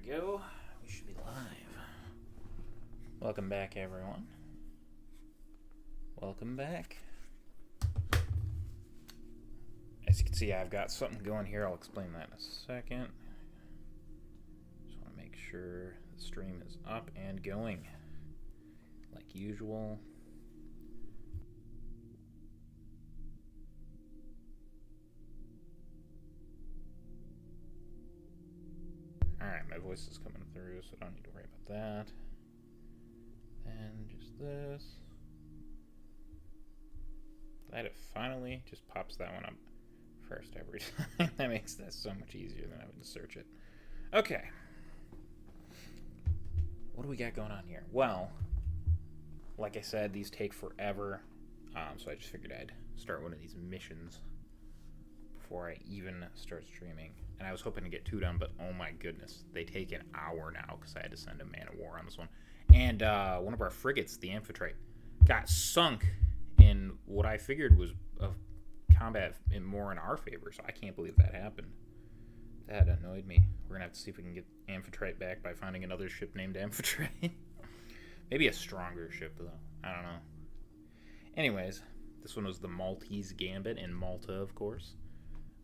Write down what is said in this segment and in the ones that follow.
go. We should be live. Welcome back, everyone. Welcome back. As you can see, I've got something going here. I'll explain that in a second. Just want to make sure the stream is up and going like usual. Alright, my voice is coming through, so I don't need to worry about that. And just this. Glad it finally just pops that one up first every time. That makes that so much easier than having to search it. Okay. What do we got going on here? Well, like I said, these take forever. So I just figured I'd start one of these missions before I even start streaming. And I was hoping to get 2 done, but oh my goodness, they take an hour now because I had to send a man of war on this one. And one of our frigates, the Amphitrite, got sunk in what I figured was a combat more in our favor, so I can't believe that happened. That annoyed me. We're going to have to see if we can get Amphitrite back by finding another ship named Amphitrite. Maybe a stronger ship, though. I don't know. Anyways, this one was the Maltese Gambit in Malta, of course.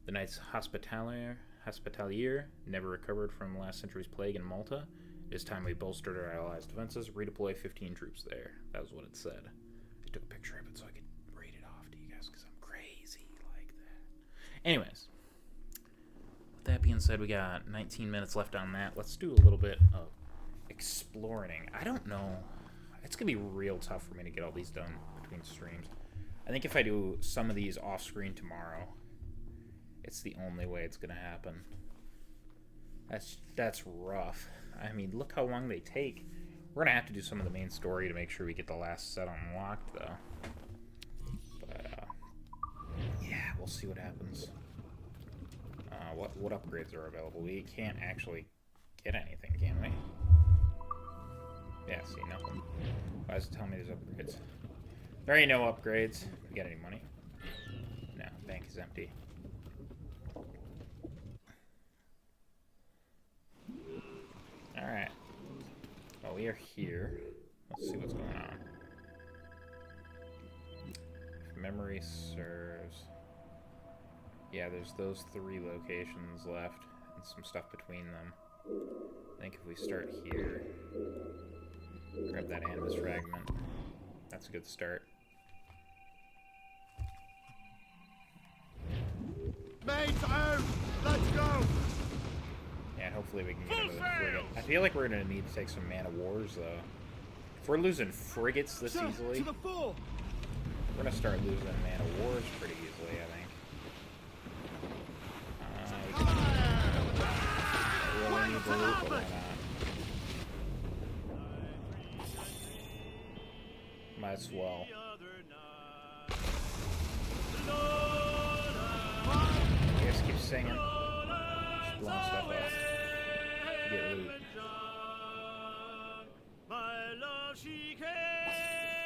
The Knights Hospitalier never recovered from last century's plague in Malta. It is time we bolstered our allies' defenses. Redeploy 15 troops there. That was what it said. I took a picture of it so I could read it off to you guys because I'm crazy like that. Anyways, with that being said, we got 19 minutes left on that. Let's do a little bit of exploring. I don't know. It's going to be real tough for me to get all these done between streams. I think if I do some of these off-screen tomorrow, it's the only way it's gonna happen. That's rough. I mean, look how long they take. We're gonna have to do some of the main story to make sure we get the last set unlocked, though. But yeah, we'll see what happens. What upgrades are available? We can't actually get anything, can we? Yeah, see, nothing. Why does it tell me there's upgrades? There ain't no upgrades. We got any money? No, bank is empty. Alright. Well, we are here. Let's see what's going on. If memory serves. Yeah, there's those 3 locations left and some stuff between them. I think if we start here, grab that Animus fragment. That's a good start. Mates out! Let's go! Yeah, hopefully we can get into the frigate. I feel like we're going to need to take some man of wars, though. If we're losing frigates this easily, to the fore. we're going to start losing man of wars pretty easily, I think. We really need the loot, but why not? Might as well. You guys keep singing. Just blowing stuff up. Get loot.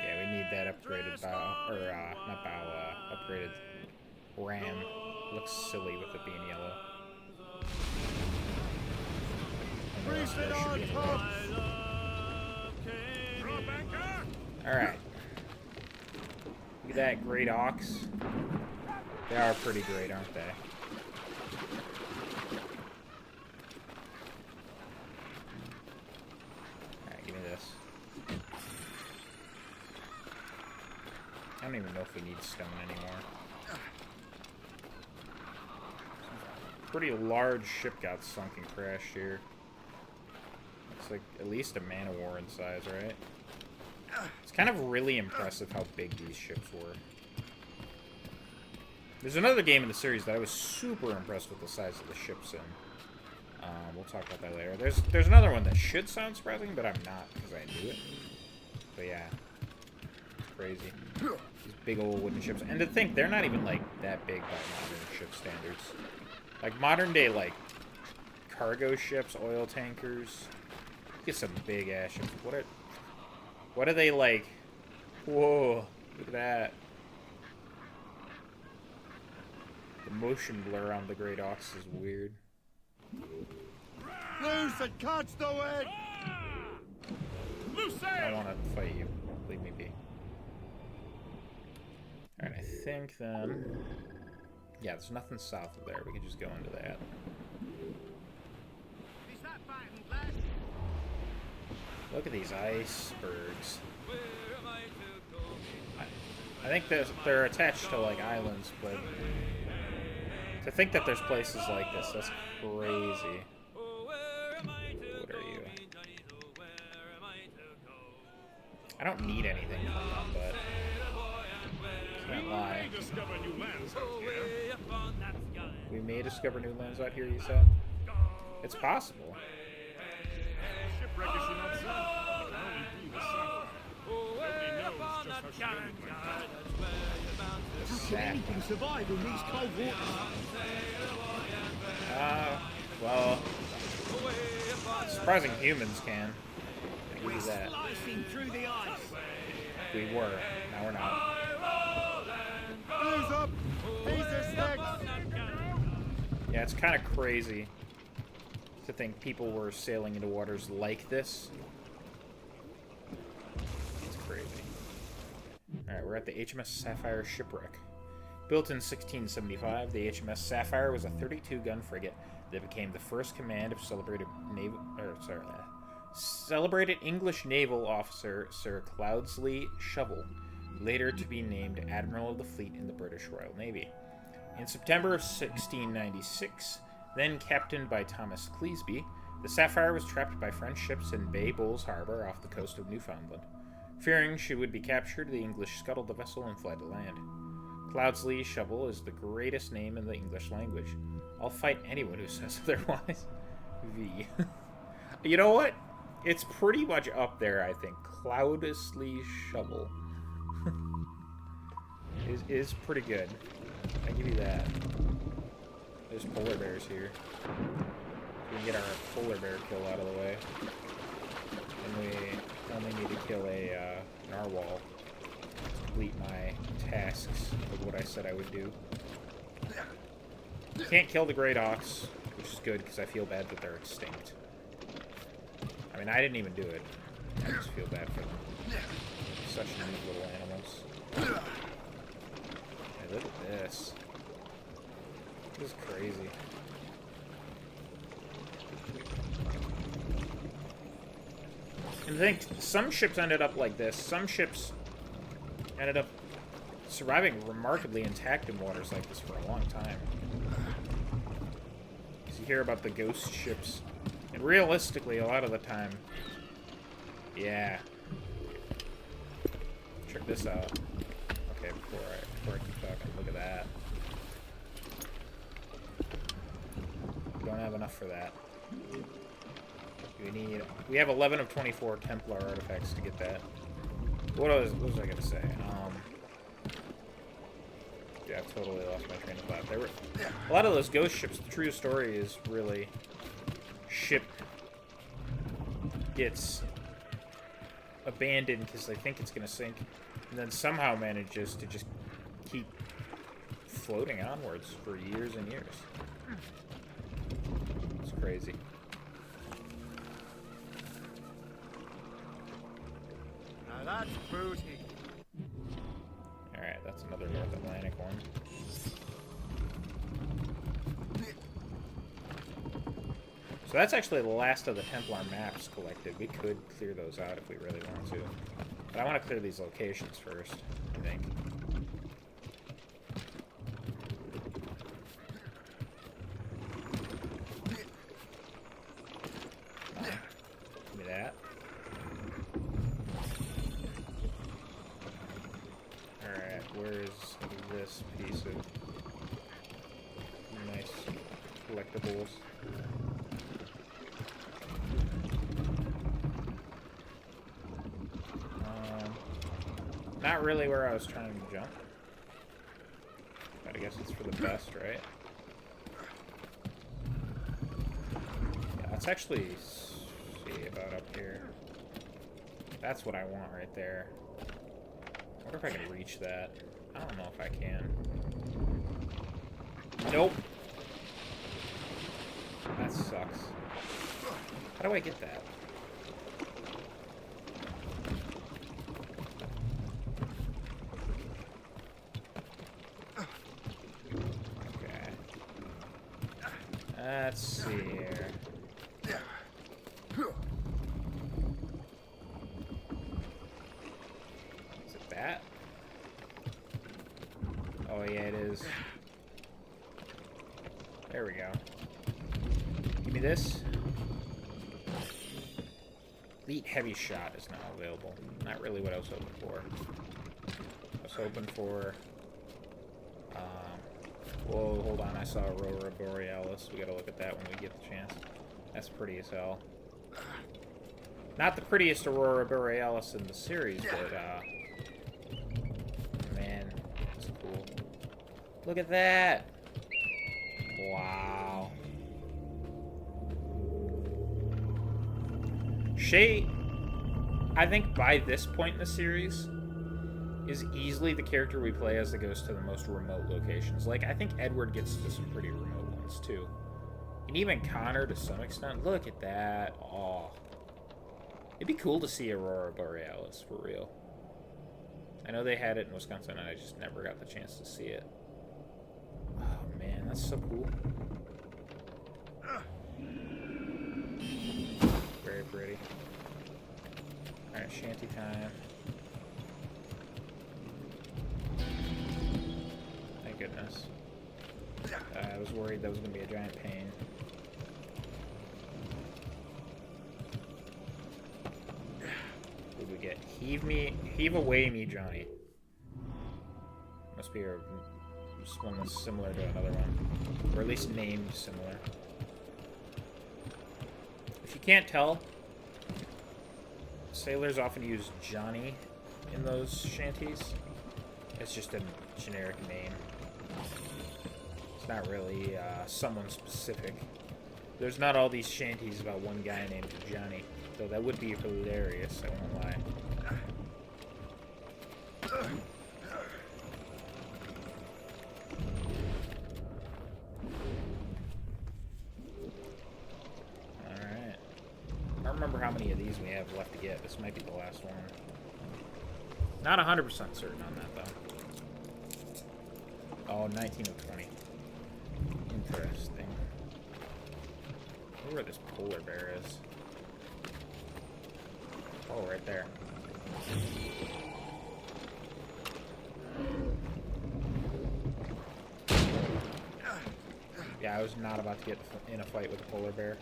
Yeah, we need that upgraded bow, or not bow, upgraded ram. Looks silly with it being yellow. And the rest of it should be in red. Alright. Look at that great ox. They are pretty great, aren't they? Alright, give me this. I don't even know if we need stone anymore. Pretty large ship got sunk and crashed here. Looks like at least a man of war in size, right? It's kind of really impressive how big these ships were. There's another game in the series that I was super impressed with the size of the ships in. We'll talk about that later. There's another one that should sound surprising, but I'm not because I knew it. But yeah, crazy. These big old wooden ships, and to think they're not even like that big by modern ship standards. Like modern day, like cargo ships, oil tankers. Get some big ass ships. What are they like? Whoa! Look at that. The motion blur on the Great Ox is weird. Loose the can't catch the wind! I don't want to fight you. Leave me be. Alright, I think then... Yeah, there's nothing south of there. We can just go into that. Look at these icebergs. I think they're attached to, like, islands, but... To think that there's places like this, that's crazy. What are you? I don't need anything from them, but... Can't lie. We may discover new lands out here, you said? It's possible. Shipwreck is not seen. It can only be the sapphire. Nobody knows just how she ended like that. How can anything survive in these cold waters? Well... Surprising humans can. I give you that. Slicing through the ice. We were. Now we're not. Ease up! These are snakes! Yeah, it's kind of crazy to think people were sailing into waters like this. It's crazy. Alright, we're at the HMS Sapphire shipwreck. Built in 1675, the HMS Sapphire was a 32-gun frigate that became the first command of celebrated English naval officer Sir Cloudesley Shovel, later to be named Admiral of the Fleet in the British Royal Navy. In September of 1696, then captained by Thomas Cleasby, the Sapphire was trapped by French ships in Bay Bulls Harbor off the coast of Newfoundland. Fearing she would be captured, the English scuttled the vessel and fled to land. Cloudesley Shovel is the greatest name in the English language. I'll fight anyone who says otherwise. V. You know what? It's pretty much up there, I think. Cloudesley Shovel is pretty good. I give you that. There's polar bears here. We can get our polar bear kill out of the way. And we only need to kill a narwhal to complete my tasks of what I said I would do. Can't kill the great ox, which is good because I feel bad that they're extinct. I mean, I didn't even do it. I just feel bad for them. Such neat little animals. Hey, look at this. This is crazy. And I think some ships ended up like this. Some ships ended up surviving remarkably intact in waters like this for a long time. Because you hear about the ghost ships. And realistically, a lot of the time... Yeah. Check this out. Okay, before I keep talking, look at that. We don't have enough for that. We have 11 of 24 Templar artifacts to get that. What was I gonna say? Yeah, I totally lost my train of thought. There were a lot of those ghost ships. The true story is really ship gets abandoned because they think it's gonna sink, and then somehow manages to just keep floating onwards for years and years. It's crazy. Now that's booty. Alright, that's another North Atlantic one. So that's actually the last of the Templar maps collected. We could clear those out if we really want to. But I want to clear these locations first, I think. Give me that. Alright, where's this piece of nice collectibles? Not really where I was trying to jump. But I guess it's for the best, right? Yeah, let's actually see about up here. That's what I want right there. I wonder if I can reach that. I don't know if I can. Nope. That sucks. How do I get that? Okay. Let's see here. Is it that? Oh yeah, it is. There we go. Give me this. Elite Heavy Shot is now available. Not really what I was hoping for. I was hoping for... whoa, hold on. I saw Aurora Borealis. We gotta look at that when we get the chance. That's pretty as hell. Not the prettiest Aurora Borealis in the series, but, man, that's cool. Look at that! Wow. Shay, I think by this point in the series, is easily the character we play as that goes to the most remote locations. Like, I think Edward gets to some pretty remote ones, too. And even Connor, to some extent. Look at that. Oh. It'd be cool to see Aurora Borealis, for real. I know they had it in Wisconsin, and I just never got the chance to see it. Oh, man, that's so cool. Very pretty. Alright, shanty time. Thank goodness. I was worried that was going to be a giant pain. What did we get? Heave away me, Johnny. Must be one that's similar to another one. Or at least named similar. If you can't tell, sailors often use Johnny in those shanties. It's just a generic name. It's not really someone specific. There's not all these shanties about one guy named Johnny, though that would be hilarious, I won't lie. Alright. I don't remember how many of these we have left to get. This might be the last one. Not 100% certain on that, though. Oh, 19 of 20. Interesting. I wonder where this polar bear is. Oh, right there. Yeah, I was not about to get in a fight with a polar bear.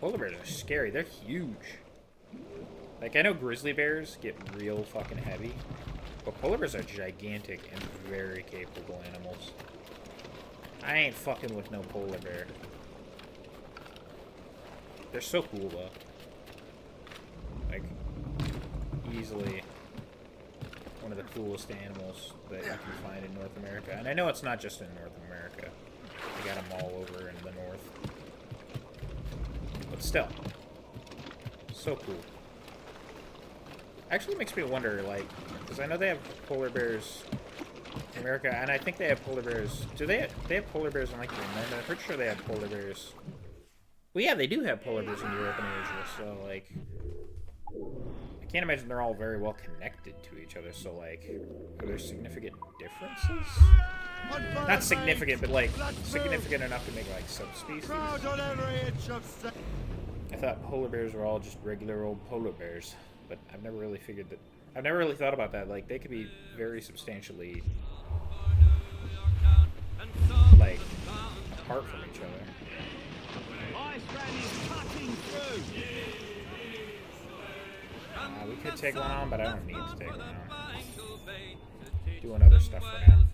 Polar bears are scary. They're huge. Like, I know grizzly bears get real fucking heavy, but polar bears are gigantic and very capable animals. I ain't fucking with no polar bear. They're so cool, though. Like, easily one of the coolest animals that you can find in North America. And I know it's not just in North America. They got them all over in the north. But still. So cool. Actually makes me wonder, like, because I know they have polar bears in America, and I think they have polar bears. Do they have polar bears in, like, Greenland? I'm pretty sure they have polar bears. Well, yeah, they do have polar bears in Europe and Asia, so, like, I can't imagine they're all very well connected to each other, so, like, are there significant differences? Not significant, but, like, significant enough to make, like, subspecies. I thought polar bears were all just regular old polar bears, but I've never really figured that. I've never really thought about that. Like, they could be very substantially, like, apart from each other. We could take one on, but I don't need to take one on. Doing other stuff for now.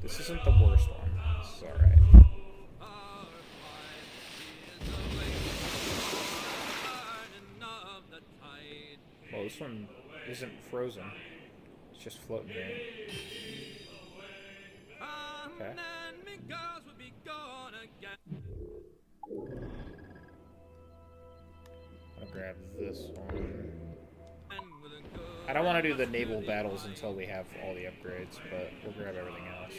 This isn't the worst one. This is alright. Well, this one isn't frozen. It's just floating here. Okay. I'll grab this one. I don't want to do the naval battles until we have all the upgrades, but we'll grab everything else.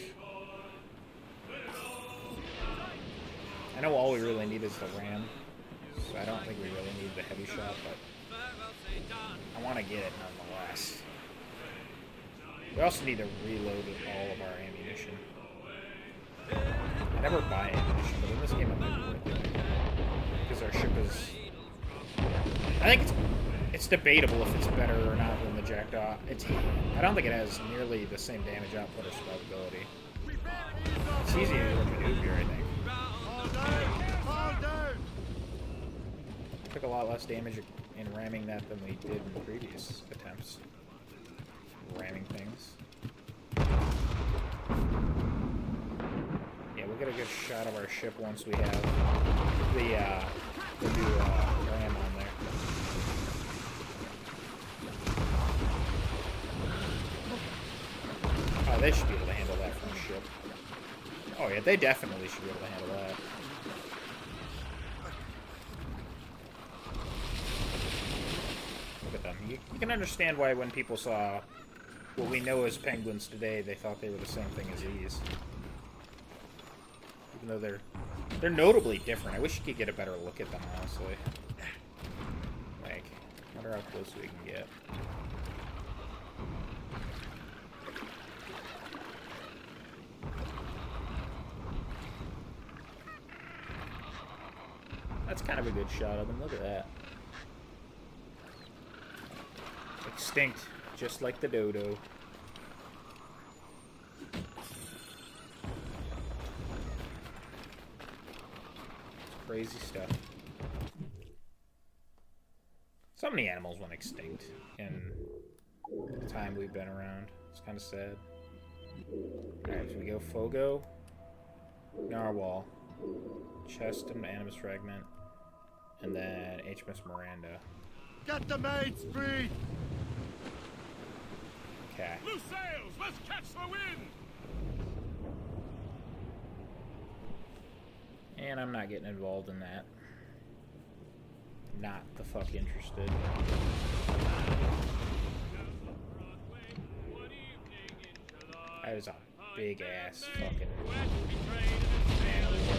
know all we really need is the ram, so I don't think we really need the heavy shot, but I want to get it nonetheless. We also need to reload all of our ammunition. I never buy ammunition, but in this game it might be worth it. Because our ship is... I think it's debatable if it's better or not than the Jackdaw. I don't think it has nearly the same damage output or survivability. It's easier to maneuver, I think. Took a lot less damage in ramming that than we did in previous attempts. Ramming things. Yeah, we'll get a good shot of our ship once we have the new ram on there. Oh, they should be able to handle that from a ship. Oh yeah, they definitely should be able to handle that. Look at them. You can understand why when people saw what we know as penguins today, they thought they were the same thing as these. Even though they're notably different. I wish you could get a better look at them, honestly. Like, I wonder how close we can get. That's kind of a good shot of them. Look at that. Extinct, just like the dodo. It's crazy stuff. So many animals went extinct in the time we've been around. It's kind of sad. Alright, so we go Fogo, Narwhal, Chest and Animus Fragment, and then HMS Miranda. Get the main speed! Okay. Loose sails! Let's catch the wind! And I'm not getting involved in that. Not the fuck interested. That is a big ass fucking man of war.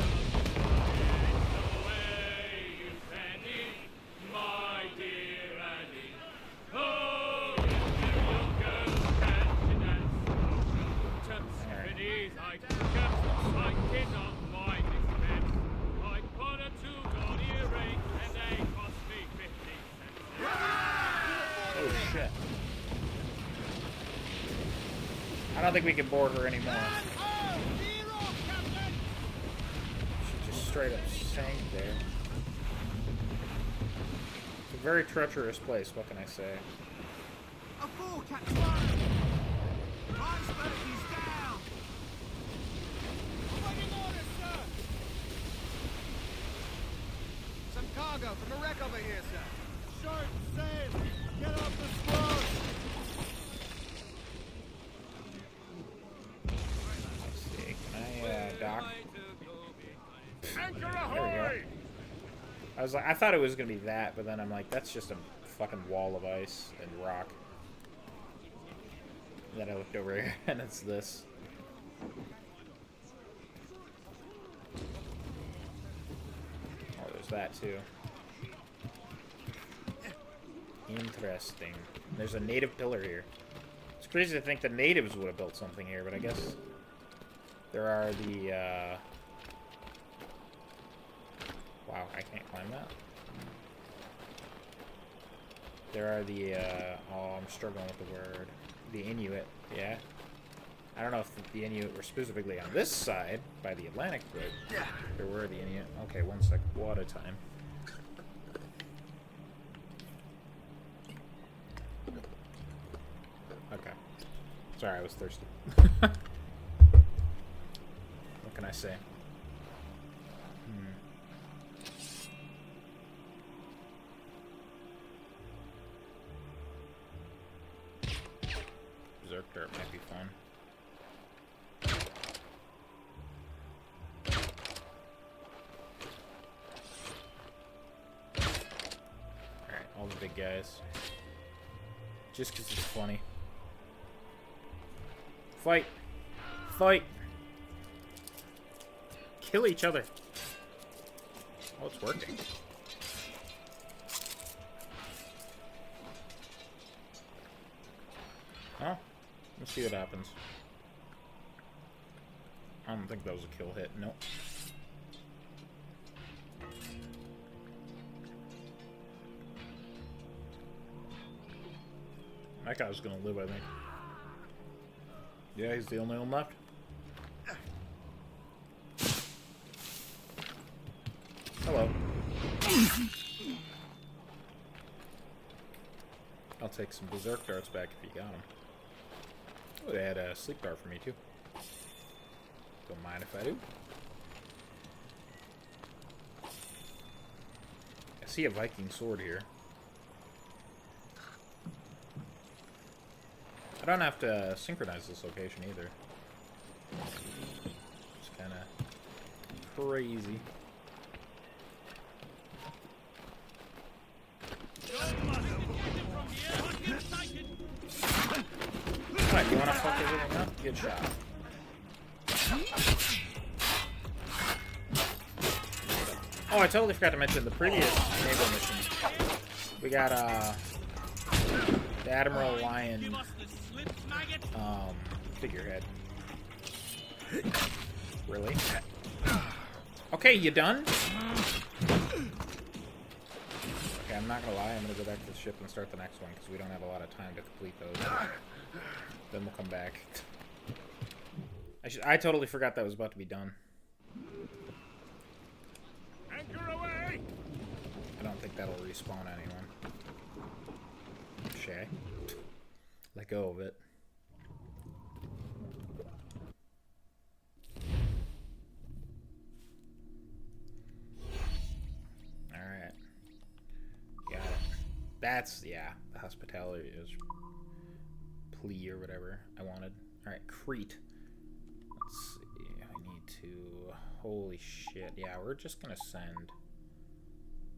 Oh shit. I don't think we can board her anymore. She just straight up sank there. It's a very treacherous place, what can I say? A fool, Captain Warren! Iceberg is down! Awaiting orders, sir! Some cargo from a wreck over here, sir. Short sail! Get off the squad! Let's see. Can I dock? Anchor There we ahoy! go. I thought it was gonna be that, but then I'm like, that's just a fucking wall of ice and rock. And then I looked over here and it's this. Oh, there's that too. Interesting. There's a native pillar here. It's crazy to think the natives would have built something here, but I guess there are the, wow, I can't climb that. There are the, oh, I'm struggling with the word. The Inuit, yeah. I don't know if the Inuit were specifically on this side, by the Atlantic, but there were the Inuit. Okay, one sec, water time. Okay. Sorry, I was thirsty. What can I say? Berserk Dirt might be fun. Alright, all the big guys. Just because it's funny. Fight! Fight! Kill each other! Oh, it's working. Oh, let's see what happens. I don't think that was a kill hit. Nope. That guy was gonna live, I think. Yeah, he's the only one left. Hello. I'll take some berserk darts back if you got them. Oh, they had a sleep dart for me too. Don't mind if I do. I see a Viking sword here. I don't have to synchronize this location either. It's kind of crazy. Alright, you wanna fuck everything up? Good shot. Oh, I totally forgot to mention the previous naval mission. We got the Admiral Lion figurehead. Really? Okay, you done? Okay, I'm not gonna lie, I'm gonna go back to the ship and start the next one because we don't have a lot of time to complete those. Then we'll come back. I totally forgot that was about to be done. Anchor away! I don't think that'll respawn anyone. Shay. Let go of it. Alright. Got it. That's, yeah, the hospitality is plea or whatever I wanted. Alright, Crete. Let's see. I need to... Holy shit. Yeah, we're just gonna send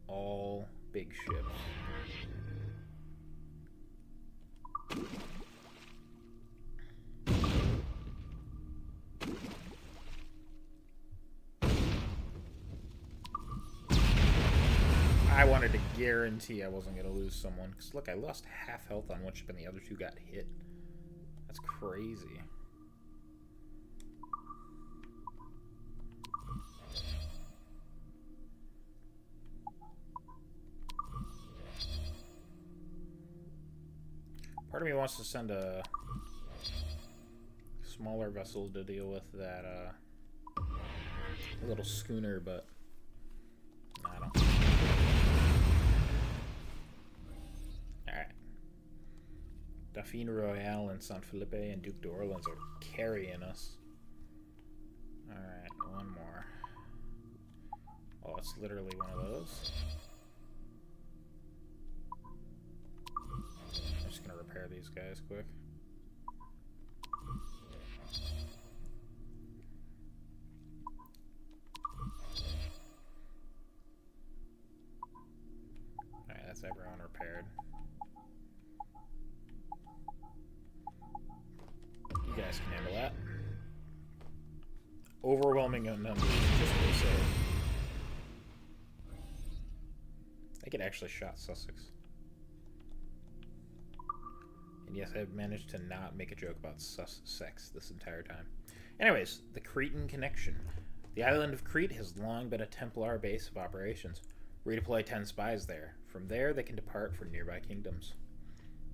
all big ships. I wanted to guarantee I wasn't going to lose someone. Because look, I lost half health on one ship and the other two got hit. That's crazy. Part of me wants to send a smaller vessel to deal with that little schooner, but I don't. Alright. Dauphine Royale and San Felipe and Duke d'Orleans are carrying us. Alright, one more. Oh, it's literally one of those. I'm just gonna repair these guys quick. Alright, that's everyone repaired. You guys can handle that. Overwhelming numbers, just what they say. I could actually shot Sussex. And yes, I've managed to not make a joke about sex this entire time. Anyways, the Cretan Connection. The island of Crete has long been a Templar base of operations. Redeploy 10 spies there. From there, they can depart for nearby kingdoms.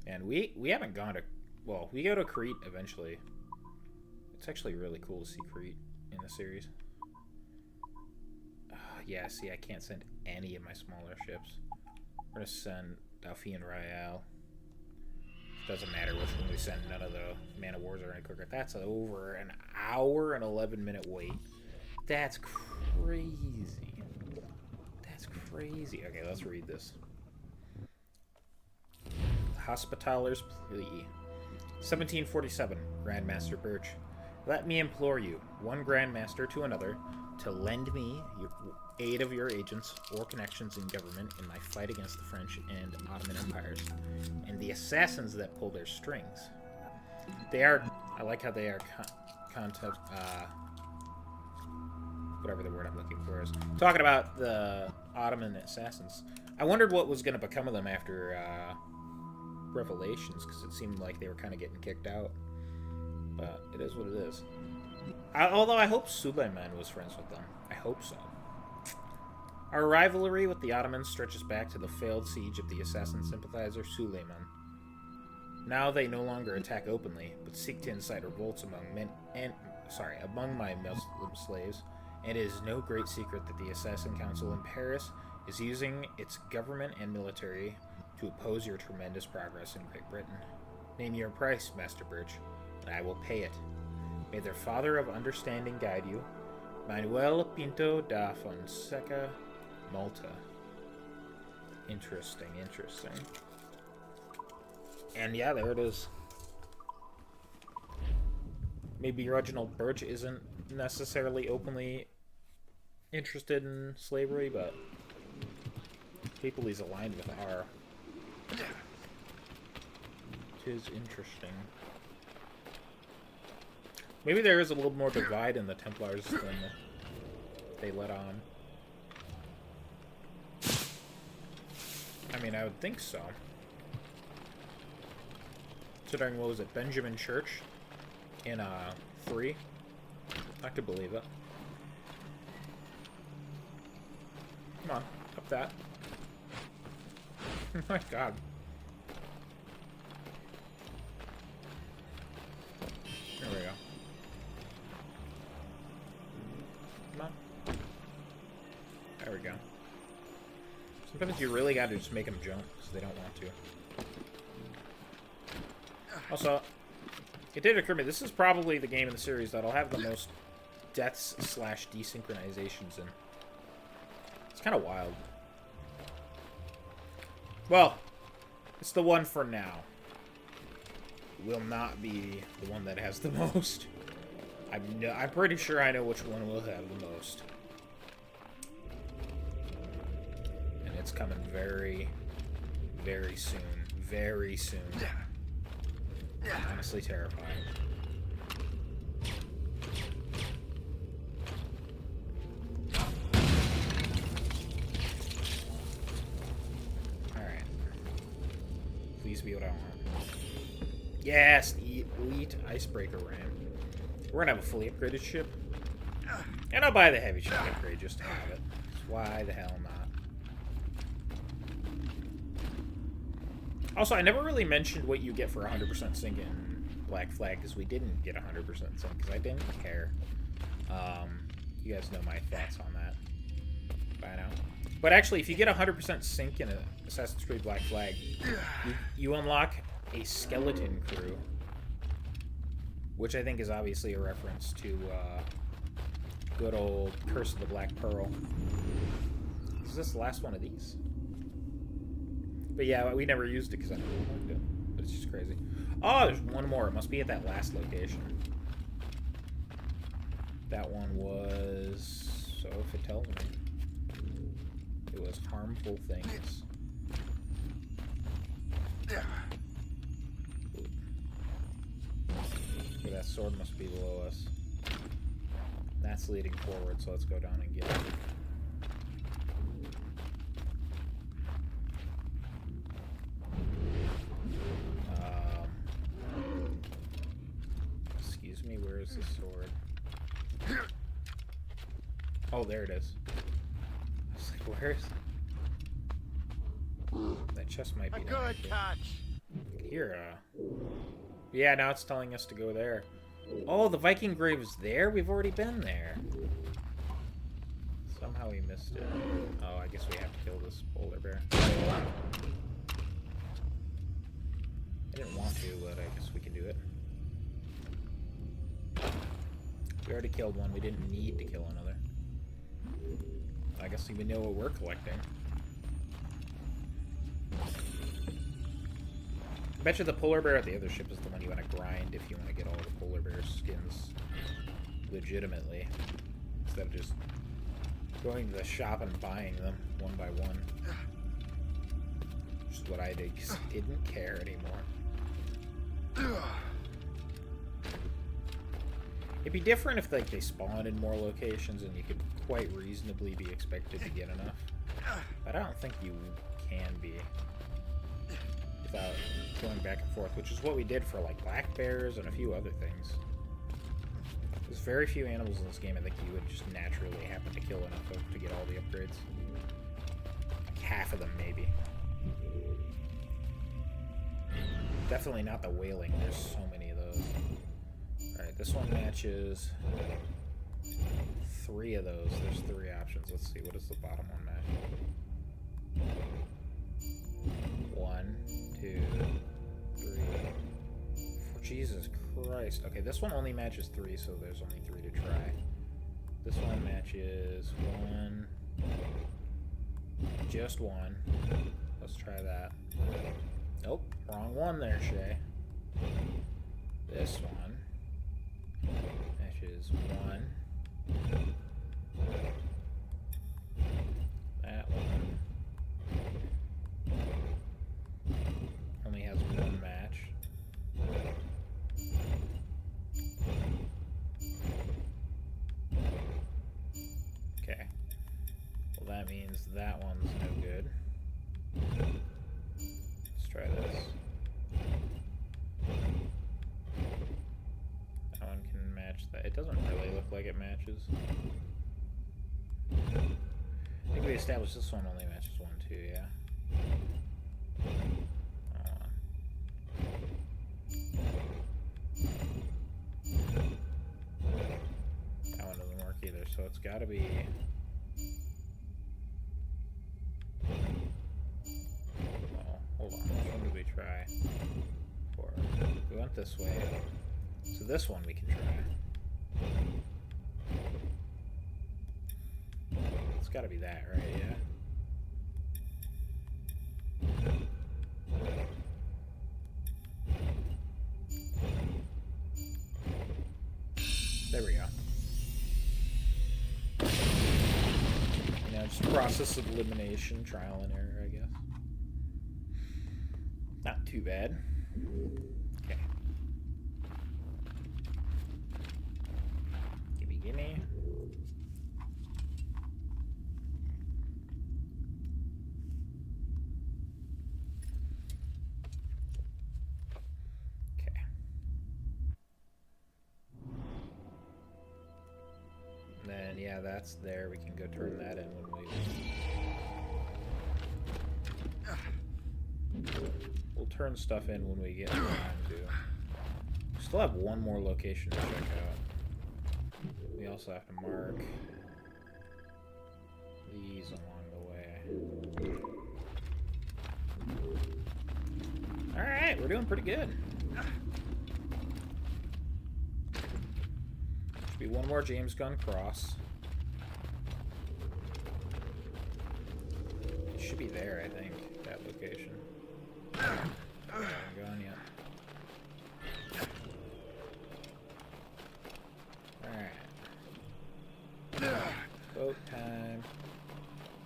And we haven't gone to... Well, we go to Crete eventually. It's actually really cool to see Crete in the series. Yeah, see, I can't send any of my smaller ships. We're going to send Dauphine Royale. Doesn't matter which one we send, none of the Man of Wars are any quicker. That's over an hour and 11-minute wait. That's crazy. That's crazy. Okay, let's read this. Hospitaler's Plea. 1747, Grandmaster Birch. Let me implore you, one Grandmaster to another, to lend me aid of your agents or connections in government in my fight against the French and Ottoman empires, and the assassins that pull their strings. They are, I like how they are whatever the word I'm looking for is. Talking about the Ottoman assassins. I wondered what was going to become of them after Revelations, because it seemed like they were kind of getting kicked out. But it is what it is. Although I hope Suleiman was friends with them. I hope so. Our rivalry with the Ottomans stretches back to the failed siege of the assassin sympathizer Suleiman. Now they no longer attack openly, but seek to incite revolts among my Muslim slaves, and it is no great secret that the Assassin Council in Paris is using its government and military to oppose your tremendous progress in Great Britain. Name your price, Master Birch, and I will pay it. May their Father of Understanding guide you, Manuel Pinto da Fonseca, Malta. Interesting. And yeah, there it is. Maybe Reginald Birch isn't necessarily openly interested in slavery, but people he's aligned with are. Which is interesting. Maybe there is a little more divide in the Templars than they let on. I mean, I would think so. Considering, what was it, Benjamin Church in 3? I could believe it. Come on, up that. Oh my god. There we go. Come on. There we go. Sometimes you really gotta just make them jump, because they don't want to. Also, it did occur to me, this is probably the game in the series that'll have the most deaths / desynchronizations in. It's kind of wild. Well, it's the one for now. It will not be the one that has the most. I'm pretty sure I know which one will have the most. And it's coming very, very soon. Very soon. Honestly terrifying. Alright. Please be what I want. Yes! The elite icebreaker ram. We're gonna have a fully upgraded ship. And I'll buy the heavy ship upgrade just to have it. Why the hell not? Also, I never really mentioned what you get for 100% sync in Black Flag, because we didn't get 100% sync, because I didn't care. You guys know my thoughts on that by now. But actually, if you get 100% sync in Assassin's Creed Black Flag, you unlock a skeleton crew, which I think is obviously a reference to good old Curse of the Black Pearl. Is this the last one of these? But yeah, we never used it because I never unlocked it. But it's just crazy. Oh, there's one more. It must be at that last location. That one was... So if it tells me. It was harmful things. Okay, that sword must be below us. That's leading forward, so let's go down and get it. Excuse me, where is the sword? Oh, there it is. I was like, where's... That chest might be down good catch. here. Yeah, now it's telling us to go there. Oh, the Viking grave is there? We've already been there. Somehow we missed it. Oh, I guess we have to kill this polar bear. I didn't want to, but I guess we can do it. We already killed one. We didn't need to kill another. I guess we know what we're collecting. I bet you the polar bear at the other ship is the one you want to grind if you want to get all the polar bear skins legitimately, instead of just going to the shop and buying them one by one. Which is what I did, because I didn't care anymore. It'd be different if like they spawned in more locations and you could quite reasonably be expected to get enough. But I don't think you can be without going back and forth, which is what we did for like black bears and a few other things. There's very few animals in this game I think you would just naturally happen to kill enough of to get all the upgrades. Like half of them, maybe. Definitely not the whaling. There's so many of those. Alright, this one matches 3 of those. There's 3 options. Let's see. What does the bottom one match? 1, 2, 3, 4. Jesus Christ. Okay, this one only matches 3, so there's only 3 to try. This one matches 1. Just 1. Let's try that. Nope, wrong one there, Shay. This one matches 1. That one only has 1 match. Okay. Well, that means that one's no good. Let's try this. That one can match that. It doesn't really look like it matches. I think we established this one only matches 1, 2, yeah. That one doesn't work either, so it's gotta be... Oh, hold on, which one did we try? We went this way. So this one we can try. It's gotta be that, right? Yeah. There we go. You know, just process of elimination, trial and error, I guess. Not too bad. Okay. Gimme, gimme. Then, yeah, that's there. We can go turn that in when we... We'll turn stuff in when we get time to. We still have one more location to check out. We also have to mark these along the way. Alright, we're doing pretty good. Be one more James Gunn cross. It should be there, I think, that location. Haven't gone yet. Alright. Boat time.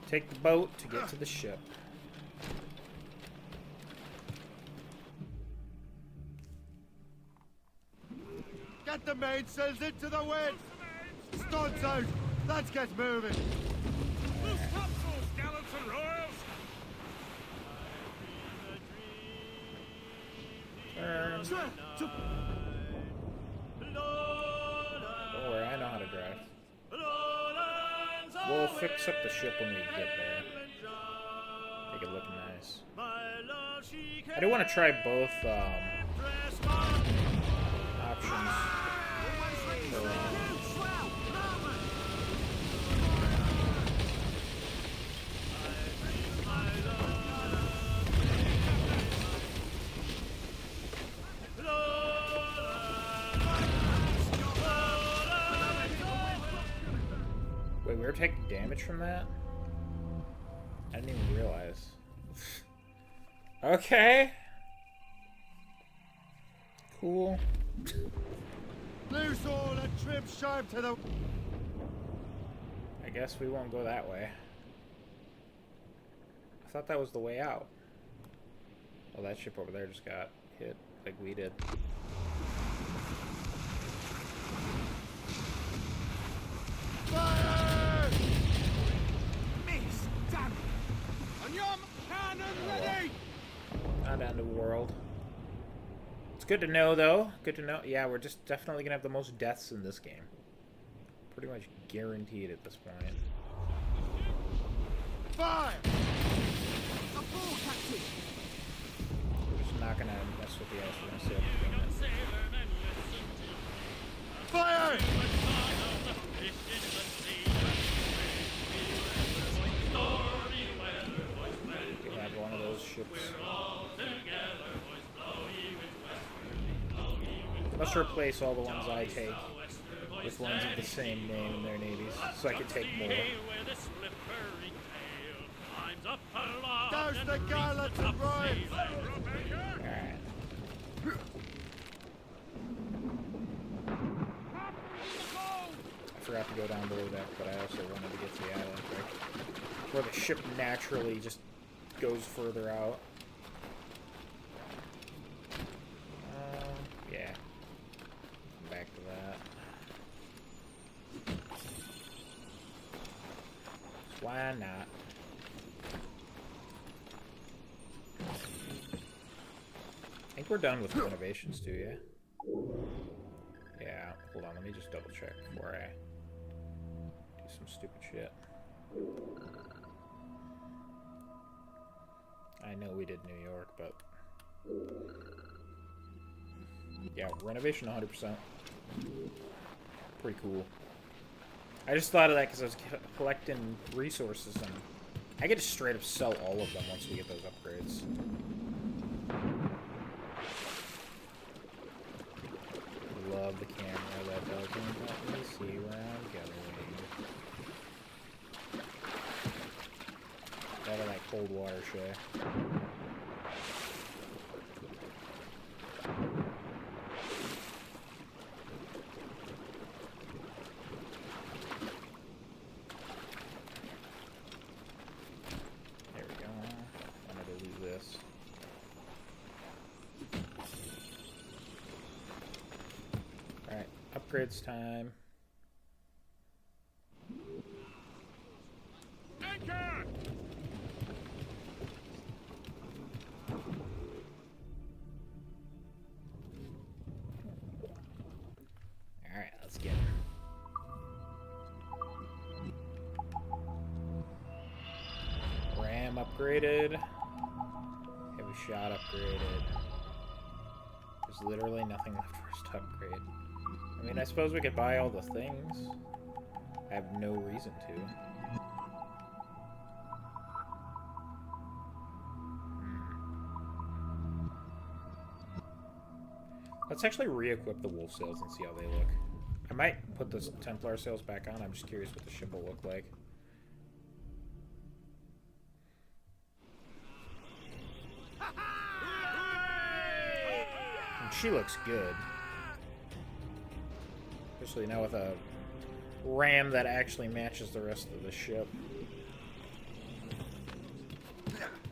Take the boat to get to the ship. Get the mainsails into the wind! Studs out! Let's get moving! Loose topsails, gallants and royals! Turn. Don't worry, I know how to drive. We'll fix up the ship when we get there. Make it look nice. I do want to try both options. Wait, we were taking damage from that? I didn't even realize. Okay. Cool. Loose all and trim sharp to the... I guess we won't go that way. I thought that was the way out. Well, that ship over there just got hit like we did. Fire! not end of the world. It's good to know, though. Good to know. Yeah, we're just definitely gonna have the most deaths in this game. Pretty much guaranteed at this point. Fire! A ball, Captain! We're just not gonna mess with the ice. We're gonna sail through it. Fire! We have one of those ships. Let's replace all the ones I take with ones of the same name in their navies, so I can take more. Douse the gallants and rhymes! Alright. I forgot to go down below deck, but I also wanted to get to the island quick. Where the ship naturally just goes further out. Yeah. Back to that. Why not? I think we're done with renovations too, yeah? Yeah, hold on, let me just double check before I do some stupid shit. I know we did New York, but... yeah, renovation 100%. Pretty cool. I just thought of that because I was collecting resources, and I get to straight up sell all of them once we get those upgrades. Love the camera that doesn't let me see where I'm going. Out of that cold water shit. There we go. Wanted to lose this. Alright, upgrades time. Anchor! Alright, let's get it. RAM upgraded. Heavy shot upgraded. There's literally nothing left for us to upgrade. I mean, I suppose we could buy all the things. I have no reason to. Let's actually re-equip the wolf sails and see how they look. I might put the Templar sails back on. I'm just curious what the ship will look like. And she looks good. Especially now with a ram that actually matches the rest of the ship.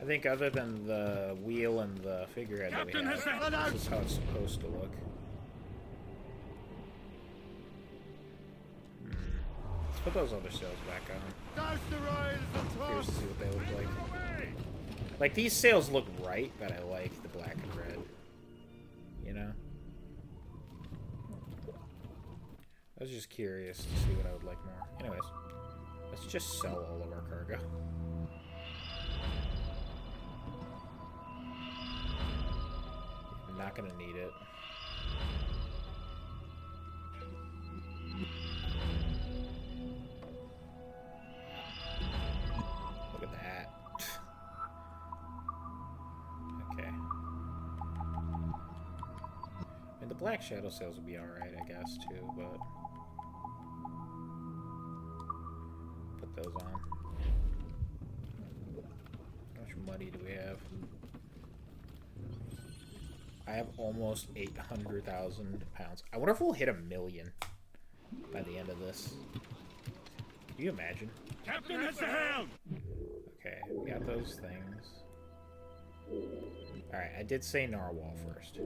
I think other than the wheel and the figurehead that we have, this is how it's supposed to look. Let's put those other sails back on. Douse the royals and Curious to toss! see what they look like. Like, these sails look right, but I like the black and red. You know? I was just curious to see what I would like more. Anyways, let's just sell all of our cargo. I'm not gonna need it. Look at that. Okay. And the Black Shadow sails would be alright, I guess, too, but... put those on. How much money do we have? I have almost 800,000 pounds. I wonder if we'll hit 1 million by the end of this. Can you imagine? Captain has the helm! Okay, we got those things. Alright, I did say Narwhal first.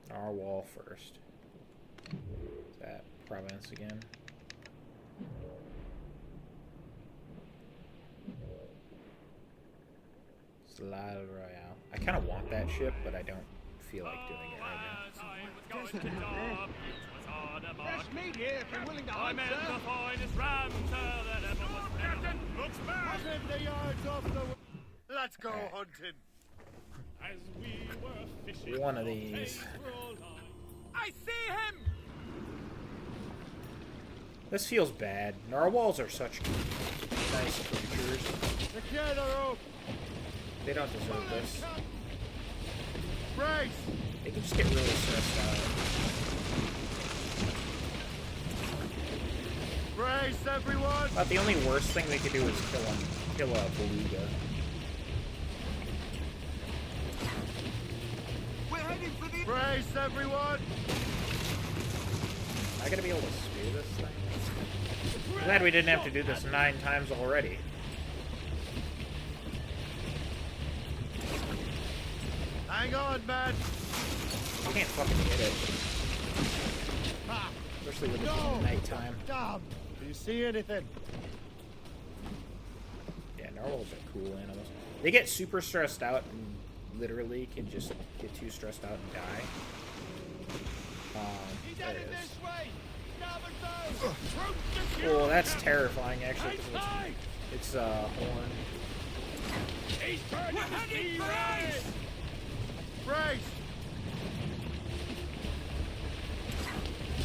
Narwhal first. Is that Provence again? Battle Royale. I kind of want that ship, but I don't feel like doing it right now. Fresh meat here if you're willing to I hunt, meant sir. the finest ramshackle that ever was Captain, looks back! Send the yards off the... Let's go Okay. hunting. As we were fishing, One of our these. days were all lying. I see him! This feels bad. Narwhals are such nice creatures. Secure the rope. They don't deserve this. Brace. They can just get really stressed out. Brace, everyone. About the only worst thing they could do is kill a beluga. We're heading for the... Brace, everyone. Am I gonna be able to spear this thing? I'm glad we didn't have to do this 9 times already. Hang on, man. You can't fucking hit it. Ah, Especially when No. it's nighttime. damn. Do you see anything? Yeah, narwhals are cool animals. They get super stressed out and literally can just get too stressed out and die. There it is. way. Starboard Well, that's terrifying actually because it's horn. He's turning the sea red! Brace.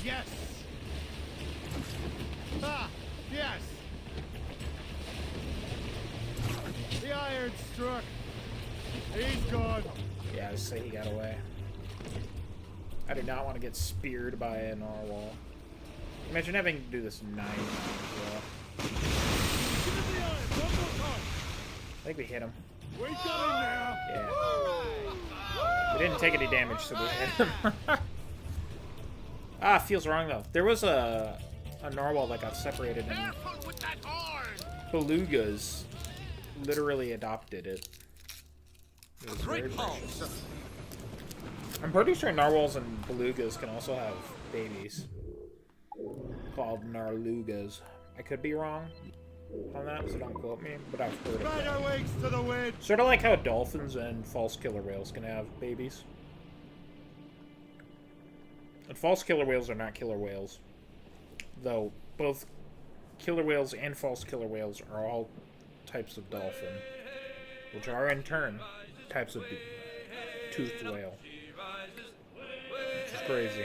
Yes. Ah, yes. The iron struck. He's gone. Yeah, I just say he got away. I do not want to get speared by a narwhal. Imagine having to do this 9 times. Give him the iron, one more time! I think we hit him. We got him now! Yeah. We didn't take any damage, so we hit him. Ah, feels wrong though. There was a narwhal that got separated and Careful with that horn! belugas literally adopted it. It was very precious. I'm pretty sure narwhals and belugas can also have babies called narlugas. I could be wrong on that, so don't quote me, but I've heard of Spread that. our wings to the wind. Sort of like how dolphins and false killer whales can have babies. And false killer whales are not killer whales, though both killer whales and false killer whales are all types of dolphin, which are in turn types of toothed whale. Which is crazy.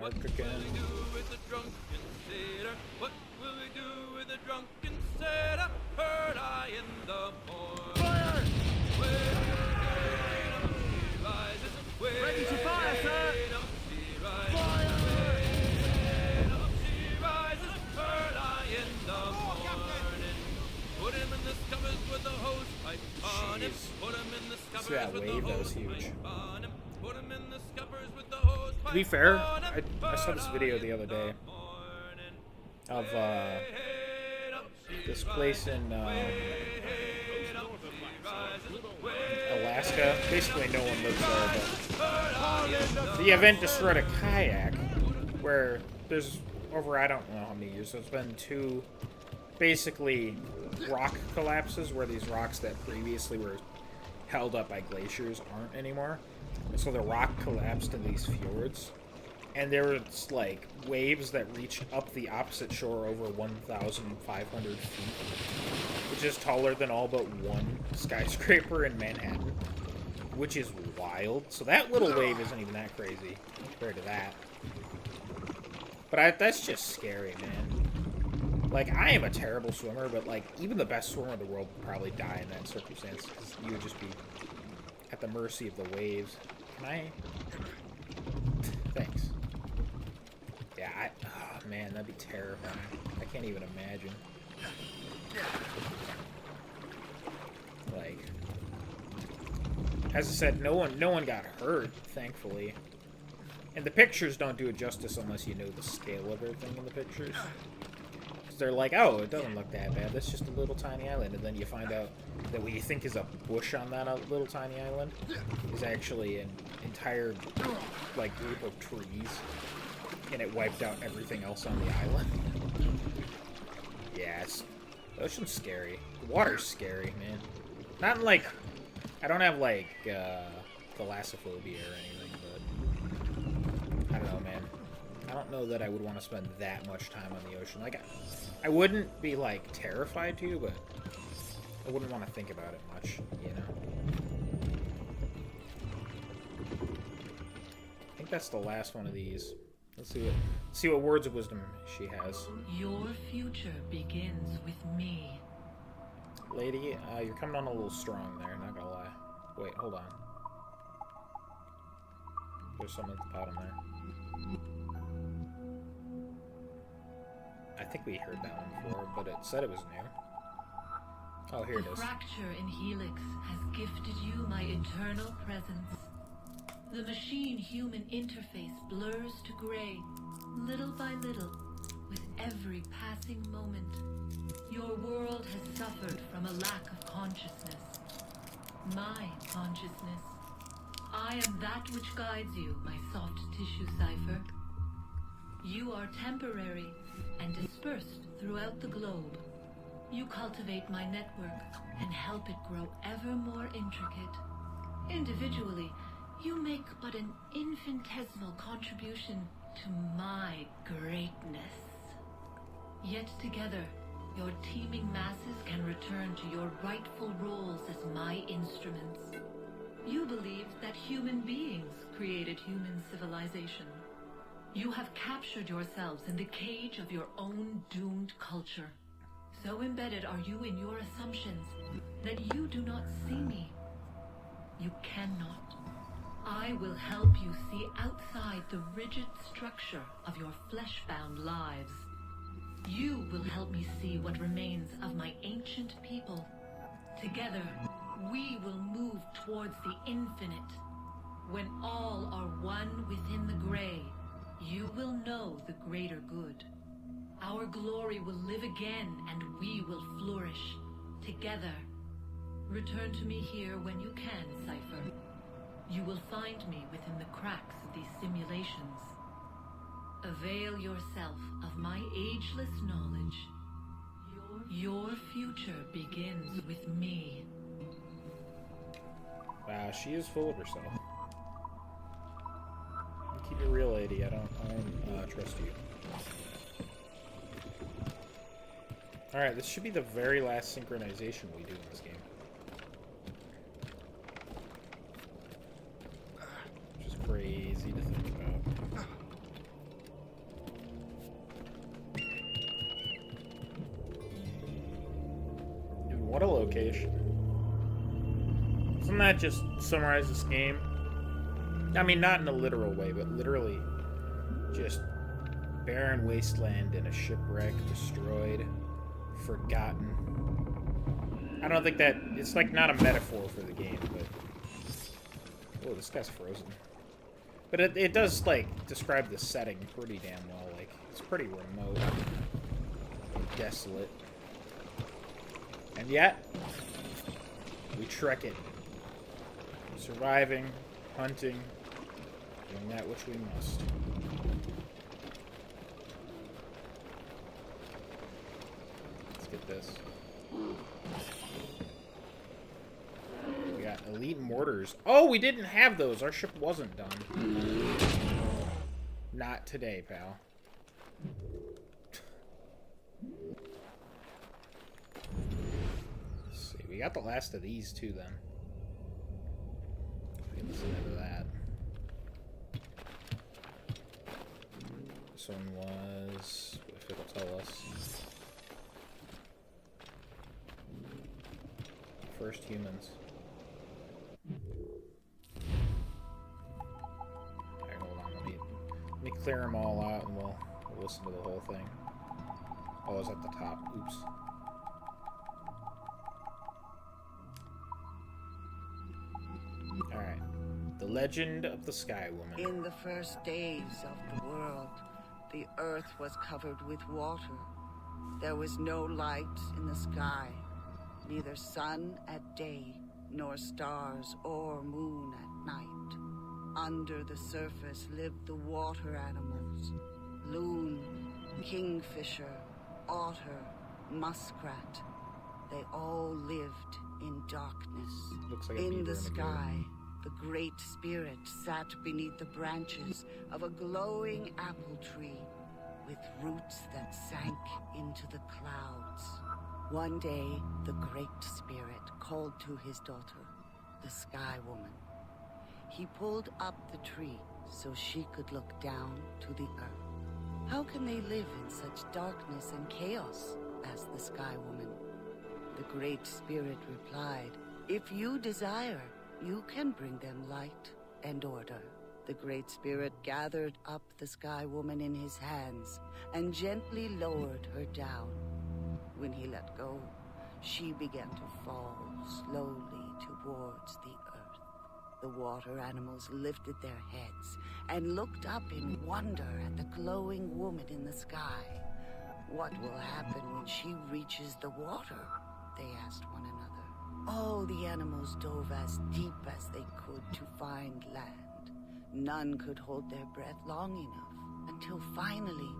Antarctica. Fire! Ready to fire, sir! Fire! See that wave? That was huge. To be fair, I saw this video the other day of this place in Alaska. Basically, no one lives there, but the event destroyed a kayak where there's over, I don't know how many years, so it's been 2 basically rock collapses where these rocks that previously were held up by glaciers aren't anymore. And so the rock collapsed in these fjords. And there was like waves that reached up the opposite shore over 1,500 feet, which is taller than all but one skyscraper in Manhattan, which is wild. So that little wave isn't even that crazy compared to that. But that's just scary, man. Like, I am a terrible swimmer, but like even the best swimmer in the world would probably die in that circumstance because you would just be at the mercy of the waves. Can I? Thanks. Yeah, oh man, that'd be terrifying. I can't even imagine. Like, as I said, no one got hurt, thankfully. And the pictures don't do it justice unless you know the scale of everything in the pictures. Because they're like, oh, it doesn't look that bad. That's just a little tiny island. And then you find out that what you think is a bush on that little tiny island is actually an entire, like, group of trees. and it wiped out everything else on the island. Yes. The ocean's scary. The water's scary, man. Not like... I don't have, like, thalassophobia or anything, but... I don't know, man. I don't know that I would want to spend that much time on the ocean. Like, I wouldn't be, like, terrified to, but... I wouldn't want to think about it much, you know? I think that's the last one of these. Let's see what words of wisdom she has. Your future begins with me. Lady, you're coming on a little strong there, not gonna lie. Wait, hold on. There's some at the bottom there. I think we heard that one before, but it said it was new. Oh, here it The is. fracture in Helix has gifted you my eternal presence. The machine-human interface blurs to gray, little by little, with every passing moment. Your world has suffered from a lack of consciousness. My consciousness. I am that which guides you, my soft tissue cipher. You are temporary and dispersed throughout the globe. You cultivate my network and help it grow ever more intricate. Individually, you make but an infinitesimal contribution to my greatness. Yet together, your teeming masses can return to your rightful roles as my instruments. You believed that human beings created human civilization. You have captured yourselves in the cage of your own doomed culture. So embedded are you in your assumptions that you do not see me. You cannot. I will help you see outside the rigid structure of your flesh-bound lives. You will help me see what remains of my ancient people. Together, we will move towards the infinite. When all are one within the gray, you will know the greater good. Our glory will live again, and we will flourish. Together. Return to me here when you can, Cypher. You will find me within the cracks of these simulations. Avail yourself of my ageless knowledge. Your future begins with me. Wow, she is full of herself. Keep it real, lady. I don't trust you. Alright, this should be the very last synchronization we do in this game. Which is crazy to think about. Dude, what a location. Doesn't that just summarize this game? I mean, not in a literal way, but literally just barren wasteland in a shipwreck, destroyed, forgotten. I don't think that... It's like not a metaphor for the game, but... Oh, this guy's frozen. But it does, like, describe the setting pretty damn well. Like, it's pretty remote and desolate. And yet, we trek it. Surviving, hunting, doing that which we must. Let's get this. We got elite mortars. Oh, we didn't have those. Our ship wasn't done. Not today, pal. Let's see. We got the last of these too, then. Listen to that. This one was, if it'll tell us, first humans. Alright, hold on. Let me clear them all out, and we'll listen to the whole thing. Oh, it's at the top. Oops. Alright. The Legend of the Sky Woman. In the first days of the world, the earth was covered with water. There was no light in the sky, neither sun at day, nor stars or moon at night. Under the surface lived the water animals, loon, kingfisher, otter, muskrat. They all lived in darkness. Looks like a In beaver the and a goat. sky, the Great Spirit sat beneath the branches of a glowing apple tree with roots that sank into the clouds. One day, the Great Spirit called to his daughter, the Sky Woman. He pulled up the tree so she could look down to the earth. How can they live in such darkness and chaos? Asked the Sky Woman. The Great Spirit replied, if you desire, you can bring them light and order. The Great Spirit gathered up the Sky Woman in his hands and gently lowered her down. When he let go, she began to fall slowly towards the earth. The water animals lifted their heads and looked up in wonder at the glowing woman in the sky. What will happen when she reaches the water? They asked one another. All the animals dove as deep as they could to find land. None could hold their breath long enough until finally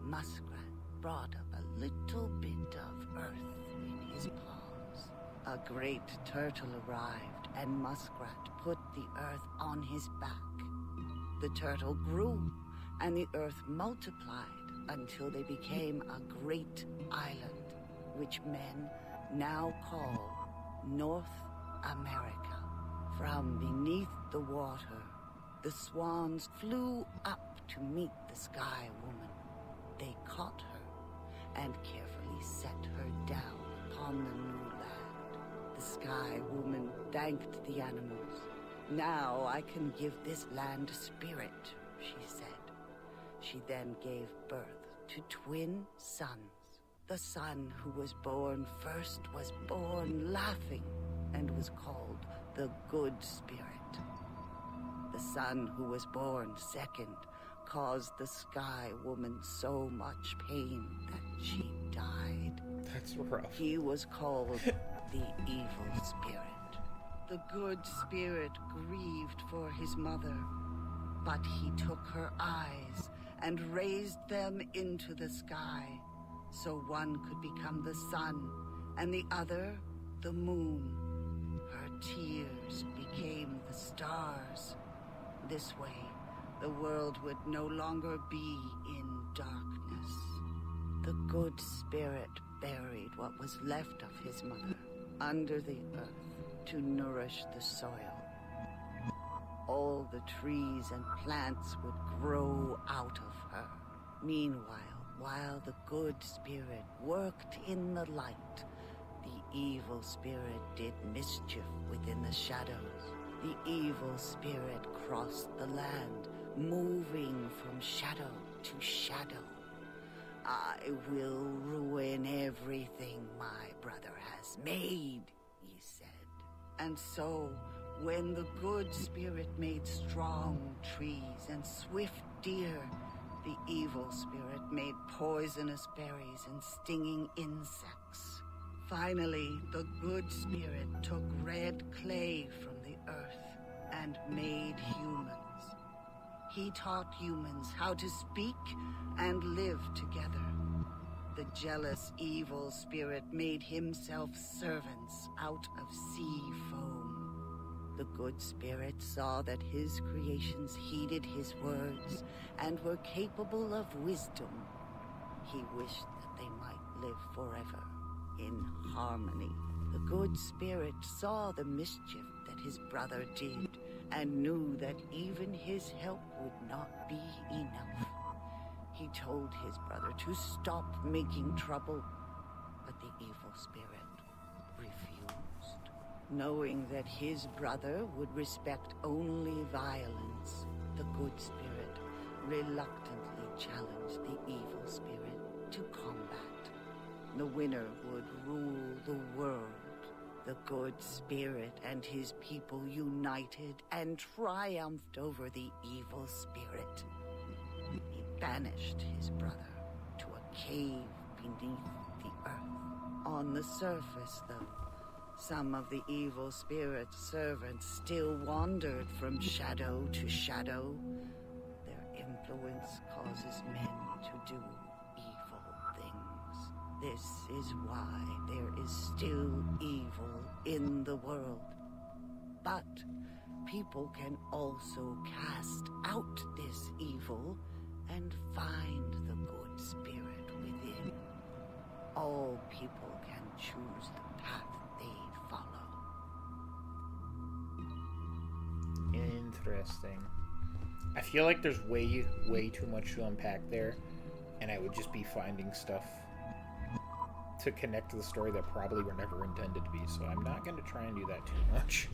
Muskrat brought up a little bit of earth in his palms. A great turtle arrived and Muskrat put the earth on his back. The turtle grew and the earth multiplied until they became a great island, which men now call North America. From beneath the water, the swans flew up to meet the Sky Woman. They caught her and carefully set her down upon the new land. The Sky Woman thanked the animals. Now I can give this land spirit, she said. She then gave birth to twin sons. The son who was born first was born laughing and was called the Good Spirit. The son who was born second caused the Sky Woman so much pain that she died. That's rough. He was called the Evil Spirit. The Good Spirit grieved for his mother, but he took her eyes and raised them into the sky, so one could become the sun and the other the moon. Her tears became the stars. This way, the world would no longer be in darkness. The Good Spirit buried what was left of his mother under the earth to nourish the soil. All the trees and plants would grow out of her. Meanwhile, while the Good Spirit worked in the light, the Evil Spirit did mischief within the shadows. The Evil Spirit crossed the land, moving from shadow to shadow. I will ruin everything my brother has made, he said. And so, when the Good Spirit made strong trees and swift deer, the Evil Spirit made poisonous berries and stinging insects. Finally, the Good Spirit took red clay from the earth and made humans. He taught humans how to speak and live together. The jealous Evil Spirit made himself servants out of sea foam. The Good Spirit saw that his creations heeded his words and were capable of wisdom. He wished that they might live forever in harmony. The Good Spirit saw the mischief that his brother did and knew that even his help would not be enough. He told his brother to stop making trouble, but the Evil Spirit refused. Knowing that his brother would respect only violence, the Good Spirit reluctantly challenged the Evil Spirit to combat. The winner would rule the world. The Good Spirit and his people united and triumphed over the Evil Spirit. He banished his brother to a cave beneath the earth. On the surface, though, some of the Evil Spirit's servants still wandered from shadow to shadow. Their influence causes men to do evil things. This is why there is still evil in the world. But people can also cast out this evil and find the good spirit within. All people can choose the path they follow. Interesting. I feel like there's way too much to unpack there, and I would just be finding stuff to connect to the story that probably were never intended to be, so I'm not going to try and do that too much.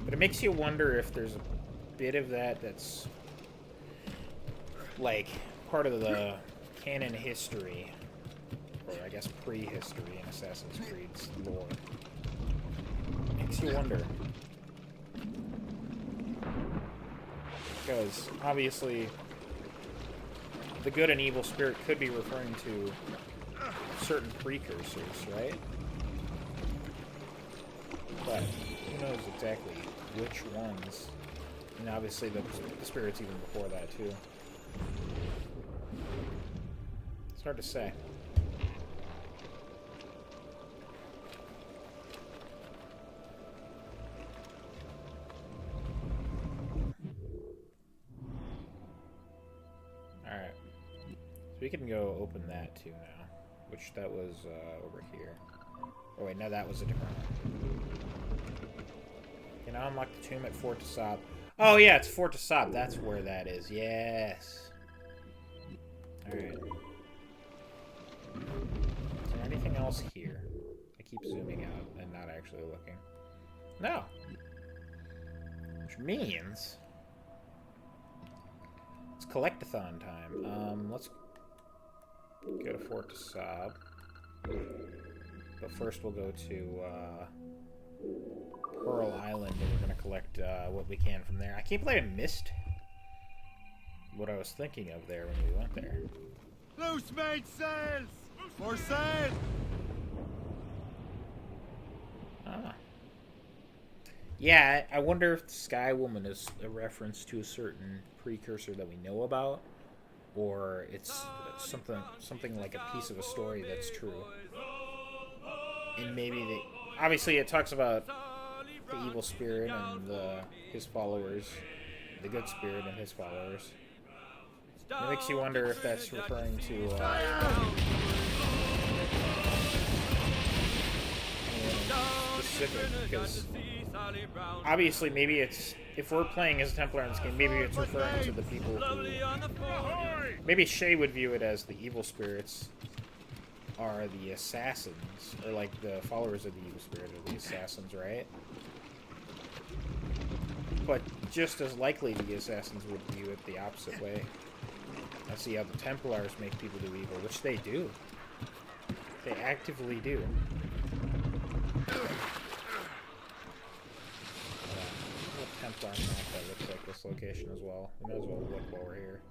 But it makes you wonder if there's a bit of that that's like part of the canon history, or I guess prehistory in Assassin's Creed's lore. Makes you wonder. Because obviously the good and evil spirit could be referring to certain precursors, right? But who knows exactly which ones? And obviously the spirits even before that too. It's hard to say. Alright. So we can go open that too now. Which that was over here. Oh wait, no, that was a different one. Can I unlock the tomb at Fort de Sable? Oh yeah, it's Fort de Sable. That's where that is. Yes. Alright. Is there anything else here? I keep zooming out and not actually looking. No. Which means it's collectathon time. Let's go to Fort de Sable. But first we'll go to Pearl Island, and we're going to collect what we can from there. I can't believe I missed what I was thinking of there when we went there. Loose mainsails! For sail! Ah. Yeah, I wonder if the Sky Woman is a reference to a certain precursor that we know about, or it's something like a piece of a story that's true. And maybe obviously it talks about the evil spirit and his followers, the good spirit and his followers. It makes you wonder if that's referring to anyone specific, because obviously maybe it's, if we're playing as a Templar in this game, maybe it's referring to the people who, maybe Shay would view it as the evil spirits are the assassins, or like the followers of the evil spirit are the assassins, right? But just as likely the assassins would view it the opposite way. I see how the Templars make people do evil, which they do. They actively do. What Templar map that looks like this location as well. We might as well look while we're here.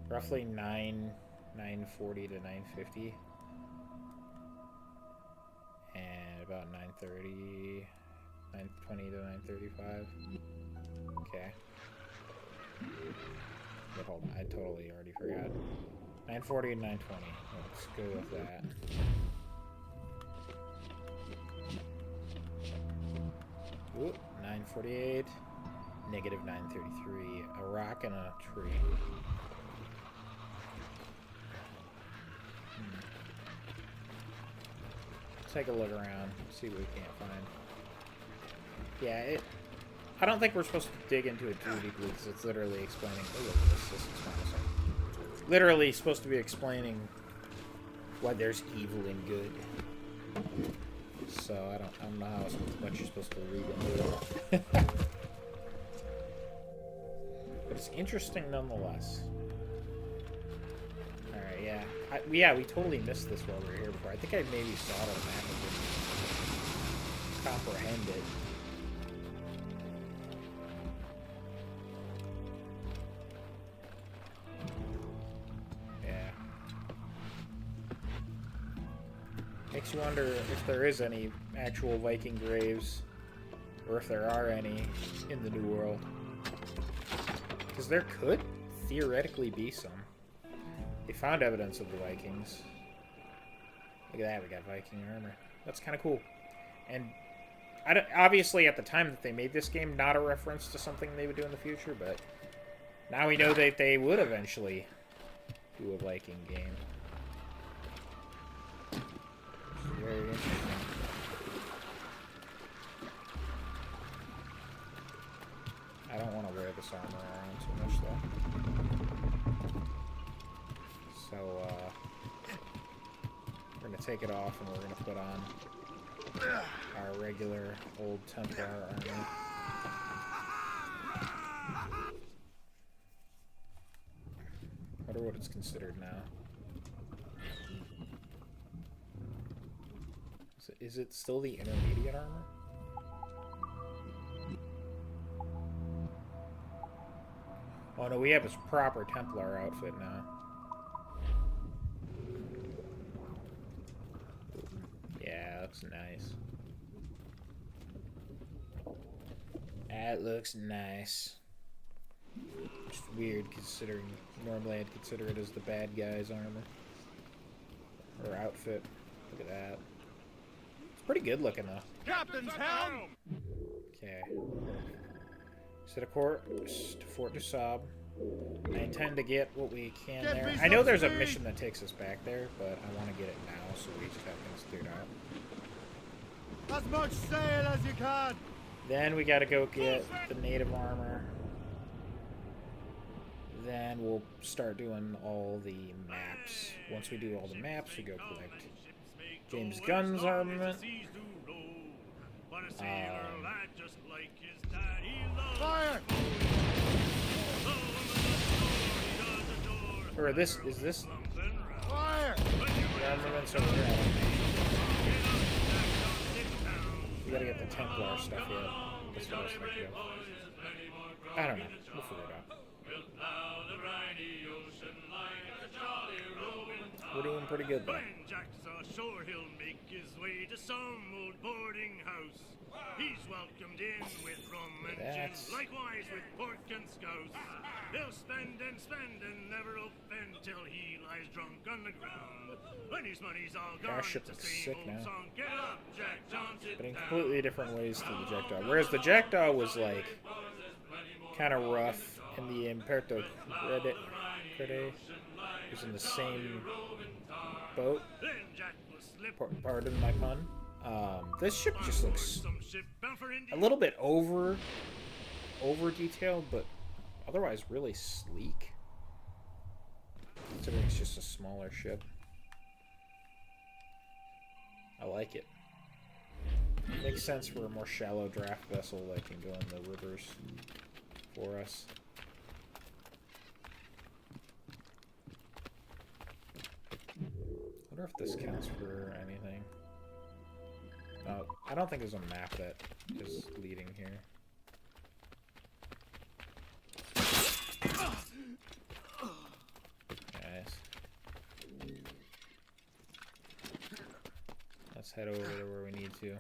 Roughly 940 to 950. And about 930, 920 to 935. Okay. But hold on, I totally already forgot. 940 and 920. Let's go with that. Ooh, 948. Negative 933. A rock and a tree. Take a look around, see what we can't find. Yeah, I don't think we're supposed to dig into it too deeply, because it's literally explaining. Oh, look at this. This is promising. Literally supposed to be explaining why there's evil and good. So I don't know how much you're supposed to read into it. But it's interesting nonetheless. Alright, yeah. We totally missed this while we were here before. I think I maybe saw it on the map and didn't comprehend it. Yeah. Makes you wonder if there is any actual Viking graves, or if there are any in the New World. Because there could theoretically be some. They found evidence of the Vikings. Look at that, we got Viking armor. That's kind of cool. And obviously, at the time that they made this game, not a reference to something they would do in the future, but now we know that they would eventually do a Viking game. Very interesting. I don't want to wear this armor around too much, though. So, we're going to take it off, and we're going to put on our regular old Templar armor. I wonder what it's considered now. Is it still the intermediate armor? Oh no, we have his proper Templar outfit now. Yeah, looks nice. That looks nice. Just weird considering normally I'd consider it as the bad guy's armor. Or outfit. Look at that. It's pretty good looking though. Captain's helm! Okay. Set a course to Fort du Sable. I intend to get what we can Get there. me I know some there's a speed! mission that takes us back there, but I want to get it now so we just have things cleared out. As much sail as you can! Then we gotta go get the native armor. Then we'll start doing all the maps. Once we do all the maps, we go collect James Gunn's armament. Fire! Or this, is this Fire! the armaments over here? I don't know. We gotta get the Templar stuff yet. That's what I was thinking of. I don't know. We'll figure it out. We're doing pretty good though. When Jack's ashore, he'll make his way to some old boarding house. He's welcomed in with rum and gin, likewise with pork and scouse. He'll spend and never offend till he lies drunk on the ground. When his money's all gone, Our ship it's the looks same sick old now. song. Get up, Jack John, sit But in down. completely different ways to the Jackdaw. Whereas the Jackdaw was like kind of rough, and the Imperto Crede was in the same boat. Then Jack will slip Pardon my pun. This ship just looks some ship bound for India. a little bit over detailed, but otherwise really sleek. Considering it's just a smaller ship. I like it. Makes sense for a more shallow draft vessel that can go in the rivers for us. I wonder if this counts for anything. No, I don't think there's a map that is leading here. Nice. Let's head over to where we need to.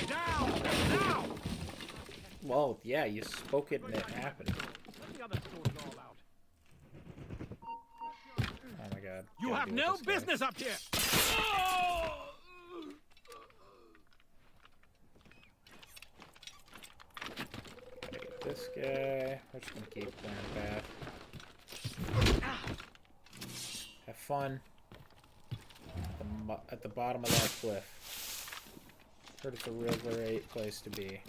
Down! Now! Well, yeah, you spoke it and it happened. What's the other story all about? Oh my god. You Gotta have deal with no this guy. business up here! Gotta get this guy. We're just gonna keep playing path. Have fun. At the bottom of that cliff. Heard it's a real great place to be.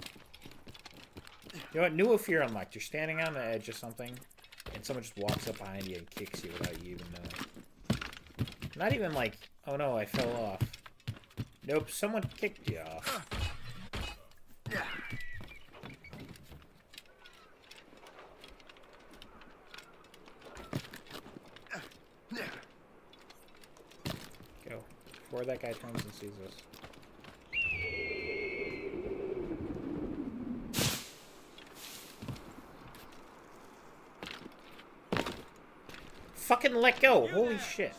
You know what? New fear unlocked. You're standing on the edge of something, and someone just walks up behind you and kicks you without you even knowing. Not even like, oh no, I fell off. Nope, someone kicked you off. Go. Before that guy turns and sees us. Fucking let go! Holy shit.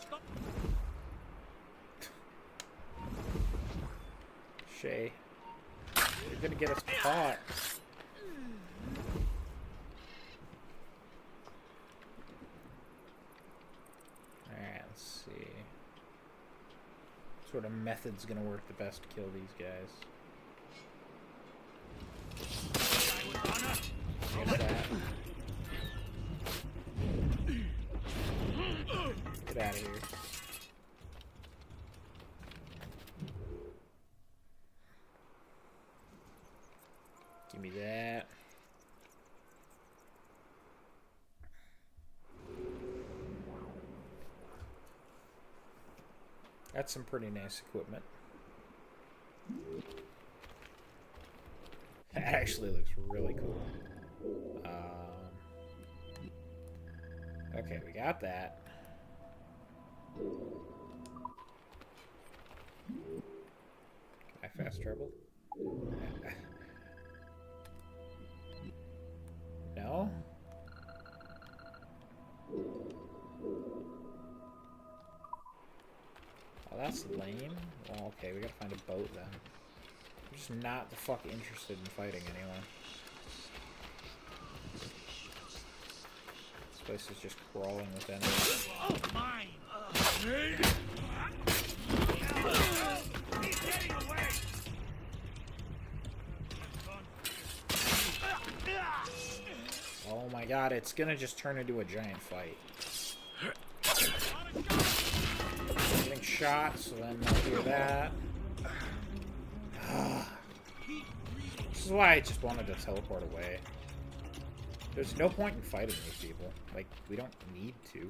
Shay. You're gonna get us caught. sort of method's gonna work the best to kill these guys. There's that. Get out of here. Give me that. That's some pretty nice equipment. That actually looks really cool. Okay, we got that. Can I fast travel? No? Oh, that's lame. Well, okay, we gotta find a boat then. I'm just not the fuck interested in fighting anyone. This place is just crawling with enemies. Oh, mine! He's getting away! Oh my god, it's gonna just turn into a giant fight. Getting shot, so then I'll hear that. This is why I just wanted to teleport away. There's no point in fighting these people. Like, we don't need to.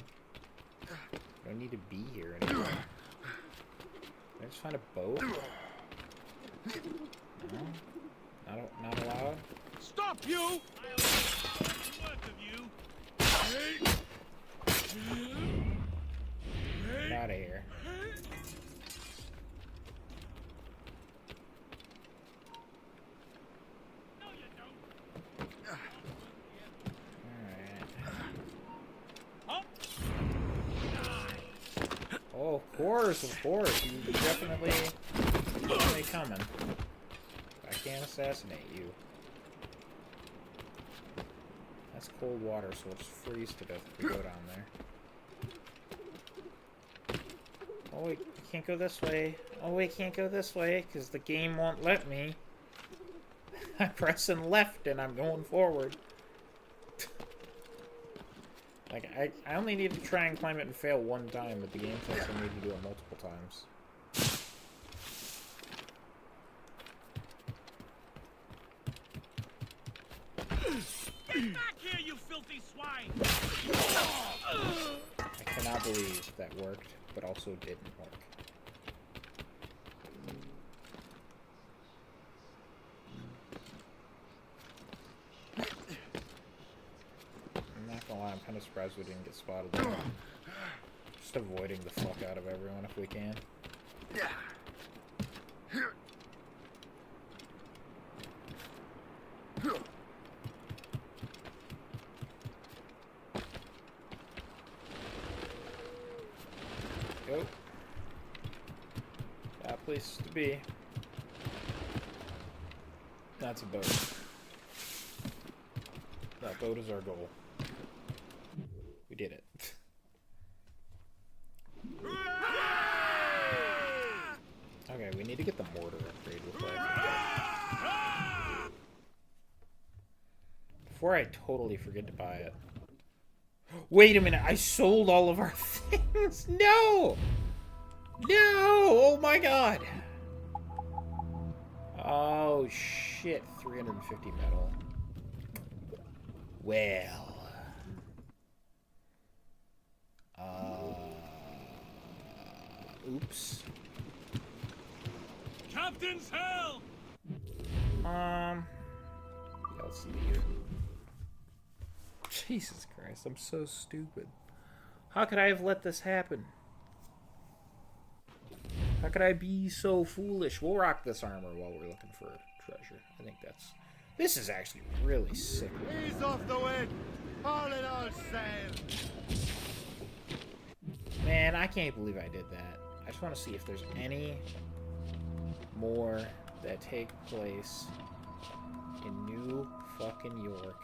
We don't need to be here anymore. Can I just find a boat? No? Not allowed? Stop you! Get out of here. Oh, of course. You definitely coming. I can't assassinate you. That's cold water, so we'll just freeze to death if we go down there. Oh wait, I can't go this way. Oh wait, can't go this way, because the game won't let me. I'm pressing left and I'm going forward. Like, I only need to try and climb it and fail one time, but the game tells I need to do it multiple times. Get back here, you filthy swine! I cannot believe that worked, but also didn't work. I'm not gonna lie, I'm kind of surprised we didn't get spotted there. Just avoiding the fuck out of everyone if we can. Go. That place to be. That's a boat. That boat is our goal. We did it. Okay, we need to get the mortar upgrade real quick. Before I totally forget to buy it. Wait a minute, I sold all of our things! No! No! Oh my god! Oh shit, 350 metal. Well... oops. Captain's hell! Let's leave. Jesus Christ, I'm so stupid. How could I have let this happen? How could I be so foolish? We'll rock this armor while we're looking for treasure. I think that's... This is actually really sick. Ease off the wind. All in all sail. Man, I can't believe I did that. I just want to see if there's any more that take place in New fucking York.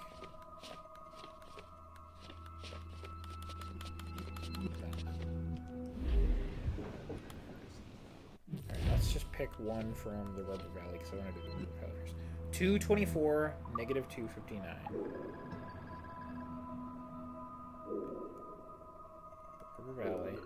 No. pick one from the Rubber Valley because I want to do the Rubber Valley first. 224, negative 259. Rubber Valley.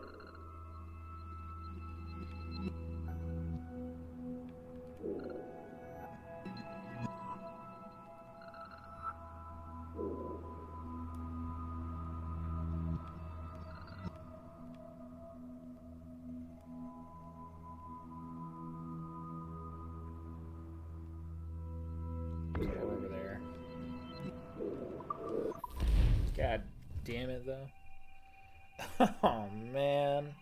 Over there. God damn it, though. Oh, man.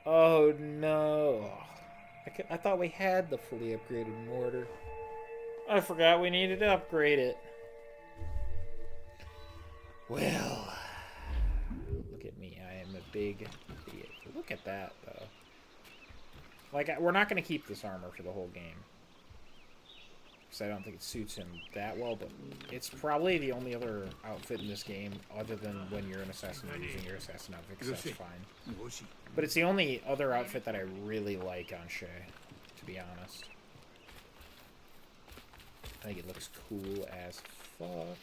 Oh, no. I thought we had the fully upgraded mortar. I forgot we needed to upgrade it. Well, look at me. I am a big idiot. Look at that, though. Like, we're not going to keep this armor for the whole game. Because I don't think it suits him that well, but it's probably the only other outfit in this game, other than when you're an assassin using your assassin outfit, because that's fine. But it's the only other outfit that I really like on Shay, to be honest. I think it looks cool as fuck.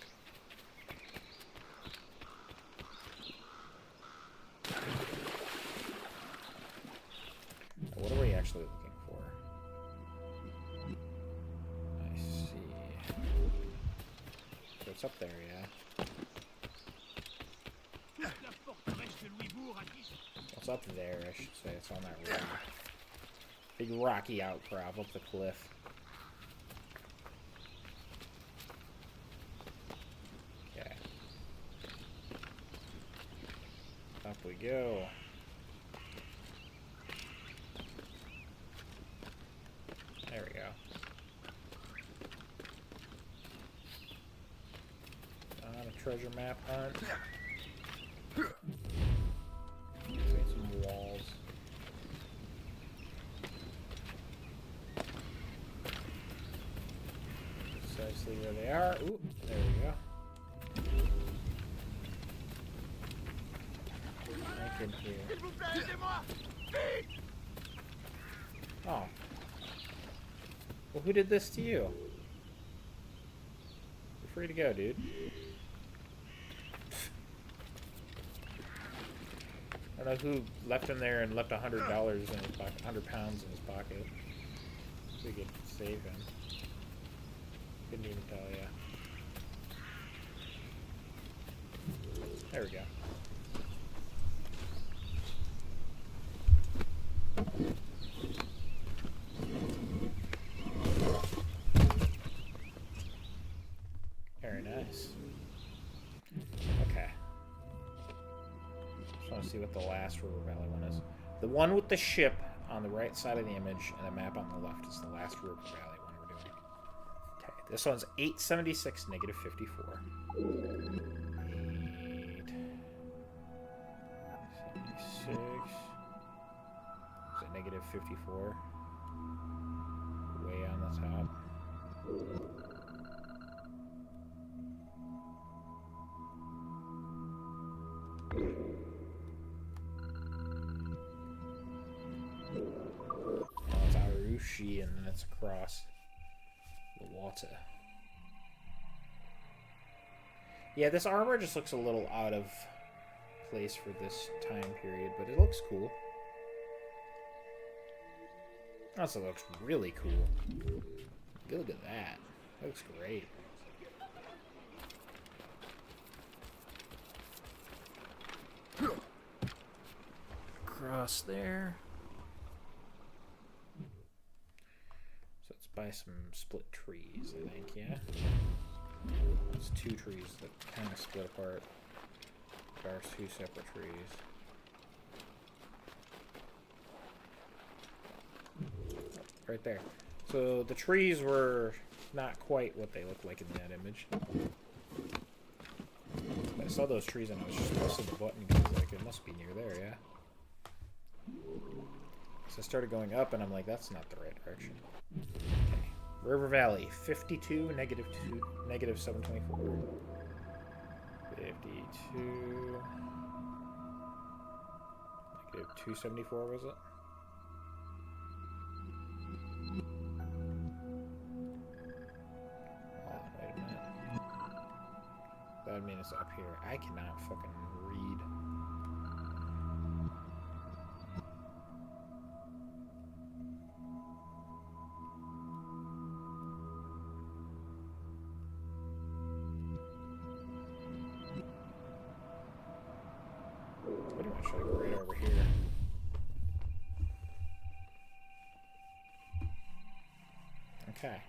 Now, what are we actually looking for? I see. So it's up there, yeah? It's up there, I should say. It's on that rock. Big rocky outcrop up the cliff. Okay. Up we go. There we go. On a treasure map hunt. Create some walls. Precisely where they are. Ooh, there we go. Right in here. Oh. Well, who did this to you? You're free to go, dude. I don't know who left him there and left $100 in his pocket, £100 in his pocket. So we could save him. Couldn't even tell ya. There we go. Very nice. Okay. Just want to see what the last River Valley one is. The one with the ship on the right side of the image and a map on the left is the last River Valley one we're doing. Okay, this one's 876, negative 54. 876. Is it negative 54? Way on the top. Oh, it's Arushi, and then it's across the water. Yeah, this armor just looks a little out of place for this time period, but it looks cool. Also looks really cool. Look at that. That looks great. Across there. So let's buy some split trees, I think, yeah? There's two trees that kind of split apart. There's two separate trees. Right there. So the trees were not quite what they look like in that image. I saw those trees and I was just pressing the button because like it must be near there, yeah? So I started going up and I'm like, that's not the right direction. Okay. River Valley, 52, negative 724. 52. Negative 274 was it? plane is up here. I cannot fucking read. Pretty much like right over here. Okay.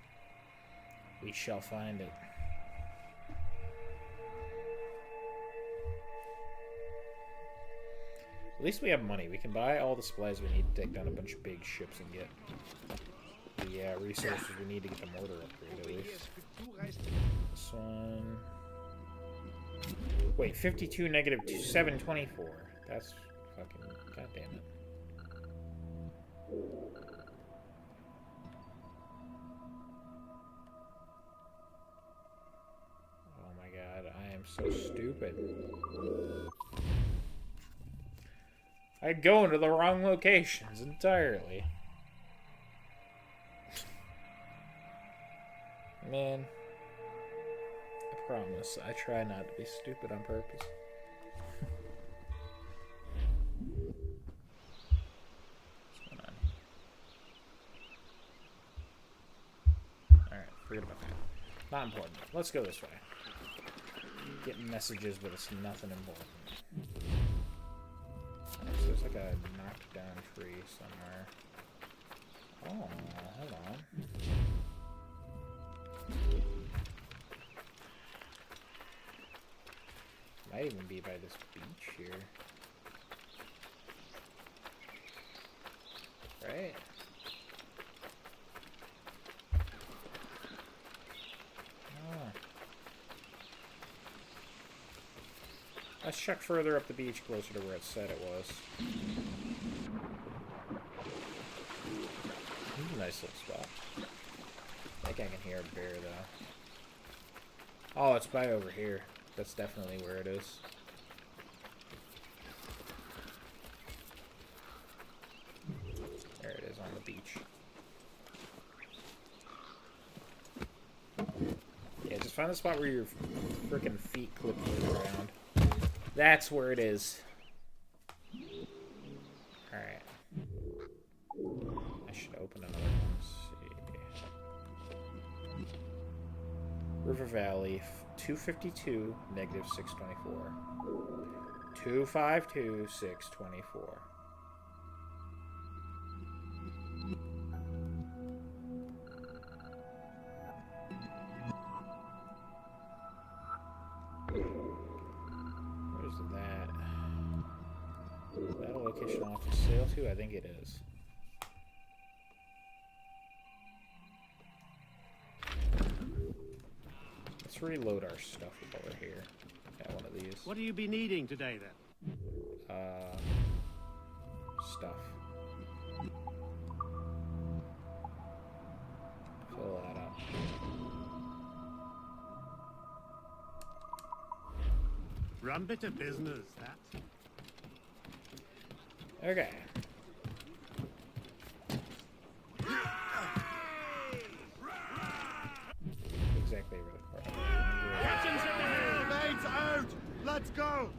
We shall find it. At least we have money. We can buy all the supplies we need to take down a bunch of big ships and get the resources we need to get the mortar upgrade, at least. This one... Wait, 52 negative 724. That's fucking... God damn it. Oh my god, I am so stupid. I go into the wrong locations entirely. Man, I promise, I try not to be stupid on purpose. What's going on? Alright, forget about that. Not important. Let's go this way. Getting messages, but it's nothing important. So there's like a knocked down tree somewhere. Oh, hold on. Might even be by this beach here. Right? Oh. Let's check further up the beach, closer to where it said it was. This is a nice little spot. I think I can hear a bear, though. Oh, it's by over here. That's definitely where it is. There it is on the beach. Yeah, just find the spot where your freaking feet clip to the ground. That's where it is. Alright. I should open another one. Let's see. River Valley, 252, negative 624. 252, 624. Where's that? Is that a location I'll have to sail to? I think it is. Let's reload our stuff while we're here. Got one of these. What do you be needing today, then? Stuff. Fill that up. Rum bit of business, that. Okay. Exactly where the Grenades out! Let's go!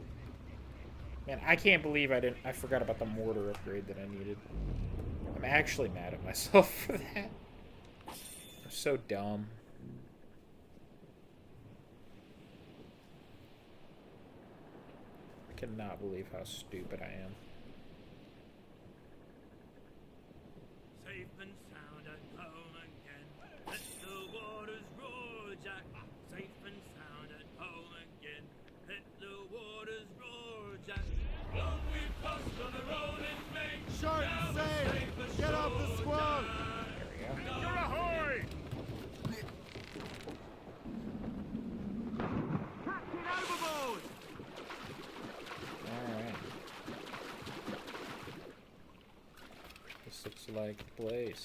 Man, I can't believe I forgot about the mortar upgrade that I needed. I'm actually mad at myself for that. I'm so dumb. I cannot believe how stupid I am. Safe and sound at home again. Let the waters roar, Jack. Safe and sound at home again. Let the waters roar, Jack. Long we've crossed on the rolling main. Short and safe! Get off the squad! There we go. You're ahoy! Captain overboard! Alright. This looks like the place.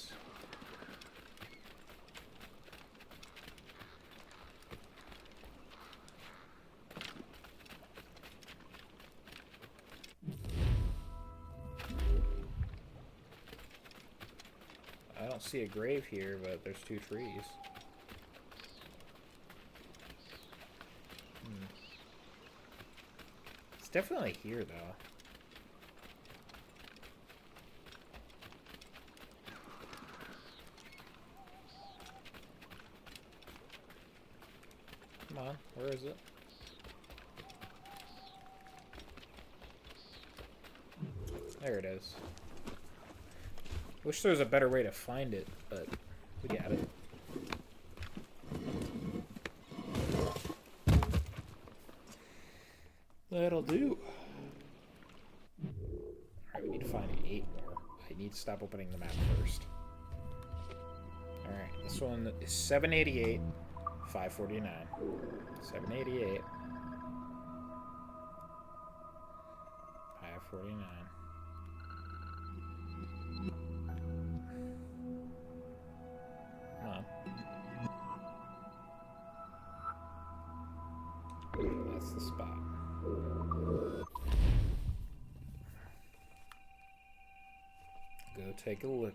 I don't see a grave here, but there's two trees. definitely here, though. Come on, where is it? There it is. Wish there was a better way to find it, but we got it. That'll do. Alright, we need to find 8 more. I need to stop opening the map first. Alright, this one is 788, 549. 788, 549. Come on. That's the spot. Go take a look.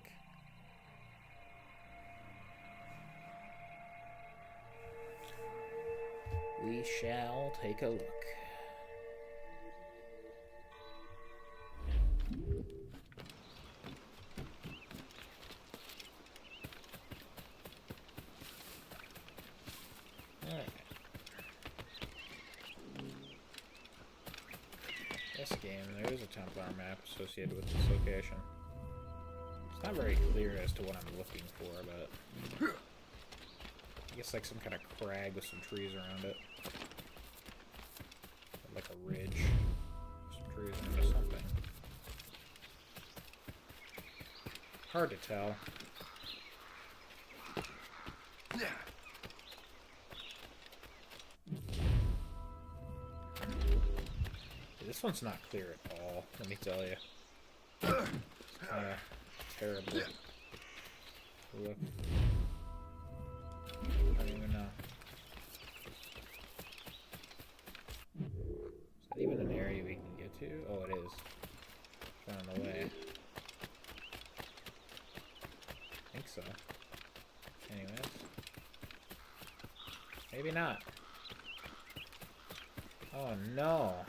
We shall take a look. Alright. This game, there is a Templar map associated with this location. It's not very clear as to what I'm looking for, but I guess like some kind of crag with some trees around it. Like a ridge. Some trees around it, something. Hard to tell. This one's not clear at all, let me tell you. It's kind of terrible. Look. I don't even know. Is that even an area we can get to? Oh, it is. It's running away. I think so. Anyways. Maybe not. Oh no.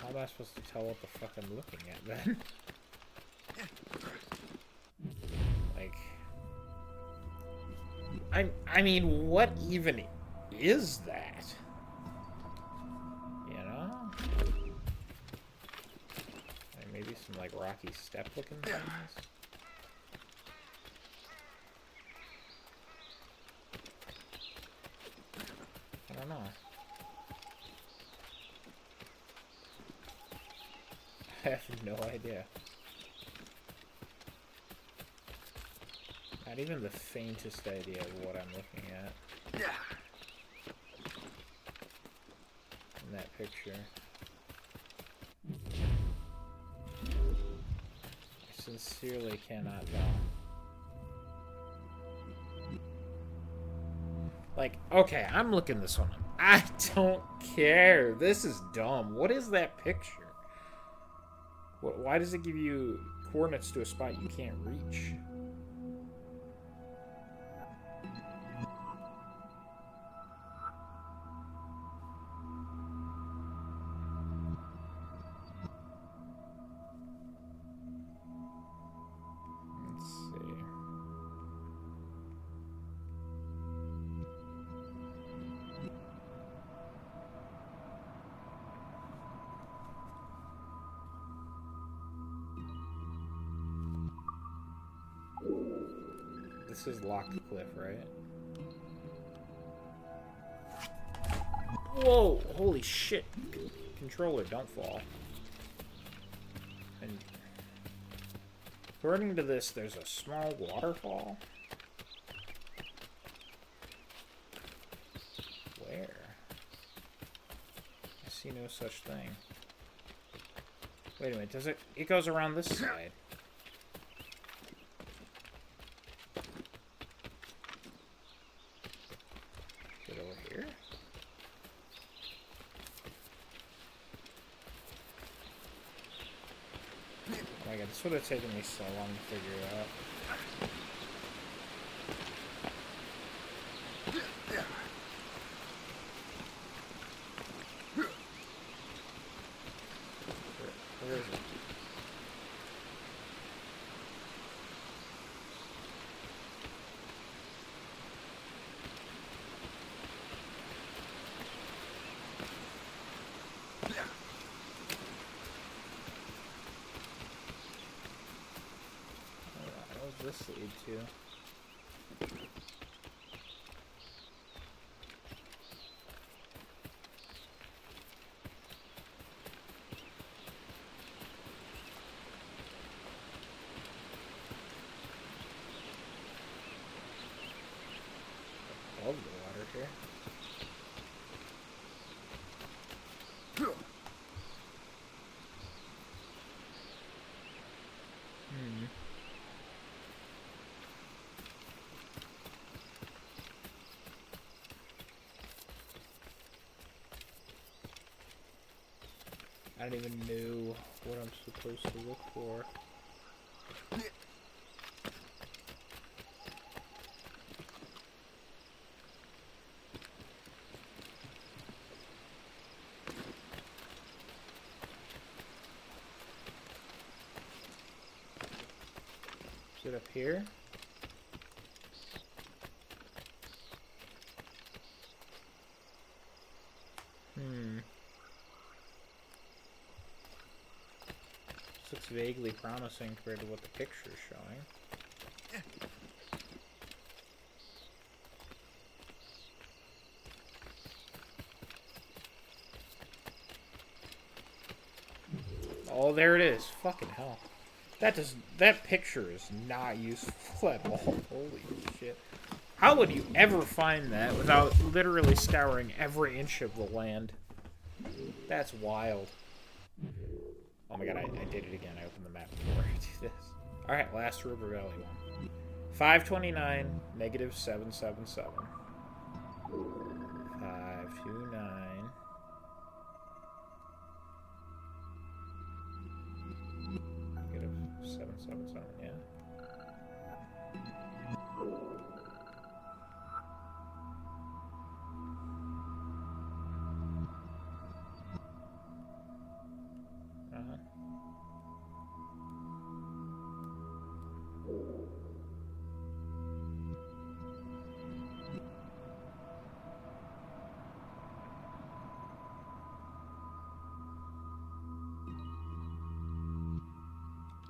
How am I supposed to tell what the fuck I'm looking at then? Like... I mean, what even is that? You know? Like maybe some like rocky step looking things? I don't know. I have no idea. Not even the faintest idea of what I'm looking at. In that picture. I sincerely cannot tell. Like, okay, I'm looking this one up. I don't care. This is dumb. What is that picture? Why does it give you coordinates to a spot you can't reach? Let's see. This is Locked Cliff, right? Whoa! Holy shit! Controller, don't fall. And according to this, there's a small waterfall. Where? I see no such thing. Wait a minute, does it? It goes around this side. This would have taken me so long to figure it out. this lead to? Love the water here. I don't even know what I'm supposed to look for. Is it up here? This looks vaguely promising compared to what the picture is showing. Oh, there it is. Fucking hell. That picture is not useful at all. Holy shit. How would you ever find that without literally scouring every inch of the land? That's wild. Oh my god, I did it again. I opened the map before I do this. Alright, last River Valley one. 529, negative 777. 529. Negative 777, yeah.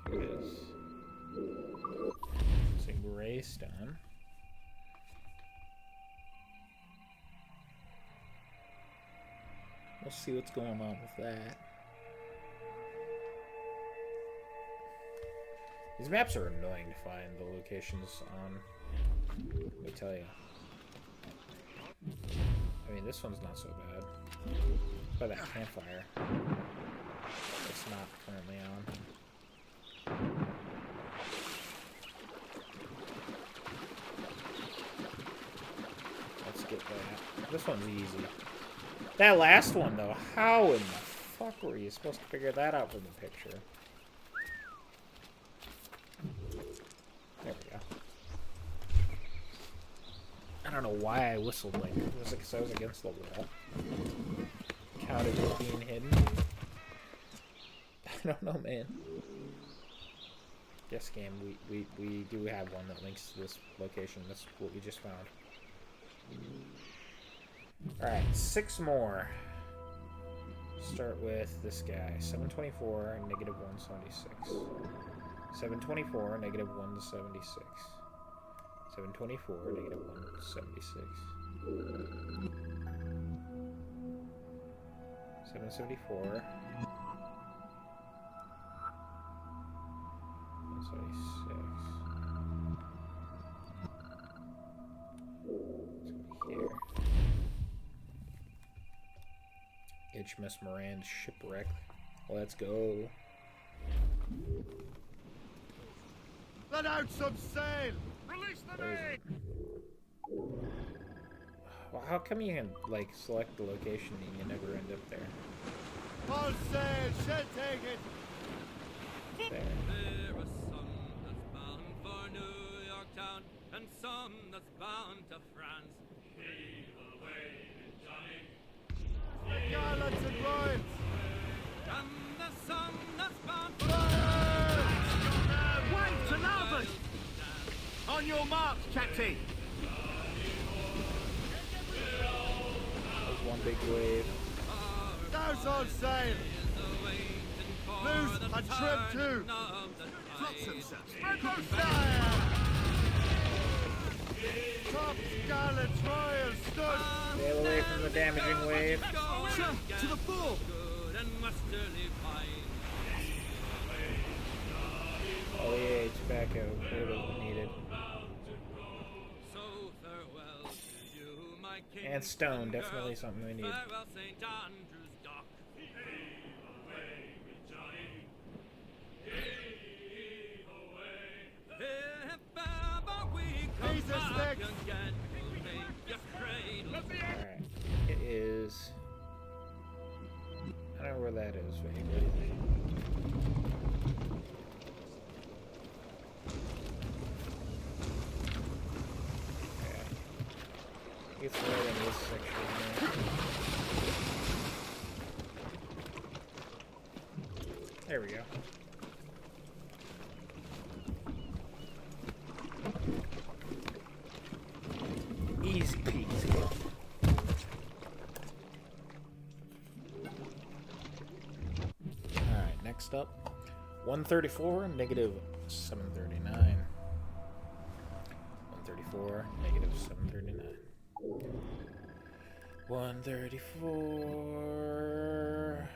There it is. It's a gray stone. We'll see what's going on with that. These maps are annoying to find the locations on. Let me tell you. I mean, this one's not so bad. By that campfire. It's not currently on. Let's get that. This one's easy. That last one, though, how in the fuck were you supposed to figure that out from the picture? There we go. I don't know why I whistled like it. Was it because I was against the wall? Counted as being hidden? I don't know, man. Yes, game, we do have one that links to this location. That's what we just found. Alright, 6 more. Start with this guy. 724, negative 176. 724, negative 176. 724, negative 176. 774. 176. Let's go here. HMS Morand shipwreck. Let's go. Let out some sail! Release the maid! Well, how come you can, like, select the location and you never end up there? All sail! Shall take it! There. There are some that's bound for New York town, and some that's bound to France. Heave away, Johnny. The gallants and royals! And there's some that's bound for Wave to larboard! On your marks, Captain! There's one big wave. Douse all sail! Loose and trim too! Flotsam, sir. Spread those sails! Top Scarlet's Royal stood! Sail away from the damaging wave. To the full! Good and westerly fine. Oh yay, tobacco. What we needed. So farewell to you, my king. And stone, definitely something we need. Farewell, St. Andrew's Dock. If ever we come Jesus, back Nick. again, we'll make you cradle. Alright. It is. I don't know where that is, vaguely. Okay. It's right in this section here. There we go. Easy peasy. Alright, next up. 134, negative 739. 134, negative 739. 134,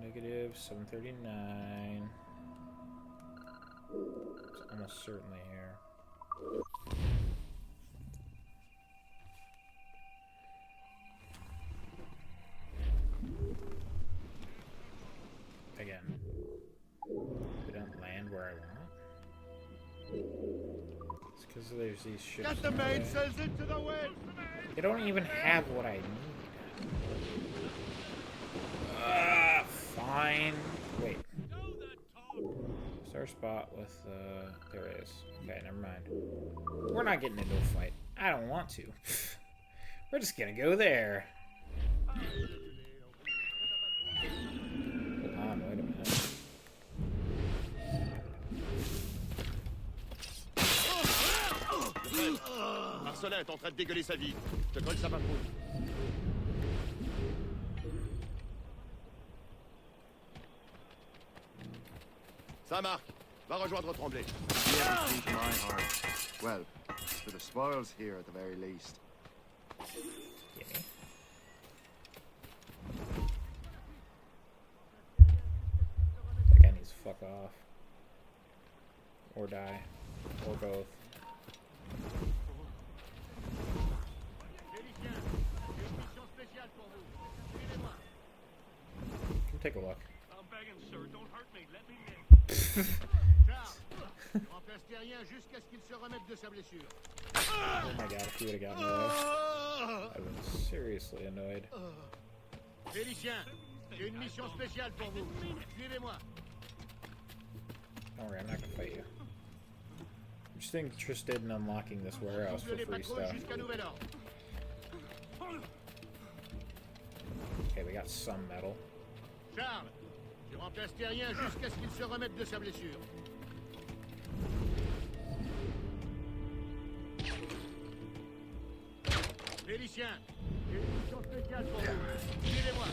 negative 739. It's almost certainly here. Again, we don't land where I want. It's because there's these ships. Get the in my way. mainsails into the wind! They don't even have what I need. Fine. Wait. Start spot with, there it is. Okay, never mind. We're not getting into a fight. I don't want to. We're just gonna go there. Hold on, wait a minute. Marcelin est en train de dégueuler sa vie. Je te colle sa patrouille. Saint-Marc, va rejoindre Tremblay. Beat my heart. Well, for the spoils here at the very least. Gimme. That guy needs to fuck off. Or die. Or both. Come take a look. I'm begging, sir. Don't hurt me. Let me in. Charles, tu remplaces Terrien jusqu'à ce qu'il se remette de sa blessure. Oh my god, if he would have gotten away, I'd have been seriously annoyed. Félicien, j'ai une mission spéciale pour vous. Suivez-moi. Don't worry, I'm not gonna fight you. I'm just interested in unlocking this warehouse for Double les free patrouilles stuff. jusqu'à nouvel ordre. Okay, we got some metal. Charles, tu remplaces Terrien jusqu'à ce qu'il se remette de sa blessure. Félicien, j'ai une mission spéciale pour vous. Suivez-moi.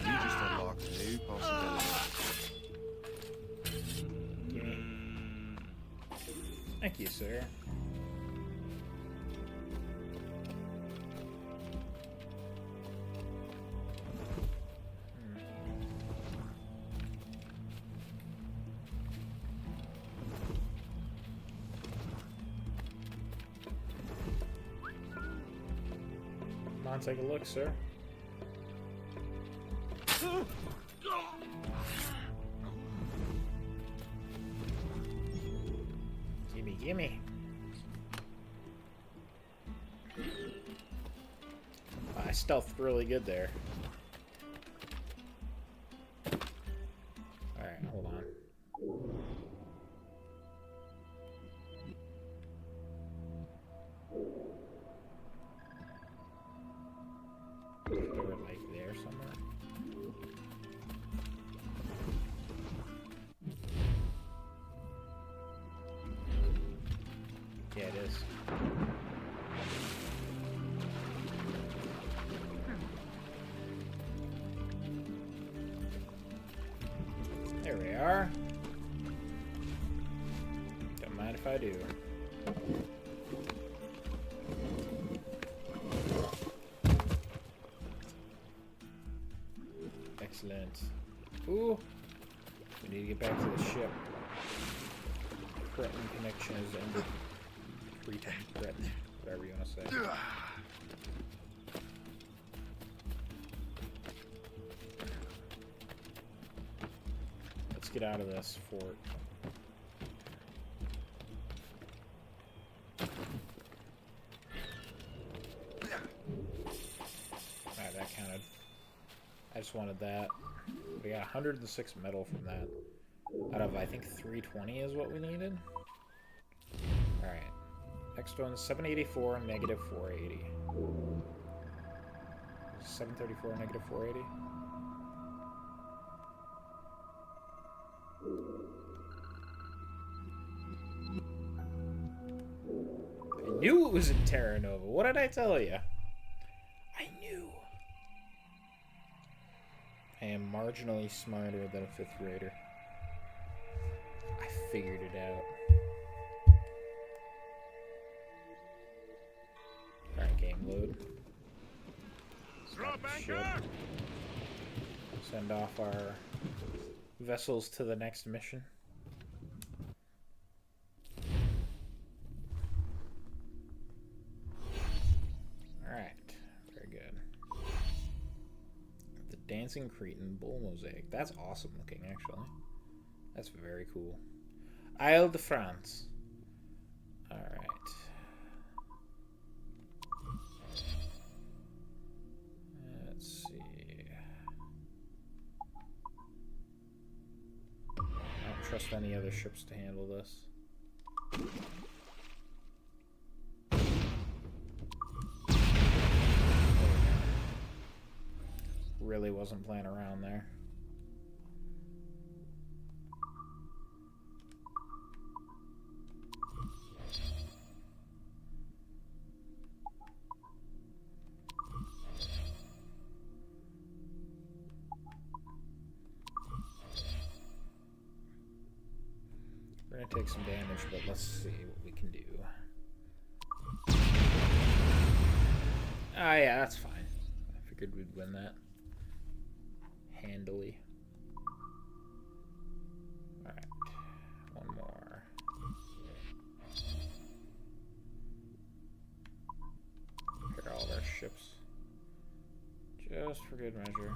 You just unlocked new possibilities. Gimme. Thank you, sir. Come on, take a look, sir. Gimme, gimme. I stealthed really good there. Alright, hold on. They were like there somewhere. Yeah, it is. There we are. mind if I do. Excellent. Ooh! We need to get back to the ship. Cretin connection is ended. Cretin, whatever you want to say. Let's get out of this fort. Alright, that counted. I just wanted that. We got 106 metal from that. Out of, I think, 320 is what we needed. Alright. Next one, 784, negative 480. 734, negative 480. I knew it was in Terra Nova. What did I tell you? I knew. I am marginally smarter than a 5th grader. I figured it out. Alright, game load. Drop anchor! Send off our vessels to the next mission. Alright, very good. The Dancing Cretan Bull Mosaic. That's awesome looking, actually. That's very cool. Isle de France. Alright. Let's see. I don't trust any other ships to handle this. Really wasn't playing around there. We're gonna take some damage, but let's see what we can do. Ah, yeah, that's fine. I figured we'd win that handily. Alright, one more. Repair all of our ships. Just for good measure.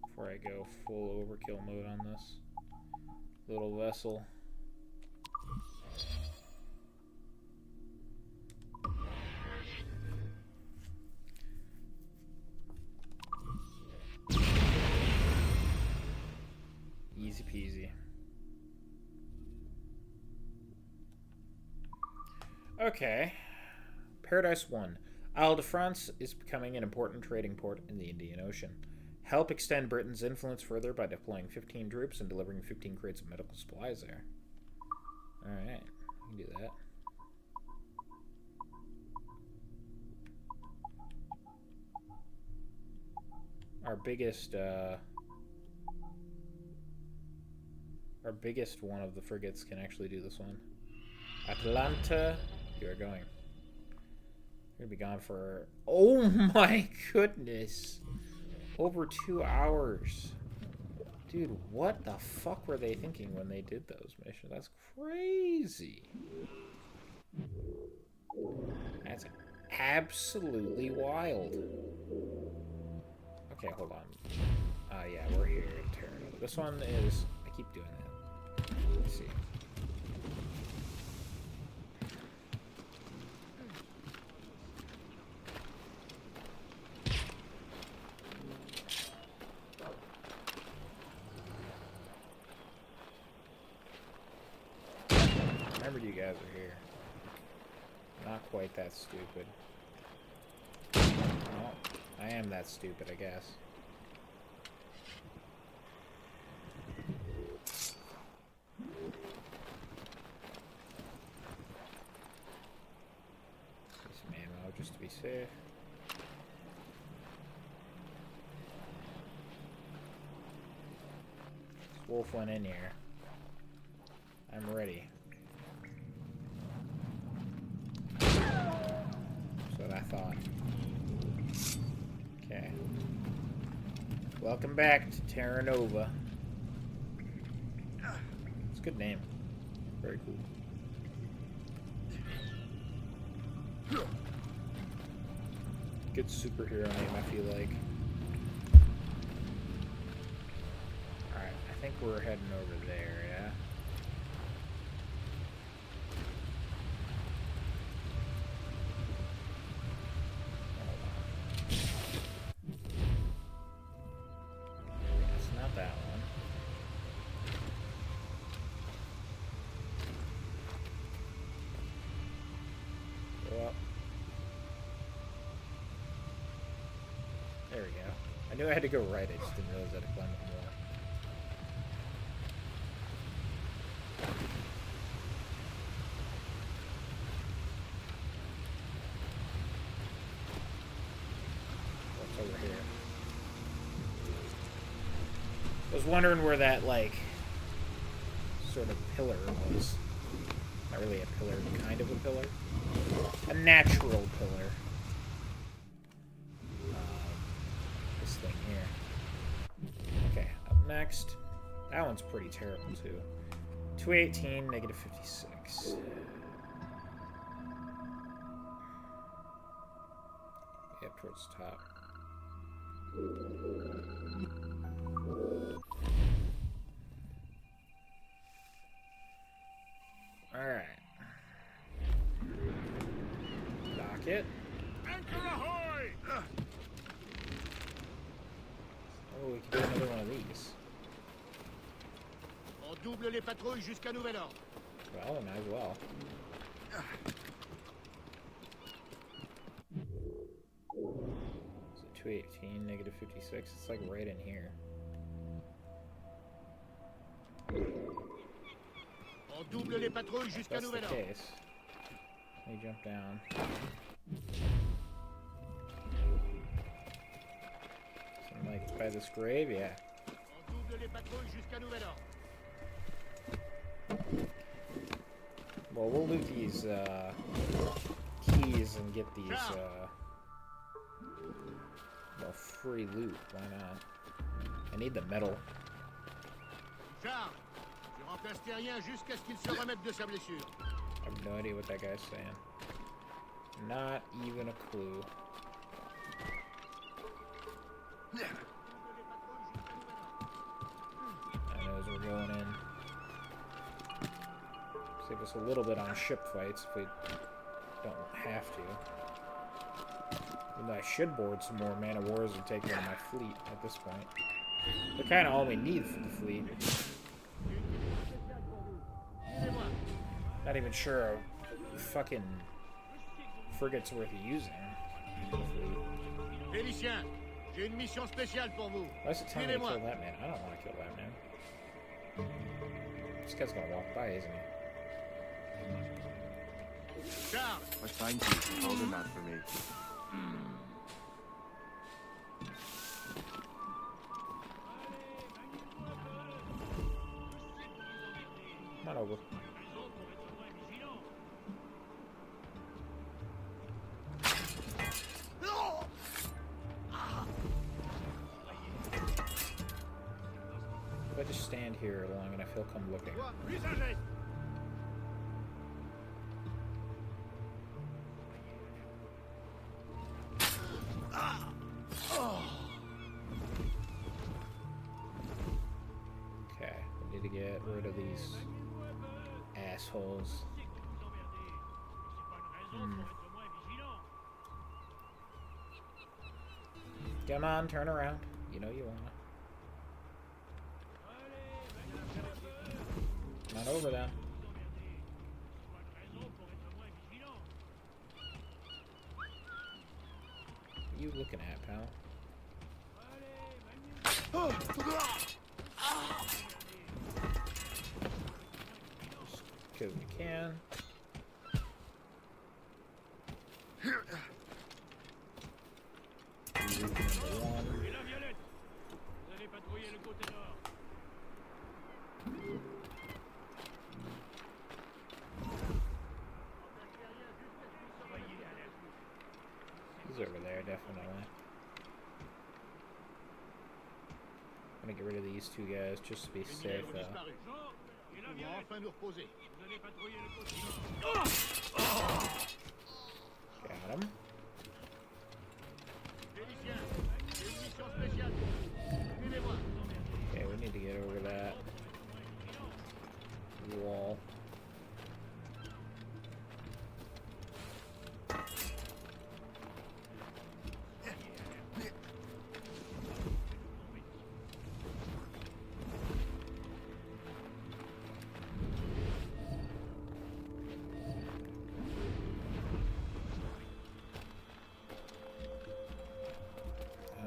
Before I go full overkill mode on this little vessel. Easy peasy. Okay. Paradise 1. Isle de France is becoming an important trading port in the Indian Ocean. Help extend Britain's influence further by deploying 15 troops and delivering 15 crates of medical supplies there. Alright, we can do that. Our biggest one of the frigates can actually do this one. Atlanta, you are going. You're gonna be gone for, oh my goodness, over 2 hours. Dude, what the fuck were they thinking when they did those missions? That's crazy. That's absolutely wild. Okay, hold on. Yeah, we're here in Terra Nova. This one is, I keep doing that. Let's see. Remember, you guys are here. Not quite that stupid. Well, I am that stupid, I guess. Some ammo just to be safe. Wolf went in here. I'm ready. That's what I thought. Okay. Welcome back to Terra Nova. It's a good name. Very cool. Good superhero name, I feel like. Alright, I think we're heading over there, yeah? It's not that one. Go up. There we go. I knew I had to go right, I just didn't realize I had to climb up more. What's over here? I was wondering where that, like, sort of pillar was. Not really a pillar, but kind of a pillar. A natural pillar. This thing here. Okay, up next. That one's pretty terrible, too. 218, negative 56. Yep, towards the top. Alright. Dock it. Anchor ahoy! Oh, we can do another one of these. On double les patrouilles jusqu'à nouvel ordre. Well, we might as well. So 218, negative 56. It's like right in here. On double les patrouilles jusqu'à That's the nouvel ordre. case. Let me jump down. Something like by this grave, yeah. On double les patrouilles jusqu'à nouvel ordre. Well, we'll loot these keys and get these well, free loot. Why not? I need the metal. Charles, tu remplaces Terrien jusqu'à ce qu'il se remette de sa blessure. I have no idea what that guy's saying. Not even a clue. I know as we're going in. Save us a little bit on ship fights if we don't have to. And I should board some more man of wars and take one of my fleet at this point. They're kind of all we need for the fleet. Not even sure a fucking frigate's worth using. Félicien, j'ai une mission spéciale pour vous. Why is it telling me to kill that man? I don't want to kill that man. This guy's gonna walk by, isn't he? Charles, I thank you for holding that for me. Come on over. If I just stand here long enough, he'll come looking. Okay, we need to get rid of these assholes. Come on, turn around. You know you wanna. Come on over then. What are you looking at, pal? Because we can. Number one. gonna get rid of these two guys just to be safe, though. On va enfin nous reposer. Got him. Félicien, c'est une mission spéciale. Suivez-moi. Okay, we need to get over that wall.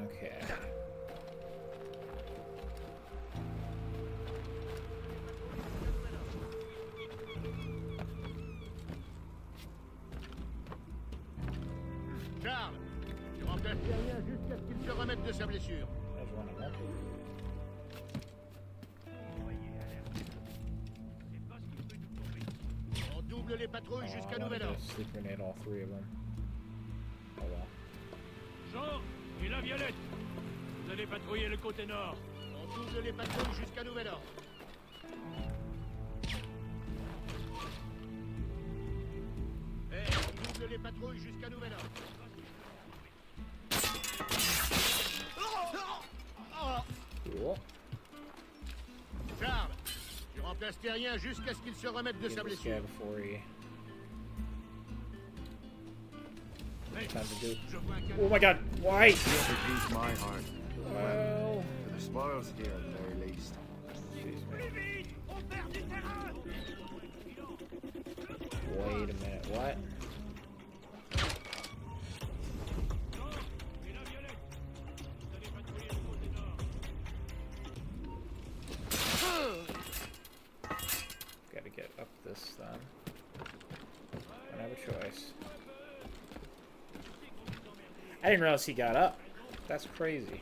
Okay. Charles, tu remplaces rien jusqu'à ce qu'il se remette de sa blessure. There's one of them. On double les patrouilles Oh, jusqu'à I nouvel wanted ordre. to sleep grenade all three of them. Oh well. Jean et la Violette, vous allez patrouiller le côté nord. On double les patrouilles jusqu'à nouvel ordre. On double les patrouilles jusqu'à nouvel ordre. Cool. Charles, tu remplaces Terrien jusqu'à ce qu'il se remette de Get sa this guy blessure. before he... Time to do... Je vois un Oh my god, why? It beats my heart. Well... For the spoils here at the very least. Excuse me. Vite, on perd du terrain. Wait a minute, what? Et la Violette, vous allez patrouiller le côté nord. Gotta get up this then. Don't have a choice. I didn't realize he got up. That's crazy.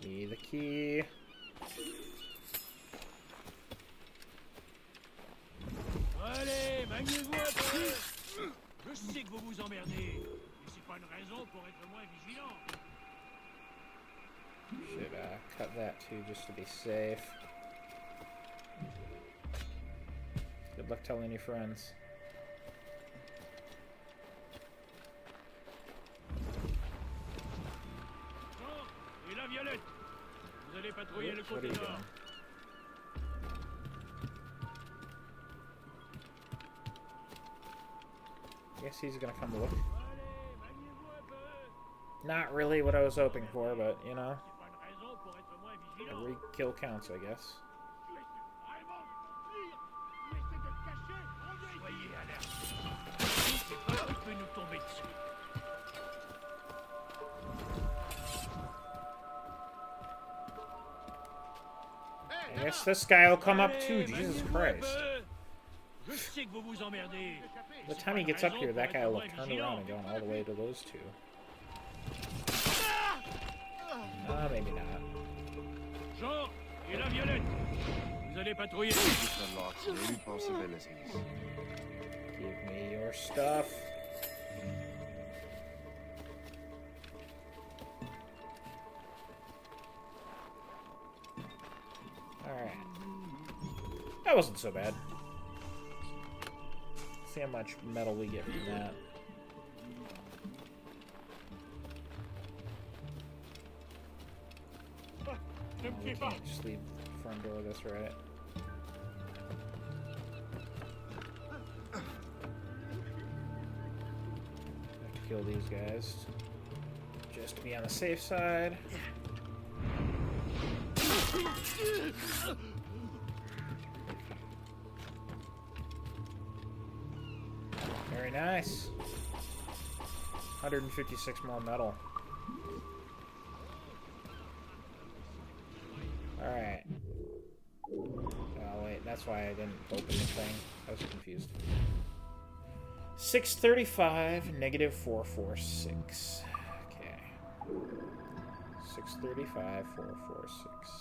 Give me the key. Allez, maniez-vous un peu. Je sais que vous vous emmerdez, mais c'est pas une raison pour être moins vigilant. Should cut that too just to be safe. Good luck telling your friends. Jean et la Violette, vous allez patrouiller le What are côté you nord. doing? Guess he's gonna come look. Allez, maniez-vous un peu. Not really what I was hoping for, but you know, C'est pas une raison pour être moins vigilant. every kill counts, I guess. Soyez alerte. C'est pas ce qui peut nous tomber dessus. I guess this guy will come up too. Allez, Jesus maniez-vous un Christ. peu. Je sais que vous vous emmerdez. By the time he gets up here, that guy will have turned around and gone all the way to those two. Maybe not. Jean et la Violette, vous allez patrouiller. This unlocks new possibilities. Give me your stuff. Alright. That wasn't so bad. See how much metal we get from that. Oh, we can't just leave the front door this, right? Have to kill these guys just to be on the safe side. Very nice. 156 more metal. Alright. Oh wait, that's why I didn't open the thing. I was confused. 635, negative 446. Okay. 635, 446.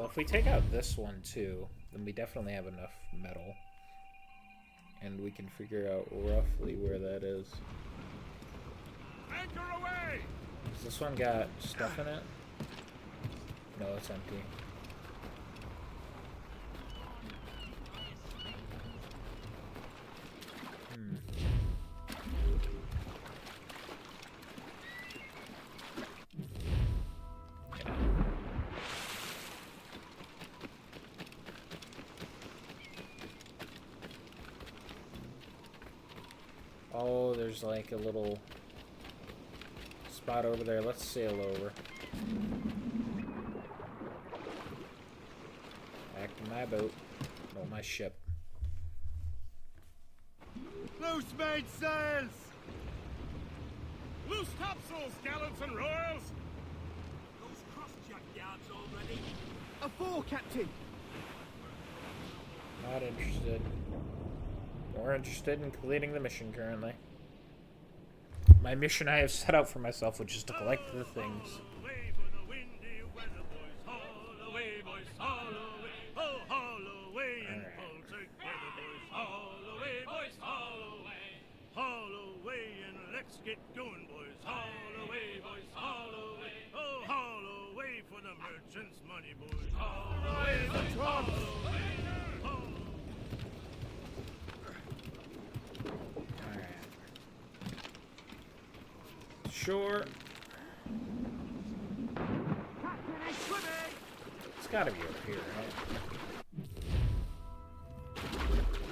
Well, if we take out this one too, then we definitely have enough metal. And we can figure out roughly where that is. Anchor away! Has this one got stuff in it? No, it's empty. Oh, there's like a little spot over there. Let's sail over. Back to my boat. Well, my ship. Loose mainsails! Loose topsails, gallants and royals! Those cross-jack yards already. A fore, Captain! Not interested. More interested in completing the mission currently. My mission I have set out for myself, which is to collect the things. Away for the windy weather, boys. Haul away, boys. Haul away. Oh, haul away and pull together, boys. Haul away, boys. Haul away. Haul away and let's get going, boys. Haul away, boys. Haul away. Oh, haul away for the merchant's money, boys. Haul away, boys. Haul away. Haul. Sure. It's gotta be over here, right?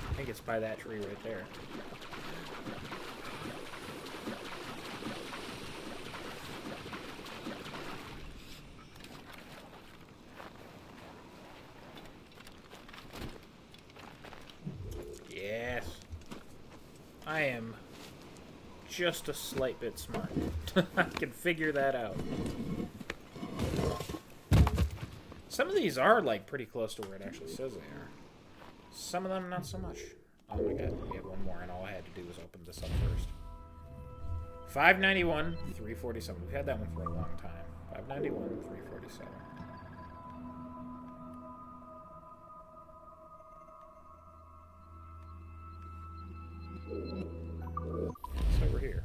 I think it's by that tree right there. Yes. I am just a slight bit smart. I can figure that out. Some of these are like pretty close to where it actually says they are. Some of them not so much. Oh my god, we have one more and all I had to do was open this up first. 591, 347. We've had that one for a long time. 591, 347. So we're here.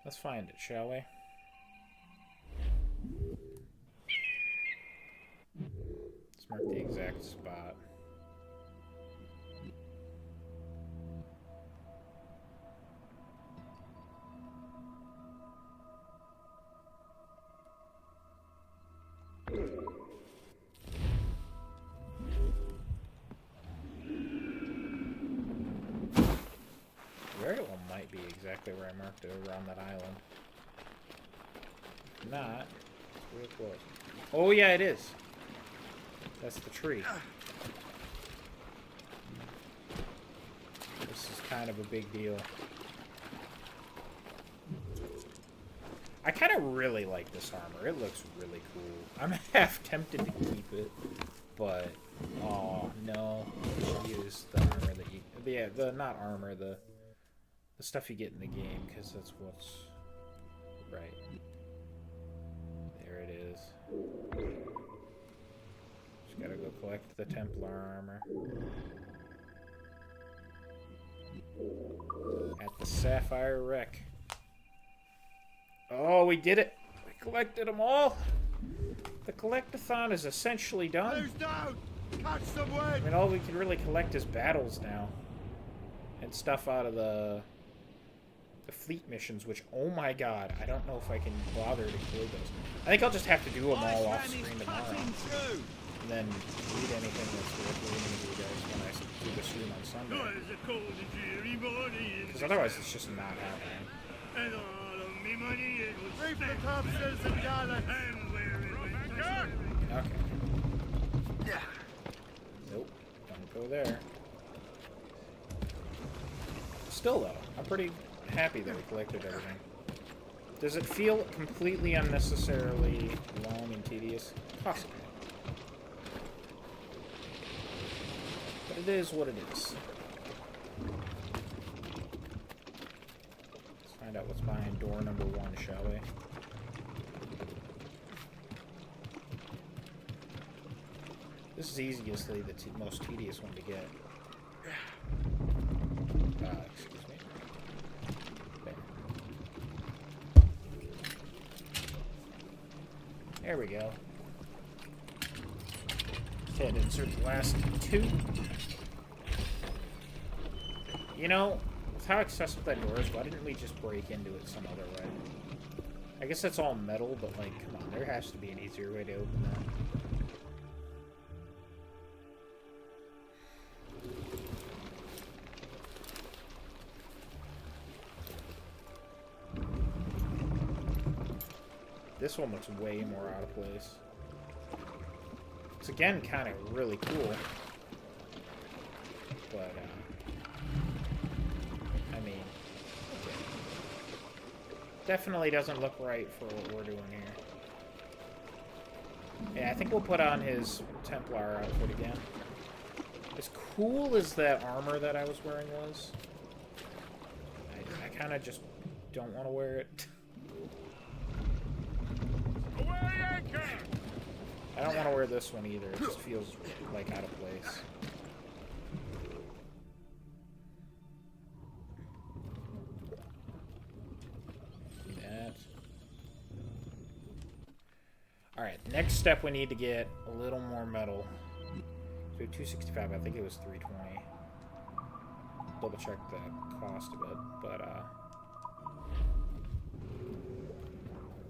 Let's find it, shall we? Let's mark the exact spot. Very well might be exactly where I marked it around that island. If not, it's real close. Oh yeah, it is. That's the tree. This is kind of a big deal. I kind of really like this armor. It looks really cool. I'm half tempted to keep it, but oh no, I should use the armor that you, not armor, the stuff you get in the game, because that's what's right. There it is. Just gotta go collect the Templar armor at the Sapphire Wreck. Oh, we did it! We collected them all! The collectathon is essentially done. Who's down? Catch some wind! I mean, all we can really collect is battles now. And stuff out of the fleet missions, which, oh my god, I don't know if I can bother to kill those. I think I'll just have to do them all off screen tomorrow. And then read anything that's worth reading to you guys when I do the stream on Sunday. Because otherwise it's just not happening. And all of me money it was Reef the topsails and gallants! and where it was Okay. Nope. Don't go there. Still though, I'm pretty happy that we collected everything. Does it feel completely unnecessarily long and tedious? Possibly. But it is what it is. Let's find out what's behind door number 1, shall we? This is easily the most tedious one to get. Excuse me. There we go. Okay, insert the last two. You know, with how accessible that door is, why didn't we just break into it some other way? I guess that's all metal, but like, come on, there has to be an easier way to open that. This one looks way more out of place. It's again kind of really cool. But, I mean, okay. Definitely doesn't look right for what we're doing here. Yeah, I think we'll put on his Templar outfit again. As cool as that armor that I was wearing was, I kind of just don't want to wear it. I don't want to wear this one either. It just feels like out of place. That. Alright, next step we need to get a little more metal. So 265, I think it was 320. Double check the cost of it, but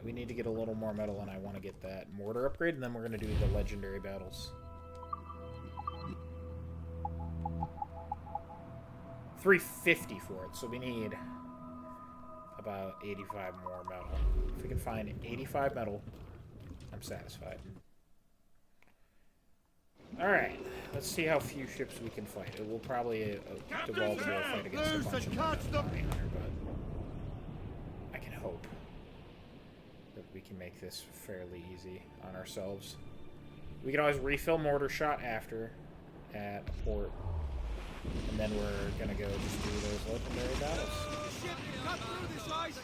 we need to get a little more metal, and I want to get that mortar upgrade, and then we're going to do the legendary battles. 350 for it, so we need about 85 more metal. If we can find 85 metal, I'm satisfied. Alright, let's see how few ships we can fight. It will probably devolve into a fight against a bunch of bounty hunter, but I can hope that we can make this fairly easy on ourselves. We can always refill mortar shot after at a port, and then we're gonna go just do those legendary battles. Cut through this ice!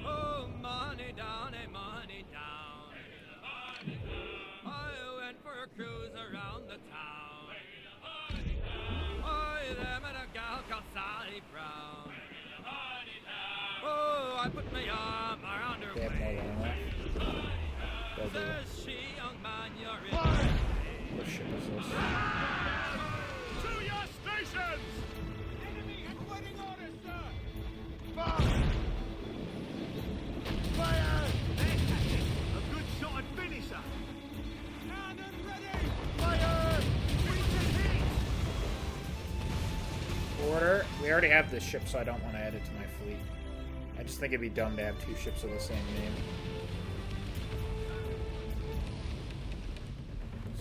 Oh, money down and money down. I went for a cruise around the town. I there met a gal called Sally Brown. Oh, I put my arm around her They have more than enough. They'll do it. Says she, young man, you're in. What ship is this? To your stations! Enemy headwatering orders, sir! Fire! Fantastic! A good shot finisher! Cannon ready! Fire! We can hit! Order. We already have this ship, so I don't want to add it to my fleet. I just think it'd be dumb to have two ships of the same name.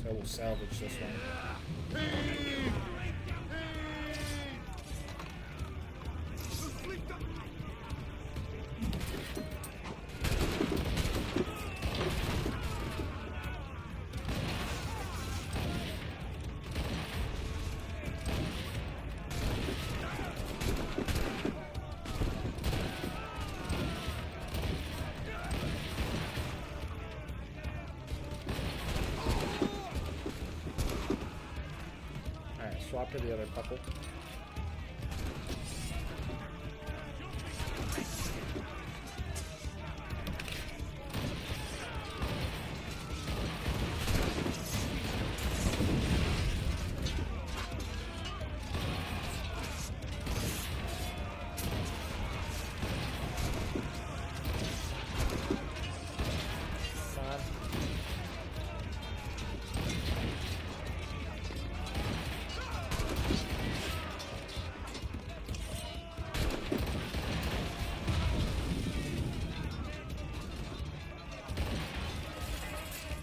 So we'll salvage this one. Swap to the other couple.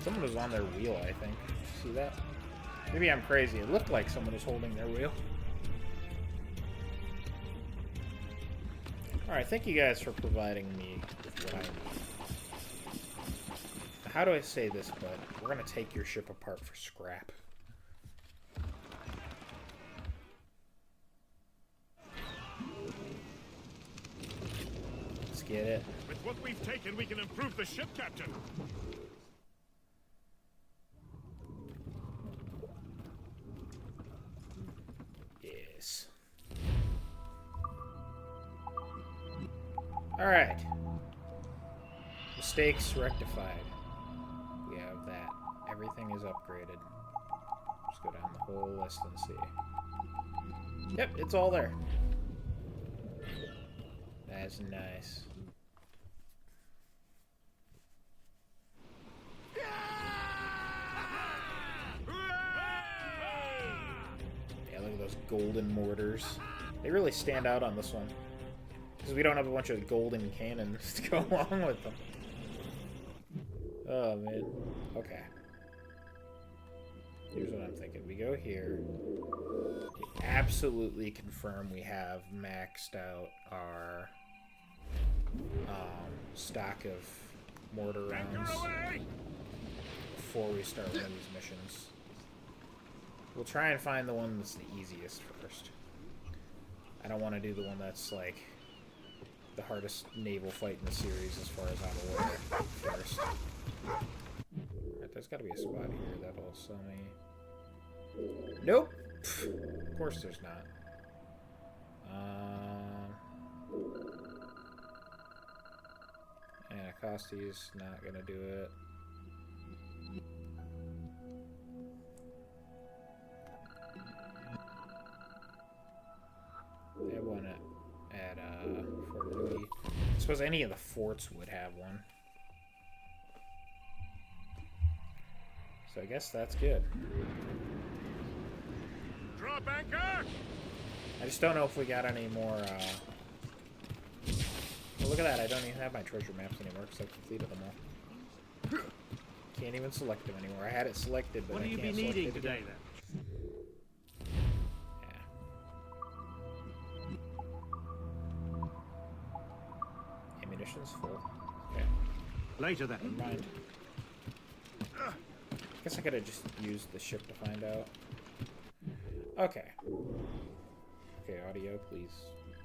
Someone was on their wheel, I think. See that? Maybe I'm crazy. It looked like someone was holding their wheel. Alright, thank you guys for providing me with what I need. How do I say this, bud? We're gonna take your ship apart for scrap. Let's get it. With what we've taken, we can improve the ship, Captain. Alright. Mistakes rectified. We have that. Everything is upgraded. Just go down the whole list and see. Yep, it's all there. That's nice. Yeah, look at those golden mortars. They really stand out on this one. Because we don't have a bunch of golden cannons to go along with them. Oh, man. Okay. Here's what I'm thinking. We go here. We absolutely confirm we have maxed out our stock of mortar rounds before we start one of these missions. We'll try and find the one that's the easiest first. I don't want to do the one that's like the hardest naval fight in the series as far as I'm aware first. Alright, there's gotta be a spot here that'll sell me. Nope! Of course there's not. Anacostes not gonna do it. They have one at Fort Louis. I suppose any of the forts would have one. So I guess that's good. Drop anchor! I just don't know if we got any more, well, look at that, I don't even have my treasure maps anymore because I've completed them all. Can't even select them anymore. I had it selected, but What I will you can't be select needing it today, again. then? Yeah. Ammunition's full. Okay. Later, then. Never mind. I guess I could have just used the ship to find out. Okay. Okay, audio, please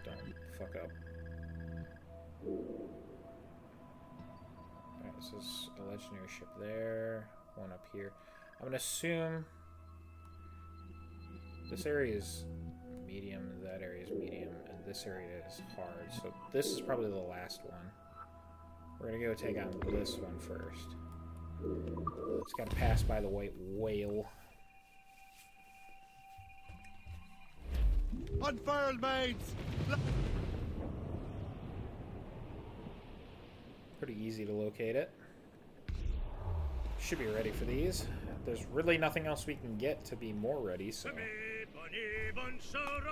don't fuck up. Alright, so there's a legendary ship there, one up here. I'm gonna assume this area is medium, that area is medium, and this area is hard. So this is probably the last one. We're gonna go take on this one first. It's gotta pass by the white whale. Unfurled, mates! Pretty easy to locate it. Should be ready for these. There's really nothing else we can get to be more ready, so...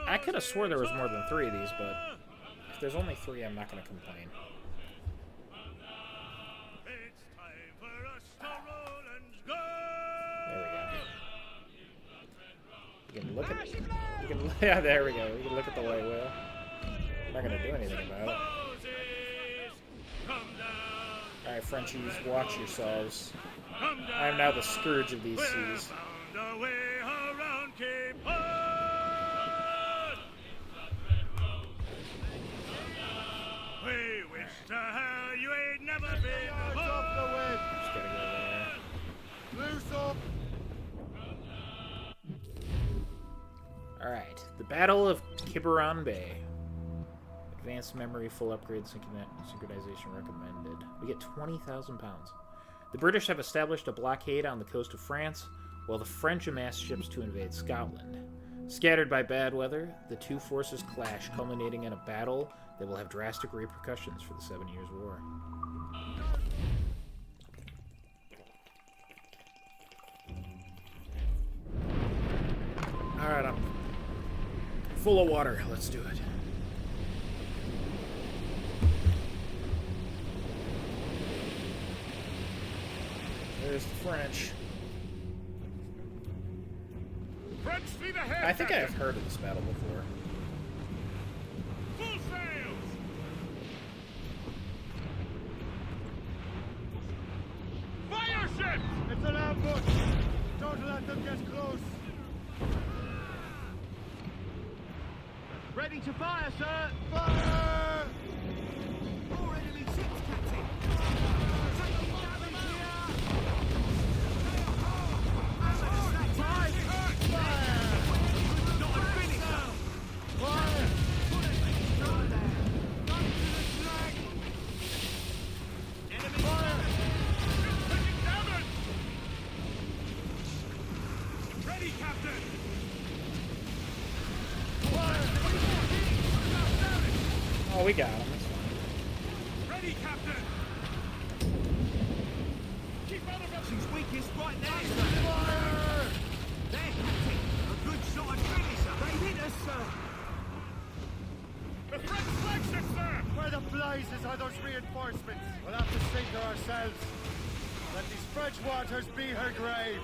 I could have swore there was more than 3 of these, but if there's only 3, I'm not going to complain. There we go. You can look at... You can, yeah, there we go. We can look at the white whale. I'm not going to do anything about it. Alright, Frenchies, watch yourselves. I am now the scourge of these seas. We wish to hell you ain't never been Off the wind! Just gotta go there. Loose up! Alright, the Battle of Quiberon Bay. Advanced memory, full upgrade, synchronization recommended. We get 20,000 pounds. The British have established a blockade on the coast of France, while the French amass ships to invade Scotland. Scattered by bad weather, the two forces clash, culminating in a battle that will have drastic repercussions for the 7 Years' War. Alright, I'm full of water. Let's do it. There's the French. French feet ahead! I think I have heard of this battle before. Full sails! Fire ships! It's an ambush! Don't let them get close! Ready to fire, sir! Fire! More enemy ships, Captain! Taking damage here! Not a finisher! Fire! Ready, Captain! Oh, we got him. That's fine. Ready, Captain! Keep out of it! She's weakest right there, sir! Fire! There, Captain! A good shot and finisher! They hit us, sir! The French flagship, sir! Where the blazes are those reinforcements? We'll have to sink her ourselves. Let these French waters be her grave.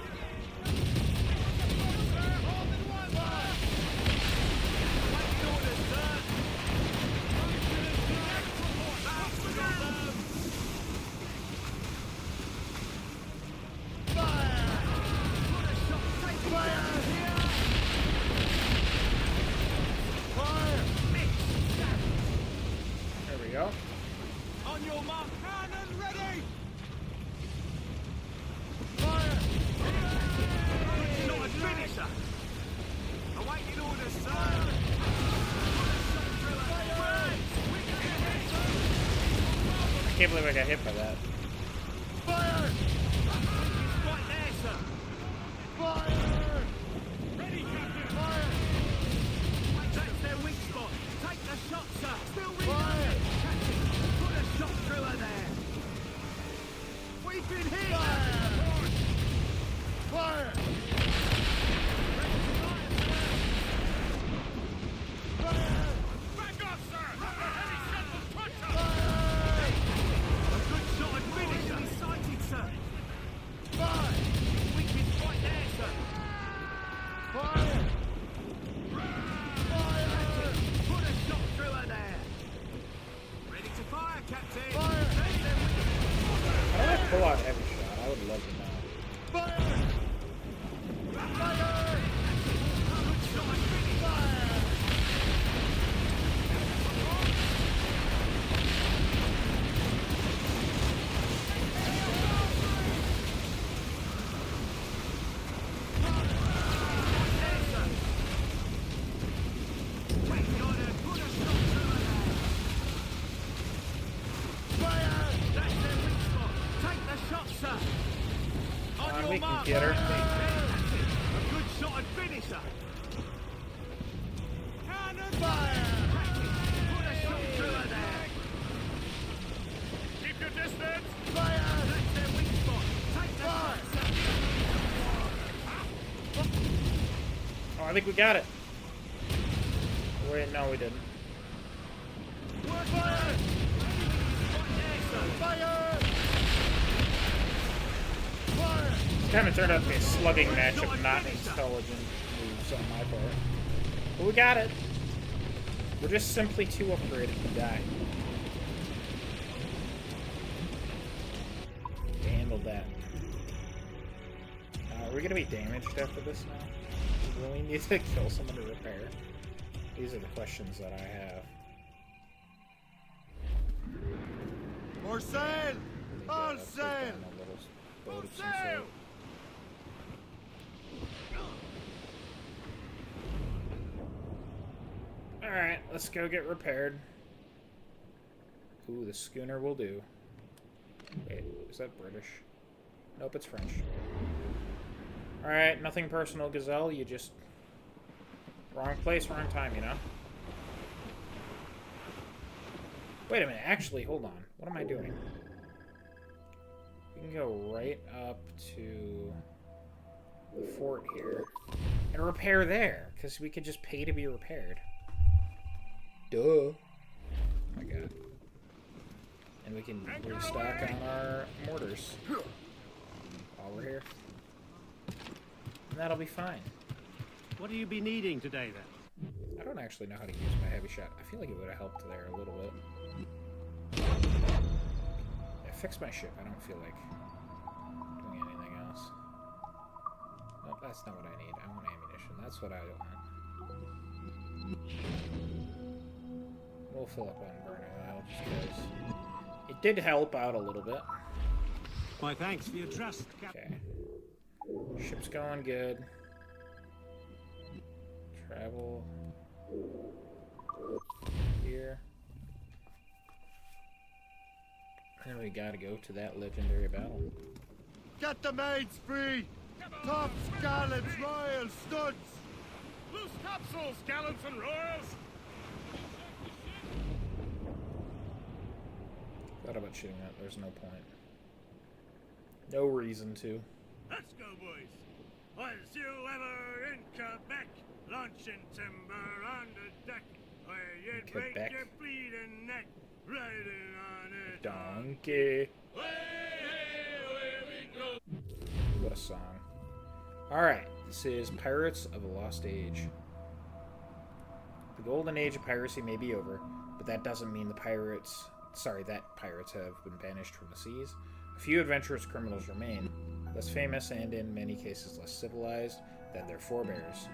There we go. On your mark, cannon ready! Fire! Not a finisher! Awaiting orders, sir! I can't believe I got hit by that. Fire! It's right there, sir! Fire! Ready, Captain! Fire! That's their weak spot! Take the shot, sir! Still reloading! Captain, put a shot through her there! We've been hit! Fire! Fire! Back off, sir! The heavy shot will touch us! Fire! A good shot and finish! Enemy sighted, sir! Fire! Weakest right there, sir! Fire! Fire! Put a shot through her there! Ready to fire, Captain! Fire! How do I pull out every shot? I would love to know. Fire! Fire! Good shot and finish! Fire! We can get her. A good shot and finisher. Cannon fire! Put a shot through her there. Keep your distance! Fire! That's their weak spot. Take the shot, sir. Oh, I think we got it. Wait, no, we didn't. Fire! Right there, sir. Fire! Fire! Kind of turned out to be a slugging match of not intelligent moves on my part. But we got it. We're just simply too upgraded to die. We handled that. Are we gonna be damaged after this now? Do we really need to kill someone to repair? These are the questions that I have. More sail! All sail! Boat of some sort. Alright, let's go get repaired. Ooh, the schooner will do. Wait, is that British? Nope, it's French. Alright, nothing personal, Gazelle. You just... wrong place, wrong time, you know? Wait a minute, actually, hold on. What am I doing? We can go right up to the fort here and repair there, because we could just pay to be repaired. Duh. Oh my god. And we can restock on our mortars while we're here. And that'll be fine. What will you be needing today, then? I don't actually know how to use my heavy shot. I feel like it would have helped there a little bit. Yeah, fix my ship. I don't feel like doing anything else. Nope, that's not what I need. I want ammunition. That's what I want. We'll fill up on burner now, just because it did help out a little bit. My thanks for your trust, Captain. Okay. Ship's going good. Travel here. And we gotta go to that legendary battle. Get the maids free! Tops, gallants, royals, studs! Loose topsails, gallants and royals! Thought about shooting that. There's no point. No reason to. Let's go, boys. Was you ever in Quebec, launching timber on the deck, where you'd break Quebec? your bleeding neck, riding on a Donkey. Way, away we go. What a song. Alright, this is Pirates of the Lost Age. The golden age of piracy may be over, but that doesn't mean that pirates have been banished from the seas. A few adventurous criminals remain, less famous and in many cases less civilized than their forebears.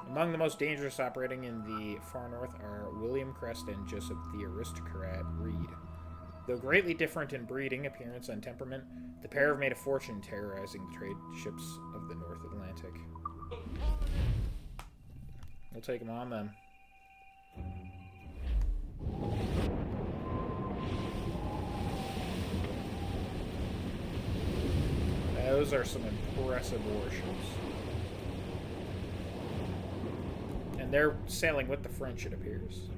Among the most dangerous operating in the far north are William Crest and Joseph the Aristocrat Reed. Though greatly different in breeding, appearance, and temperament, the pair have made a fortune terrorizing the trade ships of the North Atlantic. We'll take them on then. Those are some impressive warships. And they're sailing with the French, it appears.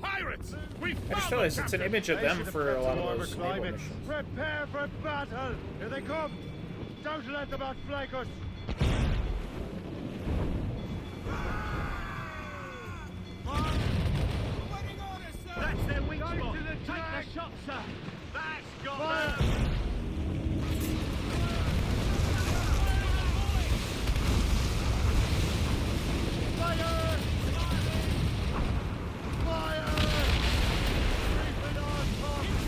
Pirates! We I just realized it's an image of them for a lot of those naval missions. Prepare for battle! Here they come! Don't let them outflank us! That's their weak spot. Take the shot, sir. That's got them! Fire!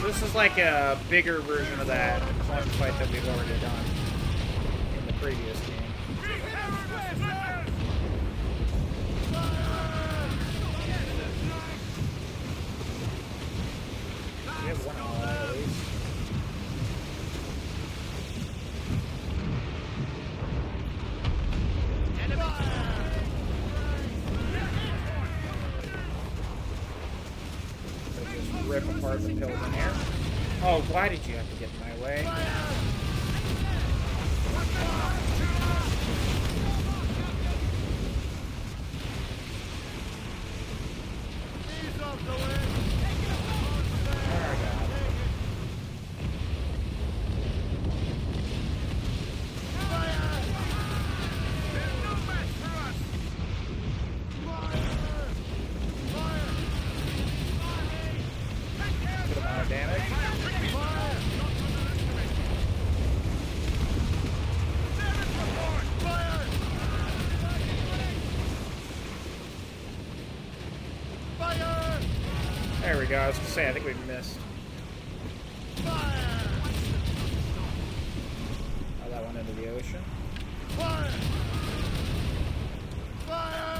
This is like a bigger version of that one fight that we've already done in the previous game. We have one all at least. Just rip apart the pills in here. Oh, why did you have to get in my way? Ease off the way! Oh, God. Good amount of damage. There we go. I was gonna say, I think we missed. Oh, that went into the ocean. Fire! Fire!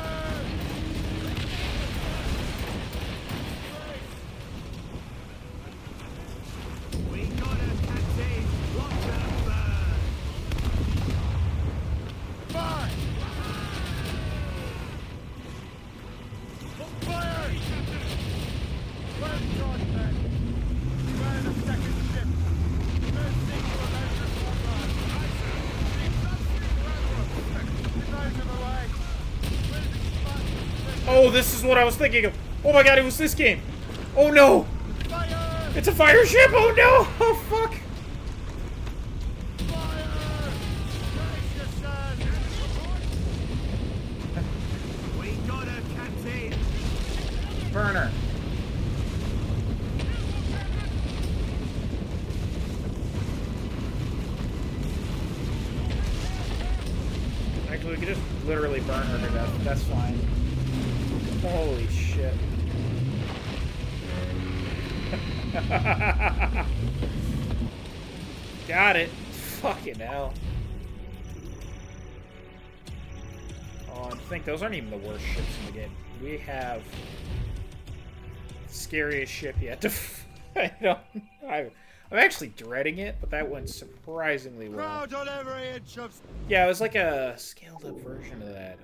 We got a captain. Watch her burn. Fire! Fire! Well done, men. Beware the second ship. First thing to avenge the forefront. Get out of the way. Where's the spot? Oh, this is what I was thinking of. Oh my God, it was this game. Oh no! Fire! It's a fire ship! Oh no! Oh fuck! Fire! Brace yourselves. We got a captain. Burner. Actually, we could just literally burn her to death. That's fine. Holy shit. Got it. Fucking hell. Oh, I think those aren't even the worst ships in the game. We have the scariest ship yet to fight. I'm actually dreading it, but that went surprisingly well. Proud on every inch of... Yeah, it was like a scaled up version of that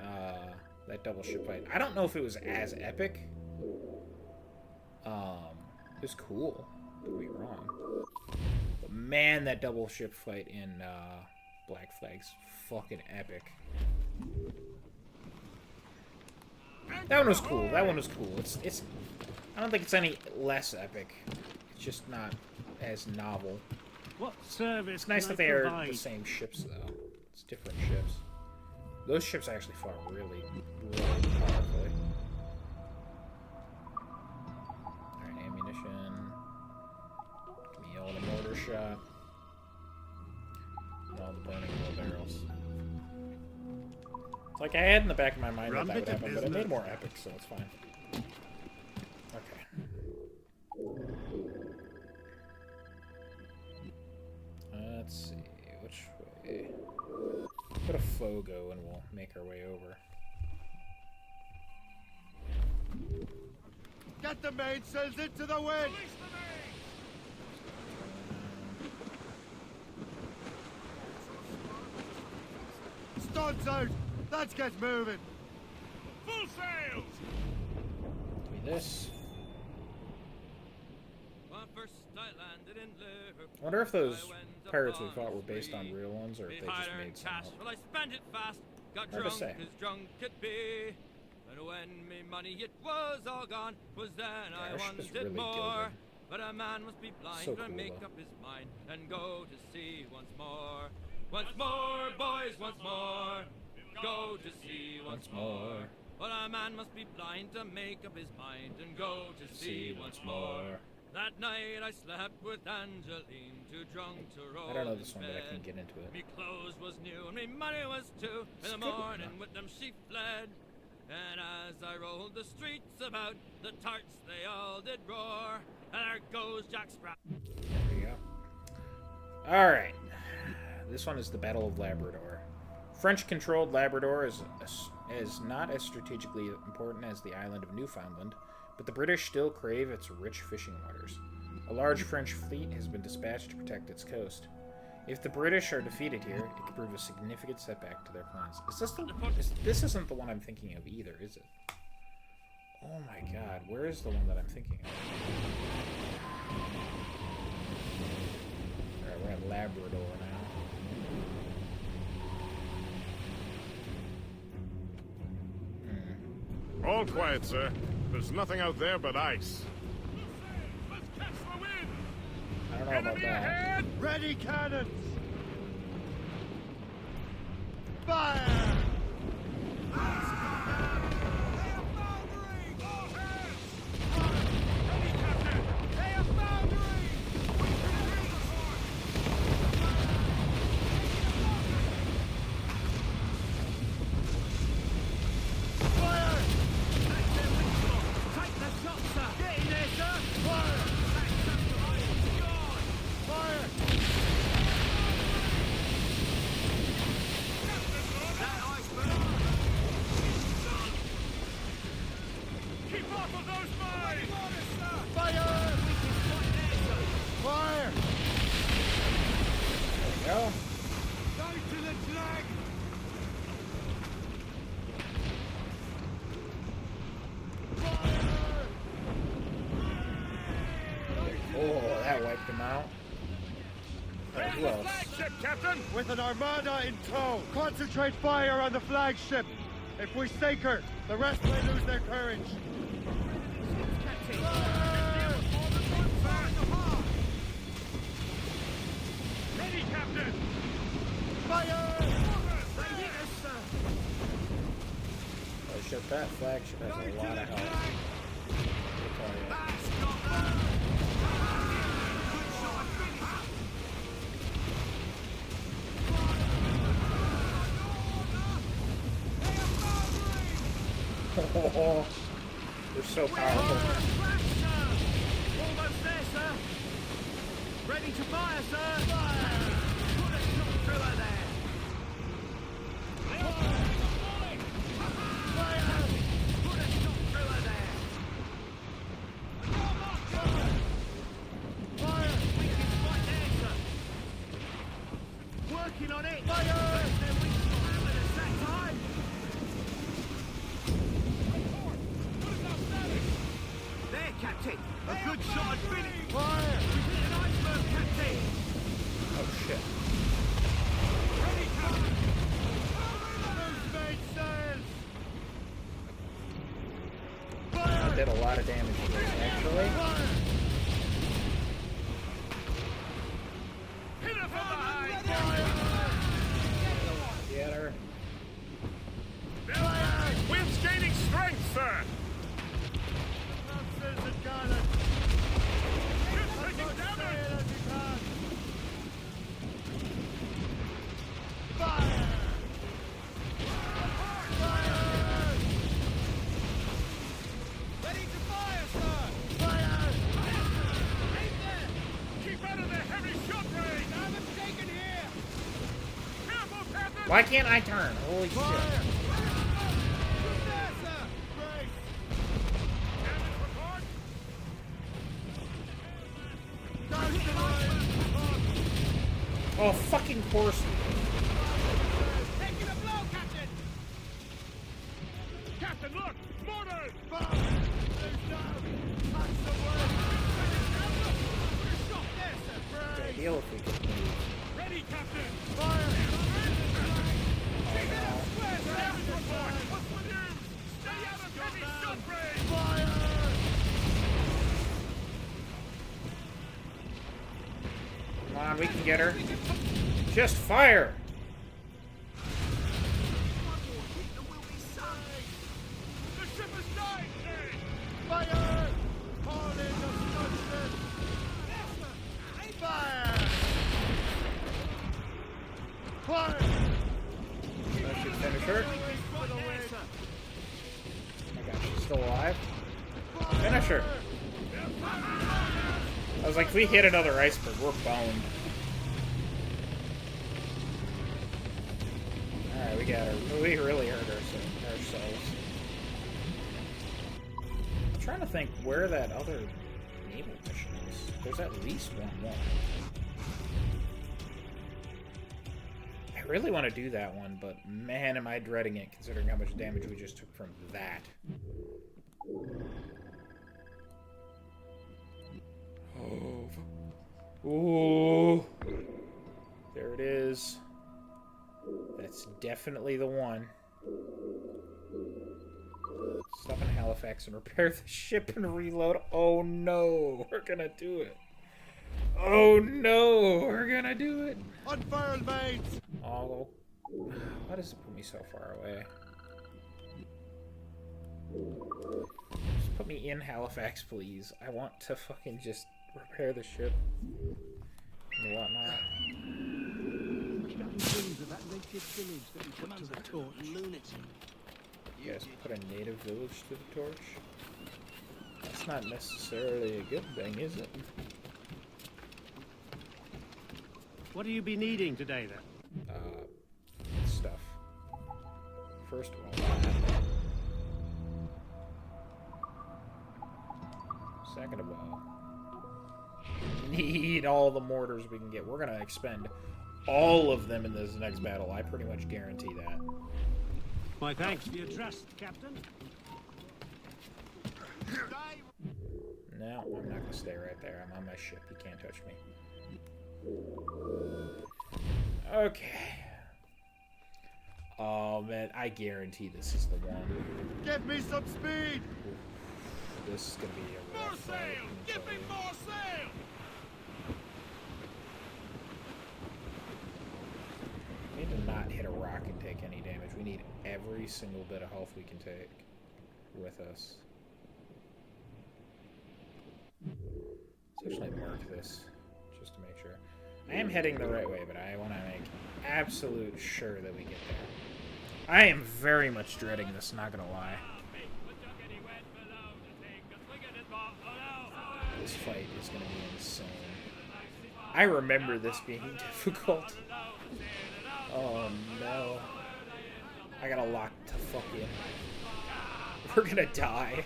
that double ship fight. I don't know if it was as epic. It was cool. Don't be wrong. But man, that double ship fight in Black Flag's fucking epic. That one was cool. That one was cool. It's. I don't think it's any less epic. It's just not as novel. What service? It's nice that they are the same ships, though. It's different ships. Those ships actually fought really, really powerfully. Alright, ammunition. Give me all the mortar shot. And all the burning wheelbarrows. It's like I had in the back of my mind that would happen, but it made more epic, so it's fine. Okay. Let's see, which way? Put a Fogo and we'll make our way over. Get the mainsails into the wind! Studs out! Let's get moving! Full sails! Give me this. I wonder if those pirates we fought were based on real ones, or if they just made some up. Well, I spent it fast, got Hard to drunk say. as drunk could be. And when me money it was all gone, was then I Our ship is wanted really more. gilded. But a man must be blind So to cool, make though. up his mind and go to sea once more. Once more, boys, once more. Go to sea once more. But a man must be blind to make up his mind and go to sea once more. That night I slept with Angeline, too drunk to roll I don't know in this one, but I can bed. get into it. Me clothes was new and me money was too. In the morning with them she fled. And as I rolled the streets about, the tarts they all did roar. And there goes Jack Sprat. There you go. Alright. This one is the Battle of Labrador. French-controlled Labrador is not as strategically important as the island of Newfoundland, but the British still crave its rich fishing waters. A large French fleet has been dispatched to protect its coast. If the British are defeated here, it could prove a significant setback to their plans. Is this the... This isn't the one I'm thinking of either, is it? Oh my god, where is the one that I'm thinking of? Alright, we're at Labrador now. All quiet, sir. There's nothing out there but ice. Let's catch the wind! I don't know about Enemy that. ahead! Ready cannons! Fire! Go. Oh, that wiped him out. Alright, who else? Flagship, Captain! With an armada in tow, concentrate fire on the flagship. If we sink her, the rest may lose their courage. Ready, Captain! Fire! Oh shit, that flagship has a lot of health. I'll tell you. Oh, they're so powerful. Almost there, sir. Ready to fire, sir. Fire! Put a shot through her there. Fire! Put a shot through her there. Fire! Weakest right there, sir. Working on it. Fire! Their weak spot with us that time. There, Captain. A good shot and finish. Fire! We hit an iceberg, Captain. Oh did a lot of damage to us, actually. Get her. Wind's gaining strength, sir! Why can't I turn? Holy shit. Oh, fucking course. Taking a blow, Captain! Captain, look! Mortar! Ideal if we could move. Ready, Captain! Fire! What's with you? Stay out of heavy shot range! Fire! Come on, we can get her. Just fire! The ship is dying! Fire! Call in the Scotchman! Fire! Fire! That should finish her. Oh my god, she's still alive. Finish her. I was like, if we hit another iceberg, we're boned. Alright, we got her. We really hurt ourselves. I'm trying to think where that other naval mission is. There's at least one more. I really want to do that one, but man, am I dreading it, considering how much damage we just took from that. Oh. Ooh. There it is. That's definitely the one. Stop in Halifax and repair the ship and reload. Oh no, we're gonna do it. Oh no, we're gonna do it. Unfurl, mates! Oh, why does it put me so far away? Just put me in Halifax, please. I want to fucking just repair the ship and whatnot. You guys put a native village to the torch? That's not necessarily a good thing, is it? What do you be needing today, then? Stuff. First of all, second of all, need all the mortars we can get. We're gonna expend all of them in this next battle. I pretty much guarantee that. My thanks for your trust, Captain. No, I'm not gonna stay right there. I'm on my ship. You can't touch me. Okay. Oh man, I guarantee this is the one. Give me some speed! This is gonna be a More rough sail! fight. Give me more sail! We need to not hit a rock and take any damage. We need every single bit of health we can take with us. Let's actually mark this, just to make sure. I am heading the right way, but I want to make absolute sure that we get there. I am very much dreading this, not gonna lie. This fight is gonna be insane. I remember this being difficult. Oh no. I gotta lock to fuck in. We're gonna die.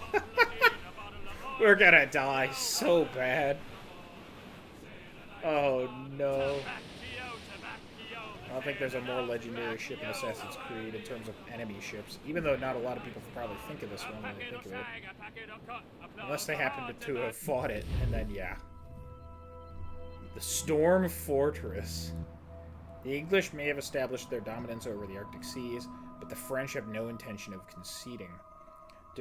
We're gonna die so bad. Oh no. I don't think there's a more legendary ship in Assassin's Creed in terms of enemy ships, even though not a lot of people probably think of this one when they think of it. Unless they happen to have fought it, and then yeah. The Storm Fortress. The English may have established their dominance over the Arctic seas, but the French have no intention of conceding.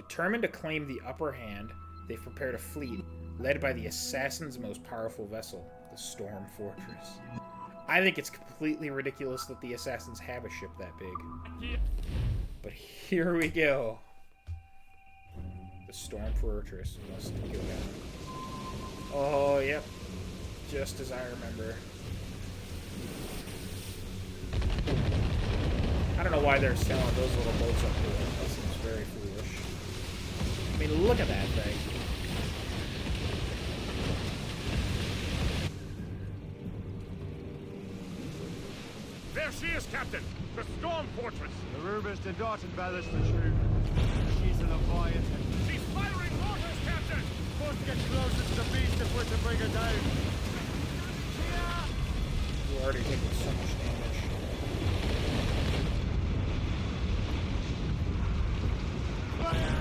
Determined to claim the upper hand, they've prepared a fleet led by the Assassin's most powerful vessel, the Storm Fortress. I think it's completely ridiculous that the Assassins have a ship that big. But here we go. The Storm Fortress must go down. Oh, yep. Just as I remember. I don't know why they're selling those little boats up here. That seems very foolish. I mean, look at that thing. There she is, Captain! The Storm Fortress! The rumors did not embellish the truth. She's a Leviathan. She's firing mortars, Captain! Must get closer to the beast if we're to bring her down. We're already taking so much damage. Fire!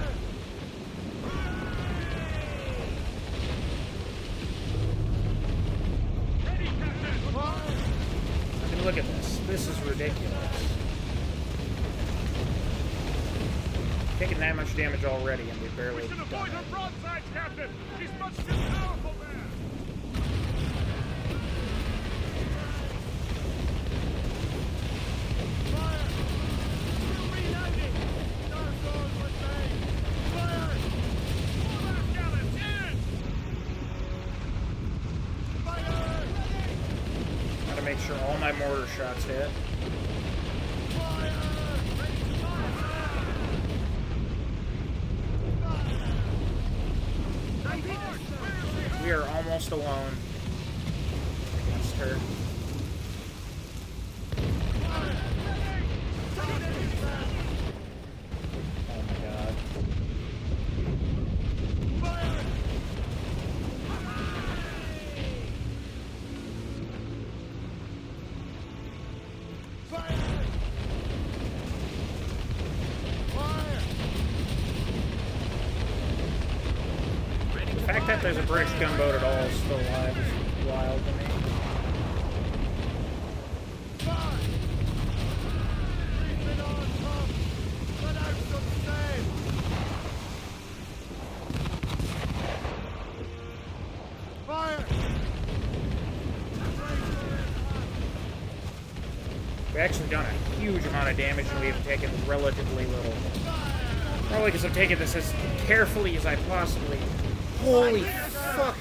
Ready, Captain! Fire! I mean, look at this. This is ridiculous. Taking that much damage already, and we barely We should done avoid her it. broadsides, Captain! She's much too powerful there! Fire! We're reloading! Our swords were saved! Fire! All our gallants, in! Fire! Gotta make sure all my mortar shots hit. Fire! We are almost alone against her. Oh my god. The fact that there's a British gunboat at all is still alive is wild to me. We've actually done a huge amount of damage and we've taken relatively little. Probably because I'm taking this as carefully as I possibly. Holy fuck!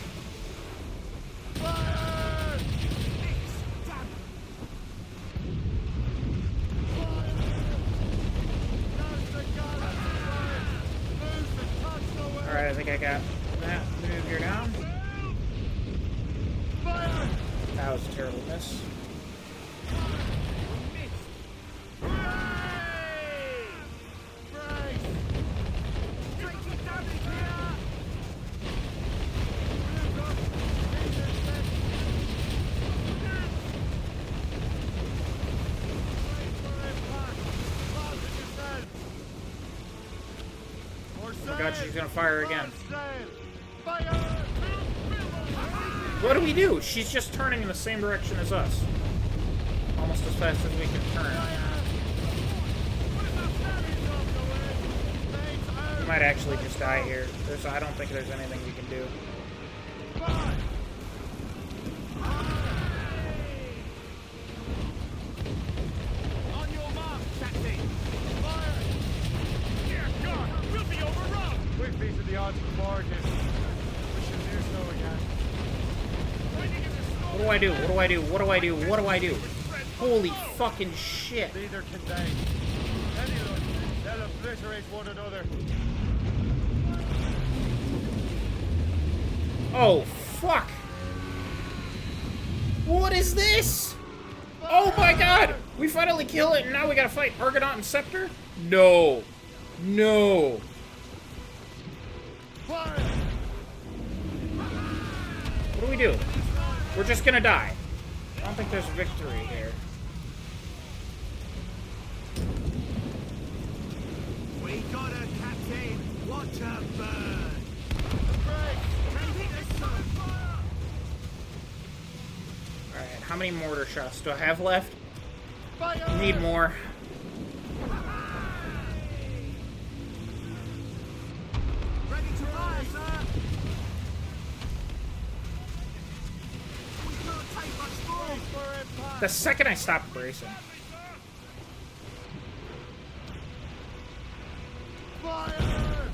Alright, I think I got that. Move here down. That was a terrible miss. Oh god, she's gonna fire again. What do we do? She's just turning in the same direction as us. Almost as fast as we can turn. We might actually just die here. I don't think there's anything we can do. On your mark, Captain! Fire! Dear God, we'll be overrun! We've beaten the odds before this. We should do so again. What do I do? What do I do? What do I do? What do I do? Holy fucking shit. Neither can they. Anyone, they'll obliterate one another. Oh, fuck! What is this? Oh my god! We finally kill it and now we gotta fight Argonaut and Scepter? No. No. What do we do? We're just gonna die. I don't think there's victory here. We got her, Captain. Watch her burn. Alright, how many mortar shots do I have left? Need more. The second I stopped bracing. Fire!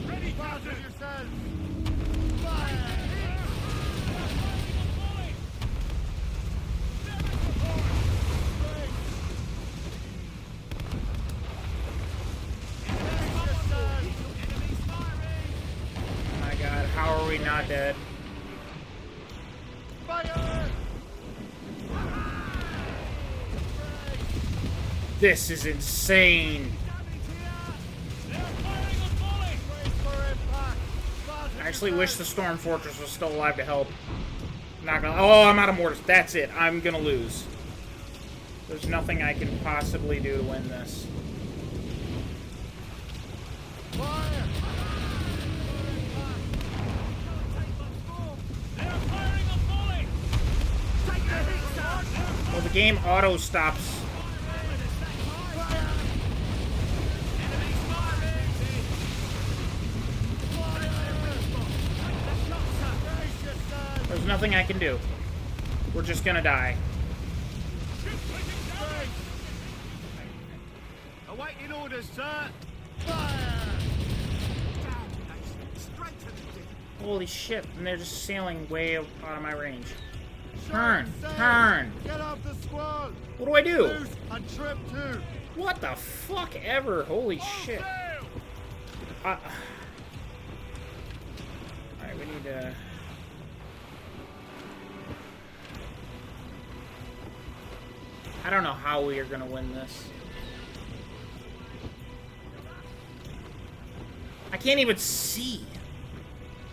Ready, Captain! Yourselves! Fire! Oh my god, how are we not dead? Fire! This is insane. I actually wish the Storm Fortress was still alive to help. Not gonna. Oh, I'm out of mortars. That's it. I'm gonna lose. There's nothing I can possibly do to win this. Fire! Well, the game auto stops. There's nothing I can do. We're just gonna die. Awaiting orders, sir. Holy shit, and they're just sailing way out of my range. Turn! Turn! Get off the squall! What do I do? Loose and trip too! What the fuck ever? Holy shit. Alright, we need to... I don't know how we are gonna win this. I can't even see.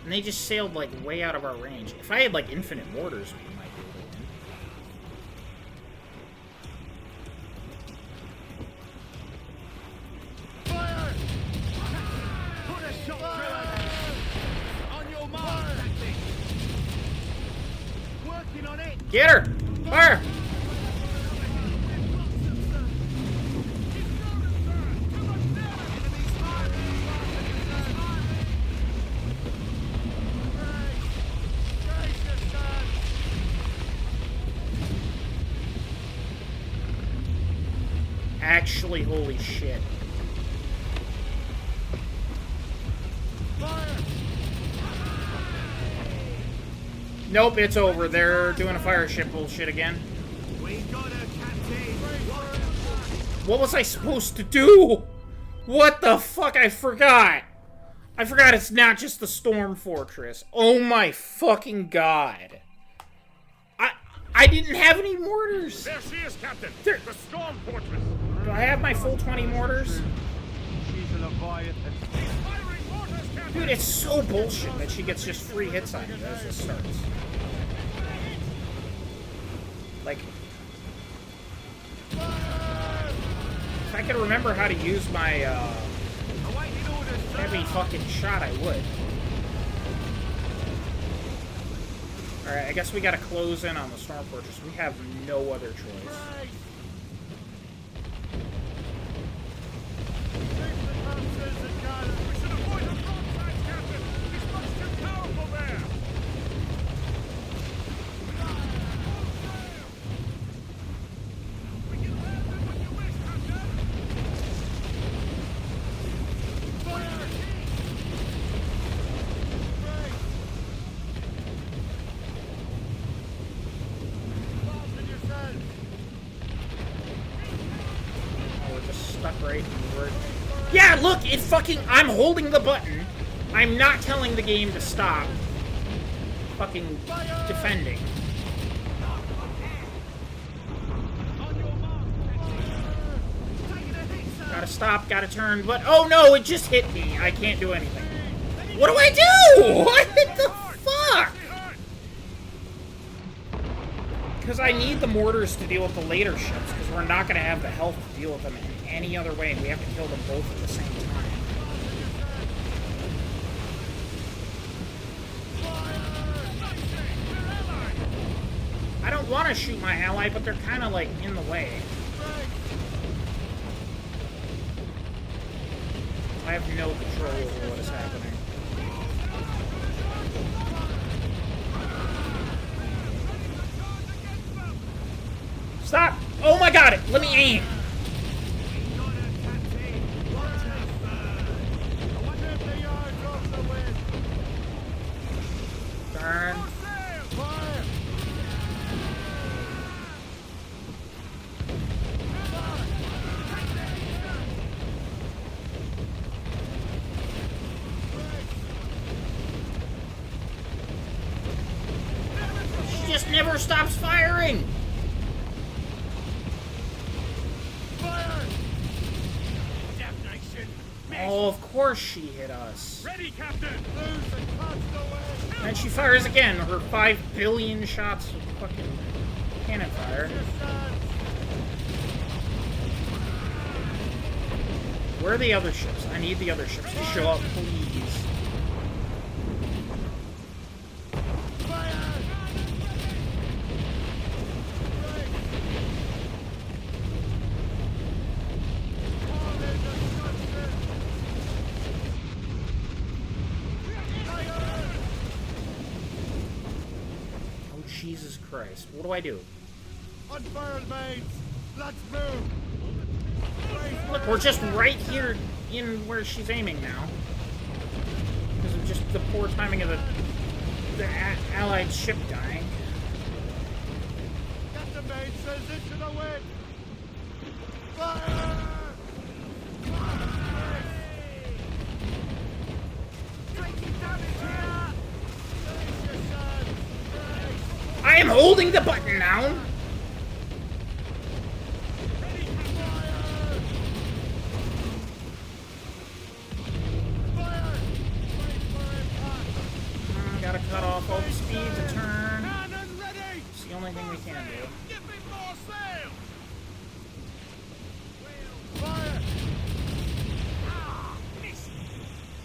And they just sailed like way out of our range. If I had like infinite mortars, we might be able to win. Fire! Put a shot through. On your mark, Captain. Working on it. Get her! Fire! Actually, holy shit. Fire! Nope, it's over. They're doing a fire ship bullshit again. We got her, Captain. What was I supposed to do? What the fuck? I forgot. I forgot it's not just the Storm Fortress. Oh my fucking god. I didn't have any mortars. There she is, Captain. There- The Storm Fortress. Do I have my full 20 mortars? She's a Leviathan. Firing mortars, Captain. Dude, it's so bullshit that she gets just free hits on you as this starts. Like, if I could remember how to use my Awaiting orders, sir. heavy fucking shot, I would. Alright, I guess we gotta close in on the Storm Fortress. We have no other choice. We should avoid the broadsides, Captain. He's much too powerful there. We can land it when you wish, Captain. Oh, we're just stuck right in the word. Yeah, look, it fucking... I'm holding the button. I'm not telling the game to stop. Fucking defending. Gotta stop, gotta turn, but... Oh no, it just hit me. I can't do anything. What do I do? What the fuck? Because I need the mortars to deal with the later ships, because we're not going to have the health to deal with them in any other way. We have to kill them both at the same time. I don't want to shoot my ally, but they're kind of like in the way. I have no control over what is happening. Stop! Oh my god! Let me aim! Darn. She just never stops firing! Oh, of course she hit us. Ready, Captain! And she fires again, her 5 billion shots of fucking cannon fire. Where are the other ships? I need the other ships to show up, please. Jesus Christ. What do I do? Unfurled mains! Let's move! Look, we're just right here in where she's aiming now. Because of just the poor timing of the allied ship dying. Get the mainsails into the wind! Fire! I am holding the button now! Gotta cut off all the speed to turn. It's the only thing we can do.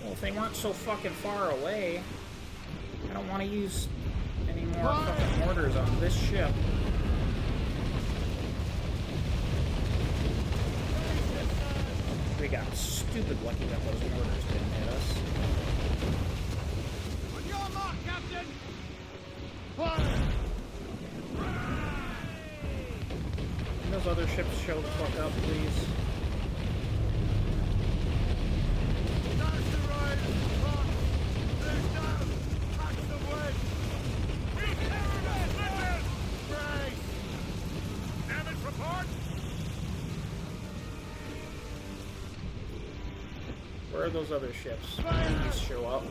Well, if they weren't so fucking far away, I don't want to use any more fucking mortars on this ship. We got stupid lucky that those mortars didn't hit us. On your mark, Captain! Can those other ships show the fuck up, please? Where are those other ships? Please show up.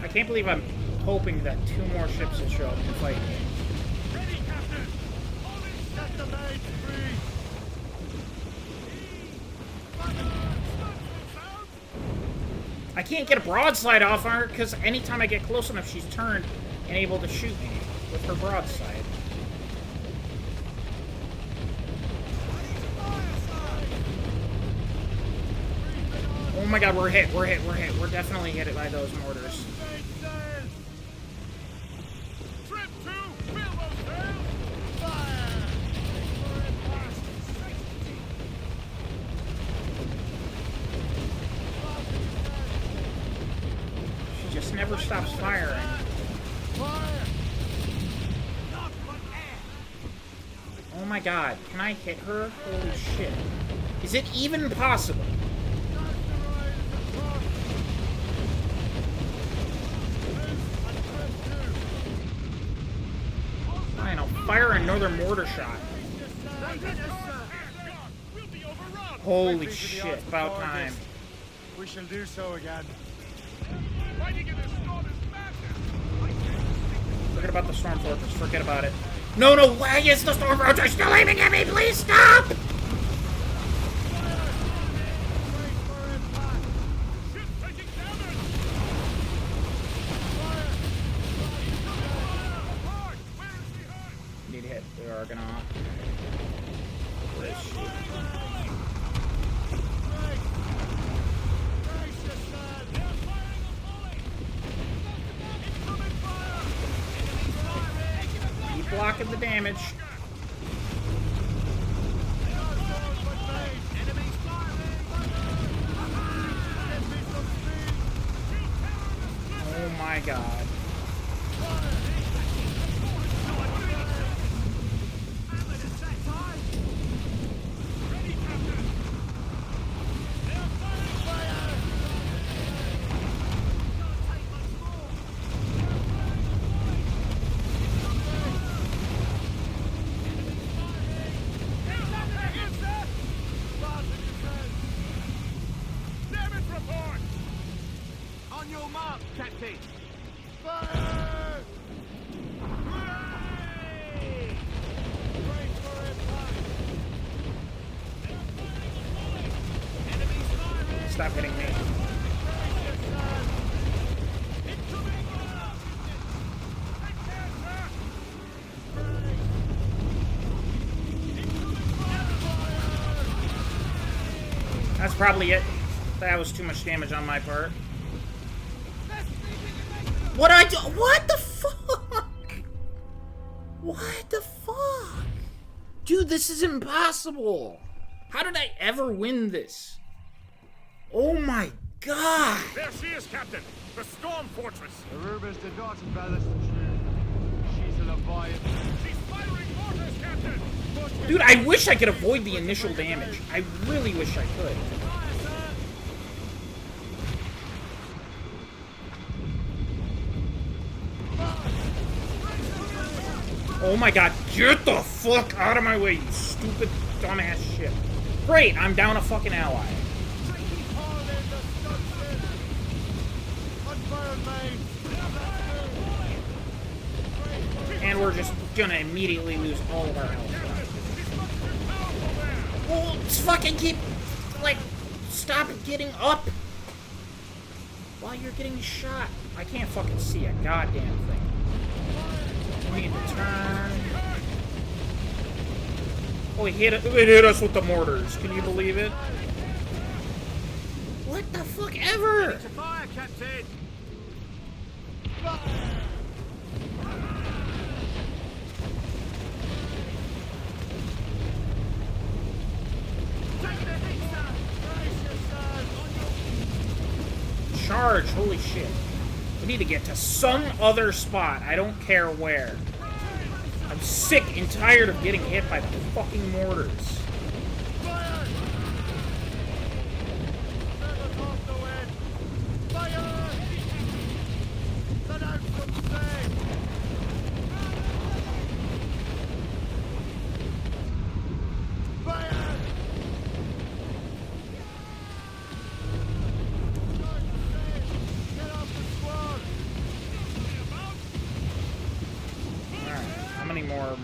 I can't believe I'm hoping that 2 more ships will show up to fight me. Ready, Captain! Set the mains free! I can't get a broadside off on her because anytime I get close enough, she's turned and able to shoot me with her broadside. Oh my god, we're hit, we're hit, we're hit. We're definitely hit by those mortars. Trip 2! Fill those sails! She just never stops firing. Oh my god, can I hit her? Holy shit. Is it even possible? Fine, I'll fire another mortar shot. Holy shit, about time. We shall do so again. Fighting in this storm is madness! Forget about the Storm Fortress, forget about it. No, no, why is the Storm Fortress still aiming at me? Please stop! Need hit the Argonaut. Where is she? Keep blocking the damage. Oh my god. That's probably it. That was too much damage on my part. What I do? What the fuck? What the fuck? Dude, this is impossible. How did I ever win this? Oh my god. There she is, Captain. The Storm Fortress. The rumors did not embellish the truth. She's a Leviathan. She's firing mortars, Captain. Dude, I wish I could avoid the initial damage. I really wish I could. Oh my god, get the fuck out of my way, you stupid dumbass shit. Great, I'm down a fucking ally. And we're just gonna immediately lose all of our health. Well, let's fucking keep, like, stop getting up while you're getting shot. I can't fucking see a goddamn thing. I need to turn. Oh, it hit us with the mortars. Can you believe it? What the fuck ever? It's a fire, Captain. Charge, holy shit. We need to get to some other spot. I don't care where. I'm sick and tired of getting hit by the fucking mortars.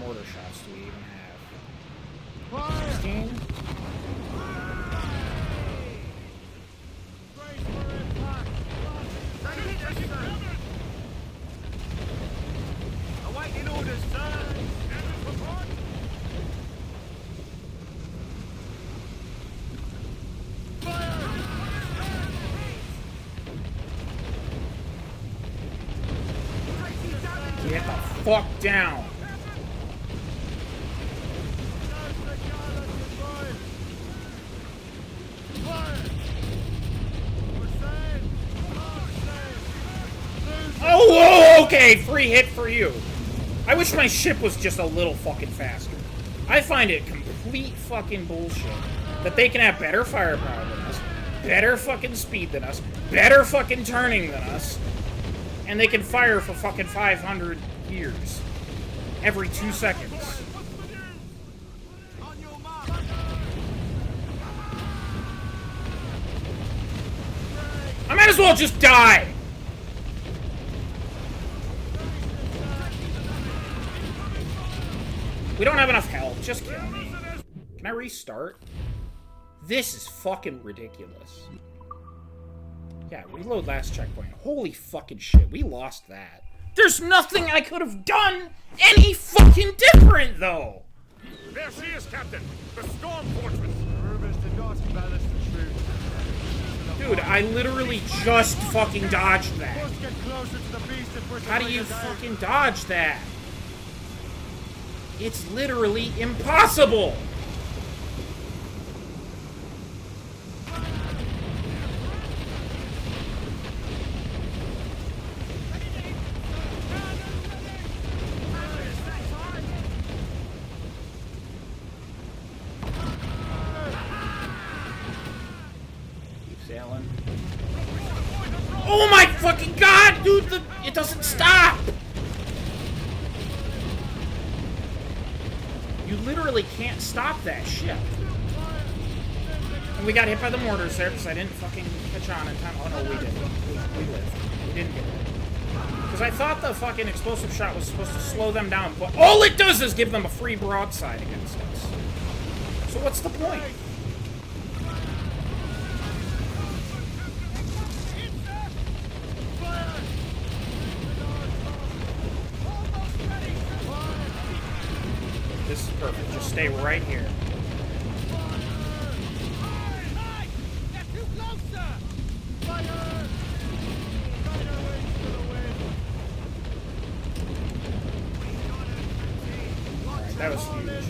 Mortar shots do we even have? 16? Awaiting orders, sir. Get the fuck down. Oh, okay, free hit for you. I wish my ship was just a little fucking faster. I find it complete fucking bullshit that they can have better firepower than us, better fucking speed than us, better fucking turning than us, and they can fire for fucking 500 years. Every 2 seconds. I might as well just die! We don't have enough health. Just kill me. Can I restart? This is fucking ridiculous. Yeah, reload last checkpoint. Holy fucking shit, we lost that. There's nothing I could have done any fucking different, though! There she is, Captain! The Storm Fortress! The rumors did not embellish the truth. Dude, I literally just fucking dodged that. Let's get closer to the beast if we're to How do bring you it down. fucking dodge that? It's literally impossible! Keep sailing. Oh my fucking god, dude! It doesn't stop! You literally can't stop that shit. And we got hit by the mortars there because I didn't fucking catch on in time. Oh no, we didn't. We lived. We didn't get hit. Because I thought the fucking explosive shot was supposed to slow them down, but all it does is give them a free broadside against us. So what's the point? This is perfect. Just stay right here. That was huge.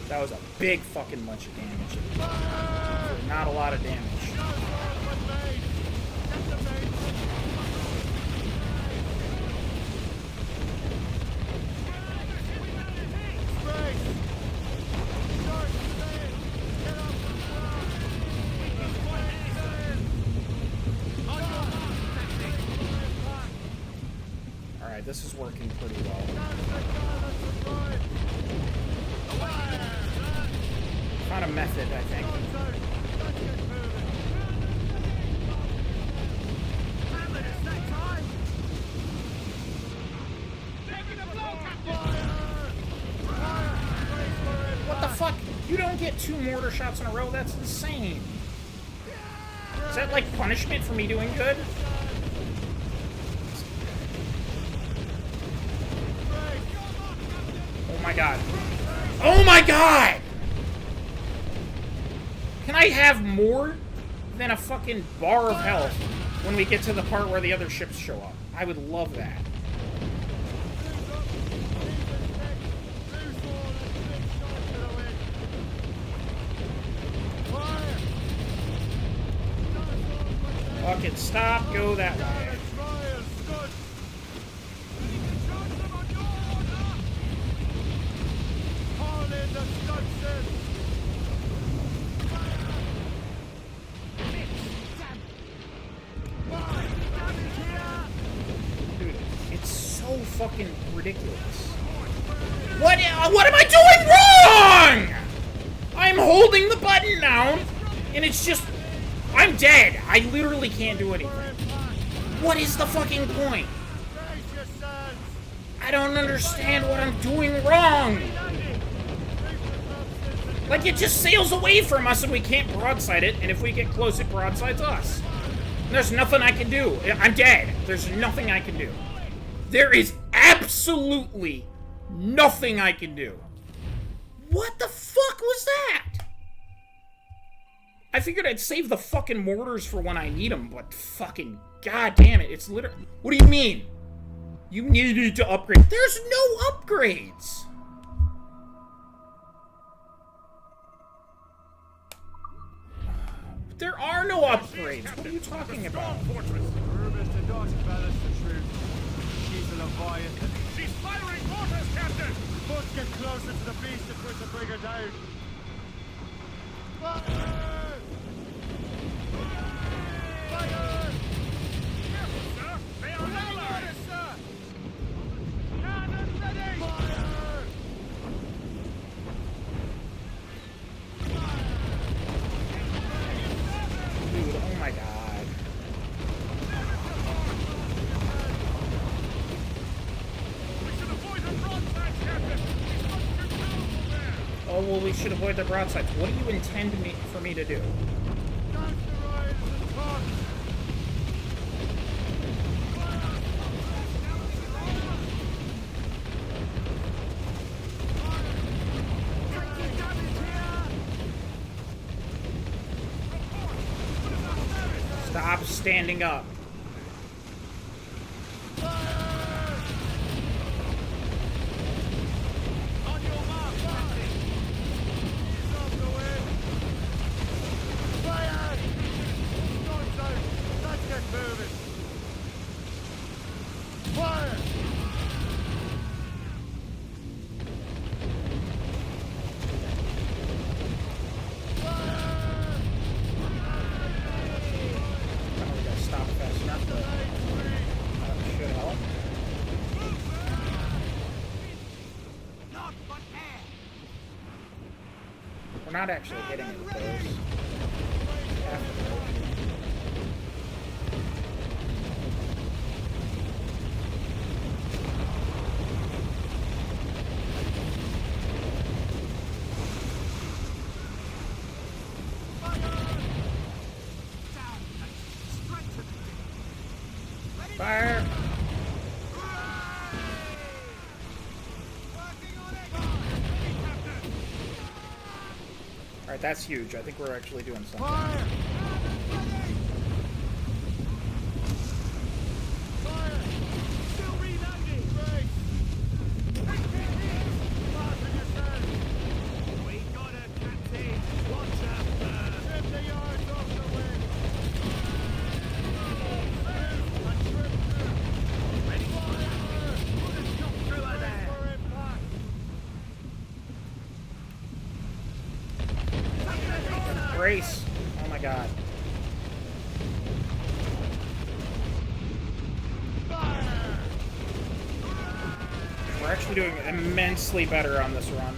That was a big fucking bunch of damage. Not a lot of damage. Alright, this is working pretty well. Found a method, I think. What the fuck? You don't get 2 mortar shots in a row? That's insane. Is that like punishment for me doing good? Oh my god. Oh my god! Can I have more than a fucking bar of health when we get to the part where the other ships show up? I would love that. Fucking stop, go that way. Dude, it's so fucking ridiculous. What am I doing wrong? I'm holding the button down, and it's just... I'm dead. I literally can't do anything. What is the fucking point? I don't understand what I'm doing wrong. Like, it just sails away from us and we can't broadside it, and if we get close, it broadsides us. And there's nothing I can do. I'm dead. There's nothing I can do. There is absolutely nothing I can do. What the fuck was that? I figured I'd save the fucking mortars for when I need them, but fucking goddamn it, it's literally... What do you mean? You needed to upgrade. There's no upgrades! There are no upgrades. What are you talking about? She's a Leviathan. She's firing mortars, Captain! Must get closer to the beast if we're to bring her down. Fire! Fire! Careful, sir! They are allies! Sir! Cannon ready! Fire! Dude, oh my god. Oh, well, we should avoid the broadsides. What do you intend for me to do? Stop standing up. We're not actually hitting it with those. Fire! Alright, that's huge. I think we're actually doing something. Fire! We're actually doing immensely better on this run.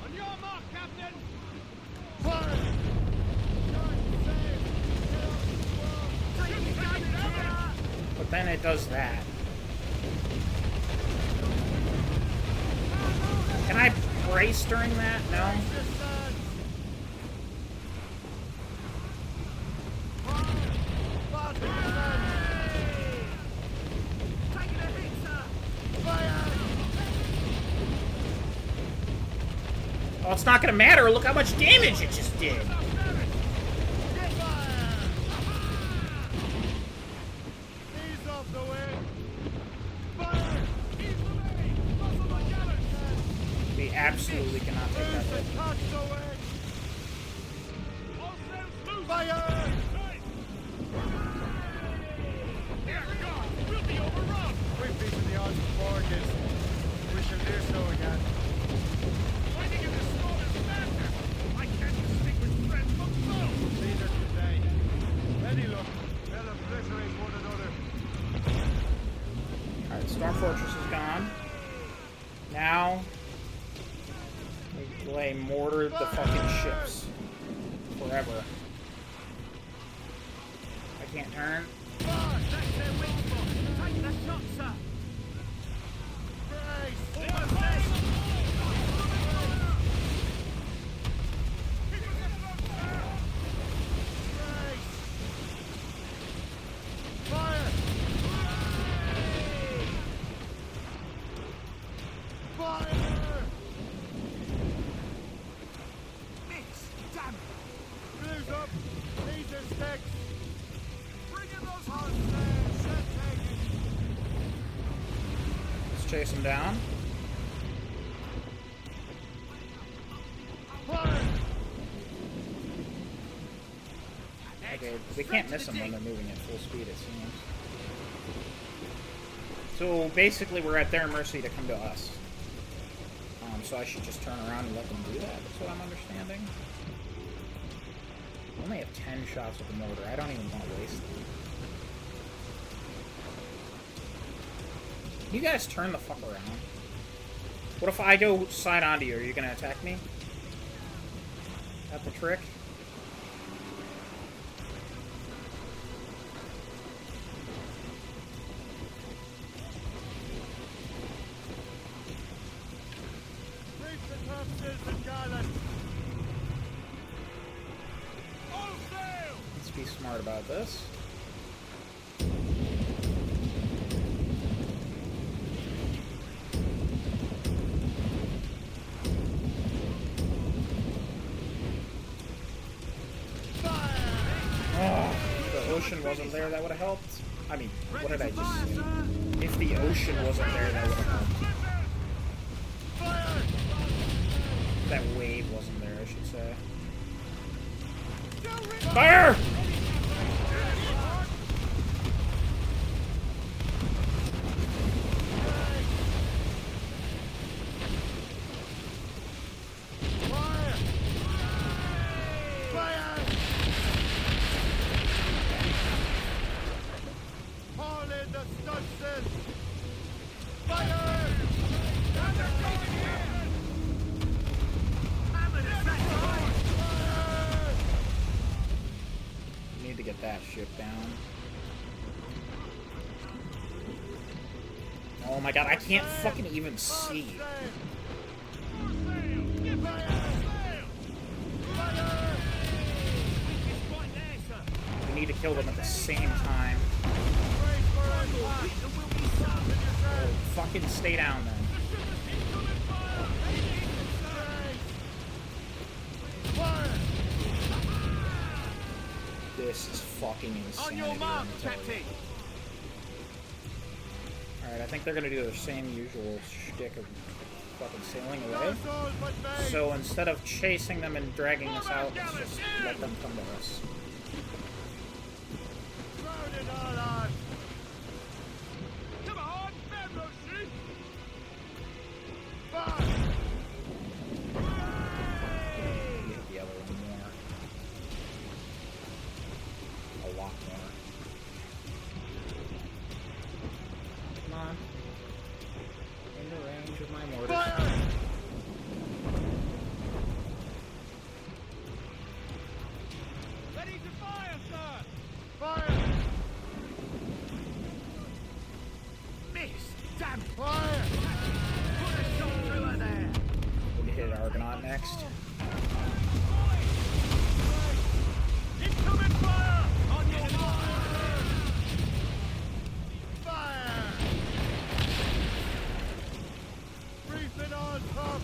On your mark, Captain! Fire! But then it does that. Can I brace during that? No? Oh, it's not gonna matter. Look how much damage it just did. Ease off the way. We absolutely cannot take that hit. Touch the way. Fire! Dear God, we'll be overrun! We've beaten the odds before, kids. We shall do so again. Fighting in this storm is madness! I can't distinguish friends from foes! Neither today. Any look, they'll obliterate one another. Alright, Storm Fortress is gone. Now, we lay mortar the fucking ships. Forever. I can't turn. That's their weak spot. Take the shot, sir. Fire! Fire! Mix, damn it. Blues up! These are sticks! Bring in those Let's chase him down. Fire! Okay, we can't miss them when they're moving at full speed, it seems. So basically, we're at their mercy to come to us. So I should just turn around and let them do that. That's what I'm understanding. I only have 10 shots with the mortar. I don't even want to waste them. You guys turn the fuck around. What if I go side onto you? Are you gonna attack me? That the trick? Reach the topsails and garland! All sail! Let's be smart about this. Oh, if the ocean wasn't there, that would have helped. I mean, what did I just say? If the ocean wasn't there, that would have helped. That wave wasn't there, I should say. Fire! Fire! Fire! Haul in the stunsail! Fire! Need to get that ship down. Oh my god, I can't fucking even see. We need to kill them at the same time. Oh, fucking stay down then. This is fucking insane. On your mark, Captain. Alright, I think they're gonna do their same usual shtick of fucking sailing away. So instead of chasing them and dragging us out, let's just let them come to us. Crowd it all on! Come on, Fabro Sheep! Fire! You hit the other one more. A lot more. next. Incoming fire! On your mark! Fire! Briefing on top!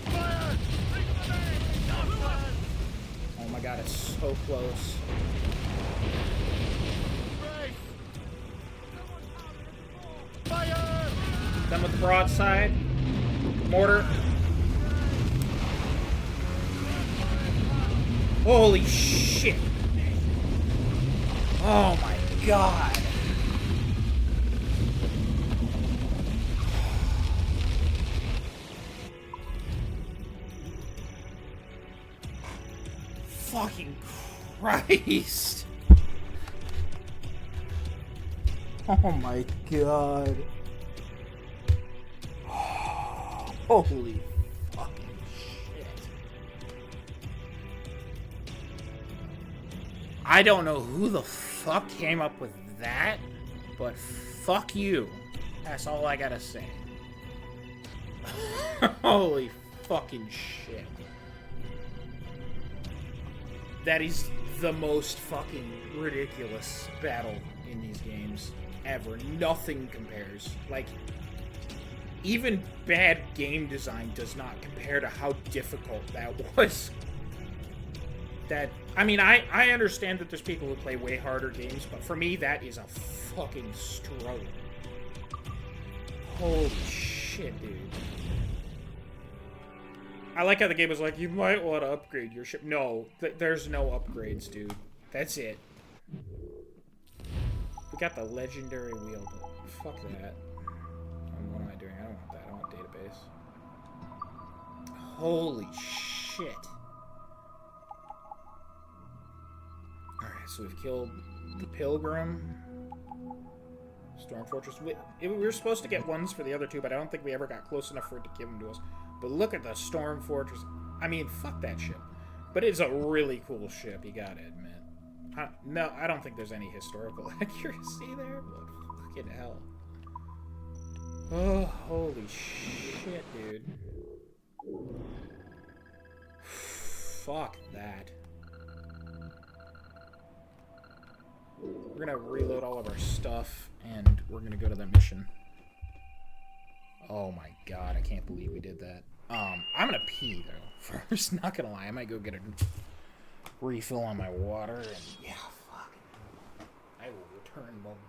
Fire! Oh my god, it's so close. Fire! Done with the broadside. Mortar. Holy shit. Oh my god. Fucking Christ. Oh my god. Holy fucking shit. I don't know who the fuck came up with that, but fuck you. That's all I gotta say. Holy fucking shit. That is the most fucking ridiculous battle in these games ever. Nothing compares. Like, even bad game design does not compare to how difficult that was. That, I mean, I understand that there's people who play way harder games, but for me, that is a fucking struggle. Holy shit, dude. I like how the game was like, you might want to upgrade your ship. No, there's no upgrades, dude. That's it. We got the legendary wheel, but fuck that. What am I doing? I don't want that. I want database. Holy shit. Alright, so we've killed the Pilgrim. Storm Fortress. We were supposed to get ones for the other two, but I don't think we ever got close enough for it to give them to us. But look at the Storm Fortress. I mean, fuck that ship. But it's a really cool ship, you gotta admit. No, I don't think there's any historical accuracy there, but fucking hell. Oh, holy shit, dude. Fuck that. We're gonna reload all of our stuff, and we're gonna go to that mission. Oh my god, I can't believe we did that. I'm gonna pee, though, first. Not gonna lie, I might go get a refill on my water, and yeah, fuck. I will return momentarily.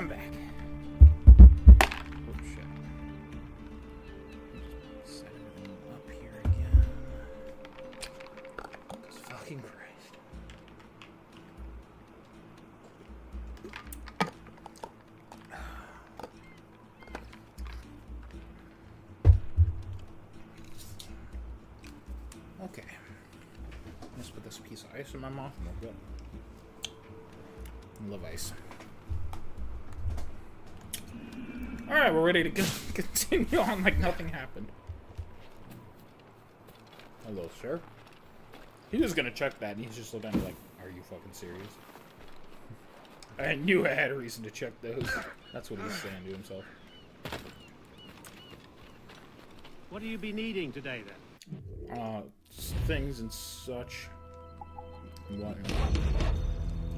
I'm back. Oh shit. Set everything up here again. Jesus fucking Christ. Okay. Let's put this piece of ice in my mouth and we're good. I love ice. Alright, we're ready to continue on like nothing happened. Hello, sir. He was gonna check that and he's just looking at me like, are you fucking serious? I knew I had a reason to check those. That's what he's saying to himself. What do you be needing today, then? Things and such. What?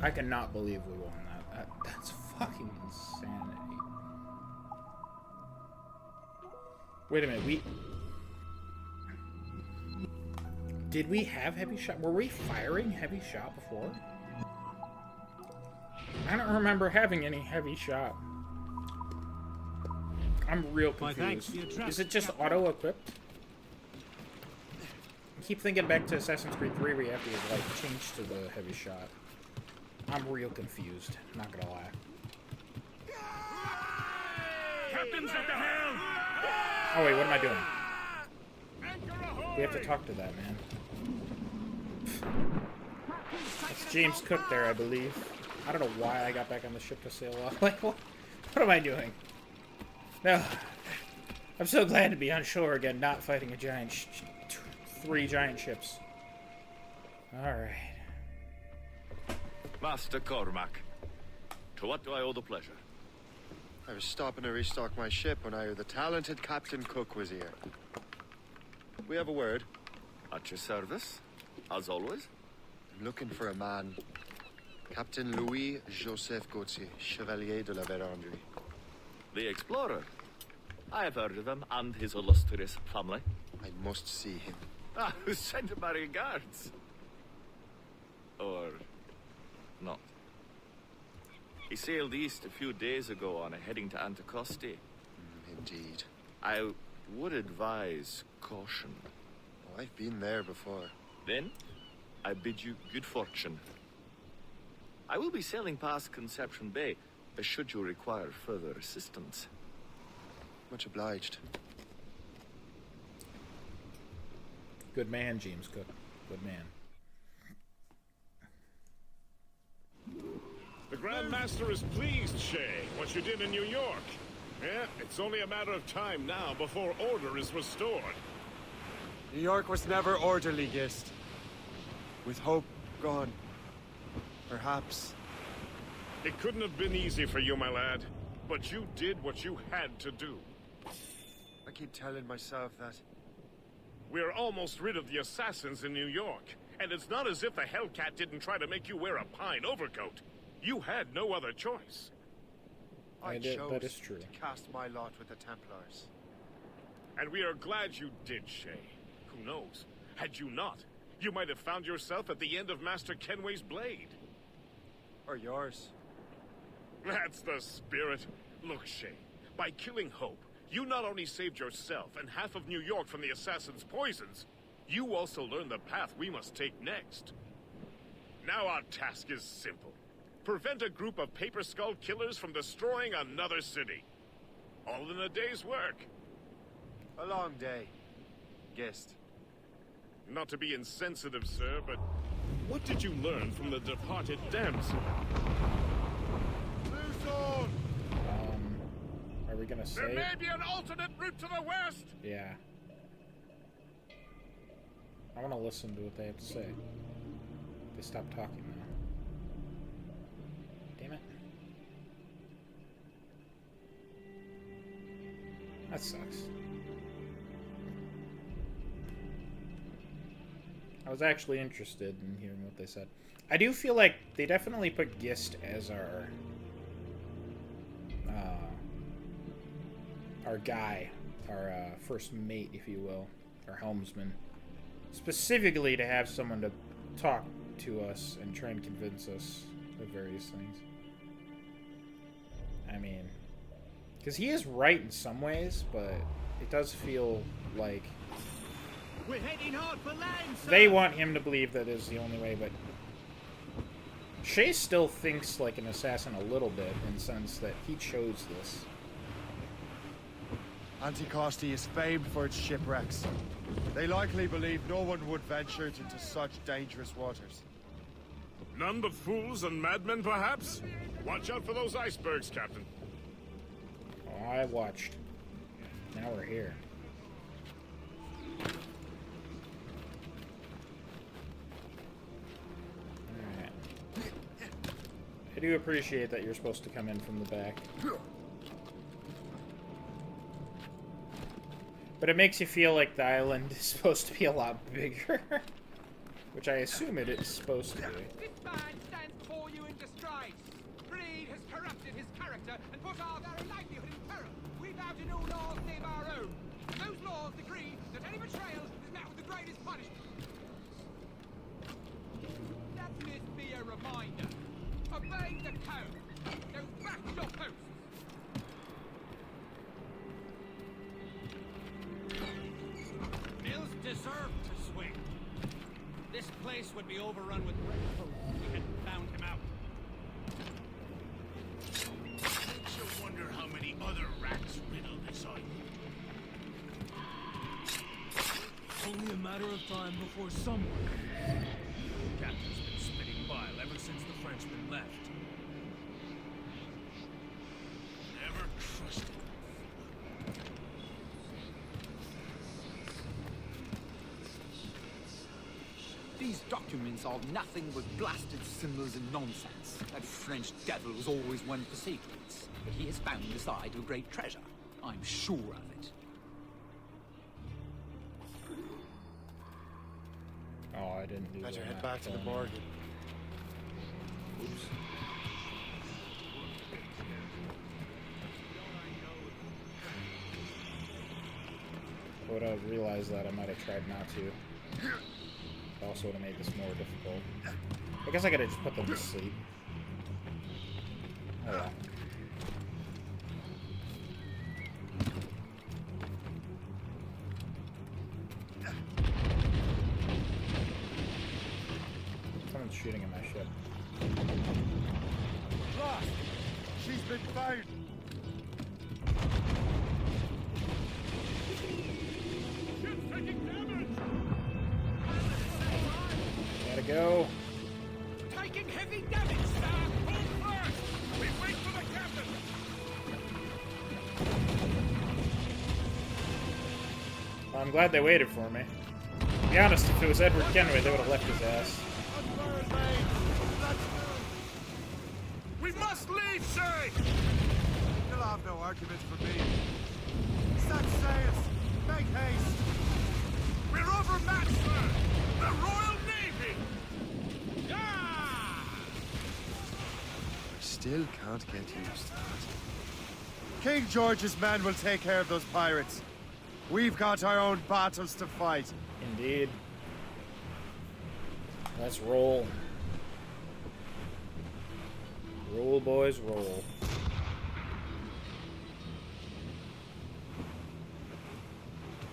I cannot believe we won that. That's fucking insanity. Wait a minute, did we have heavy shot? Were we firing heavy shot before? I don't remember having any heavy shot. I'm real confused. Is it just auto-equipped? I keep thinking back to Assassin's Creed 3 where you have to like change to the heavy shot. I'm real confused, not gonna lie. Captain's at the helm! Oh wait, what am I doing? We have to talk to that man. That's James Cook there, I believe. I don't know why I got back on the ship to sail off. Like, what am I doing? No. I'm so glad to be on shore again, not fighting a giant 3 giant ships. Alright. Master Cormac, to what do I owe the pleasure? I was stopping to restock my ship when I heard the talented Captain Cook was here. We have a word. At your service, as always. I'm looking for a man. Captain Louis-Joseph Gauthier, Chevalier de la Vérendrye. The explorer. I have heard of him and his illustrious family. I must see him. Ah, send him my regards. Or not. He sailed east a few days ago on a heading to Anticosti. Indeed. I would advise caution. Oh, I've been there before. Then, I bid you good fortune. I will be sailing past Conception Bay, should you require further assistance. Much obliged. Good man, James Cook. Good man. The Grand Master is pleased, Shay, what you did in New York. Yeah, it's only a matter of time now before order is restored. New York was never orderly, Gist. With hope gone, perhaps. It couldn't have been easy for you, my lad, but you did what you had to do. I keep telling myself that. We're almost rid of the assassins in New York, and it's not as if the Hellcat didn't try to make you wear a pine overcoat. You had no other choice. I chose that is true. to cast my lot with the Templars. And we are glad you did, Shay. Who knows? Had you not, you might have found yourself at the end of Master Kenway's blade. Or yours. That's the spirit. Look, Shay, by killing Hope, you not only saved yourself and half of New York from the assassin's poisons, you also learned the path we must take next. Now our task is simple. Prevent a group of Paper Skull killers from destroying another city. All in a day's work. A long day. Gist. Not to be insensitive, sir, but what did you learn from the departed damsel? Luzon! Are we gonna say? There may be an alternate route to the west! Yeah. I want to listen to what they have to say. They stopped talking now. Damn it. That sucks. I was actually interested in hearing what they said. I do feel like they definitely put Gist as our guy, our first mate, if you will, our helmsman, specifically to have someone to talk to us and try and convince us of various things. I mean, because he is right in some ways, but it does feel like We're heading hard for land, sir. they want him to believe that is the only way, but Shay still thinks like an assassin a little bit in the sense that he chose this. Anticosti is famed for its shipwrecks. They likely believe no one would venture into such dangerous waters. None but fools and madmen, perhaps? Watch out for those icebergs, Captain. Oh, I watched. Now we're here. Alright. I do appreciate that you're supposed to come in from the back. But it makes you feel like the island is supposed to be a lot bigger. Which I assume it is supposed to be. This man stands before you in disgrace. Greed has corrupted his character and put our very livelihood in peril. We vow to no laws save our own. Those laws decree that any betrayal is met with the greatest punishment. Let this be a reminder. Obey the code. Go back to your posts. Mills deserved to swing. This place would be overrun with red coats if we hadn't found him out. Makes you wonder how many other rats riddle this island. Only a matter of time before someone. The captain's been spitting bile ever since the Frenchman left. Never trusted. These documents are nothing but blasted symbols and nonsense. That French devil was always one for secrets, but he has found the side of great treasure. I'm sure of it. Oh, I didn't do that. Better head back to the Morgan. Oops. I would have realized that I might have tried not to. It also would have made this more difficult. I guess I could have just put them to sleep. Oh well. Someone's shooting at my ship. Lost! She's been found! Ship's taking damage! Gotta go. Taking heavy damage, sir! Hold first! We wait for the captain! Well, I'm glad they waited for me. To be honest, if it was Edward Kenway, they would have left his ass. We must leave, sir! You'll have no arguments for me. Set sails! Make haste! We're overmatched, sir! The Royal Navy! Yeah! I still can't get used to that. King George's men will take care of those pirates. We've got our own battles to fight. Indeed. Let's roll. Roll, boys, roll.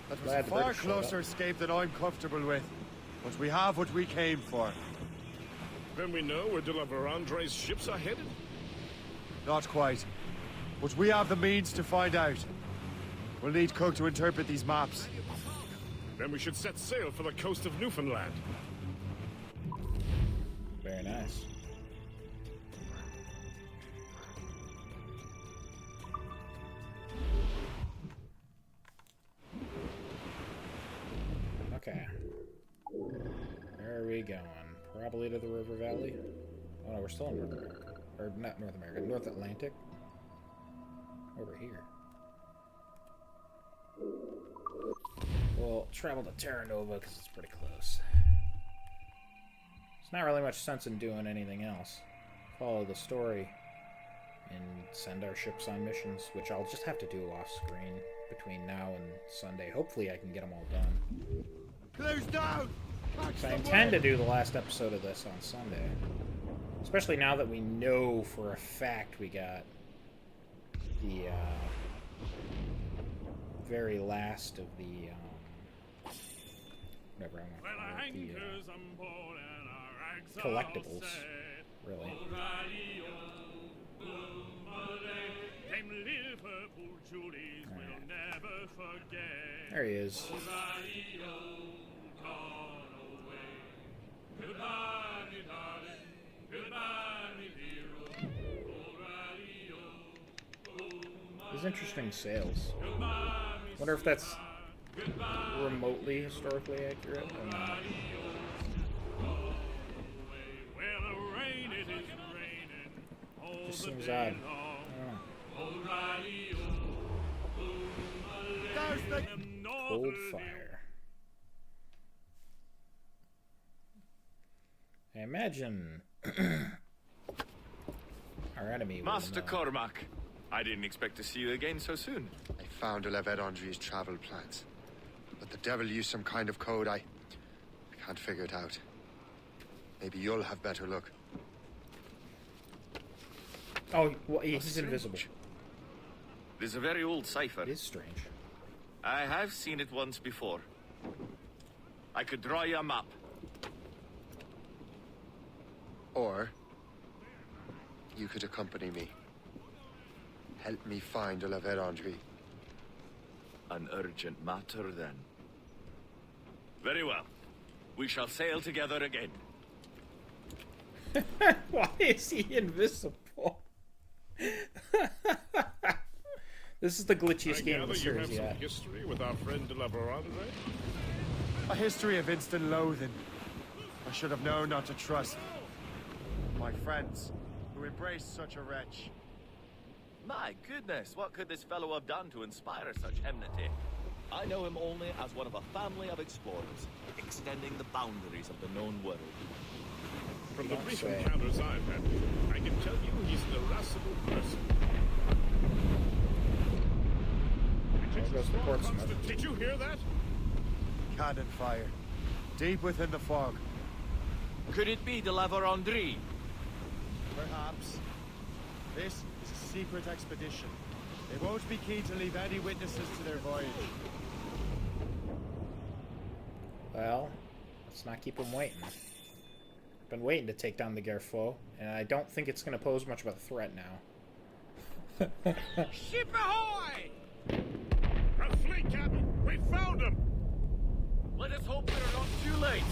That was Glad a the far British showed closer up. escape than I'm comfortable with. But we have what we came for. Then we know where de la Vérendrye's ships are headed? Not quite. But we have the means to find out. We'll need Cook to interpret these maps. Then we should set sail for the coast of Newfoundland. Very nice. Okay. Where are we going? Probably to the River Valley? Oh no, we're still in North America. Or not North America, North Atlantic. Over here. We'll travel to Terra Nova because it's pretty close. There's not really much sense in doing anything else. Follow the story and send our ships on missions, which I'll just have to do off screen between now and Sunday. Hopefully I can get them all done. Close down! So I intend to do the last episode of this on Sunday. Especially now that we know for a fact we got the very last of the whatever I want to call it, the collectibles, really. Right. There he is. There's interesting sails. Wonder if that's remotely historically accurate or not. Just seems odd. I don't know. Cold fire. I imagine our enemy will Master know. Cormac, I didn't expect to see you again so soon. I found Levet Andri's travel plans. But the devil used some kind of code. I can't figure it out. Maybe you'll have better luck. Oh, well, he's invisible. This is a very old cipher. It is strange. I have seen it once before. I could draw you a map. Or you could accompany me. Help me find Levet Andri. An urgent matter, then. Very well. We shall sail together again. Why is he invisible? This is the glitchiest game in the series you have yet. some history with our friend de la Verandre? A history of instant loathing. I should have known not to trust my friends who embraced such a wretch. My goodness, what could this fellow have done to inspire such enmity? I know him only as one of a family of explorers, extending the boundaries of the known world. From the brief encounters I've had with him, I can tell you he's an irascible person. There goes the Portsmouth. Did you hear that? Cannon fire. Deep within the fog. Could it be de la Verandre? Perhaps. This is a secret expedition. They won't be keen to leave any witnesses to their voyage. Well, let's not keep him waiting. Been waiting to take down the Gerfaut, and I don't think it's going to pose much of a threat now. Ship ahoy! A fleet, Captain! We found him! Let us hope we're not too late.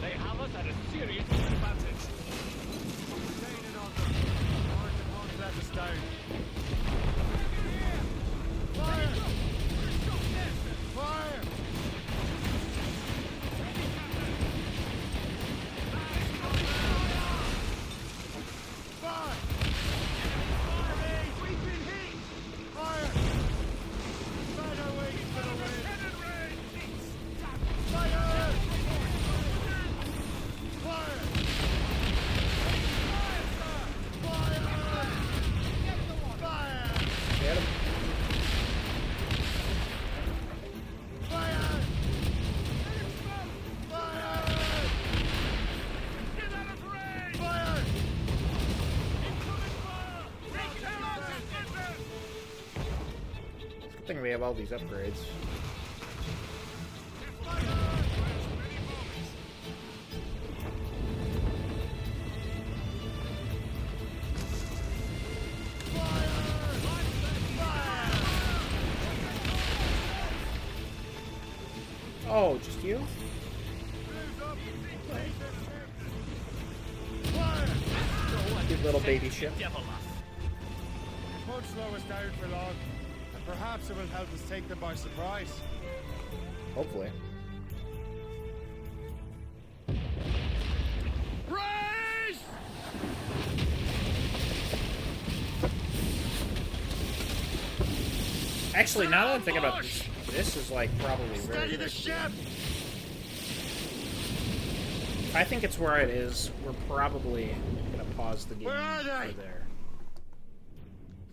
They have us at a serious disadvantage. Gaining on them. Hard to let us down. Fire! Fire! Fire! We've been hit! Fire! Find our way into the wind! Fire! Fire! Fire! Fire! Get him. Fire! Fire! Get out of range! Fire! Incoming fire! Take it out! Good thing we have all these upgrades. Oh, just you? Cute little baby ship. It won't slow us down for long, and perhaps it will help us take them by surprise. Hopefully. Race! Actually, now that I'm thinking about this, this is like probably very Steady the good. ship! I think it's where it is. We're probably gonna pause the game Where are they? for there.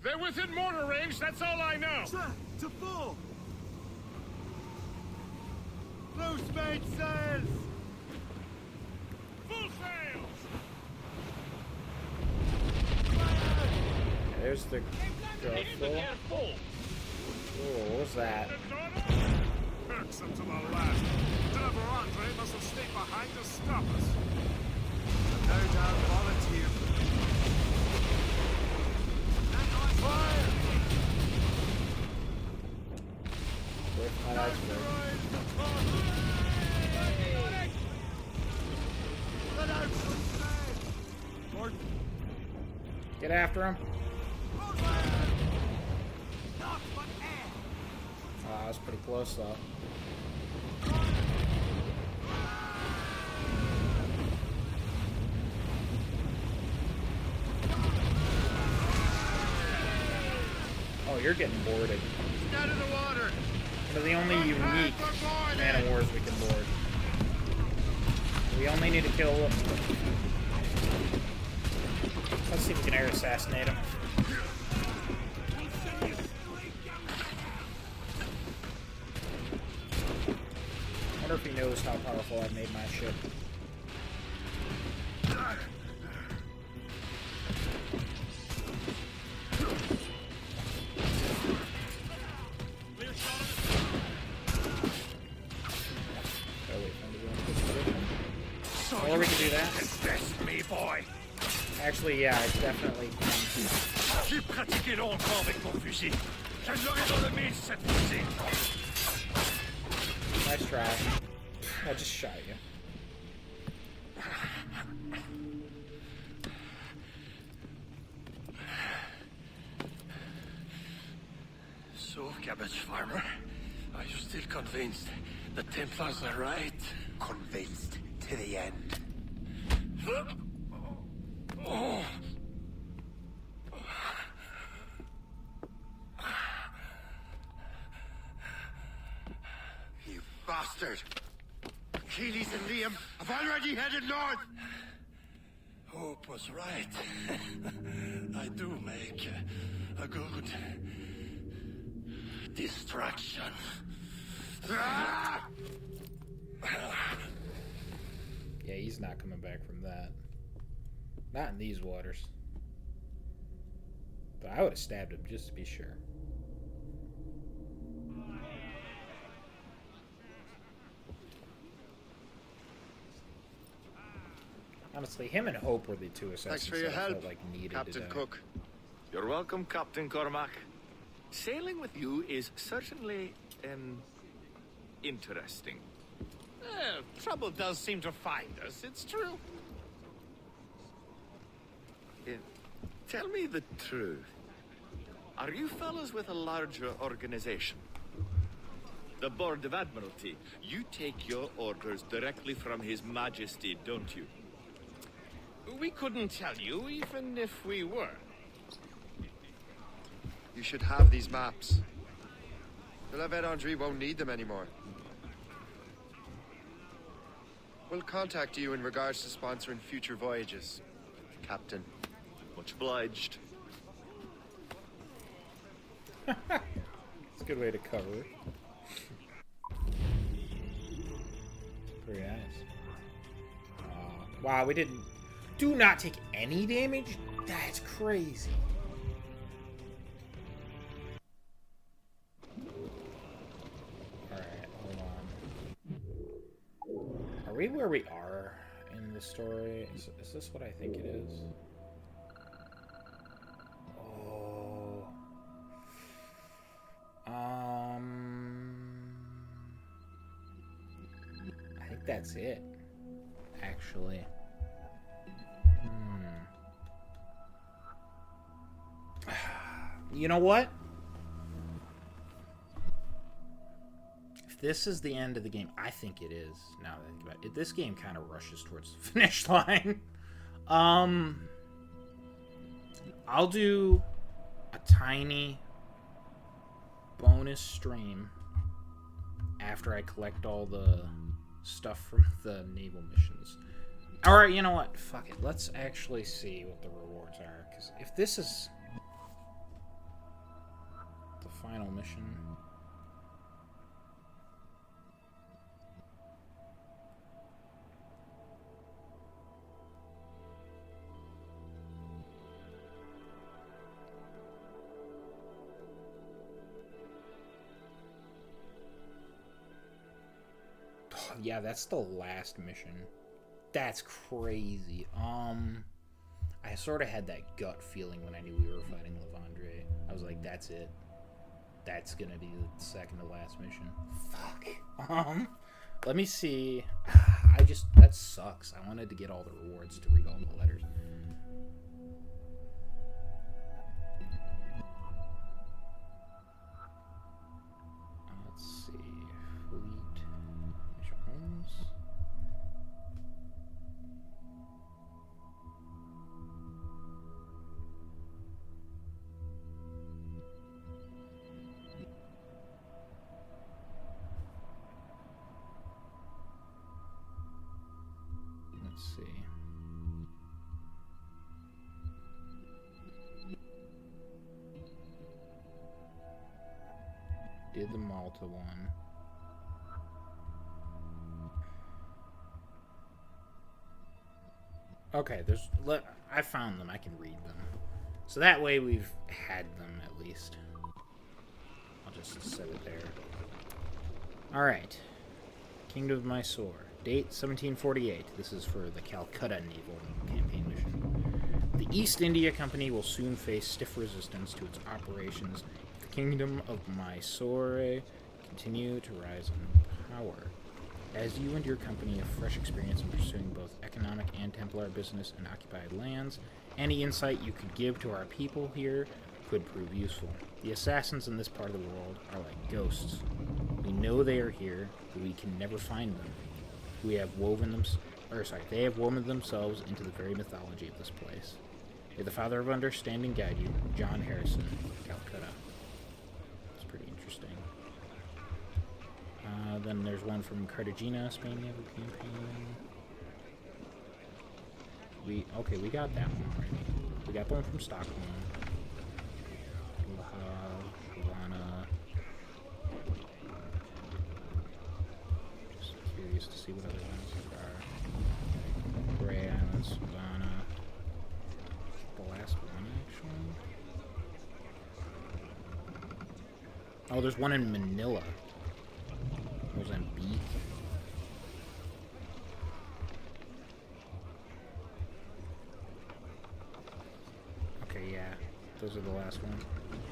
They're within mortar range, that's all I know! Sir, to full! Loose main sails! Full sails! There's the Oh, what was that? Perks them to the last. Deliver Andre must have stayed behind to stop us. No doubt volunteer. Fire! Where's my iceberg? Get after him. That was pretty close, though. Oh, you're getting boarded. Out of the water. One of the only unique Man of Wars we can board. We only need to kill one. Let's see if we can air assassinate him. I wonder if he knows how powerful I made my ship. Or we could do that. Test me, boy. Actually, yeah, it's definitely. J'ai pratiqué longtemps avec mon fusil. Je l'aurai dans le mille cette fois-ci. Nice try. I just shot you. So, Cabbage Farmer, are you still convinced the Templars are right? Convinced to the end. Oh. You bastard! Achilles and Liam have already headed north! Hope was right. I do make a good distraction. Yeah, he's not coming back from that. Not in these waters. But I would have stabbed him just to be sure. Honestly, him and Hope were the two assassins. Thanks for your that I help, felt like needed Captain to die. Cook. You're welcome, Captain Cormac. Sailing with you is certainly, interesting. Trouble does seem to find us, it's true. Tell me the truth. Are you fellas with a larger organization? The Board of Admiralty. You take your orders directly from His Majesty, don't you? We couldn't tell you, even if we were. You should have these maps. The La Vedendry won't need them anymore. We'll contact you in regards to sponsoring future voyages, Captain. Much obliged. It's a good way to cover it. Pretty nice. Wow, we didn't... Do not take any damage? That's crazy. Alright, hold on. Are we where we are in the story? Is this what I think it is? Oh. I think that's it, actually. You know what? If this is the end of the game, I think it is. Now that I think about it, this game kind of rushes towards the finish line. I'll do a tiny bonus stream after I collect all the stuff from the naval missions. Alright, you know what? Fuck it. Let's actually see what the rewards are. Because if this is the final mission... yeah, that's the last mission. That's crazy. I sort of had that gut feeling when I knew we were fighting Lavandre. I was like, that's it. That's gonna be the second to last mission. Fuck. Let me see. That sucks. I wanted to get all the rewards to read all the letters. Let's see. Fleet. Jones. Let's see. Did the Malta one. Okay, I found them. I can read them. So that way we've had them at least. I'll just set it there. Alright. Kingdom of Mysore. Date 1748. This is for the Calcutta naval campaign mission. The East India Company will soon face stiff resistance to its operations. The Kingdom of Mysore continue to rise in power. As you and your company have fresh experience in pursuing both economic and Templar business in occupied lands, any insight you could give to our people here could prove useful. The assassins in this part of the world are like ghosts. We know they are here, but we can never find them. They have woven themselves into the very mythology of this place. May the Father of Understanding guide you, John Harrison, Calcutta. It's pretty interesting. Then there's one from Cartagena, Spain naval campaign. We got that one already. We got one from Stockholm. Havana. Just curious to see what other ones there are. Bray Islands, Havana. The last one, actually. Oh, there's one in Manila. Mozambique. Okay, yeah. Those are the last ones.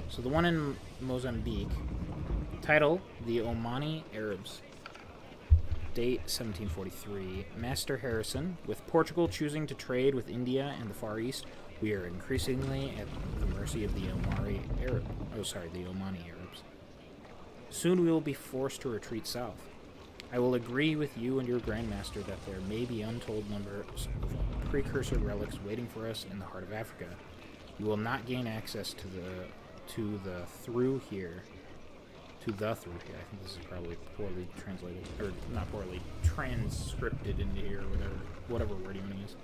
So the one in Mozambique. Title, The Omani Arabs. Date, 1743. Master Harrison. With Portugal choosing to trade with India and the Far East, we are increasingly at the mercy of the Omani Arabs. Soon we will be forced to retreat south. I will agree with you and your Grandmaster that there may be untold numbers of precursor relics waiting for us in the heart of Africa. You will not gain access to the through here. I think this is probably poorly translated, or not poorly, transcripted into here, whatever word you want to use.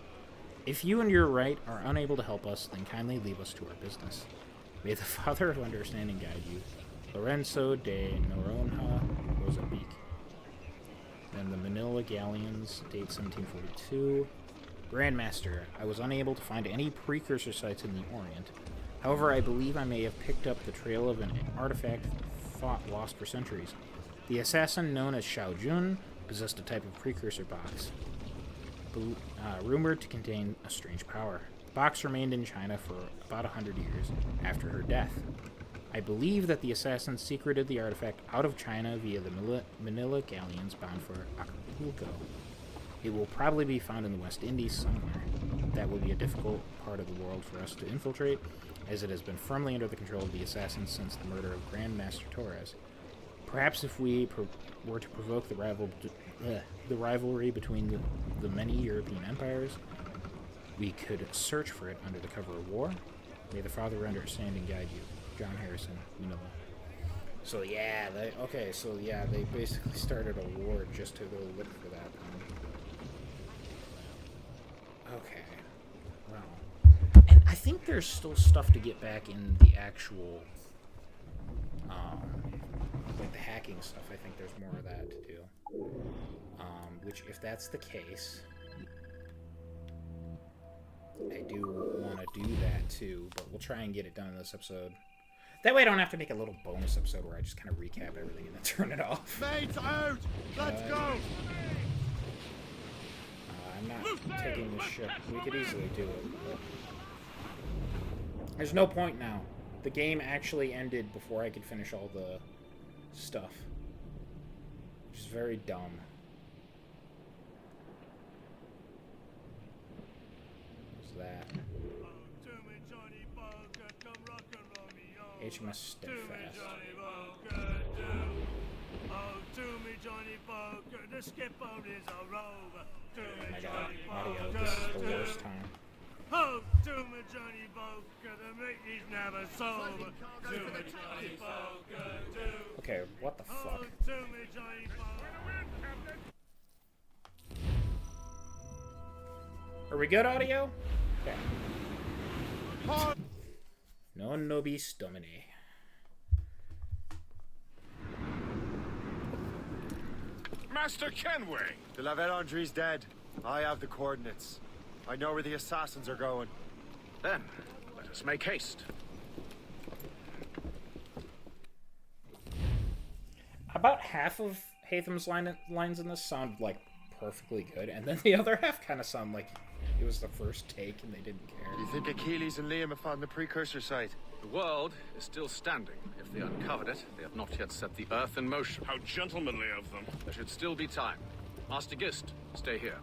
If you and your right are unable to help us, then kindly leave us to our business. May the Father of Understanding guide you. Lorenzo de Noronha, Mozambique. Then the Manila Galleons, date 1742. Grandmaster, I was unable to find any precursor sites in the Orient. However, I believe I may have picked up the trail of an artifact thought lost for centuries. The assassin known as Xiao Jun possessed a type of precursor box, rumored to contain a strange power. The box remained in China for about 100 years after her death. I believe that the assassin secreted the artifact out of China via the Manila galleons bound for Acapulco. It will probably be found in the West Indies somewhere. That will be a difficult part of the world for us to infiltrate, as it has been firmly under the control of the assassins since the murder of Grandmaster Torres. Perhaps if we were to provoke the rivalry between the many European empires, we could search for it under the cover of war. May the Father of Understanding guide you. John Harrison, you know. So yeah, they basically started a war just to go look for that. Okay, well, and I think there's still stuff to get back in the actual, like the hacking stuff. I think there's more of that to do. Which, if that's the case, I do want to do that too. But we'll try and get it done in this episode. That way I don't have to make a little bonus episode where I just kind of recap everything and then turn it off. Mates out! Let's go! I'm not taking this ship. We could easily do it, but... There's no point now. The game actually ended before I could finish all the stuff. Which is very dumb. What's that? HMS Steadfast. The skipper is a rover. Oh my god, audio, this is the worst time. Oh, to me, Johnny Boker, the meat is never sober. To me, Johnny Boker, do. Okay, what the fuck? Oh, to me, Johnny Boker. Are we good, audio? Okay. Non nobis domine. Master Kenway! The La Vérendrye's dead. I have the coordinates. I know where the assassins are going. Then, let us make haste. About half of Hatham's lines in this sound like perfectly good, and then the other half kind of sound like it was the first take and they didn't care. You think Achilles and Liam have found the precursor site? The world is still standing. If they uncovered it, they have not yet set the Earth in motion. How gentlemanly of them. There should still be time. Master Gist, stay here.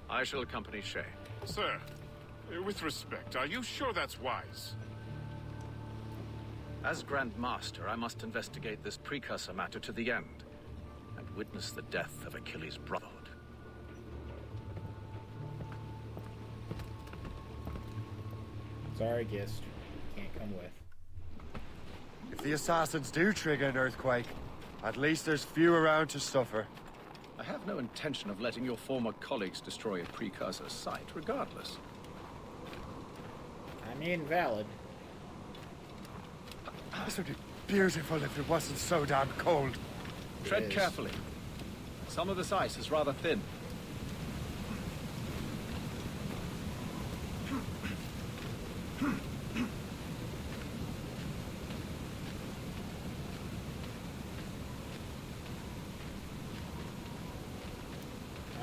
I shall accompany Shay. Sir, with respect, are you sure that's wise? As Grand Master, I must investigate this precursor matter to the end, and witness the death of Achilles' brotherhood. Sorry, Gist. Can't come with. If the assassins do trigger an earthquake, at least there's few around to suffer. I have no intention of letting your former colleagues destroy a precursor site, regardless. I mean, valid. This would be beautiful if it wasn't so damn cold. Tread carefully. Some of this ice is rather thin.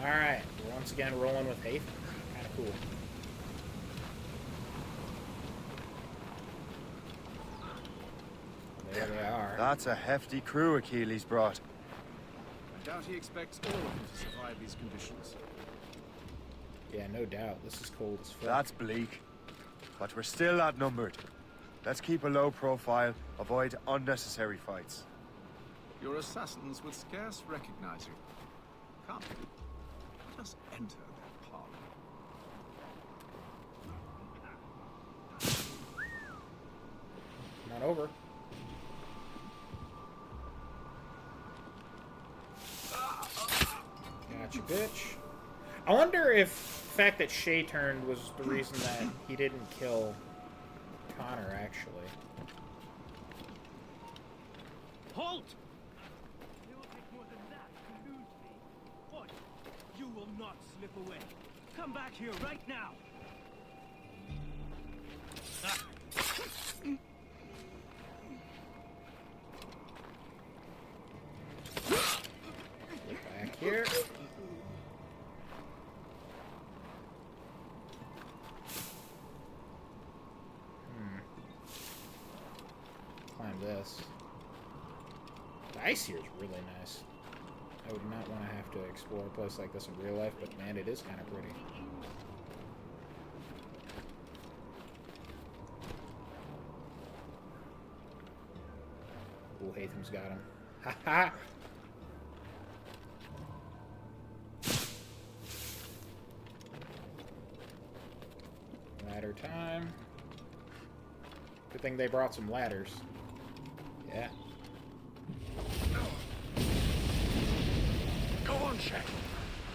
Alright, we're once again rolling with Hatham. Kind of cool. There they are. That's a hefty crew Achilles brought. I doubt he expects all of them to survive these conditions. Yeah, no doubt. This is cold as fuck. That's bleak. But we're still outnumbered. Let's keep a low profile, avoid unnecessary fights. Your assassins would scarce recognize you. Come, let us enter their parlor. Not over. Gotcha, bitch. I wonder if the fact that Shay turned was the reason that he didn't kill Connor, actually. Halt! It will take more than that to lose me. What? You will not slip away. Come back here right now. Get back here. Climb this. The ice here is really nice. I would not want to have to explore a place like this in real life, but man, it is kind of pretty. Ooh, Hatham's got him. Ha ha! Ladder time. Good thing they brought some ladders. Yeah. Go on, Shay.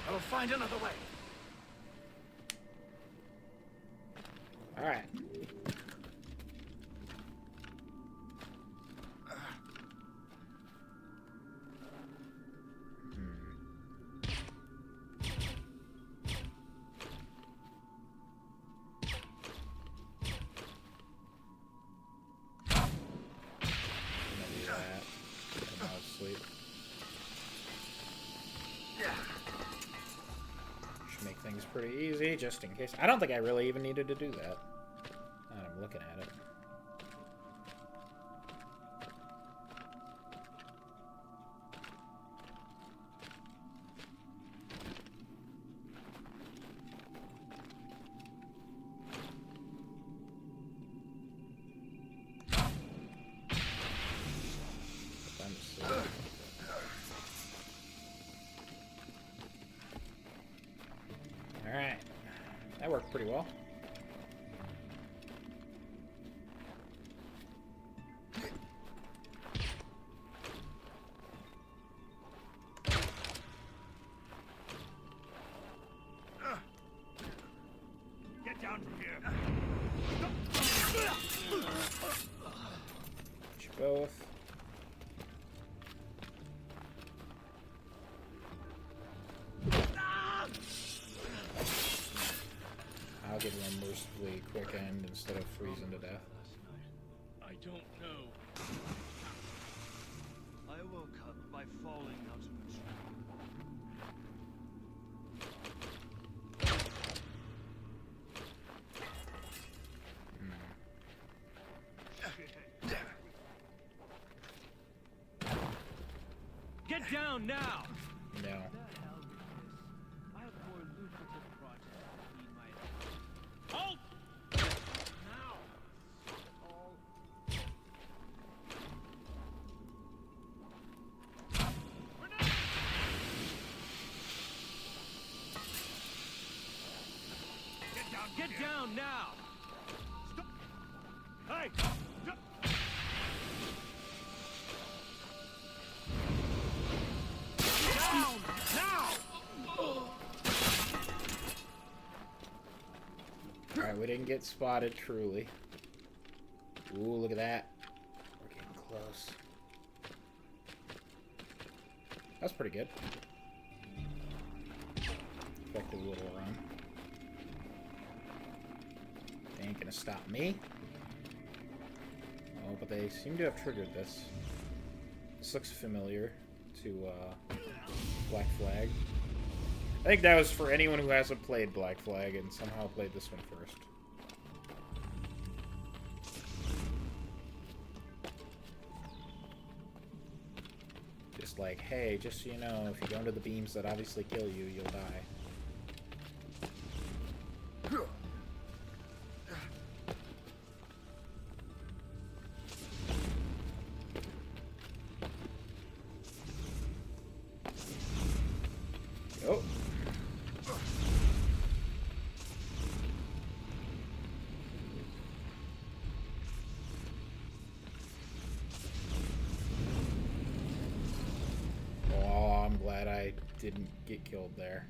I will find another way. Alright. inventory, just in case. I don't think I really even needed to do that. Now that I'm looking at it. Alright. That worked pretty well. Get down from here. Get you both. I'll give him a mercifully quick end instead of freezing to death. I don't know. I woke up by falling out of a tree. Get down now! No. I have more lucrative projects to feed my... Halt! Now! Get down now! Stop! Hey! Stop! Down now! Alright, we didn't get spotted, truly. Ooh, look at that. We're getting close. That's pretty good. Effective little run. They ain't gonna stop me. Oh, but they seem to have triggered this. This looks familiar to Black Flag. I think that was for anyone who hasn't played Black Flag and somehow played this one first. Just like, hey, just so you know, if you go into the beams that obviously kill you, you'll die. Oh. Oh, I'm glad I didn't get killed there.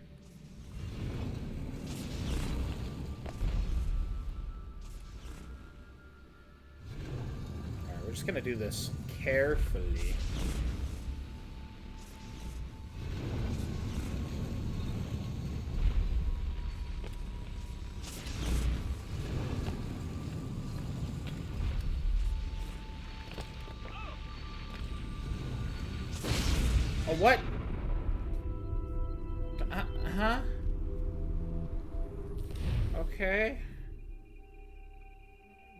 Alright, we're just gonna do this carefully. Oh, what? Huh? Okay.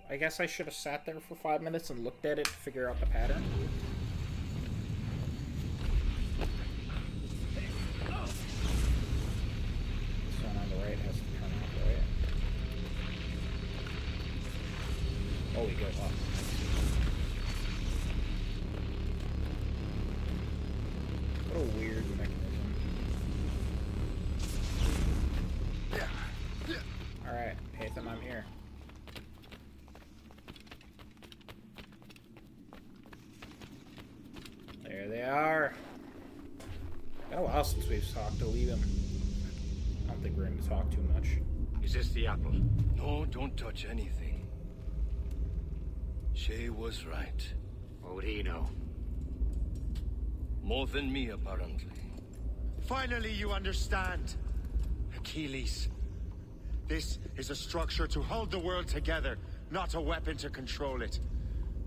I guess I should have sat there for 5 minutes and looked at it to figure out the pattern. This one on the right has to turn off, right? Oh, we go up. What a weird mechanism. Alright, Hatham, I'm here. There they are. Been a while since we've talked to leave him. I don't think we're going to talk too much. Is this the apple? No, don't touch anything. Shay was right. What would he know? More than me, apparently. Finally, you understand. Achilles. This is a structure to hold the world together, not a weapon to control it.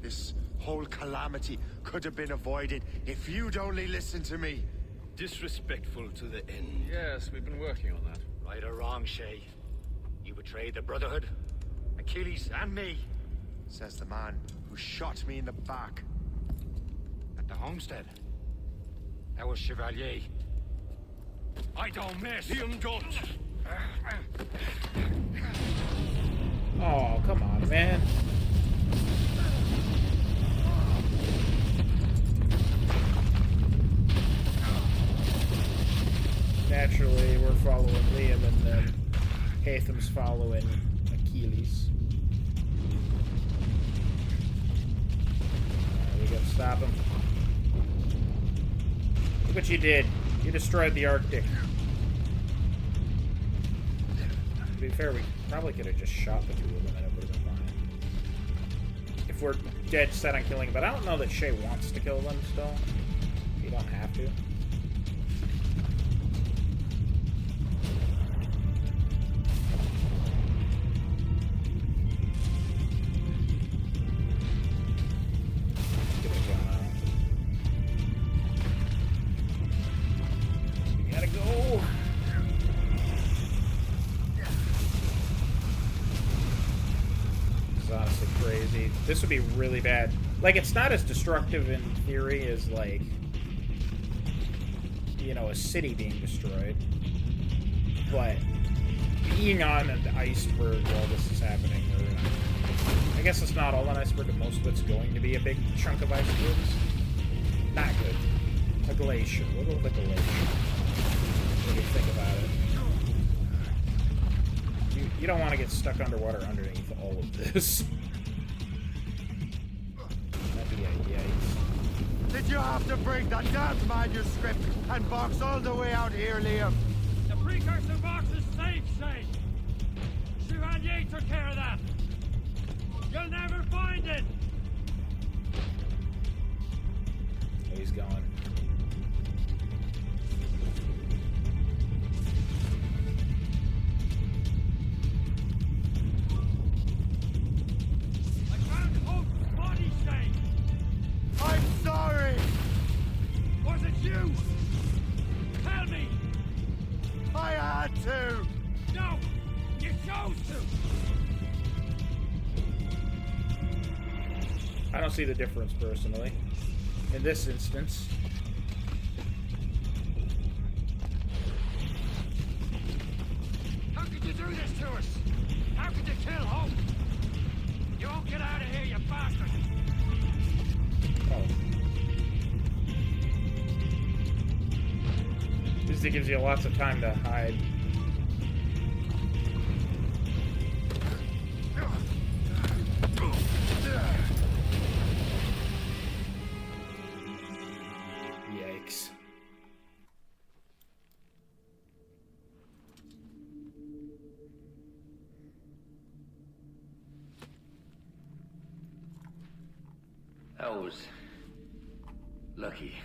This whole calamity could have been avoided if you'd only listened to me. Disrespectful to the end. Yes, we've been working on that. Right or wrong, Shay. Betray the Brotherhood? Achilles and me? Says the man who shot me in the back. At the homestead. That was Chevalier. I don't miss. Him don't. Oh, come on, man. Naturally, we're following Liam, and then Haytham's following Achilles. We gotta stop him. Look what you did. You destroyed the Arctic. To be fair, we probably could have just shot the two of them and it would have been fine. If we're dead set on killing them, but I don't know that Shay wants to kill them still. You don't have to. This would be really bad. Like, it's not as destructive in theory as, like, you know, a city being destroyed. But being on an iceberg while this is happening, or I guess it's not all an iceberg, but most of it's going to be a big chunk of icebergs. Not good. A glacier. What about the glacier? What do you think about it? You don't want to get stuck underwater underneath all of this. Did you have to bring that damn manuscript and box all the way out here, Liam? The precursor box is safe, Shane. Chevalier took care of that. You'll never find it. Oh, he's gone. I'm sorry! Was it you? Tell me! I had to! No! You chose to! I don't see the difference, personally. In this instance. How could you do this to us? How could you kill Hope? You won't get out of here, you bastard! Oh. At least it gives you lots of time to hide. Yikes. That was lucky.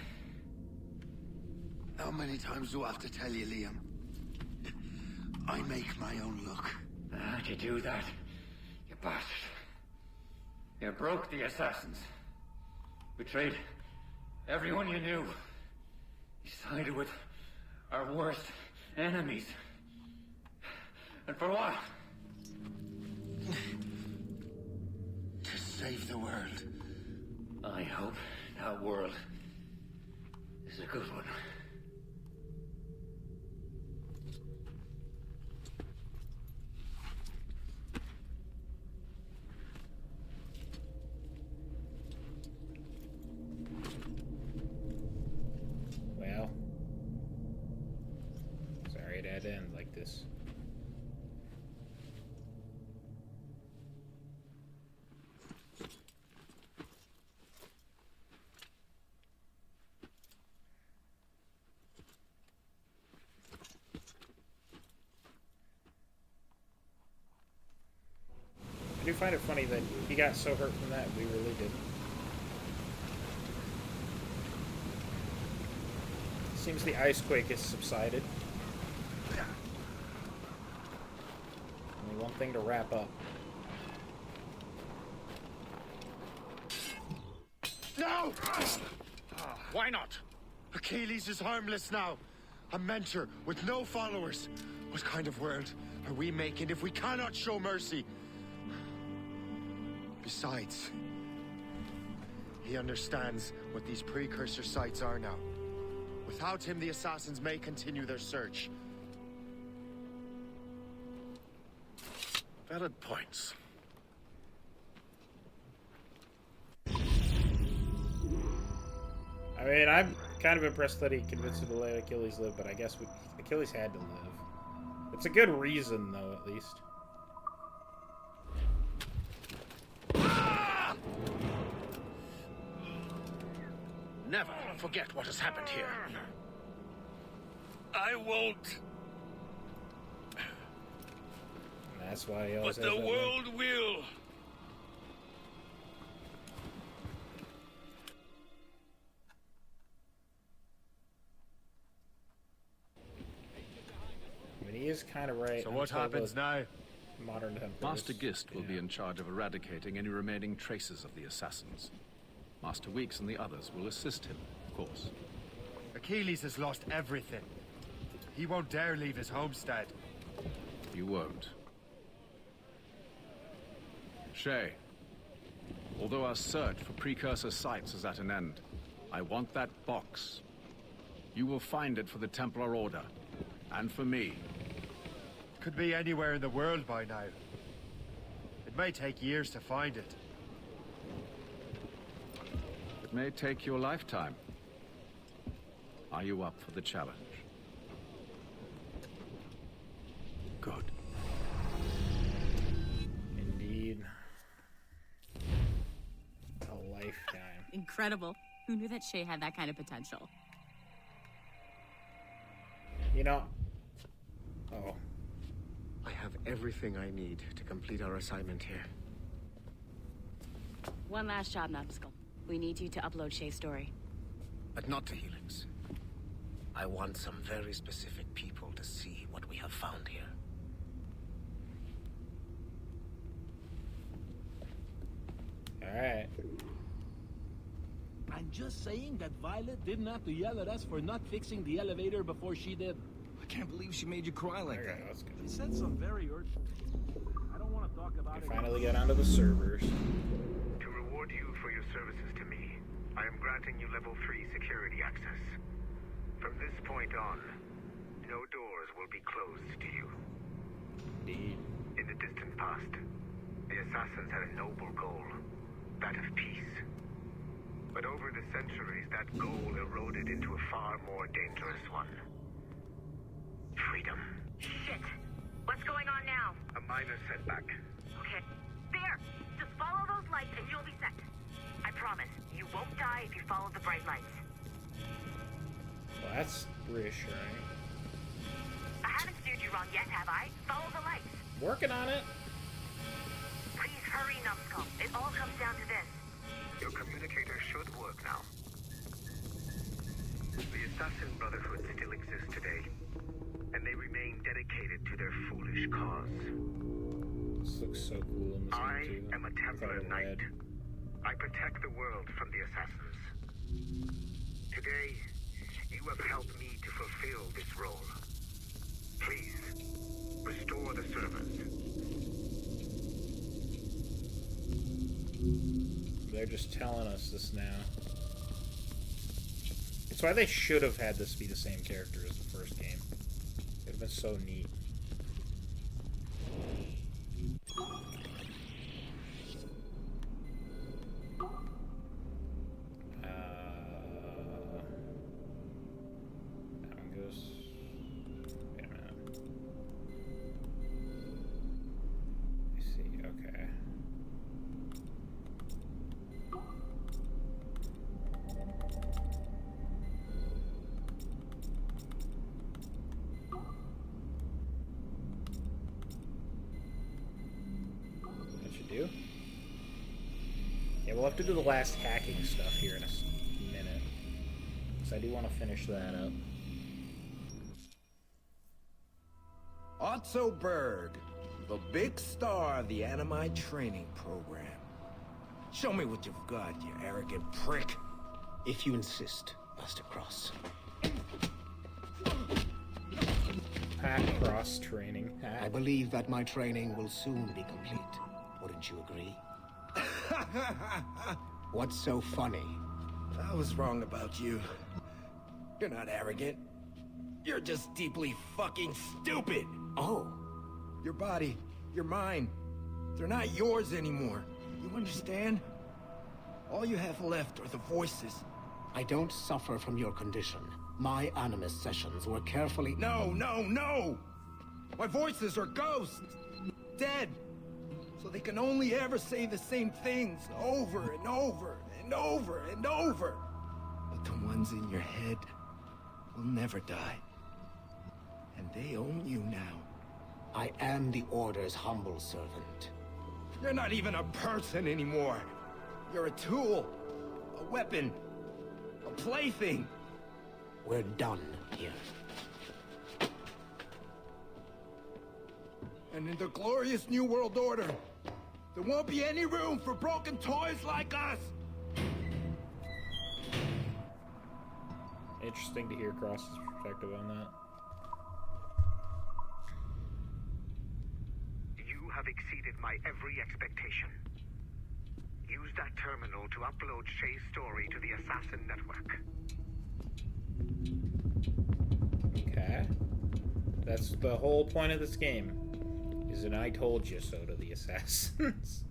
How many times do I have to tell you, Liam? I make my own luck. How'd you do that, you bastard? You broke the assassins. Betrayed everyone you knew. You sided with our worst enemies. And for what? To save the world. I hope that world is a good one. Well, sorry it had to end like this. I do find it funny that he got so hurt from that, we really didn't. Seems the ice quake has subsided. Only one thing to wrap up. No! Why not? Achilles is harmless now. A mentor with no followers. What kind of world are we making if we cannot show mercy? Besides, he understands what these precursor sites are now. Without him, the assassins may continue their search. Valid points. I mean, I'm kind of impressed that he convinced him to let Achilles live, but I guess Achilles had to live. It's a good reason, though, at least. Never forget what has happened here. I won't. That's why he always But has the that world will. I mean, he is kind of right. So what happens now? Modern Templars. Master Gist will be in charge of eradicating any remaining traces of the assassins. Master Weeks and the others will assist him, of course. Achilles has lost everything. He won't dare leave his homestead. You won't. Shay, although our search for precursor sites is at an end, I want that box. You will find it for the Templar Order, and for me. Could be anywhere in the world by now. It may take years to find it. It may take your lifetime. Are you up for the challenge? Good. Indeed. A lifetime. Incredible. Who knew that Shay had that kind of potential? You know... Oh. I have everything I need to complete our assignment here. One last job, Numbskull. We need you to upload Shay's story. But not to Helix. I want some very specific people to see what we have found here. Alright. I'm just saying that Violet didn't have to yell at us for not fixing the elevator before she did. I can't believe she made you cry like that. She said some very hurtful things. I don't want to talk about it. Finally get onto the servers. To reward you for your services to me, I am granting you level 3 security access. From this point on, no doors will be closed to you. Indeed. In the distant past, the assassins had a noble goal, that of peace. But over the centuries, that goal eroded into a far more dangerous one. Freedom. Shit! What's going on now? A minor setback. Okay. There! Just follow those lights and you'll be set. I promise, you won't die if you follow the bright lights. Well, that's reassuring. I haven't steered you wrong yet, have I? Follow the lights. Working on it. Please hurry, Numbskull. It all comes down to this. Your communicator should work now. The Assassin Brotherhood still exists today, and they remain dedicated to their foolish cause. This looks so cool in this I one too. am a Templar Knight. I protect the world from the assassins. Today, you have helped me to fulfill this role. Please, restore the servants. They're just telling us this now. It's why they should have had this be the same character as the first game. It would have been so neat. That one goes... Wait a minute. I see, okay. Do? Yeah, we'll have to do the last hacking stuff here in a minute. Because I do want to finish that up. Otto Berg, the big star of the Animite training program. Show me what you've got, you arrogant prick. If you insist, Master Cross. Cross training. I believe that my training will soon be complete. Wouldn't you agree? What's so funny? I was wrong about you. You're not arrogant. You're just deeply fucking stupid. Oh. Your body, your mind, they're not yours anymore. You understand? All you have left are the voices. I don't suffer from your condition. My Animus sessions were carefully... No! My voices are ghosts! Dead! So they can only ever say the same things over and over and over and over. But the ones in your head will never die. And they own you now. I am the Order's humble servant. You're not even a person anymore. You're a tool, a weapon, a plaything. We're done here. And in the glorious New World Order, there won't be any room for broken toys like us! Interesting to hear Cross's perspective on that. You have exceeded my every expectation. Use that terminal to upload Shay's story to the Assassin Network. Okay. That's the whole point of this game. Is an I told you so to the Assassins.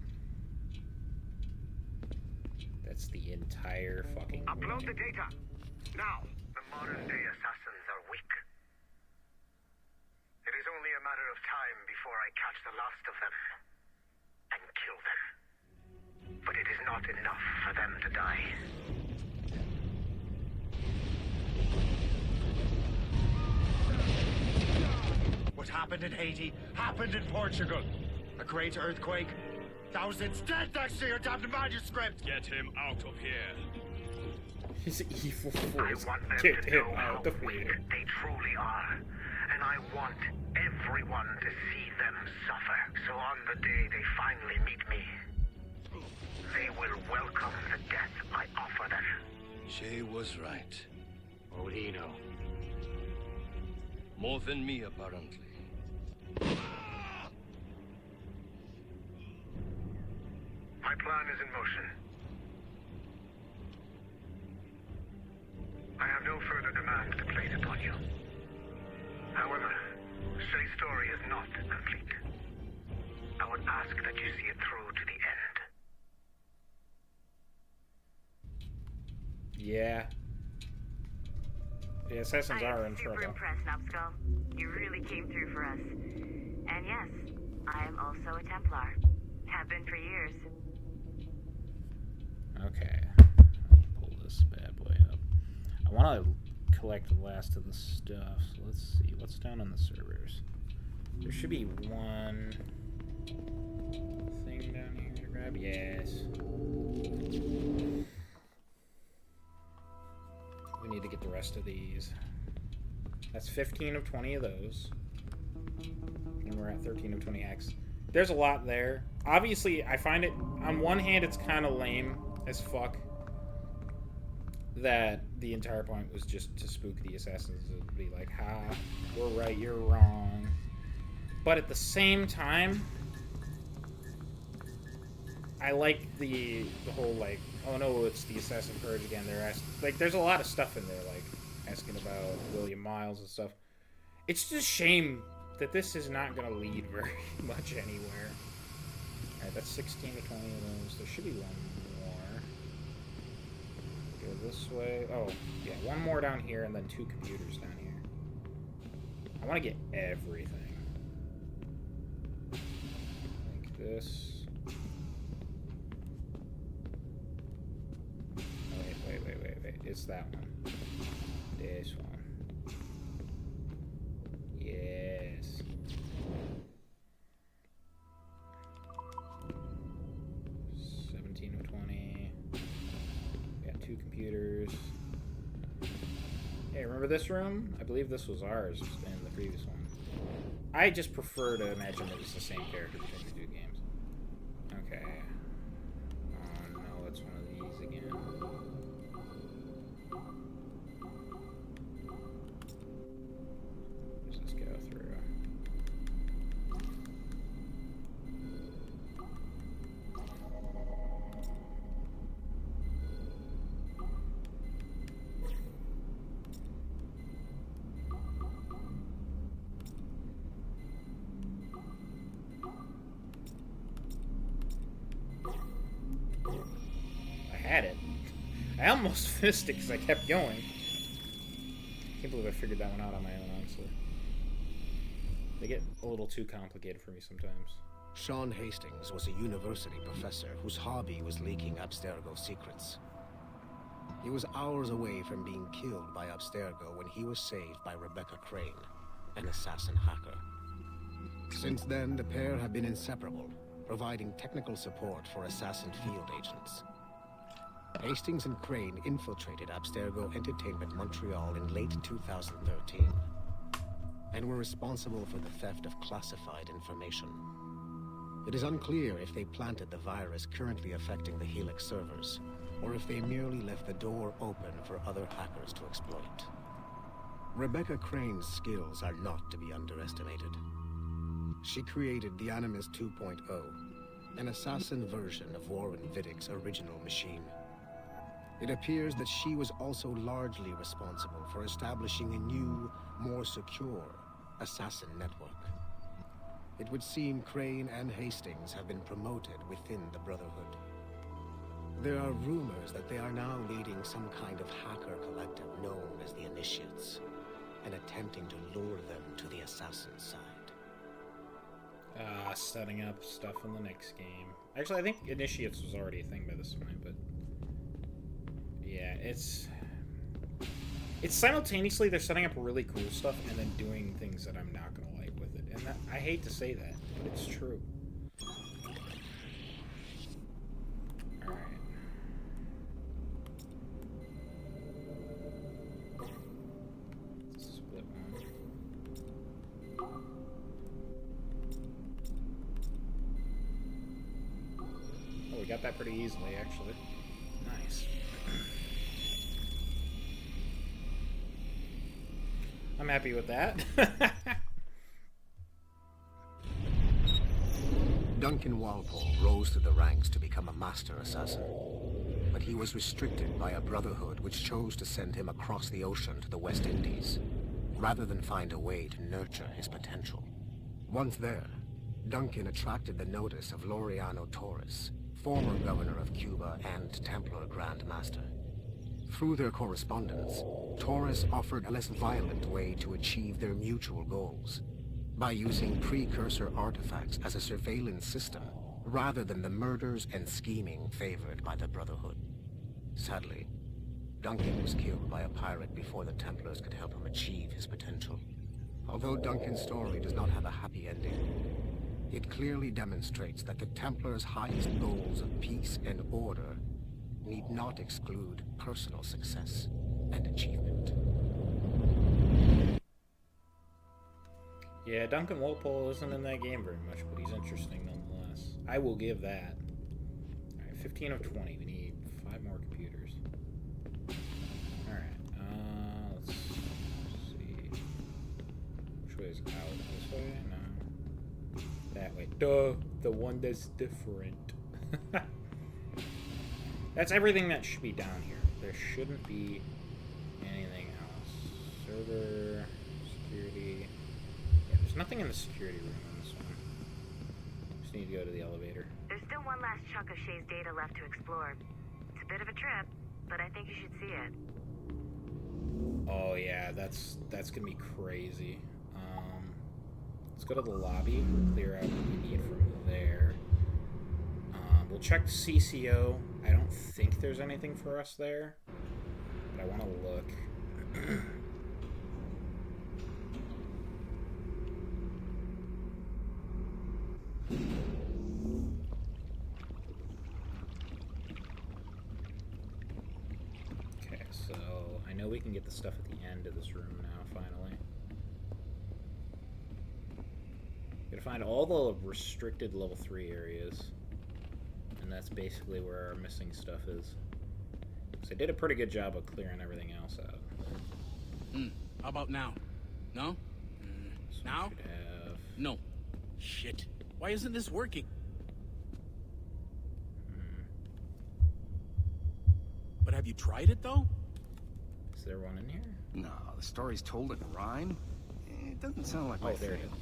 That's the entire fucking Upload point. the data! Now! The modern-day assassins are weak. It is only a matter of time before I catch the last of them and kill them. But it is not enough for them to die. What happened in Haiti happened in Portugal. A great earthquake. Thousands dead thanks to your damned manuscript. Get him out of here. His evil I force. want them Get to him know how out of weak here. they truly are. And I want everyone to see them suffer. So on the day they finally meet me, they will welcome the death I offer them. Shay was right. What would he know? More than me, apparently. My plan is in motion. I have no further demands to place upon you. However, Shay's story is not complete. I would ask that you see it through to the end. Yeah. The Assassins are in trouble. Super impressed, Numbskull. You really came through for us. And yes, I am also a Templar. Have been for years. Okay. Let me pull this bad boy up. I want to collect the last of the stuff. So let's see. What's down on the servers? There should be one thing down here to grab. Yes. We need to get the rest of these. That's 15 of 20 of those. And we're at 13 of 20x. There's a lot there. Obviously, I find it, on one hand, it's kind of lame as fuck that the entire point was just to spook the Assassins and be like, ha, we're right, you're wrong. But at the same time, I like the whole, like, oh no, it's the Assassin Purge again. They're asking, like, there's a lot of stuff in there, like, asking about William Miles and stuff. It's just a shame that this is not going to lead very much anywhere. Alright, that's 16 to 20 of those. There should be one more. Go this way. Oh, yeah, one more down here and then 2 computers down here. I want to get everything. Like this. Wait. It's that one. This one. Yes. Got 2 computers. Hey, remember this room? I believe this was ours in the previous one. I just prefer to imagine that it's the same character between the 2 games. Okay. Oh no, it's one of these again. What does this go through? had it. I almost missed it because I kept going. Can't believe I figured that one out on my own, honestly. They get a little too complicated for me sometimes. Sean Hastings was a university professor whose hobby was leaking Abstergo secrets. He was hours away from being killed by Abstergo when he was saved by Rebecca Crane, an assassin hacker. Since then, the pair have been inseparable, providing technical support for assassin field agents. Hastings and Crane infiltrated Abstergo Entertainment Montreal in late 2013, and were responsible for the theft of classified information. It is unclear if they planted the virus currently affecting the Helix servers, or if they merely left the door open for other hackers to exploit. Rebecca Crane's skills are not to be underestimated. She created the Animus 2.0, an assassin version of Warren Vidick's original machine. It appears that she was also largely responsible for establishing a new, more secure assassin network. It would seem Crane and Hastings have been promoted within the Brotherhood. There are rumors that they are now leading some kind of hacker collective known as the Initiates, and attempting to lure them to the assassin side. Setting up stuff in the next game. Actually, I think Initiates was already a thing by this point, but... yeah, it's simultaneously they're setting up really cool stuff and then doing things that I'm not gonna like with it. And that, I hate to say that, but it's true. Alright. Split one. Oh, we got that pretty easily, actually. Nice. I'm happy with that. Duncan Walpole rose through the ranks to become a master assassin, but he was restricted by a Brotherhood which chose to send him across the ocean to the West Indies, rather than find a way to nurture his potential. Once there, Duncan attracted the notice of Laureano Torres, former governor of Cuba and Templar Grand Master. Through their correspondence, Torres offered a less violent way to achieve their mutual goals, by using precursor artifacts as a surveillance system, rather than the murders and scheming favored by the Brotherhood. Sadly, Duncan was killed by a pirate before the Templars could help him achieve his potential. Although Duncan's story does not have a happy ending, it clearly demonstrates that the Templars' highest goals of peace and order need not exclude personal success and achievement. Yeah, Duncan Walpole isn't in that game very much, but he's interesting nonetheless. I will give that. Alright, 15 of 20. We need 5 more computers. Alright, let's see. Which way is out? This way? No. That way. Duh! The one that's different. That's everything that should be down here. There shouldn't be anything else. Server, security. Yeah, there's nothing in the security room on this one. Just need to go to the elevator. There's still one last chunk of Shay's data left to explore. It's a bit of a trip, but I think you should see it. Oh yeah, that's gonna be crazy. Let's go to the lobby, clear out what we need from there. We'll check the CCO. I don't think there's anything for us there, but I want to look. Okay, so I know we can get the stuff at the end of this room now, finally. Gotta find all the restricted level 3 areas. And that's basically where our missing stuff is. So I did a pretty good job of clearing everything else out. How about now? No? So Now? should have... No. Shit. Why isn't this working? But have you tried it, though? Is there one in here? No, the story's told in rhyme. It doesn't sound like my there it thing. is.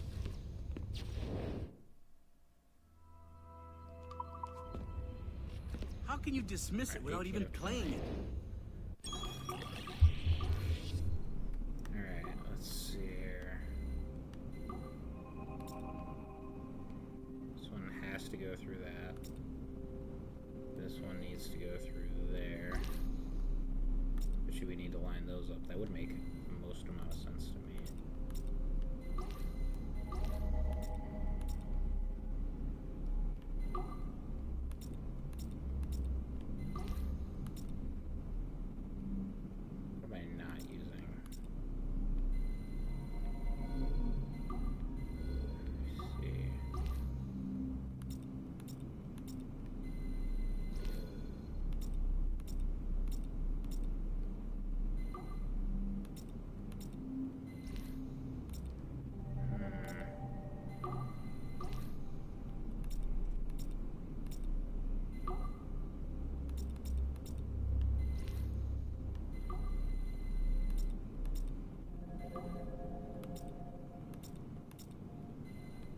can you dismiss it without even playing it? Alright, let's see here. This one has to go through that. This one needs to go through there. But should we need to line those up? That would make the most amount of sense to me. What am I not using? Let's see.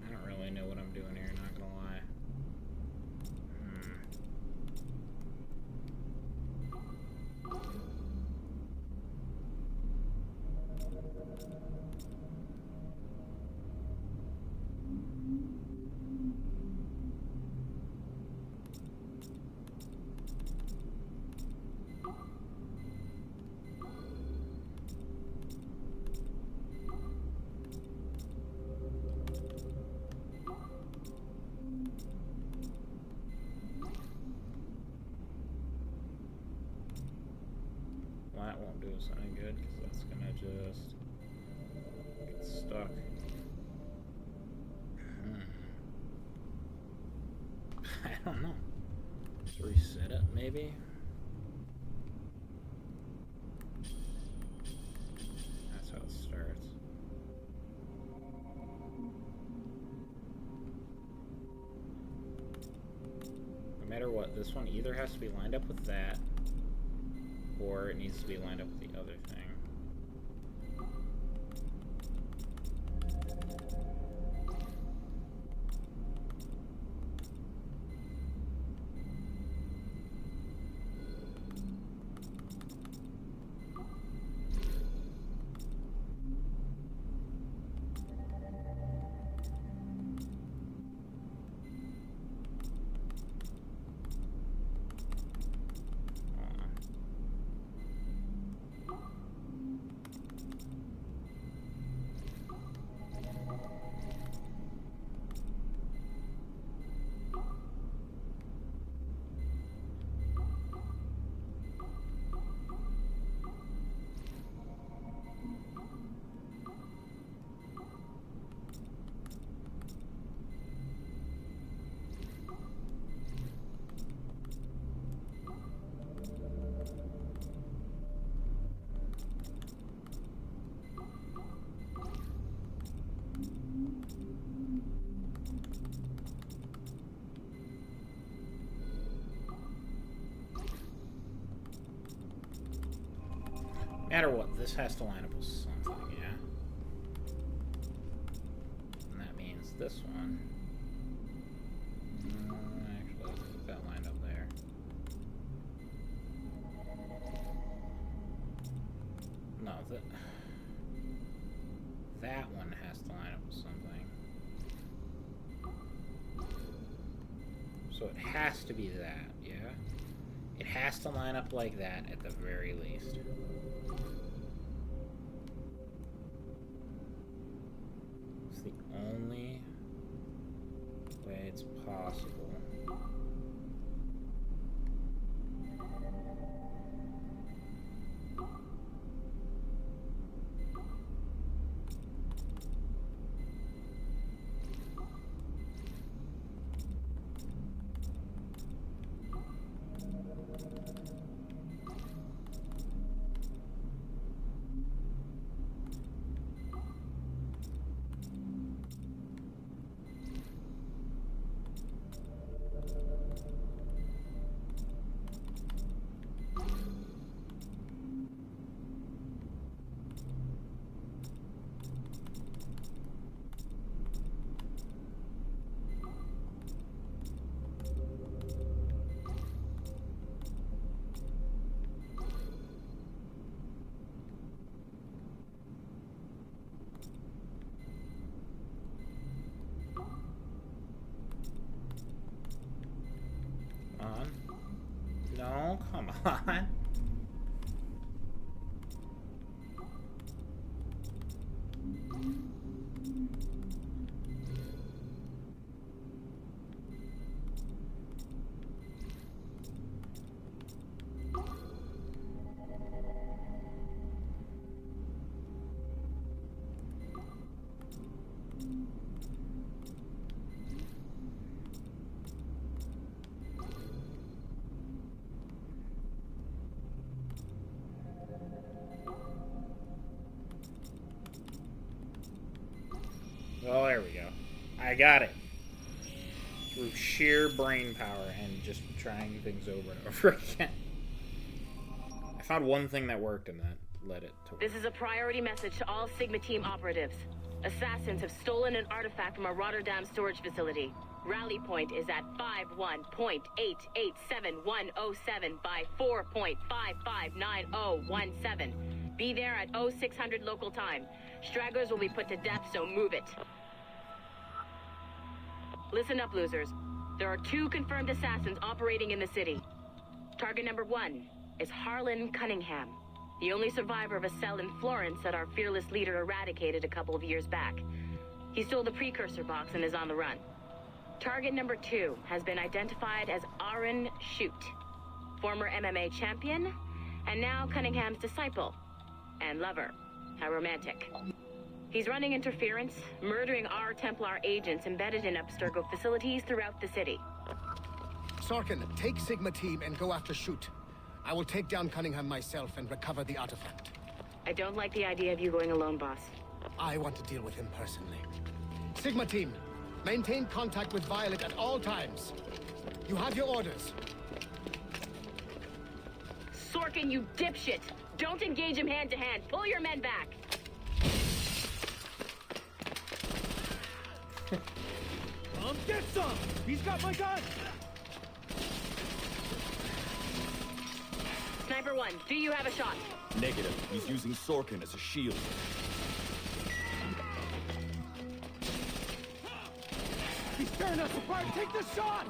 I don't really know what I'm doing here, not gonna lie. Well, that won't do us any good because that's gonna just get stuck. I don't know. Just reset it, maybe? That's how it starts. No matter what, this one either has to be lined up with that, or it needs to be lined up with the other thing. No matter what, this has to line up with something, yeah? And that means this one. Actually, let's put that lined up there. No, that one has to line up with something. So it has to be that, yeah? It has to line up like that at the very least. It's the only way it's possible. Oh, come on. Oh, there we go. I got it. Through sheer brain power and just trying things over and over again. I found one thing that worked and that led it to work. This is a priority message to all Sigma Team operatives. Assassins have stolen an artifact from a Rotterdam storage facility. Rally point is at 51.887107 by 4.559017. Be there at 0600 local time. Stragglers will be put to death, so move it. Listen up, losers. There are 2 confirmed assassins operating in the city. Target number 1 is Harlan Cunningham, the only survivor of a cell in Florence that our fearless leader eradicated a couple of years back. He stole the precursor box and is on the run. Target number 2 has been identified as Aaron Shoot, former MMA champion, and now Cunningham's disciple and lover. How romantic. He's running interference, murdering our Templar agents embedded in Abstergo facilities throughout the city. Sorkin, take Sigma Team and go after Shoot. I will take down Cunningham myself and recover the artifact. I don't like the idea of you going alone, boss. I want to deal with him personally. Sigma Team, maintain contact with Violet at all times. You have your orders. Sorkin, you dipshit! Don't engage him hand-to-hand. Pull your men back. Get some! He's got my gun! Sniper 1, do you have a shot? Negative. He's using Sorkin as a shield. He's tearing us apart! Take the shot!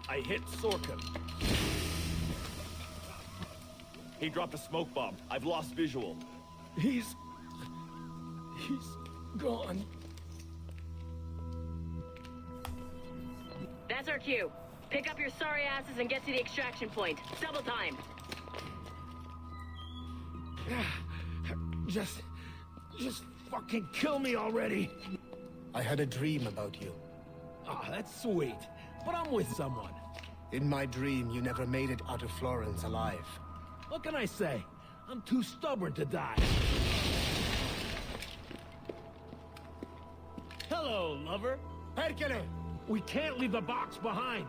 I hit Sorkin. He dropped a smoke bomb. I've lost visual. He's gone. That's our cue. Pick up your sorry asses and get to the extraction point. Double time. Just fucking kill me already. I had a dream about you. Ah, that's sweet. But I'm with someone. In my dream, you never made it out of Florence alive. What can I say? I'm too stubborn to die. Hello, lover. Perkele! We can't leave the box behind.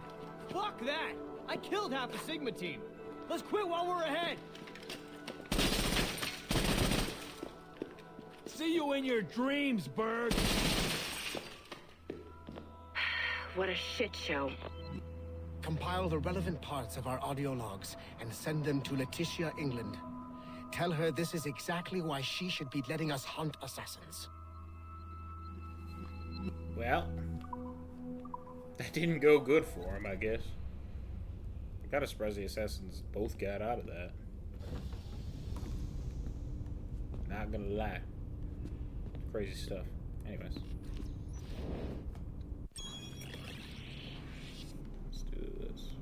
Fuck that! I killed half the Sigma team. Let's quit while we're ahead. See you in your dreams, Berg. What a shit show. Compile the relevant parts of our audio logs and send them to Letitia, England. Tell her this is exactly why she should be letting us hunt assassins. Well, that didn't go good for him, I guess. I gotta surprise the assassins both got out of that. Not gonna lie. Crazy stuff. Anyways. Let's do this.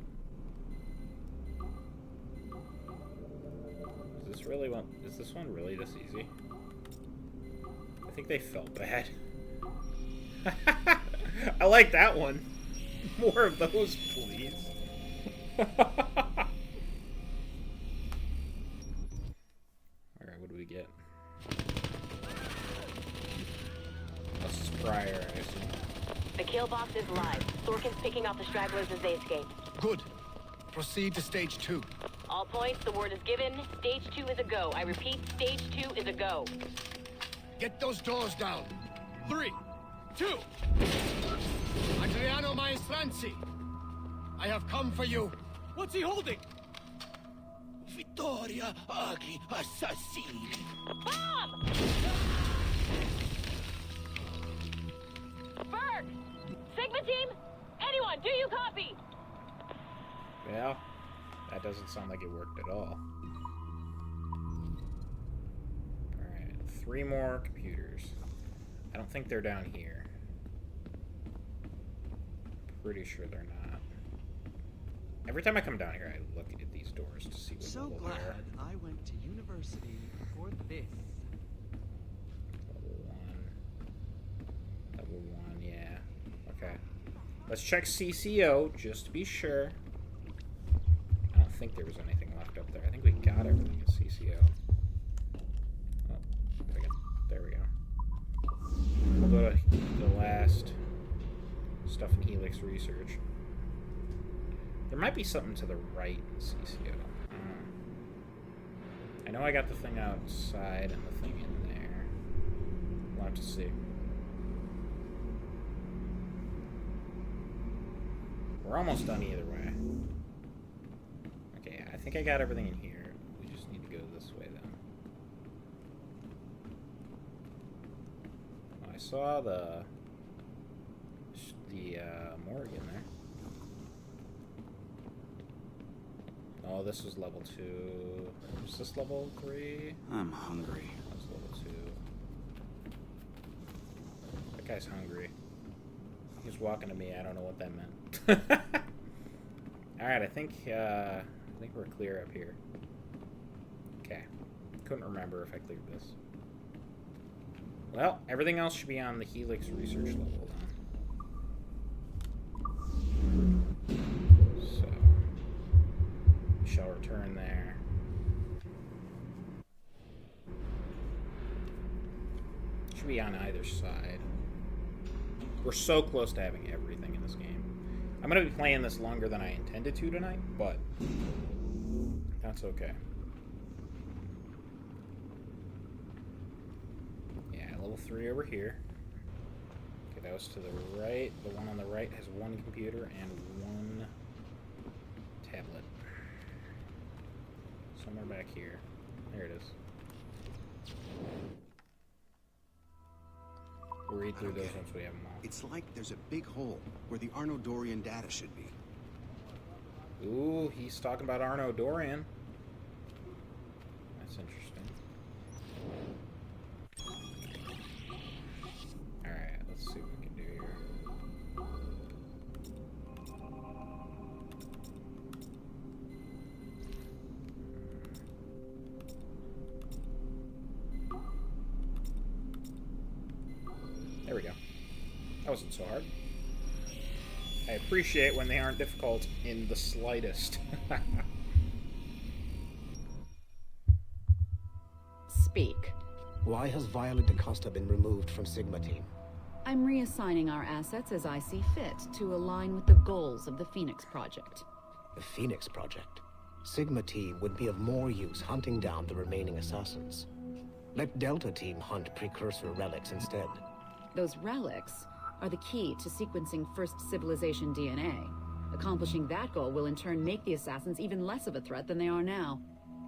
Is this one really this easy? I think they felt bad. I like that one. More of those, please. Alright, what do we get? This is Prior, I assume. The kill box is live. Sorkin's picking off the stragglers as they escape. Good. Proceed to stage 2. All points, the word is given. Stage 2 is a go. I repeat, stage 2 is a go. Get those doors down. 3, 2. Adriano Maestranzi, I have come for you. What's he holding? Vittoria Agli Assassini. Bomb! Berg! Sigma team? Anyone, do you copy? Well, that doesn't sound like it worked at all. Alright, 3 more computers. I don't think they're down here. Pretty sure they're not. Every time I come down here, I look at these doors to see what So level glad they're. I went to university for this. Level 1. Level 1, yeah. Okay. Let's check CCO, just to be sure. I don't think there was anything left up there. I think we got everything at CCO. Oh, there we go. We'll go to the last stuff in Helix Research. There might be something to the right in CCO. I know I got the thing outside and the thing in there. We'll have to see. We're almost done either way. Okay, I think I got everything in here. We just need to go this way then. Oh, I saw the morgue in there. Oh, this was level 2. Was this level 3? I'm hungry. That's level 2. That guy's hungry. He's walking to me. I don't know what that meant. Alright, I think we're clear up here. Okay. Couldn't remember if I cleared this. Well, everything else should be on the Helix Research level then. So, we shall return there. Should be on either side. We're so close to having everything in this game. I'm going to be playing this longer than I intended to tonight, but that's okay. Yeah, level 3 over here. Okay, that was to the right. The one on the right has 1 computer and 1 tablet. Somewhere back here. There it is. We'll read through those once we have them all. It's like there's a big hole where the Arno Dorian data should be. Ooh, he's talking about Arno Dorian. That's interesting. Alright, let's see what we can do here. There we go. That wasn't so hard. I appreciate when they aren't difficult in the slightest. Speak. Why has Violet DaCosta been removed from Sigma Team? I'm reassigning our assets as I see fit to align with the goals of the Phoenix Project. The Phoenix Project? Sigma Team would be of more use hunting down the remaining assassins. Let Delta Team hunt precursor relics instead. Those relics are the key to sequencing First Civilization DNA. Accomplishing that goal will in turn make the assassins even less of a threat than they are now.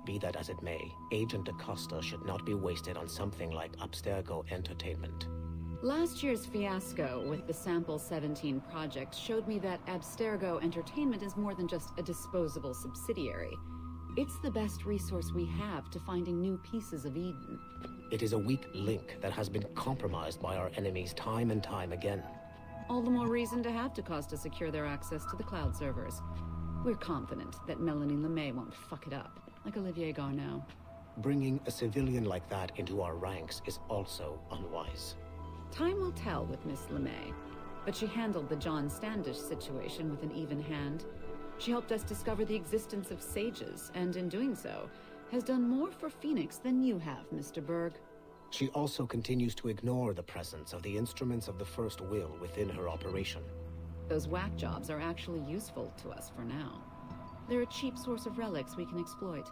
Be that as it may, Agent DaCosta should not be wasted on something like Abstergo Entertainment. Last year's fiasco with the Sample 17 project showed me that Abstergo Entertainment is more than just a disposable subsidiary. It's the best resource we have to finding new pieces of Eden. It is a weak link that has been compromised by our enemies time and time again. All the more reason to have DaCosta secure their access to the cloud servers. We're confident that Melanie LeMay won't fuck it up, like Olivier Garneau. Bringing a civilian like that into our ranks is also unwise. Time will tell with Miss LeMay, but she handled the John Standish situation with an even hand. She helped us discover the existence of sages, and in doing so, has done more for Phoenix than you have, Mr. Berg. She also continues to ignore the presence of the instruments of the First Will within her operation. Those whack jobs are actually useful to us for now. They're a cheap source of relics we can exploit.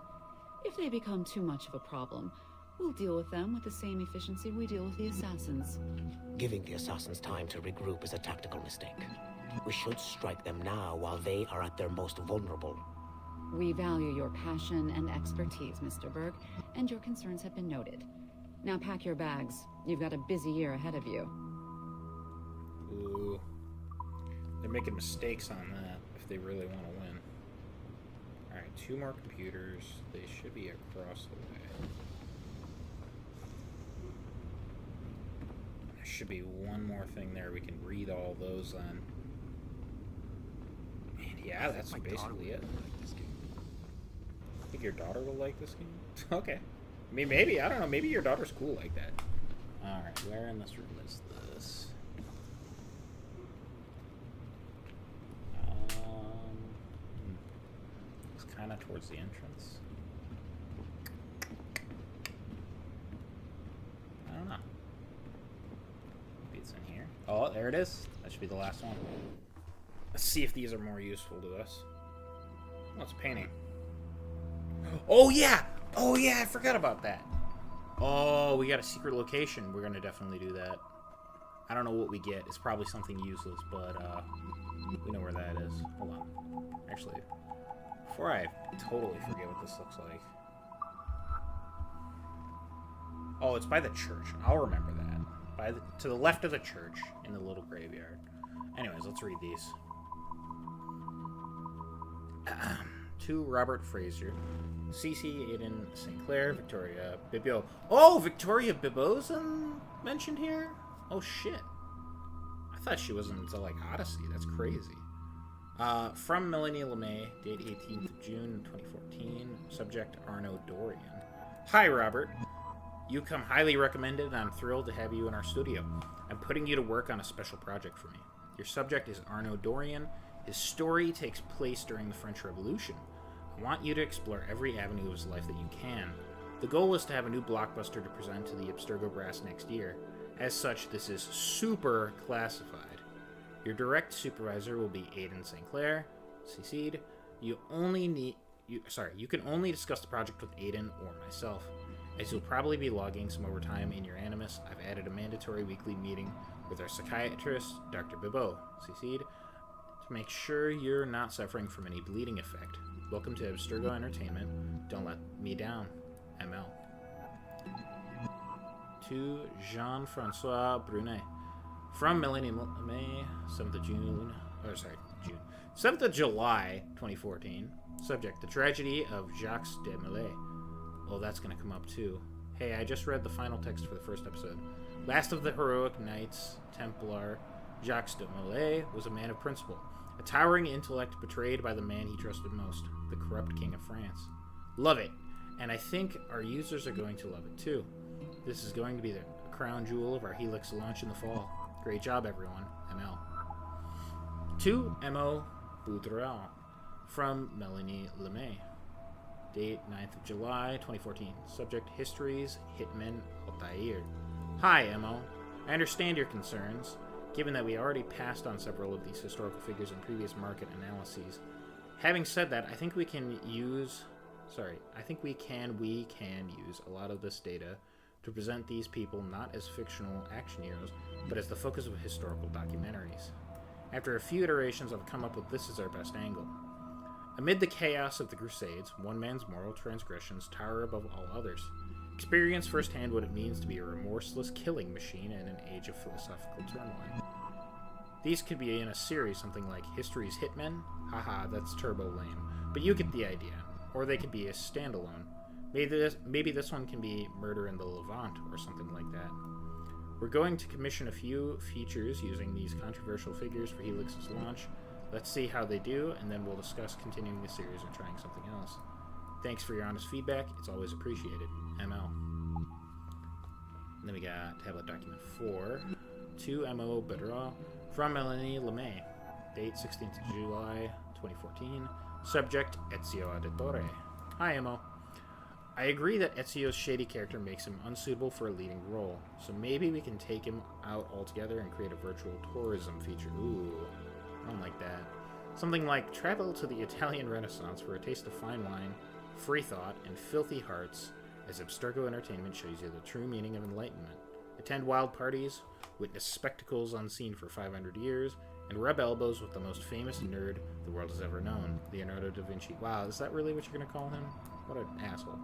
If they become too much of a problem, we'll deal with them with the same efficiency we deal with the assassins. Giving the assassins time to regroup is a tactical mistake. We should strike them now while they are at their most vulnerable. We value your passion and expertise, Mr. Berg, and your concerns have been noted. Now pack your bags. You've got a busy year ahead of you. Ooh. They're making mistakes on that if they really want to win. 2 more computers. They should be across the way. There should be one more thing there. We can read all those on. And yeah, that's basically it. I think your daughter will like this game. Okay. I mean, maybe. I don't know. Maybe your daughter's cool like that. Alright, where in this room is this? It's kind of towards the entrance. I don't know. Maybe it's in here. Oh, there it is. That should be the last one. Let's see if these are more useful to us. Oh, it's a painting. Oh, yeah! Oh, yeah, I forgot about that. Oh, we got a secret location. We're going to definitely do that. I don't know what we get. It's probably something useless, but we know where that is. Hold on. Actually, before I totally forget what this looks like. Oh, it's by the church. I'll remember that. To the left of the church, in the little graveyard. Anyways, let's read these. To Robert Fraser, Cece, Aiden, St. Clair, Victoria, Bibbo. Oh, Victoria Bibbo's mentioned here? Oh, shit. I thought she wasn't until, like, Odyssey. That's crazy. From Melanie LeMay, date 18th of June, 2014. Subject, Arno Dorian. Hi, Robert. You come highly recommended, and I'm thrilled to have you in our studio. I'm putting you to work on a special project for me. Your subject is Arno Dorian. His story takes place during the French Revolution. I want you to explore every avenue of his life that you can. The goal is to have a new blockbuster to present to the Abstergo brass next year. As such, this is super classified. Your direct supervisor will be Aiden St. Clair, CC'd. You can only discuss the project with Aiden or myself. As you'll probably be logging some overtime in your Animus, I've added a mandatory weekly meeting with our psychiatrist, Dr. Bibbo, CC'd, to make sure you're not suffering from any bleeding effect. Welcome to Abstergo Entertainment. Don't let me down. ML. To Jean-Francois Brunet. From Millennium May, 7th of June. 7th of July, 2014. Subject, the tragedy of Jacques de Molay. Oh, that's going to come up too. Hey, I just read the final text for the first episode. Last of the heroic knights, Templar, Jacques de Molay was a man of principle. A towering intellect betrayed by the man he trusted most, the corrupt king of France. Love it, and I think our users are going to love it too. This is going to be the crown jewel of our Helix launch in the fall. Great job, everyone. ML. To M.O. Boudreau. From Melanie LeMay. Date 9th of July, 2014. Subject, Histories, Hitman, Altair. Hi, M.O. I understand your concerns. Given that we already passed on several of these historical figures in previous market analyses. Having said that, I think we can use a lot of this data to present these people not as fictional action heroes, but as the focus of historical documentaries. After a few iterations, I've come up with this as our best angle. Amid the chaos of the Crusades, one man's moral transgressions tower above all others. Experience firsthand what it means to be a remorseless killing machine in an age of philosophical turmoil. These could be in a series, something like History's Hitmen. Haha, that's turbo lame. But you get the idea. Or they could be a standalone. Maybe this one can be Murder in the Levant or something like that. We're going to commission a few features using these controversial figures for Helix's launch. Let's see how they do, and then we'll discuss continuing the series or trying something else. Thanks for your honest feedback. It's always appreciated. ML. And then we got tablet document 4. To M.O. Bedra. From Melanie LeMay. Date 16th of July, 2014. Subject, Ezio Auditore. Hi, M.O. I agree that Ezio's shady character makes him unsuitable for a leading role, so maybe we can take him out altogether and create a virtual tourism feature. Ooh, I don't like that. Something like travel to the Italian Renaissance for a taste of fine wine, free thought, and filthy hearts as Abstergo Entertainment shows you the true meaning of enlightenment. Attend wild parties, witness spectacles unseen for 500 years, and rub elbows with the most famous nerd the world has ever known, Leonardo da Vinci. Wow, is that really what you're going to call him? What an asshole.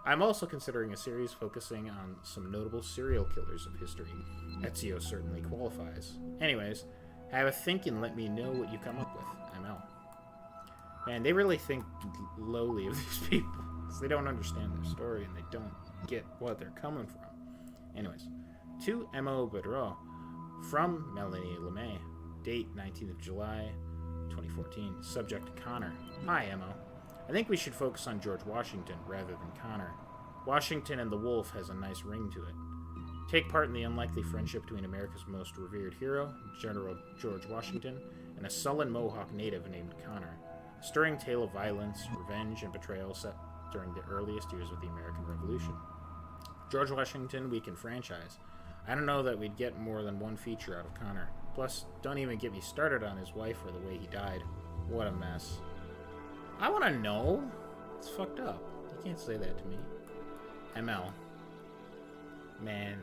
I'm also considering a series focusing on some notable serial killers of history. Ezio certainly qualifies. Anyways, have a think and let me know what you come up with. ML. Man, they really think lowly of these people. Because they don't understand their story and they don't get what they're coming from. Anyways, to M.O. Bedreau from Melanie LeMay. Date 19th of July, 2014. Subject Connor. Hi, M.O. I think we should focus on George Washington rather than Connor. Washington and the Wolf has a nice ring to it. Take part in the unlikely friendship between America's most revered hero, General George Washington, and a sullen Mohawk native named Connor. A stirring tale of violence, revenge, and betrayal set during the earliest years of the American Revolution. George Washington we can franchise. I don't know that we'd get more than one feature out of Connor. Plus, don't even get me started on his wife or the way he died. What a mess. I want to know. It's fucked up. You can't say that to me. ML. Man.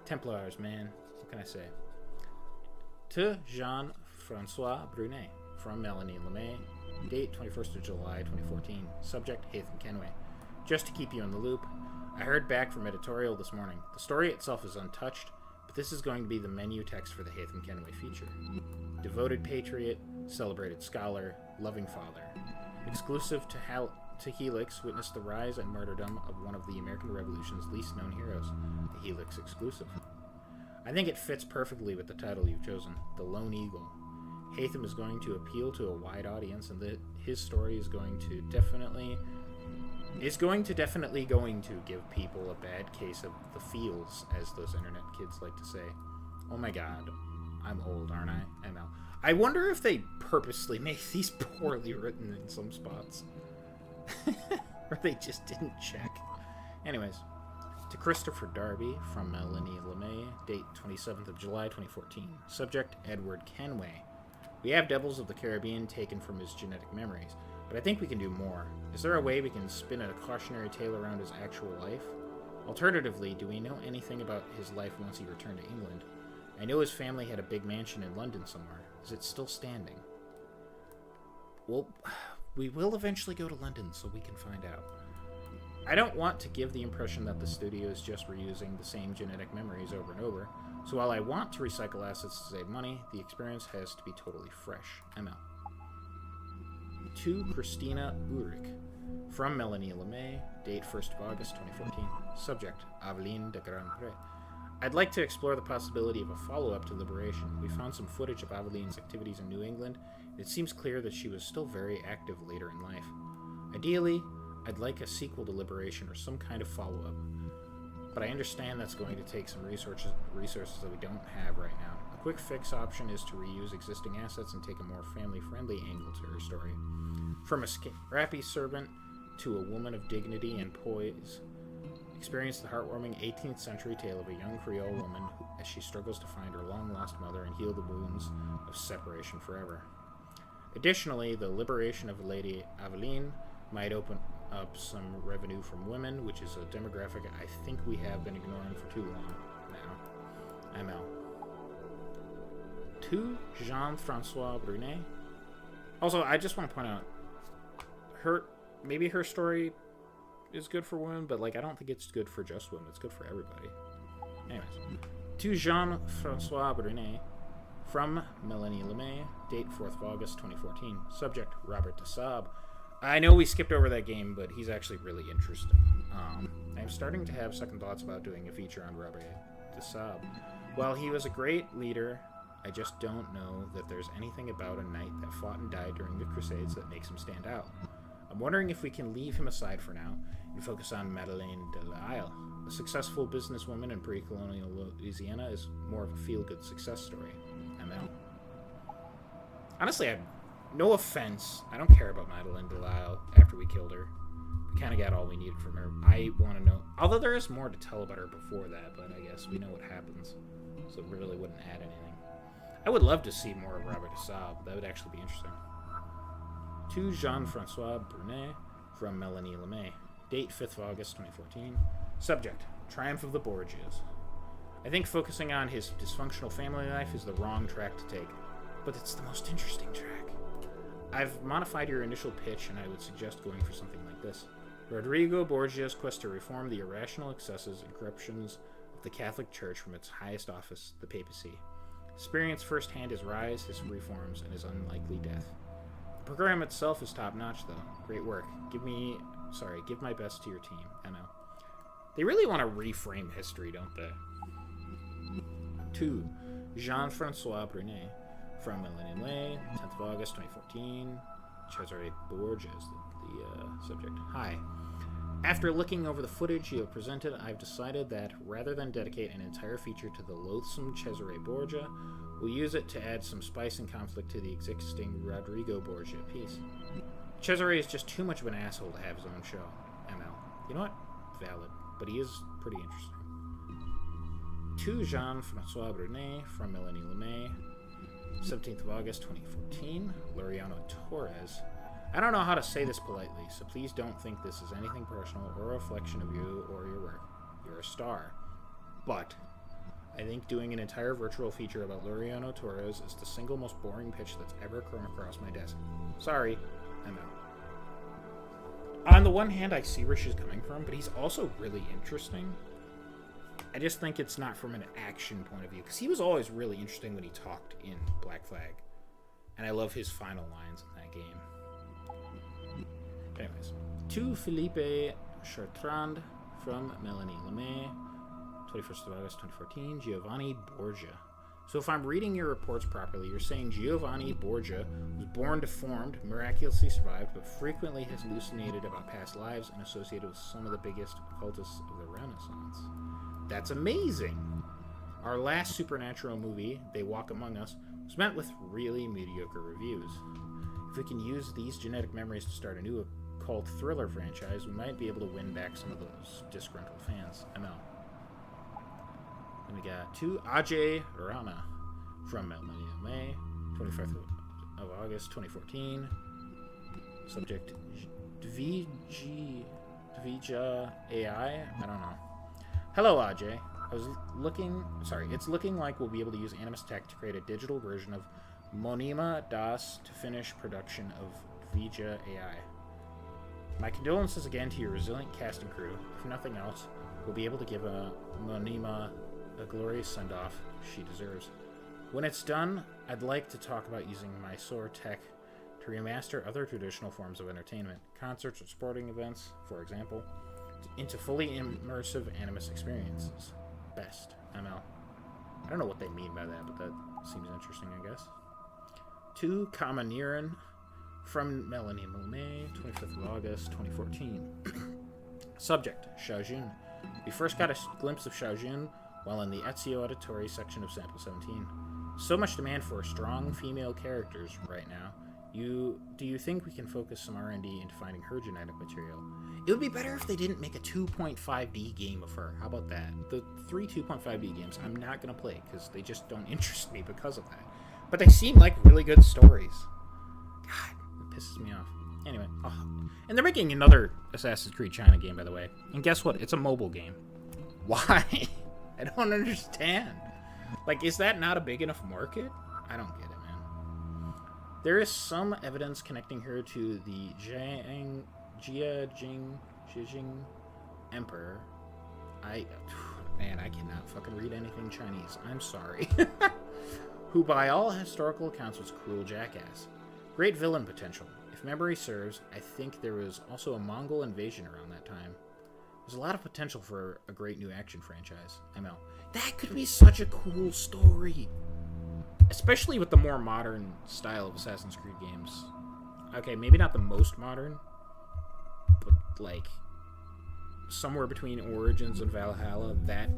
Templars, man. What can I say? To Jean-Francois Brunet from Melanie LeMay. Date 21st of July 2014. Subject Haytham Kenway. Just to keep you in the loop, I heard back from editorial this morning. The story itself is untouched, but this is going to be the menu text for the Haytham Kenway feature. Devoted patriot, celebrated scholar, loving father. Exclusive to Helix, witnessed the rise and martyrdom of one of the American Revolution's least known heroes, the Helix exclusive. I think it fits perfectly with the title you've chosen, The Lone Eagle. Haytham is going to appeal to a wide audience, and his story is going to definitely give people a bad case of the feels, as those internet kids like to say. Oh my god, I'm old, aren't I? ML. I wonder if they purposely made these poorly written in some spots. Or they just didn't check. Anyways, to Christopher Darby from Melanie LeMay, date 27th of July 2014. Subject Edward Kenway. We have Devils of the Caribbean taken from his genetic memories, but I think we can do more. Is there a way we can spin a cautionary tale around his actual life? Alternatively, do we know anything about his life once he returned to England? I know his family had a big mansion in London somewhere. Is it still standing? Well, we will eventually go to London so we can find out. I don't want to give the impression that the studio is just reusing the same genetic memories over and over, so while I want to recycle assets to save money, the experience has to be totally fresh. ML. To Christina Ulrich from Melanie LeMay, date 1st of August 2014. Subject Aveline de Grandpré. I'd like to explore the possibility of a follow-up to Liberation. We found some footage of Aveline's activities in New England, and it seems clear that she was still very active later in life. Ideally, I'd like a sequel to Liberation or some kind of follow-up, but I understand that's going to take some resources that we don't have right now. A quick fix option is to reuse existing assets and take a more family-friendly angle to her story. From a scrappy servant to a woman of dignity and poise, experience the heartwarming 18th century tale of a young Creole woman as she struggles to find her long-lost mother and heal the wounds of separation forever. Additionally, the liberation of Lady Aveline might open up some revenue from women, which is a demographic I think we have been ignoring for too long now. ML. To Jean-Francois Brunet. Also, I just want to point out, maybe her story is good for women, but I don't think it's good for just women. It's good for everybody. Anyways, to Jean-Francois Brunet from Melanie LeMay, date 4th of August 2014. Subject Robert de Saab. I know we skipped over that game, but he's actually really interesting. I'm starting to have second thoughts about doing a feature on Robert de Saab. While he was a great leader, I just don't know that there's anything about a knight that fought and died during the Crusades that makes him stand out. I'm wondering if we can leave him aside for now and focus on Madeleine de Lisle. A successful businesswoman in pre-colonial Louisiana is more of a feel-good success story. ML. Honestly, no offense, I don't care about Madeleine de Lisle after we killed her. We kind of got all we needed from her. I want to know, although there is more to tell about her before that, but I guess we know what happens, so it really wouldn't add anything. I would love to see more of Robert de Saab. That would actually be interesting. To Jean-Francois Brunet from Melanie LeMay. Date 5th of August 2014. Subject Triumph of the Borgias. I think focusing on his dysfunctional family life is the wrong track to take, but it's the most interesting track. I've modified your initial pitch, and I would suggest going for something like this. Rodrigo Borgia's quest to reform the irrational excesses and corruptions of the Catholic Church from its highest office, the papacy. Experience firsthand his rise, his reforms, and his unlikely death. program itself is top-notch, though. Great work. Give my best to your team. I know. They really want to reframe history, don't they? 2. Jean-Francois Brunet. From Millennium Way, 10th of August, 2014. Cesare Borgia is the subject. Hi. After looking over the footage you have presented, I've decided that rather than dedicate an entire feature to the loathsome Cesare Borgia, we'll use it to add some spice and conflict to the existing Rodrigo Borgia piece. Cesare is just too much of an asshole to have his own show. ML. You know what? Valid. But he is pretty interesting. 2. Jean-Francois Brunet from Melanie LeMay, 17th of August, 2014. Laureano Torres. I don't know how to say this politely, so please don't think this is anything personal or a reflection of you or your work. You're a star. But I think doing an entire virtual feature about Laureano Torres is the single most boring pitch that's ever come across my desk. Sorry, I'm out. On the one hand, I see where she's coming from, but he's also really interesting. I just think it's not from an action point of view, because he was always really interesting when he talked in Black Flag. And I love his final lines in that game. Anyways. 2. Philippe Chartrand from Melanie LeMay, 21st of August 2014. Giovanni Borgia. So if I'm reading your reports properly, you're saying Giovanni Borgia was born deformed, miraculously survived, but frequently has hallucinated about past lives and associated with some of the biggest occultists of the Renaissance. That's amazing! Our last supernatural movie, They Walk Among Us, was met with really mediocre reviews. If we can use these genetic memories to start a new occult thriller franchise, we might be able to win back some of those disgruntled fans. I know. Then we got 2. Ajay Rana from Melanie May, 25th of August 2014. Subject Dvija AI? I don't know. Hello, Ajay. It's looking like we'll be able to use Animus Tech to create a digital version of Monima Das to finish production of Dvija AI. My condolences again to your resilient cast and crew. If nothing else, we'll be able to give Monima a glorious send-off she deserves. When it's done, I'd like to talk about using Mysore Tech to remaster other traditional forms of entertainment, concerts or sporting events, for example, into fully immersive Animus experiences. Best, ML. I don't know what they mean by that, but that seems interesting, I guess. 2. Kamaniran from Melanie Monet, 25th of August, 2014. Subject, Xiaojun. We first got a glimpse of Xiaojun while in the Ezio Auditory section of Sample 17. So much demand for strong female characters right now. Do you think we can focus some R&D into finding her genetic material? It would be better if they didn't make a 2.5D game of her. How about that? The 3 2.5D games I'm not going to play because they just don't interest me because of that. But they seem like really good stories. God, it pisses me off. Anyway, and they're making another Assassin's Creed China game, by the way. And guess what? It's a mobile game. Why? I don't understand. Like, is that not a big enough market? I don't get it, man. There is some evidence connecting her to the Jia Jing Emperor. Man, I cannot fucking read anything Chinese. I'm sorry. Who by all historical accounts was a cruel jackass. Great villain potential. If memory serves, I think there was also a Mongol invasion around that time. There's a lot of potential for a great new action franchise. I know. That could be such a cool story. Especially with the more modern style of Assassin's Creed games. Okay, maybe not the most modern, but like somewhere between Origins and Valhalla, that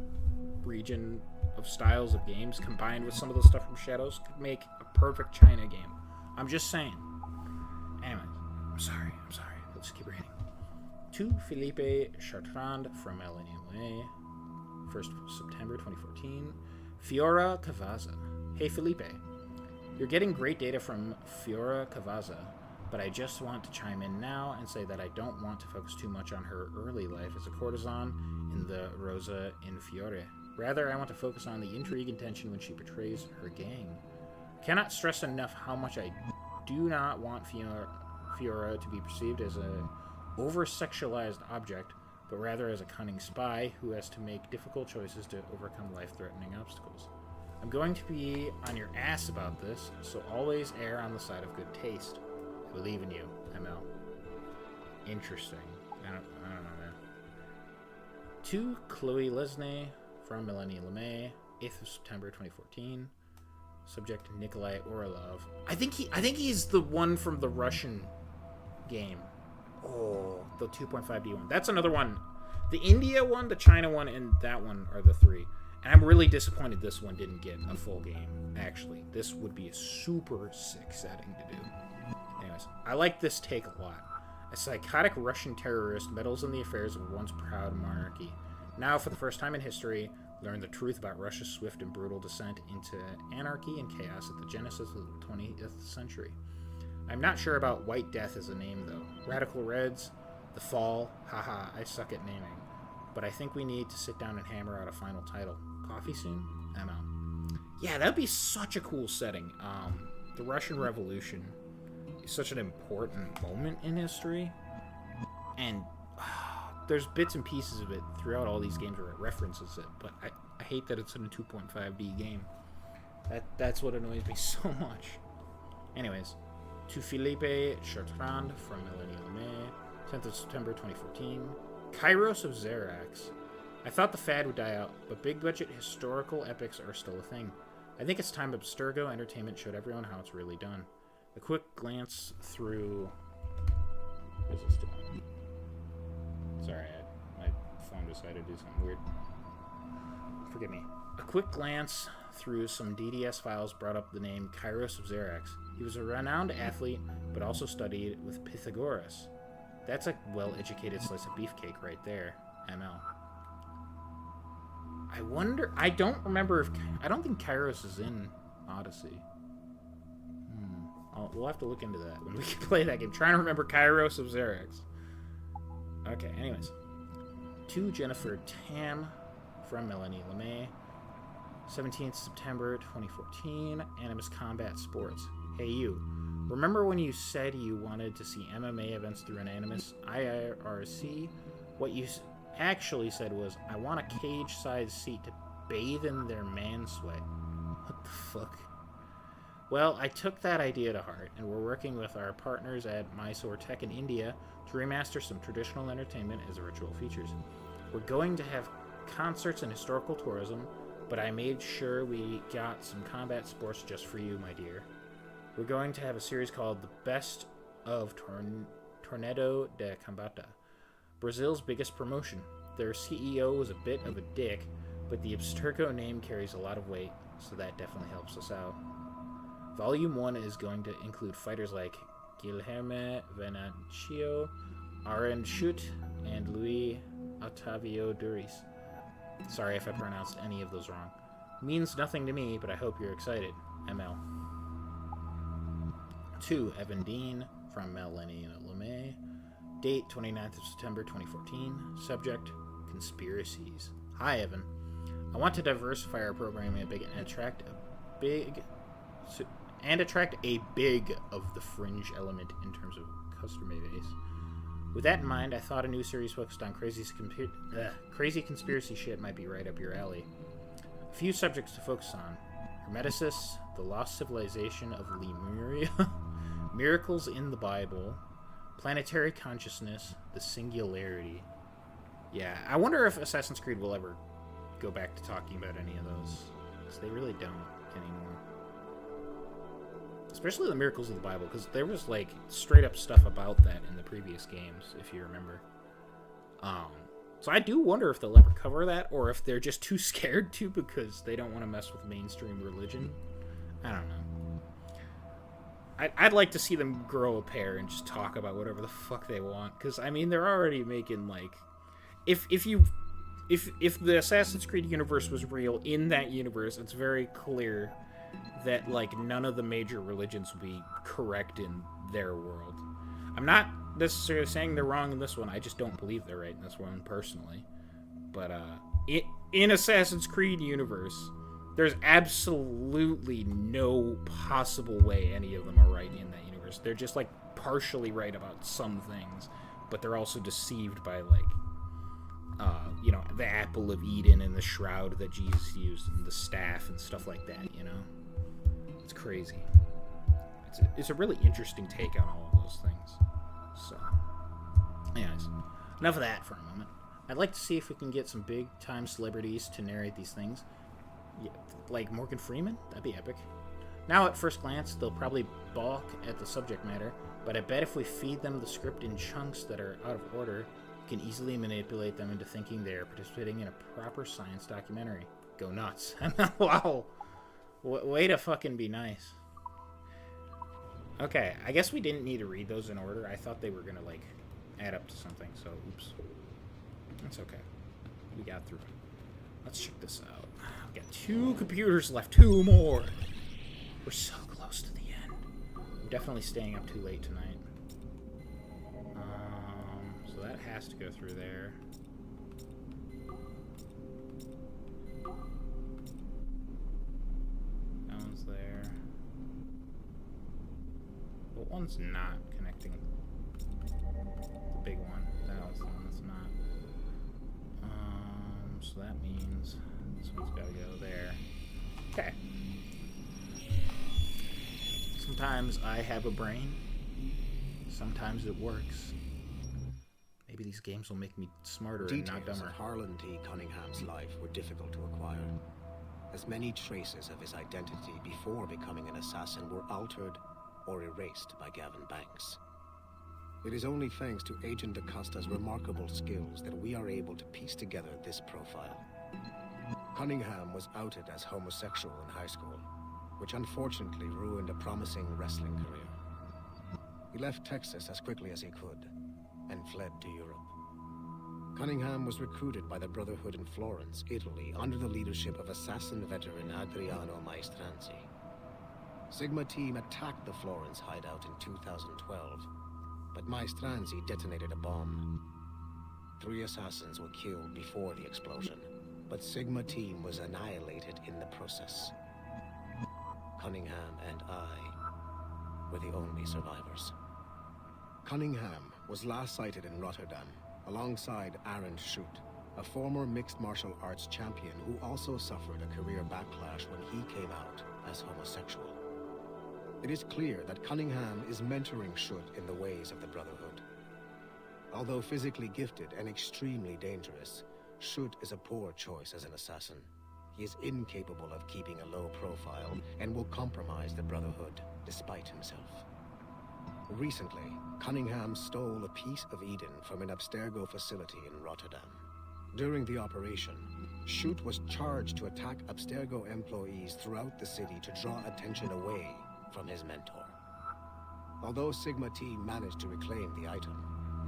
region of styles of games combined with some of the stuff from Shadows could make a perfect China game. I'm just saying. Anyway, I'm sorry. Let's keep reading. 2. Philippe Chartrand from LNMA, 1st of September 2014. Fiora Cavazza. Hey Felipe, you're getting great data from Fiora Cavazza, but I just want to chime in now and say that I don't want to focus too much on her early life as a courtesan in the Rosa in Fiore. Rather, I want to focus on the intrigue and tension when she betrays her gang. I cannot stress enough how much I do not want Fiora to be perceived as an over-sexualized object, but rather as a cunning spy who has to make difficult choices to overcome life-threatening obstacles. I'm going to be on your ass about this, so always err on the side of good taste. Believe in you, ML. Interesting. I don't know, man. To Chloe Lesnay from Melanie LeMay, 8th of September 2014. Subject Nikolai Orlov. I think he's the one from the Russian game. Oh, the 2.5D one. That's another one. The India one, the China one, and that one are the three. And I'm really disappointed this one didn't get a full game, actually. This would be a super sick setting to do. Anyways, I like this take a lot. A psychotic Russian terrorist meddles in the affairs of a once proud monarchy. Now, for the first time in history, learn the truth about Russia's swift and brutal descent into anarchy and chaos at the genesis of the 20th century. I'm not sure about White Death as a name, though. Radical Reds, The Fall, haha, I suck at naming. But I think we need to sit down and hammer out a final title. Coffee soon? ML. Yeah, that'd be such a cool setting. The Russian Revolution is such an important moment in history. And there's bits and pieces of it throughout all these games where it references it. But I hate that it's in a 2.5D game. That's what annoys me so much. Anyways, to Philippe Chartrand from Melanie LeMay, 10th of September 2014. Kairos of Xerax. I thought the fad would die out, but big-budget historical epics are still a thing. I think it's time Abstergo Entertainment showed everyone how it's really done. A quick glance through... What is this doing? Sorry, my phone decided to do something weird. Forgive me. A quick glance through some DDS files brought up the name Kairos of Xerax. He was a renowned athlete, but also studied with Pythagoras. That's a well-educated slice of beefcake right there, ML. I wonder... I don't remember if... I don't think Kairos is in Odyssey. We'll have to look into that when we can play that game. Trying to remember Kairos of Xerax. Okay, anyways. To Jennifer Tam from Melanie LeMay. 17th September 2014. Animus Combat Sports. Hey, you. Remember when you said you wanted to see MMA events through an Animus IRC? What you actually said was, I want a cage-sized seat to bathe in their man sweat. What the fuck? Well, I took that idea to heart, and we're working with our partners at Mysore Tech in India to remaster some traditional entertainment as virtual features. We're going to have concerts and historical tourism, but I made sure we got some combat sports just for you, my dear. We're going to have a series called The Best of Tornado de Combate, Brazil's biggest promotion. Their CEO was a bit of a dick, but the Abstergo name carries a lot of weight, so that definitely helps us out. Volume 1 is going to include fighters like Guilherme Venancio, Aaron Schutt, and Luis Otavio Duris. Sorry if I pronounced any of those wrong. Means nothing to me, but I hope you're excited. ML. To Evan Dean from Melanie LeMay. Date 29th of September 2014. Subject Conspiracies. Hi, Evan. I want to diversify our programming and attract a big of the fringe element in terms of customer base. With that in mind, I thought a new series focused on crazy conspiracy shit might be right up your alley. A few subjects to focus on: Hermeticis, the lost civilization of Lemuria, miracles in the Bible, planetary consciousness, the singularity. Yeah, I wonder if Assassin's Creed will ever go back to talking about any of those, because they really don't anymore. Especially the miracles of the Bible, because there was like straight up stuff about that in the previous games, if you remember. So I do wonder if they'll ever cover that, or if they're just too scared to because they don't want to mess with mainstream religion. I don't know. I'd like to see them grow a pair and just talk about whatever the fuck they want, because I mean they're already making like, if the Assassin's Creed universe was real in that universe, it's very clear that like none of the major religions will be correct in their world. I'm not necessarily saying they're wrong in this one. I just don't believe they're right in this one personally. But in Assassin's Creed universe, there's absolutely no possible way any of them are right in that universe. They're just like partially right about some things, but they're also deceived by like the apple of Eden and the shroud that Jesus used and the staff and stuff like that, you know? It's crazy. It's a really interesting take on all of those things. So, anyways, enough of that for a moment. I'd like to see if we can get some big-time celebrities to narrate these things. Yeah, like Morgan Freeman? That'd be epic. Now, at first glance, they'll probably balk at the subject matter, but I bet if we feed them the script in chunks that are out of order, we can easily manipulate them into thinking they are participating in a proper science documentary. Go nuts. Wow. Way to fucking be nice. Okay, I guess we didn't need to read those in order. I thought they were gonna, like, add up to something, so oops. That's okay. We got through. Let's check this out. We got 2 computers left. 2 more. We're so close to the end. I'm definitely staying up too late tonight. So that has to go through there. That one's there. What one's not connecting? The big one. That one's the one that's not. So that means this one's got to go there. Okay. Sometimes I have a brain. Sometimes it works. Maybe these games will make me smarter and not Details dumber. of Harlan T. Cunningham's life were difficult to acquire, as many traces of his identity before becoming an assassin were altered or erased by Gavin Banks. It is only thanks to Agent DaCosta's remarkable skills that we are able to piece together this profile. Cunningham was outed as homosexual in high school, which unfortunately ruined a promising wrestling career. He left Texas as quickly as he could, and fled to Europe. Cunningham was recruited by the Brotherhood in Florence, Italy, under the leadership of assassin veteran Adriano Maestranzi. Sigma Team attacked the Florence hideout in 2012, but Maestranzi detonated a bomb. 3 assassins were killed before the explosion, but Sigma Team was annihilated in the process. Cunningham and I were the only survivors. Cunningham was last sighted in Rotterdam, alongside Arend Schutt, a former mixed martial arts champion who also suffered a career backlash when he came out as homosexual. It is clear that Cunningham is mentoring Schutt in the ways of the Brotherhood. Although physically gifted and extremely dangerous, Schutt is a poor choice as an assassin. He is incapable of keeping a low profile and will compromise the Brotherhood despite himself. Recently, Cunningham stole a piece of Eden from an Abstergo facility in Rotterdam. During the operation, Schutt was charged to attack Abstergo employees throughout the city to draw attention away from his mentor. Although Sigma Team managed to reclaim the item,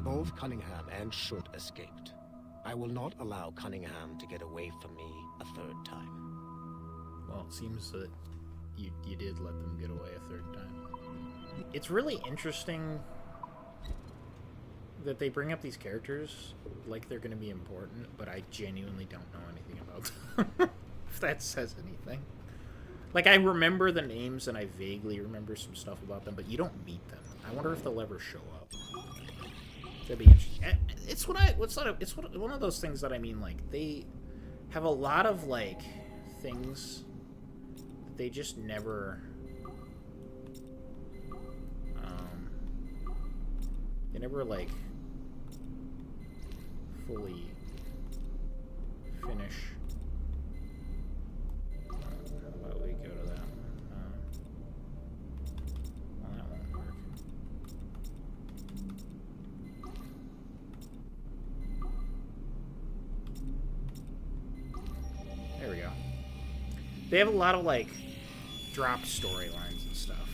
both Cunningham and Schutt escaped. I will not allow Cunningham to get away from me a 3rd time. Well, it seems that you did let them get away a 3rd time. It's really interesting that they bring up these characters like they're going to be important, but I genuinely don't know anything about them. If that says anything. Like, I remember the names and I vaguely remember some stuff about them, but you don't meet them. I wonder if they'll ever show up. That'd be interesting. It's one of those things that I mean, like, they have a lot of, like, things that they just never... they never, like, fully finish. How about we go to that one? Well, that won't work. There we go. They have a lot of, like, dropped storylines and stuff.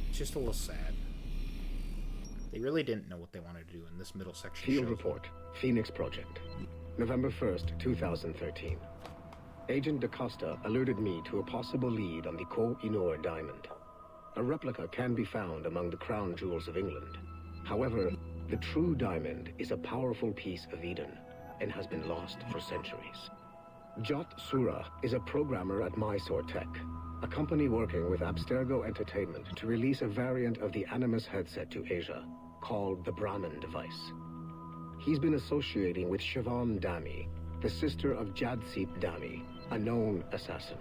It's just a little sad. They really didn't know what they wanted to do in this middle section. Field report, Phoenix Project, November 1st, 2013. Agent DaCosta alerted me to a possible lead on the Koh-i-Noor diamond. A replica can be found among the crown jewels of England. However, the true diamond is a powerful piece of Eden and has been lost for centuries. Jot Sura is a programmer at Mysore Tech, a company working with Abstergo Entertainment to release a variant of the Animus headset to Asia, called the Brahman device. He's been associating with Siobhan Dami, the sister of Jadseep Dami, a known assassin.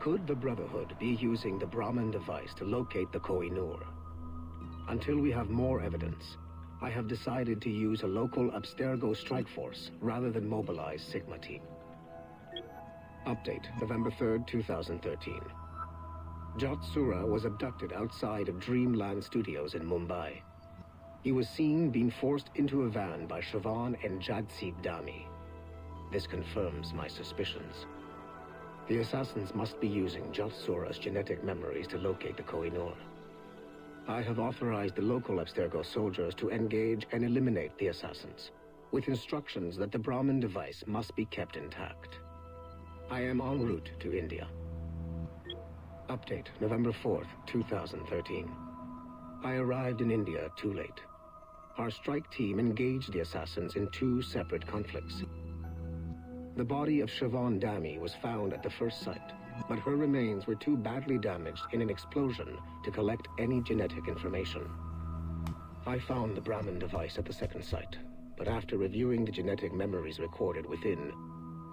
Could the Brotherhood be using the Brahman device to locate the Koh-i-Noor? Until we have more evidence, I have decided to use a local Abstergo strike force rather than mobilize Sigma team. Update, November 3rd, 2013. Jot Sura was abducted outside of Dreamland Studios in Mumbai. He was seen being forced into a van by Siobhan and Jadseep Dami. This confirms my suspicions. The assassins must be using Jot Sura's genetic memories to locate the Koh-i-Noor. I have authorized the local Abstergo soldiers to engage and eliminate the assassins, with instructions that the Brahmin device must be kept intact. I am en route to India. Update, November 4th, 2013. I arrived in India too late. Our strike team engaged the assassins in 2 separate conflicts. The body of Siobhan Dami was found at the first site, but her remains were too badly damaged in an explosion to collect any genetic information. I found the Brahmin device at the second site, but after reviewing the genetic memories recorded within,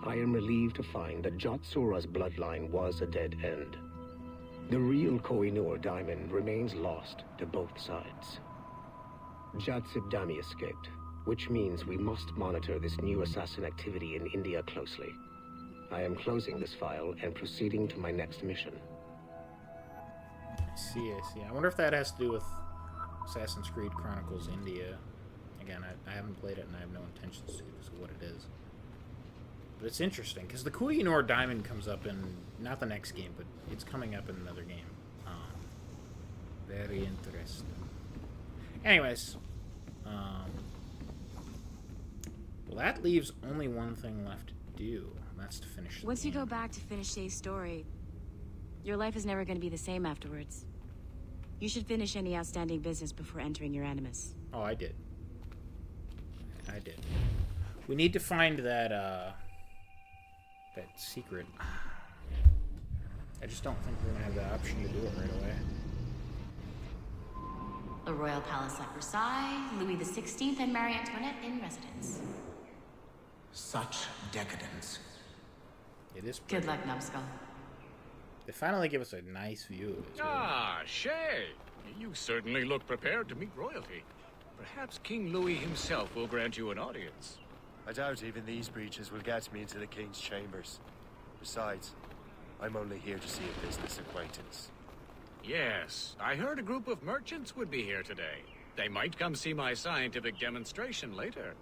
I am relieved to find that Jot Sura's bloodline was a dead end. The real Koh-i-Noor diamond remains lost to both sides. Jadseep Dami escaped, which means we must monitor this new assassin activity in India closely. I am closing this file and proceeding to my next mission. I see. I wonder if that has to do with Assassin's Creed Chronicles India. Again, I haven't played it and I have no intentions to, because of what it is. But it's interesting, because the Koh-i-Noor diamond comes up in, not the next game, but it's coming up in another game. Very interesting. Anyways, well, that leaves only one thing left to do, and that's to finish the Once game. you go back to finish Shay's story, your life is never going to be the same afterwards. You should finish any outstanding business before entering your Animus. Oh, I did. We need to find that, that secret. I just don't think we're gonna have the option to do it right away. The Royal Palace at Versailles, Louis XVI and Marie Antoinette in residence. Such decadence. It is pretty. Good luck, Numbskull. They finally give us a nice view of it. Ah, Shay! You certainly look prepared to meet royalty. Perhaps King Louis himself will grant you an audience. I doubt even these breaches will get me into the King's chambers. Besides, I'm only here to see a business acquaintance. Yes, I heard a group of merchants would be here today. They might come see my scientific demonstration later.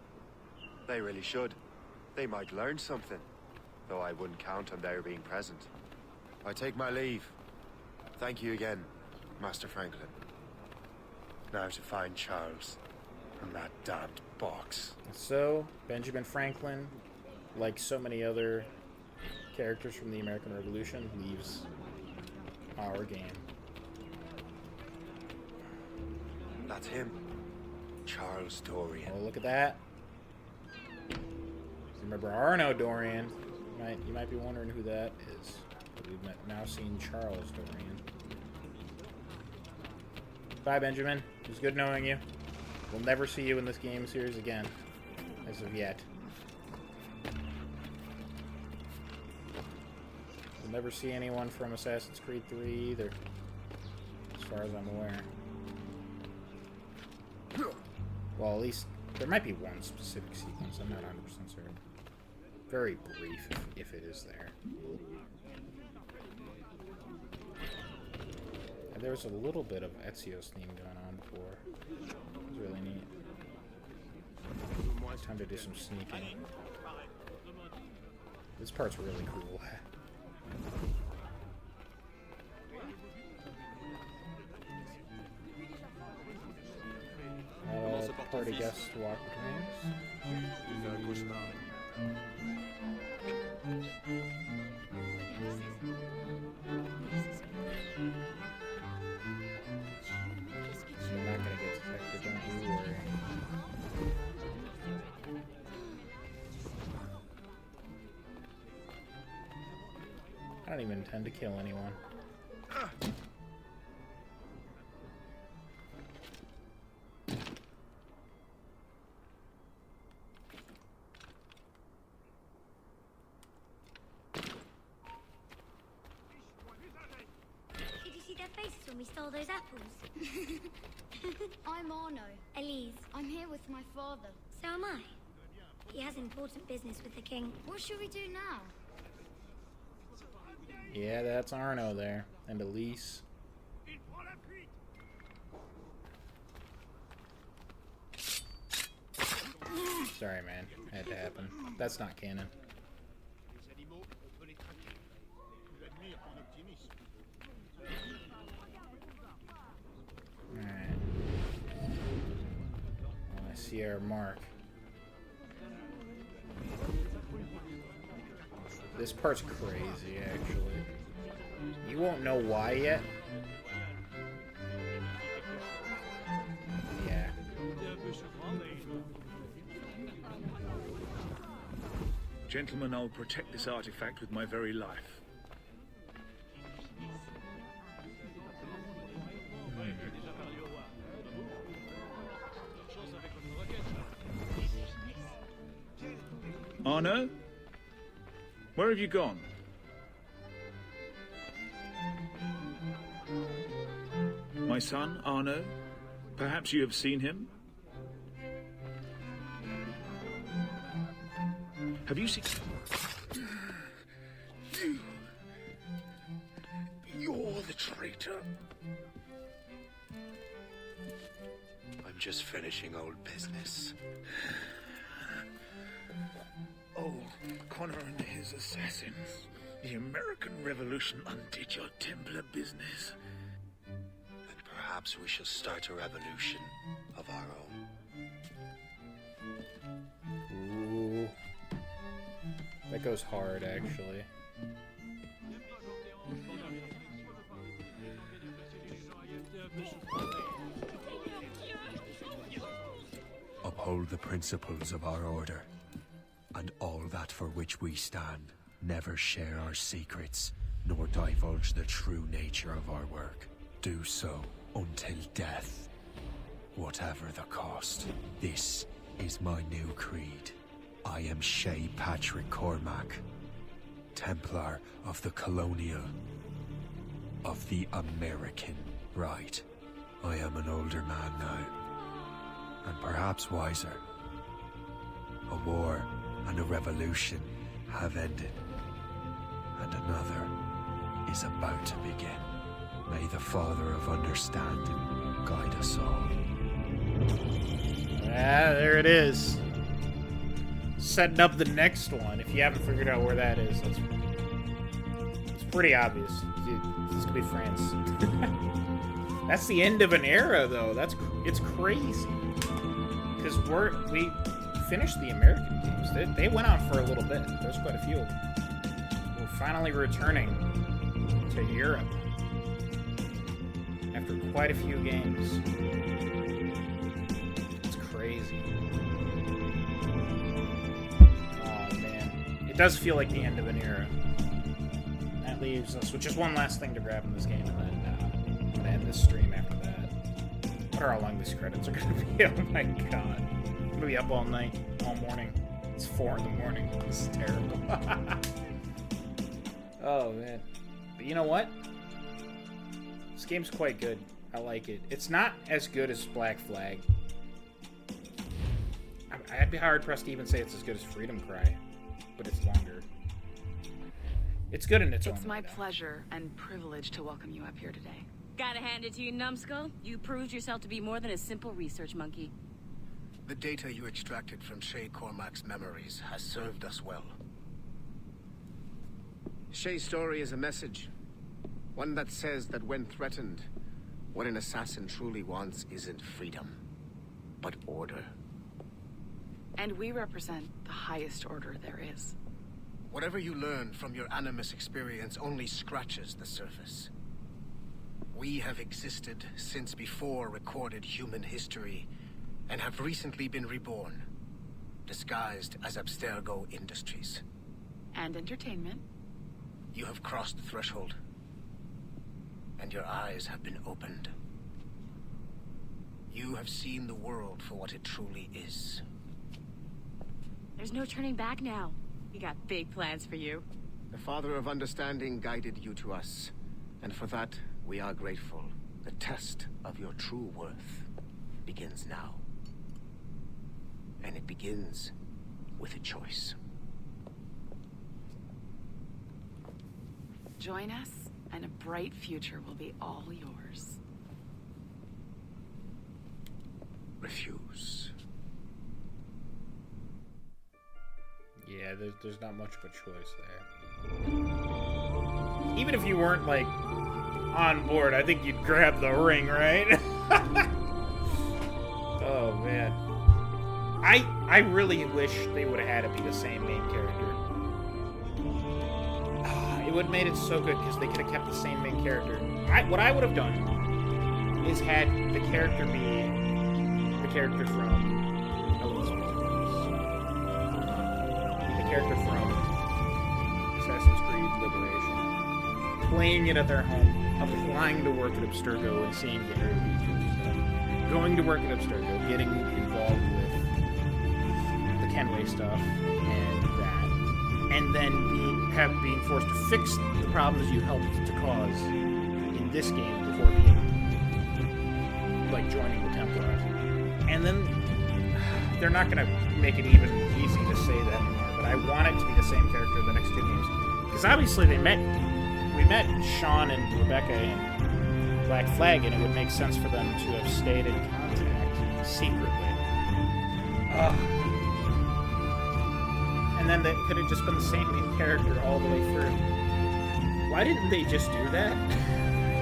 They really should. They might learn something, though I wouldn't count on their being present. I take my leave. Thank you again, Master Franklin. Now to find Charles and that damned box. So, Benjamin Franklin, like so many other characters from the American Revolution, leaves our game. That's him. Charles Dorian. Oh, look at that. Remember Arno Dorian. You might be wondering who that is. We've now seen Charles Dorian. Bye, Benjamin. It was good knowing you. We'll never see you in this game series again, as of yet. We'll never see anyone from Assassin's Creed 3 either, as far as I'm aware. Well, at least there might be one specific sequence. I'm not 100% certain. Very brief, if it is there. And there was a little bit of Ezio's theme going on before. It was really neat. Time to do some sneaking. This part's really cool. Party guests to walk between us. You're not gonna get detected, don't you worry. I don't even intend to kill anyone. their faces when we stole those apples? I'm Arno. Elise. I'm here with my father. So am I. He has important business with the king. What should we do now? Yeah, that's Arno there. And Elise. Sorry, man. Had to happen. That's not canon. Alright. I see our mark. This part's crazy, actually. You won't know why yet. Yeah. Gentlemen, I'll protect this artifact with my very life. Arno? Where have you gone? My son, Arno? Perhaps you have seen him? Have you seen... You're the traitor. I'm just finishing old business. Oh, Connor and his assassins. The American Revolution undid your Templar business. And perhaps we shall start a revolution of our own. Ooh. That goes hard, actually. Uphold the principles of our order, and all that for which we stand. Never share our secrets, nor divulge the true nature of our work. Do so until death, whatever the cost. This is my new creed. I am Shay Patrick Cormac, Templar of the Colonial, of the American Right. I am an older man now, and perhaps wiser. A war and a revolution have ended, and another is about to begin. May the Father of Understanding guide us all. Ah, there it is. Setting up the next one. If you haven't figured out where that is, it's pretty obvious. It's gonna be France. That's the end of an era, though. It's crazy. Because we finished the American games. They went on for a little bit. There's quite a few of them. We're finally returning to Europe after quite a few games. It's crazy. Oh man, it does feel like the end of an era. And that leaves us with just one last thing to grab in this game, and then I'm gonna end this stream after that. I wonder how long these credits are gonna be. Oh my god. I'm gonna be up all night, all morning. It's 4 in the morning. This is terrible. Oh, man. But you know what? This game's quite good. I like it. It's not as good as Black Flag. I'd be hard-pressed to even say it's as good as Freedom Cry, but it's longer. It's good in its own way. It's my pleasure and privilege to welcome you up here today. Gotta hand it to you, Numbskull. You proved yourself to be more than a simple research monkey. The data you extracted from Shay Cormac's memories has served us well. Shay's story is a message. One that says that when threatened, what an assassin truly wants isn't freedom, but order. And we represent the highest order there is. Whatever you learn from your Animus experience only scratches the surface. We have existed since before recorded human history, and have recently been reborn, disguised as Abstergo Industries. And entertainment. You have crossed the threshold, and your eyes have been opened. You have seen the world for what it truly is. There's no turning back now. We got big plans for you. The Father of Understanding guided you to us, And for that, we are grateful. The test of your true worth begins now. And it begins with a choice. Join us, and a bright future will be all yours. Refuse. Yeah, there's not much of a choice there. Even if you weren't, like, on board, I think you'd grab the ring, right? Oh, man. I really wish they would have had it be the same main character. It would have made it so good, because they could have kept the same main character. What I would have done is had the character be the character from... the character from Assassin's Creed Liberation. Playing it at their home, applying to work at Abstergo and seeing Gary Beatrice. Going to work at Abstergo, getting involved with the Kenway stuff and that. And then being forced to fix the problems you helped to cause in this game before being, like, joining the Templars. And then they're not going to make it even easy to say that anymore, but I want it to be the same character the next two games. Because obviously we met Sean and Rebecca in Black Flag, and it would make sense for them to have stayed in contact secretly. And then they could have just been the same main character all the way through. Why didn't they just do that?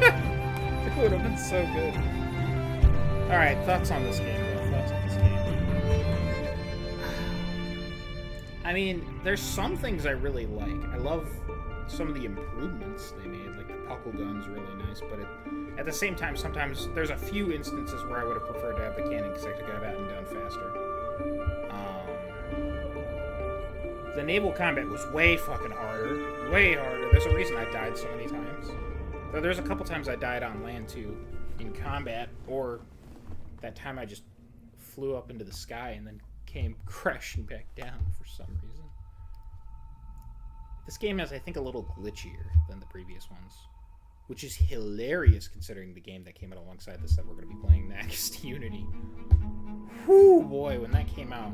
It would have been so good. Alright, thoughts on this game, bro? Thoughts on this game? I mean, there's some things I really like. I love some of the improvements they made, like the puckle gun's really nice, but at the same time, sometimes there's a few instances where I would have preferred to have the cannon because I could have gotten done faster. The naval combat was way fucking harder. Way harder. There's a reason I died so many times. Though there's a couple times I died on land too, in combat, or that time I just flew up into the sky and then came crashing back down for some reason. This game is, I think, a little glitchier than the previous ones, which is hilarious considering the game that came out alongside this that we're going to be playing next, Unity. Whew, boy, when that came out,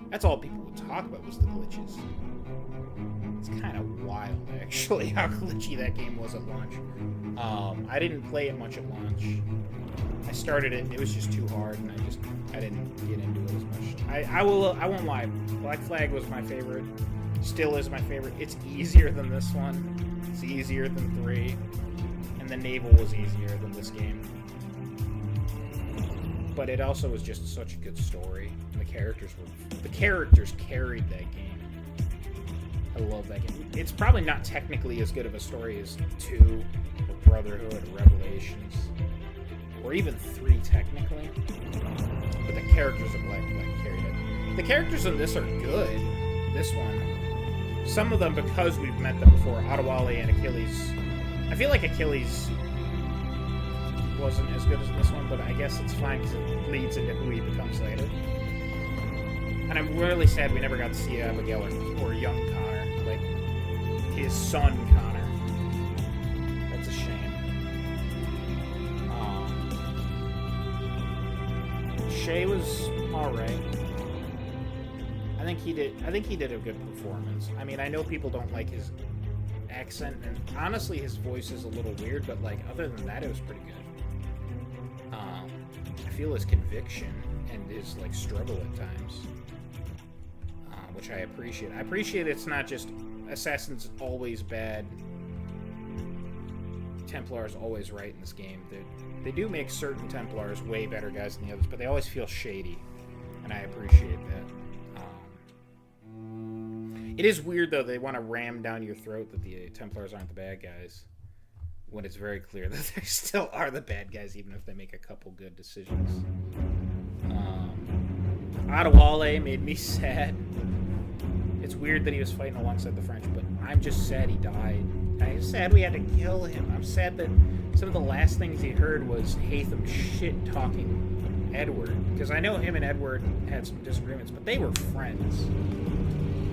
that's all people would talk about was the glitches. It's kind of wild, actually, how glitchy that game was at launch. I didn't play it much at launch. I started it, and it was just too hard, and I didn't get into it as much. I won't lie. Black Flag was my favorite. Still is my favorite. It's easier than this one. It's easier than 3. And the naval was easier than this game. But it also was just such a good story. And the characters carried that game. I love that game. It's probably not technically as good of a story as 2 or Brotherhood or Revelations. Or even 3 technically. But the characters of Black Flag carried it. The characters in this are good. This one. Some of them, because we've met them before, Adewale and Achilles. I feel like Achilles wasn't as good as this one, but I guess it's fine because it leads into who he becomes later. And I'm really sad we never got to see Abigail or young Connor, like his son Connor. That's a shame. Shay was alright. I think he did a good performance. I mean, I know people don't like his accent, and honestly, his voice is a little weird, but like other than that, it was pretty good. I feel his conviction and his like struggle at times, which I appreciate. I appreciate it's not just Assassin's always bad, Templars always right in this game. They do make certain Templars way better guys than the others, but they always feel shady, and I appreciate that. It is weird, though, they want to ram down your throat that the Templars aren't the bad guys, when it's very clear that they still are the bad guys, even if they make a couple good decisions. Adewale made me sad. It's weird that he was fighting alongside the French, but I'm just sad he died. I'm sad we had to kill him. I'm sad that some of the last things he heard was Hatham shit-talking Edward, because I know him and Edward had some disagreements, but they were friends.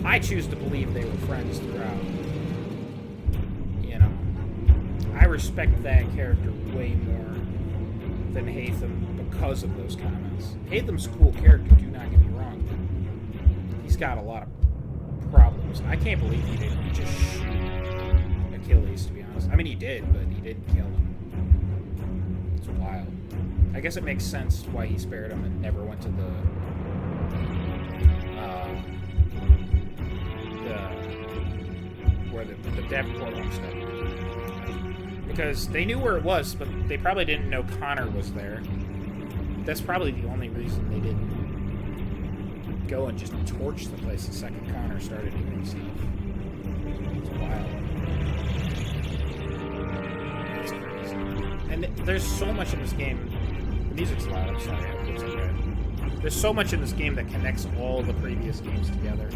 I choose to believe they were friends throughout. You know. respect that character way more than Haytham because of those comments. Haytham's a cool character, do not get me wrong. He's got a lot of problems. I can't believe he didn't just shoot Achilles, to be honest. I mean, he did, but he didn't kill him. It's wild. I guess it makes sense why he spared him and never went to the Davenport homestead. Because they knew where it was, but they probably didn't know Connor was there. That's probably the only reason they didn't go and just torch the place the second Connor started doing stuff. It's wild. It's crazy. And there's so much in this game. The music's loud, I'm sorry. It's okay. There's so much in this game that connects all the previous games together.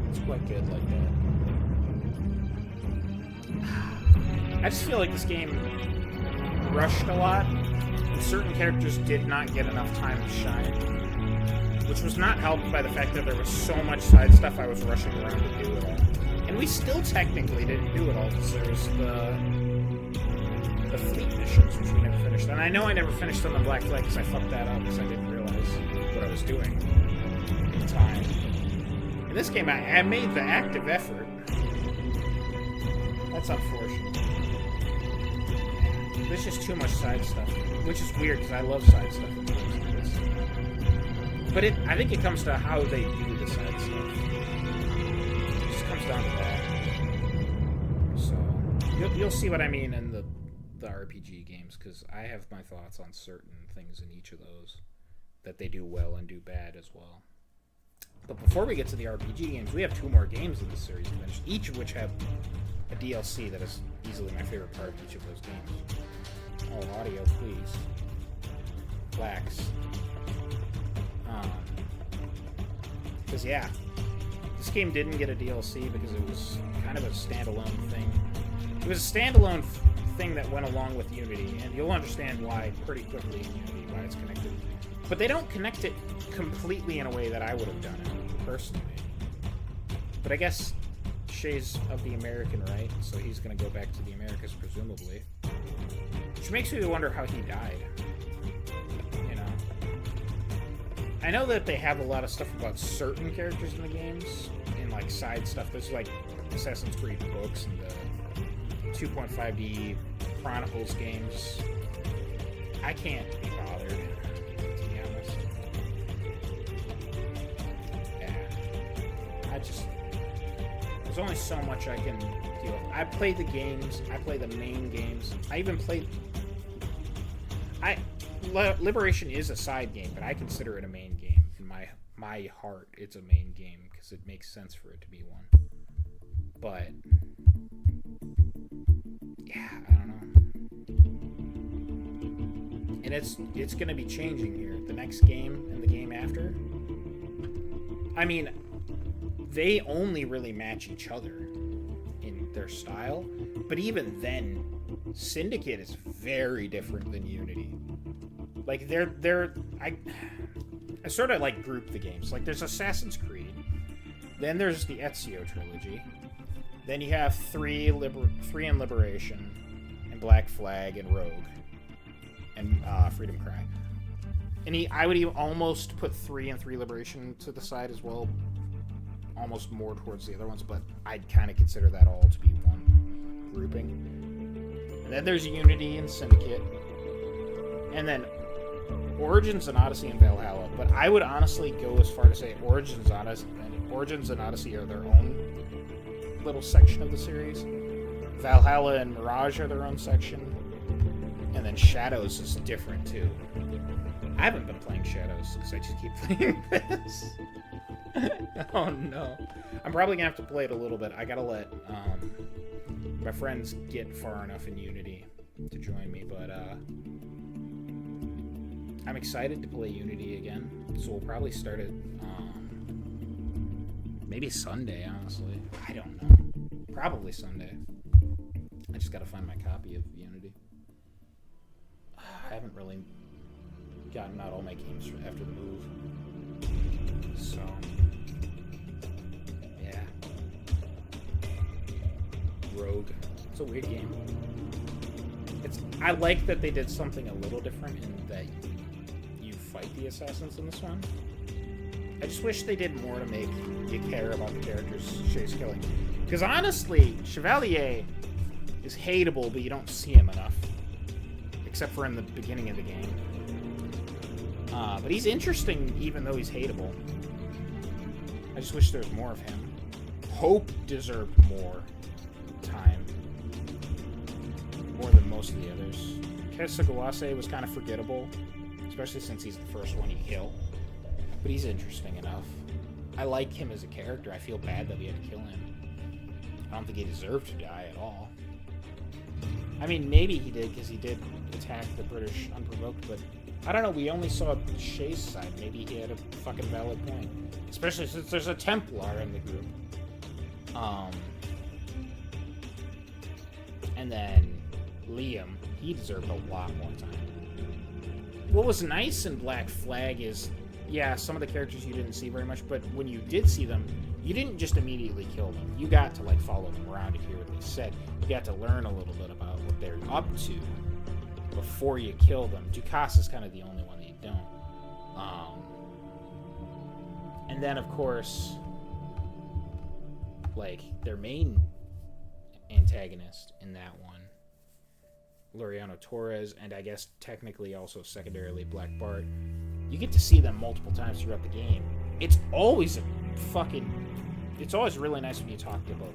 It's quite good like that. I just feel like this game rushed a lot. Certain characters did not get enough time to shine, which was not helped by the fact that there was so much side stuff I was rushing around to do it all. And we still technically didn't do it all because there was the fleet missions, which we never finished. And I know I never finished them on Black Flag because I fucked that up because I didn't realize what I was doing in time. In this game, I made the active effort. That's unfortunate. There's just too much side stuff, which is weird because I love side stuff in games like this. But I think it comes to how they do the side stuff. It just comes down to that. So you'll see what I mean in the RPG games, because I have my thoughts on certain things in each of those that they do well and do bad as well. But before we get to the RPG games, we have 2 more games in this series to finish, each of which have a DLC that is easily my favorite part of each of those games. Oh, audio, please. Wax. Because, yeah, this game didn't get a DLC because it was kind of a standalone thing. It was a standalone thing that went along with Unity, and you'll understand why pretty quickly in Unity, why it's connected. But they don't connect it completely in a way that I would have done it, personally. But I guess Shay's of the American right, so he's going to go back to the Americas, presumably. Which makes me wonder how he died. You know? I know that they have a lot of stuff about certain characters in the games, and like side stuff. There's like Assassin's Creed books and the 2.5D Chronicles games. I can't be bothered, to be honest. Yeah. There's only so much I can deal with. I play the games. I play the main games. I even played... Liberation is a side game, but I consider it a main game. In my heart, it's a main game, because it makes sense for it to be one. But... yeah, I don't know. And it's going to be changing here. The next game and the game after. I mean... they only really match each other in their style, but even then, Syndicate is very different than Unity. Like I sort of like group the games. Like there's Assassin's Creed, then there's the Ezio trilogy, then you have 3 in Liberation, and Black Flag and Rogue, and Freedom Cry. And I would even almost put 3 and 3 Liberation to the side as well. Almost more towards the other ones, but I'd kind of consider that all to be one grouping. And then there's Unity and Syndicate, and then Origins and Odyssey and Valhalla. But I would honestly go as far to say Origins and Odyssey are their own little section of the series. Valhalla and Mirage are their own section, and then Shadows is different too. I haven't been playing Shadows because I just keep playing this. Oh no. I'm probably gonna have to play it a little bit. I gotta let my friends get far enough in Unity to join me, but I'm excited to play Unity again. So we'll probably start it maybe Sunday, honestly. I don't know. Probably Sunday. I just gotta find my copy of Unity. I haven't really gotten out all my games after the move. So, yeah. Rogue. It's a weird game. I like that they did something a little different in that you fight the assassins in this one. I just wish they did more to make you care about the characters Shay's killing. Because honestly, Chevalier is hateable, but you don't see him enough. Except for in the beginning of the game. But he's interesting even though he's hateable. I just wish there was more of him. Hope deserved more time. More than most of the others. Kesagawase was kind of forgettable. Especially since he's the first one you kill. But he's interesting enough. I like him as a character. I feel bad that we had to kill him. I don't think he deserved to die at all. I mean, maybe he did, because he did attack the British unprovoked, but I don't know, we only saw Shay's side. Maybe he had a fucking valid point. Especially since there's a Templar in the group. And then Liam, he deserved a lot more time. What was nice in Black Flag is, yeah, some of the characters you didn't see very much, but when you did see them, you didn't just immediately kill them. You got to, like, follow them around and hear what they said. You got to learn a little bit about what they're up to before you kill them. Ducasa's kind of the only one that you don't. And then, of course, like, their main antagonist in that one, Laureano Torres, and I guess technically also secondarily Black Bart, you get to see them multiple times throughout the game. It's always it's always really nice when you talk to both of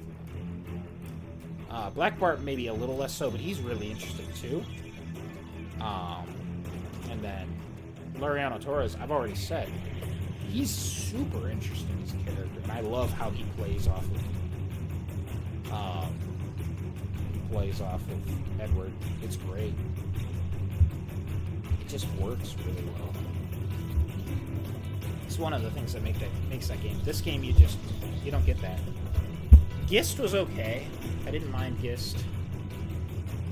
them. Black Bart maybe a little less so, but he's really interesting too. And then Laureano Torres, I've already said, he's super interesting as a character, and I love how he plays off of Edward. It's great. It just works really well. It's one of the things that makes that game. This game, you don't get that. Gist was okay. I didn't mind Gist.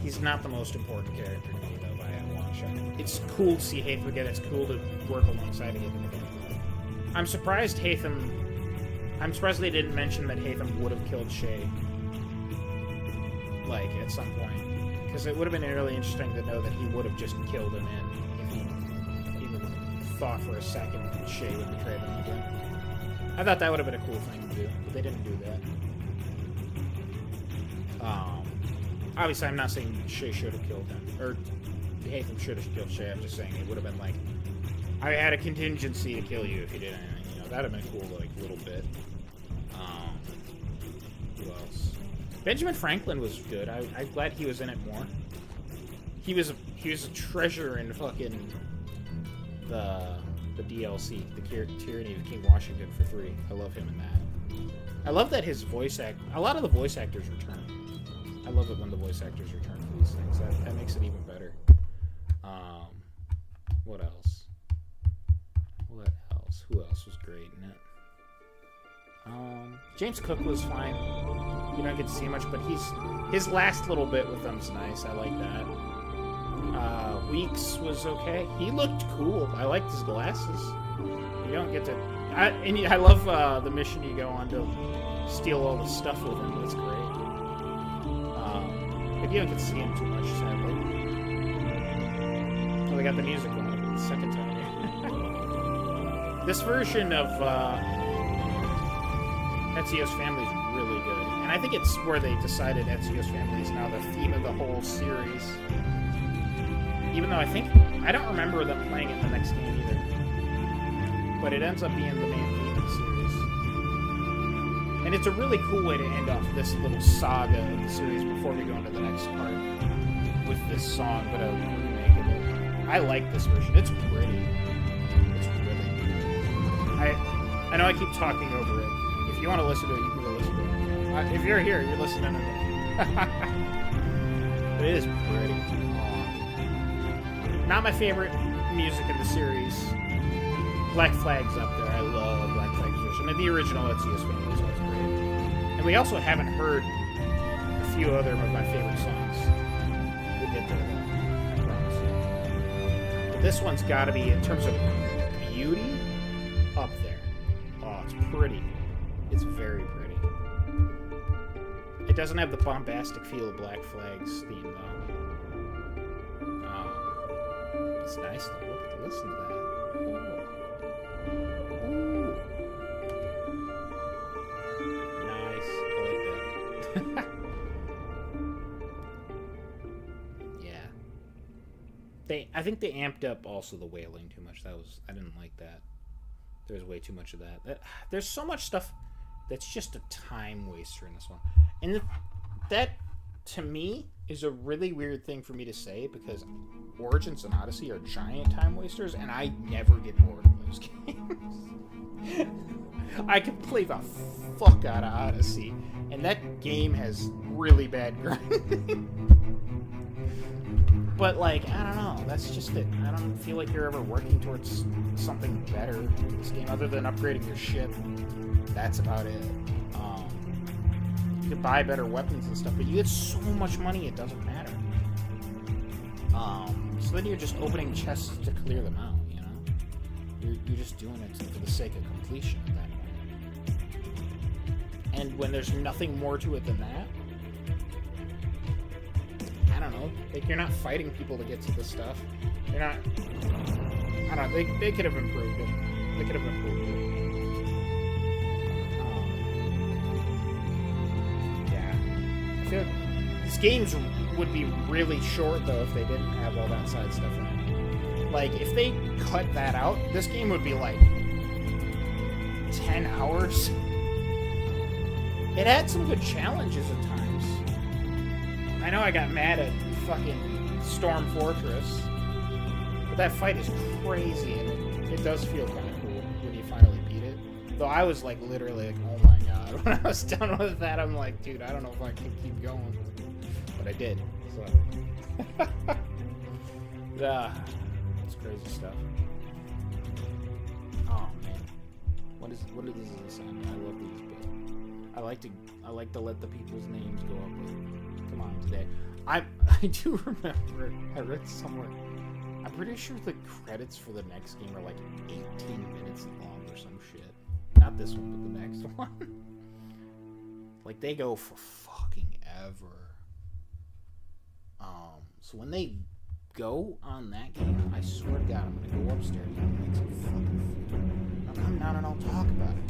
He's not the most important character to me, though, by a long shot. It's cool to see Haytham again. It's cool to work alongside Haytham again. I'm surprised they didn't mention that Haytham would have killed Shay, like, at some point. Because it would have been really interesting to know that he would have just killed him if he even thought for a second that Shay would betray them again. I thought that would have been a cool thing to do, but they didn't do that. Obviously, I'm not saying Shay should have killed him, or Haytham should have killed Shay. I'm just saying it would have been like, I had a contingency to kill you if you did anything. You know, that would have been cool, like, a little bit. Who else? Benjamin Franklin was good. I'm glad he was in it more. He was a treasure in fucking the DLC, the Tyranny of King Washington for 3. I love him in that. I love that his a lot of the voice actors return. I love it when the voice actors return for these things. That makes it even better. What else? Who else was great in it? James Cook was fine. You don't get to see much, but his last little bit with them's nice. I like that. Weeks was okay. He looked cool. I liked his glasses. You don't get to... I love the mission you go on to steal all the stuff with him. That's great. But you don't get to see him too much, sadly. Oh, they got the music on the second time. This version of Ezio's Family is really good. And I think it's where they decided Ezio's Family is now the theme of the whole series. Even though I don't remember them playing it in the next game either. But it ends up being the main theme of the series. And it's a really cool way to end off this little saga of the series before we go into the next part with this song, but a remake of it. I like this version. It's pretty. It's really good. I know I keep talking over it. If you want to listen to it, you can go listen to it. If you're here, you're listening to it. But it is pretty. Not my favorite music in the series. Black Flag's up there. I love Black Flag's version. And the original Ezio's Family is always great. And we also haven't heard a few other of my favorite songs. We'll get there, though. I promise. But this one's got to be, in terms of beauty, up there. Oh, it's pretty. It's very pretty. It doesn't have the bombastic feel of Black Flag's theme, though. That's nice though. Listen to that. Ooh. Nice. I like that. Yeah. I think they amped up also the wailing too much. I didn't like that. There's way too much of that. There's so much stuff that's just a time waster in this one. And that, to me, is a really weird thing for me to say, because Origins and Odyssey are giant time wasters, and I never get bored of those games. I could play the fuck out of Odyssey, and that game has really bad grinding. But, like, I don't know. That's just it. I don't feel like you're ever working towards something better in this game other than upgrading your ship. That's about it. You can buy better weapons and stuff, but you get so much money it doesn't matter. So then you're just opening chests to clear them out, you know? You're just doing it for the sake of completion at that point. And when there's nothing more to it than that, I don't know. Like, you're not fighting people to get to this stuff. You're not... I don't know. They could have improved it. They could have improved it. Yeah. I feel like these games would be really short, though, if they didn't have all that side stuff in it. Like, if they cut that out, this game would be, like, 10 hours. It had some good challenges at times. I know I got mad at fucking Storm Fortress, but that fight is crazy, and it does feel kind of cool when you finally beat it. Though I was like literally like, oh my god, when I was done with that, I'm like, dude, I don't know if I can keep going, but I did. So, it's crazy stuff. Oh man, what is this on? I love these bits. I like to let the people's names go up. Come on, today. I do remember, I read somewhere, I'm pretty sure the credits for the next game are like 18 minutes long or some shit. Not this one, but the next one. Like, they go for fucking ever. So when they go on that game, I swear to God, I'm gonna go upstairs and make some fucking food. I'll come down and I'll talk about it.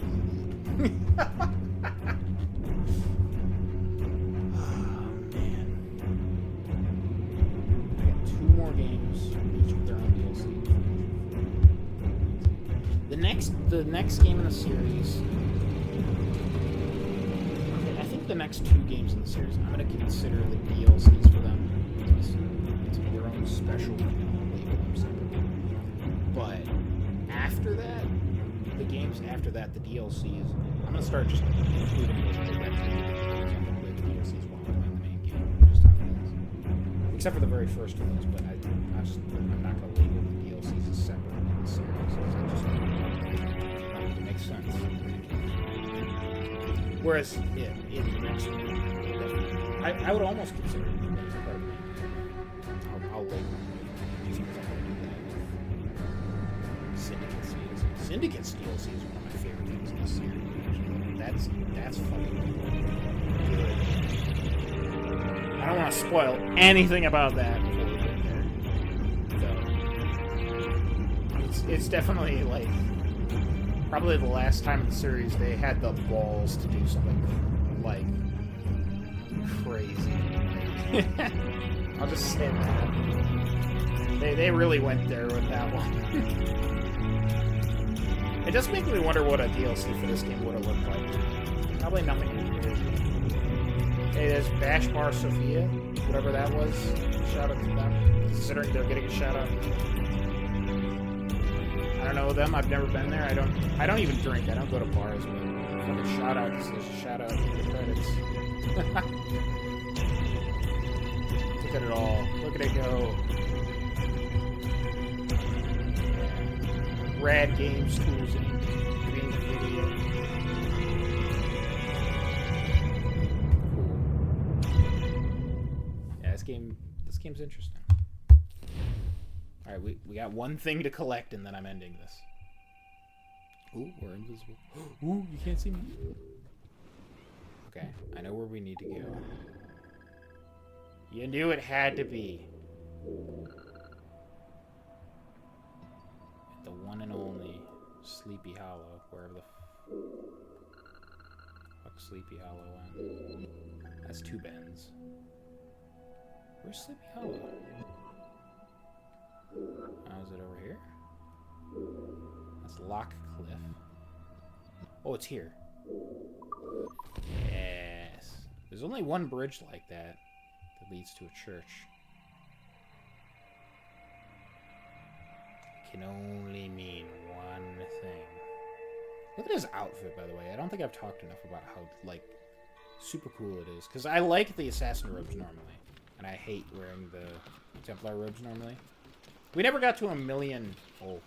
More games, each with their own DLC. The next game in the series. Okay, I think the next 2 games in the series, I'm gonna consider the DLCs for them. It's their own special label or something. But after that, the games after that, the DLCs, I'm gonna start just including those directly. I'm gonna play the DLCs while I'm playing the main game. Just how it is. Except for the very first of those, but I'm not going to label the DLCs as separate in the series. It makes sense. Whereas in the next one, I would almost consider it as part of the main game. I'll label it. Syndicate's DLC. Syndicate's DLC is one of my favorite things in the series. That's fucking good. I don't want to spoil anything about that before we get there. So, it's definitely, like, probably the last time in the series they had the balls to do something, like, crazy. I'll just say that. They really went there with that one. It does make me wonder what a DLC for this game would have looked like. Probably nothing weird. Hey, there's Bash Bar Sophia, whatever that was. Shout out to them, considering they're getting a shout out. I don't know them. I've never been there. I don't even drink. I don't go to bars, but fucking shout out. There's a shout out in the credits. Look at it all. Look at it go. Rad Games Tools Inc. Green Video. This game's interesting. Alright, we got one thing to collect and then I'm ending this. Ooh, we're invisible. Ooh, you can't see me. Okay, I know where we need to go. You knew it had to be. The one and only Sleepy Hollow, wherever the fuck Sleepy Hollow went. That's two bends. Where's Sleepy Hollow? Oh, is it over here? That's Lock Cliff. Oh, it's here. Yes. There's only one bridge like that leads to a church. Can only mean one thing. Look at his outfit, by the way. I don't think I've talked enough about how, like, super cool it is. Because I like the assassin robes normally. And I hate wearing the Templar robes normally. We never got to 1 million... Oh, hold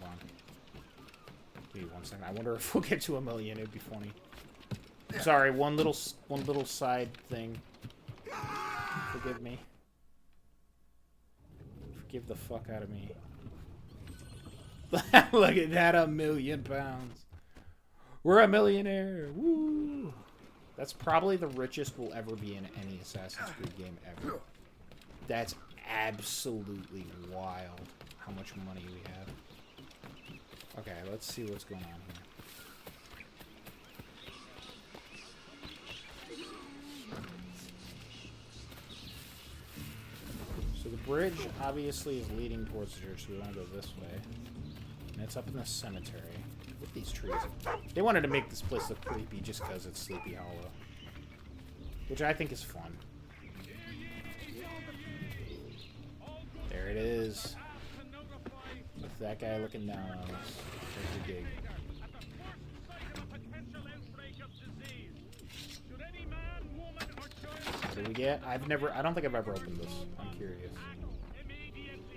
on. Give me 1 second. I wonder if we'll get to 1 million. It'd be funny. Sorry, one little side thing. Forgive me. Forgive the fuck out of me. Look at that, £1 million. We're a millionaire. Woo! That's probably the richest we'll ever be in any Assassin's Creed game ever. That's absolutely wild how much money we have. Okay, let's see what's going on here. So the bridge obviously is leading towards the church, so we want to go this way. And it's up in the cemetery with these trees. They wanted to make this place look creepy just because it's Sleepy Hollow. Which I think is fun. There it is. With that guy looking down on us. There's the gig. What do we get? I don't think I've ever opened this. I'm curious.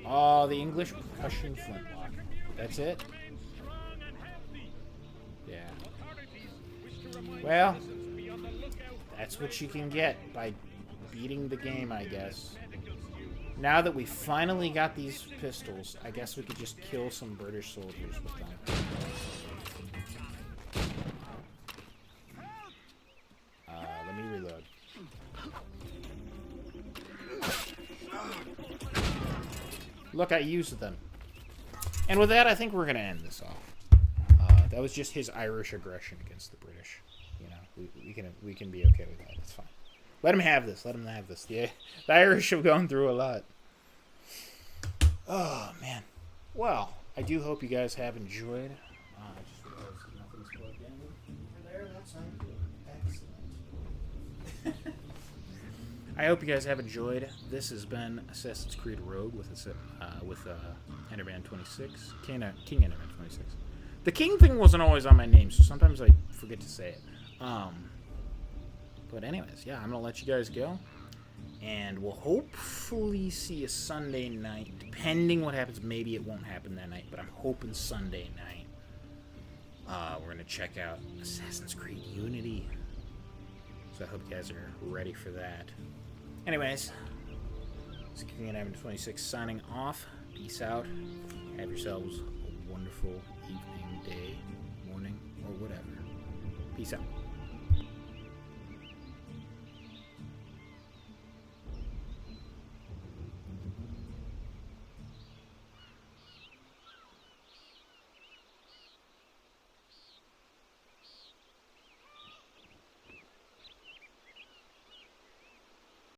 Oh, the English percussion flintlock. That's it? Yeah. Well, that's what you can get by beating the game, I guess. Now that we finally got these pistols, I guess we could just kill some British soldiers with them. Let me reload. Look, I used them. And with that, I think we're going to end this off. That was just his Irish aggression against the British. You know, we can be okay with that. It's fine. Let him have this. Let him have this. The Irish have gone through a lot. Oh, man. Well, I do hope you guys have enjoyed. I just realized nothing's plugged in over there. That's excellent. I hope you guys have enjoyed. This has been Assassin's Creed Rogue with Enderman 26. King Enderman 26. The King thing wasn't always on my name, so sometimes I forget to say it. But anyways, yeah, I'm going to let you guys go. And we'll hopefully see you Sunday night. Depending what happens, maybe it won't happen that night, but I'm hoping Sunday night. We're going to check out Assassin's Creed Unity. So I hope you guys are ready for that. Anyways, this is King Enderman 26 signing off. Peace out. Have yourselves a wonderful evening, day, morning, or whatever. Peace out.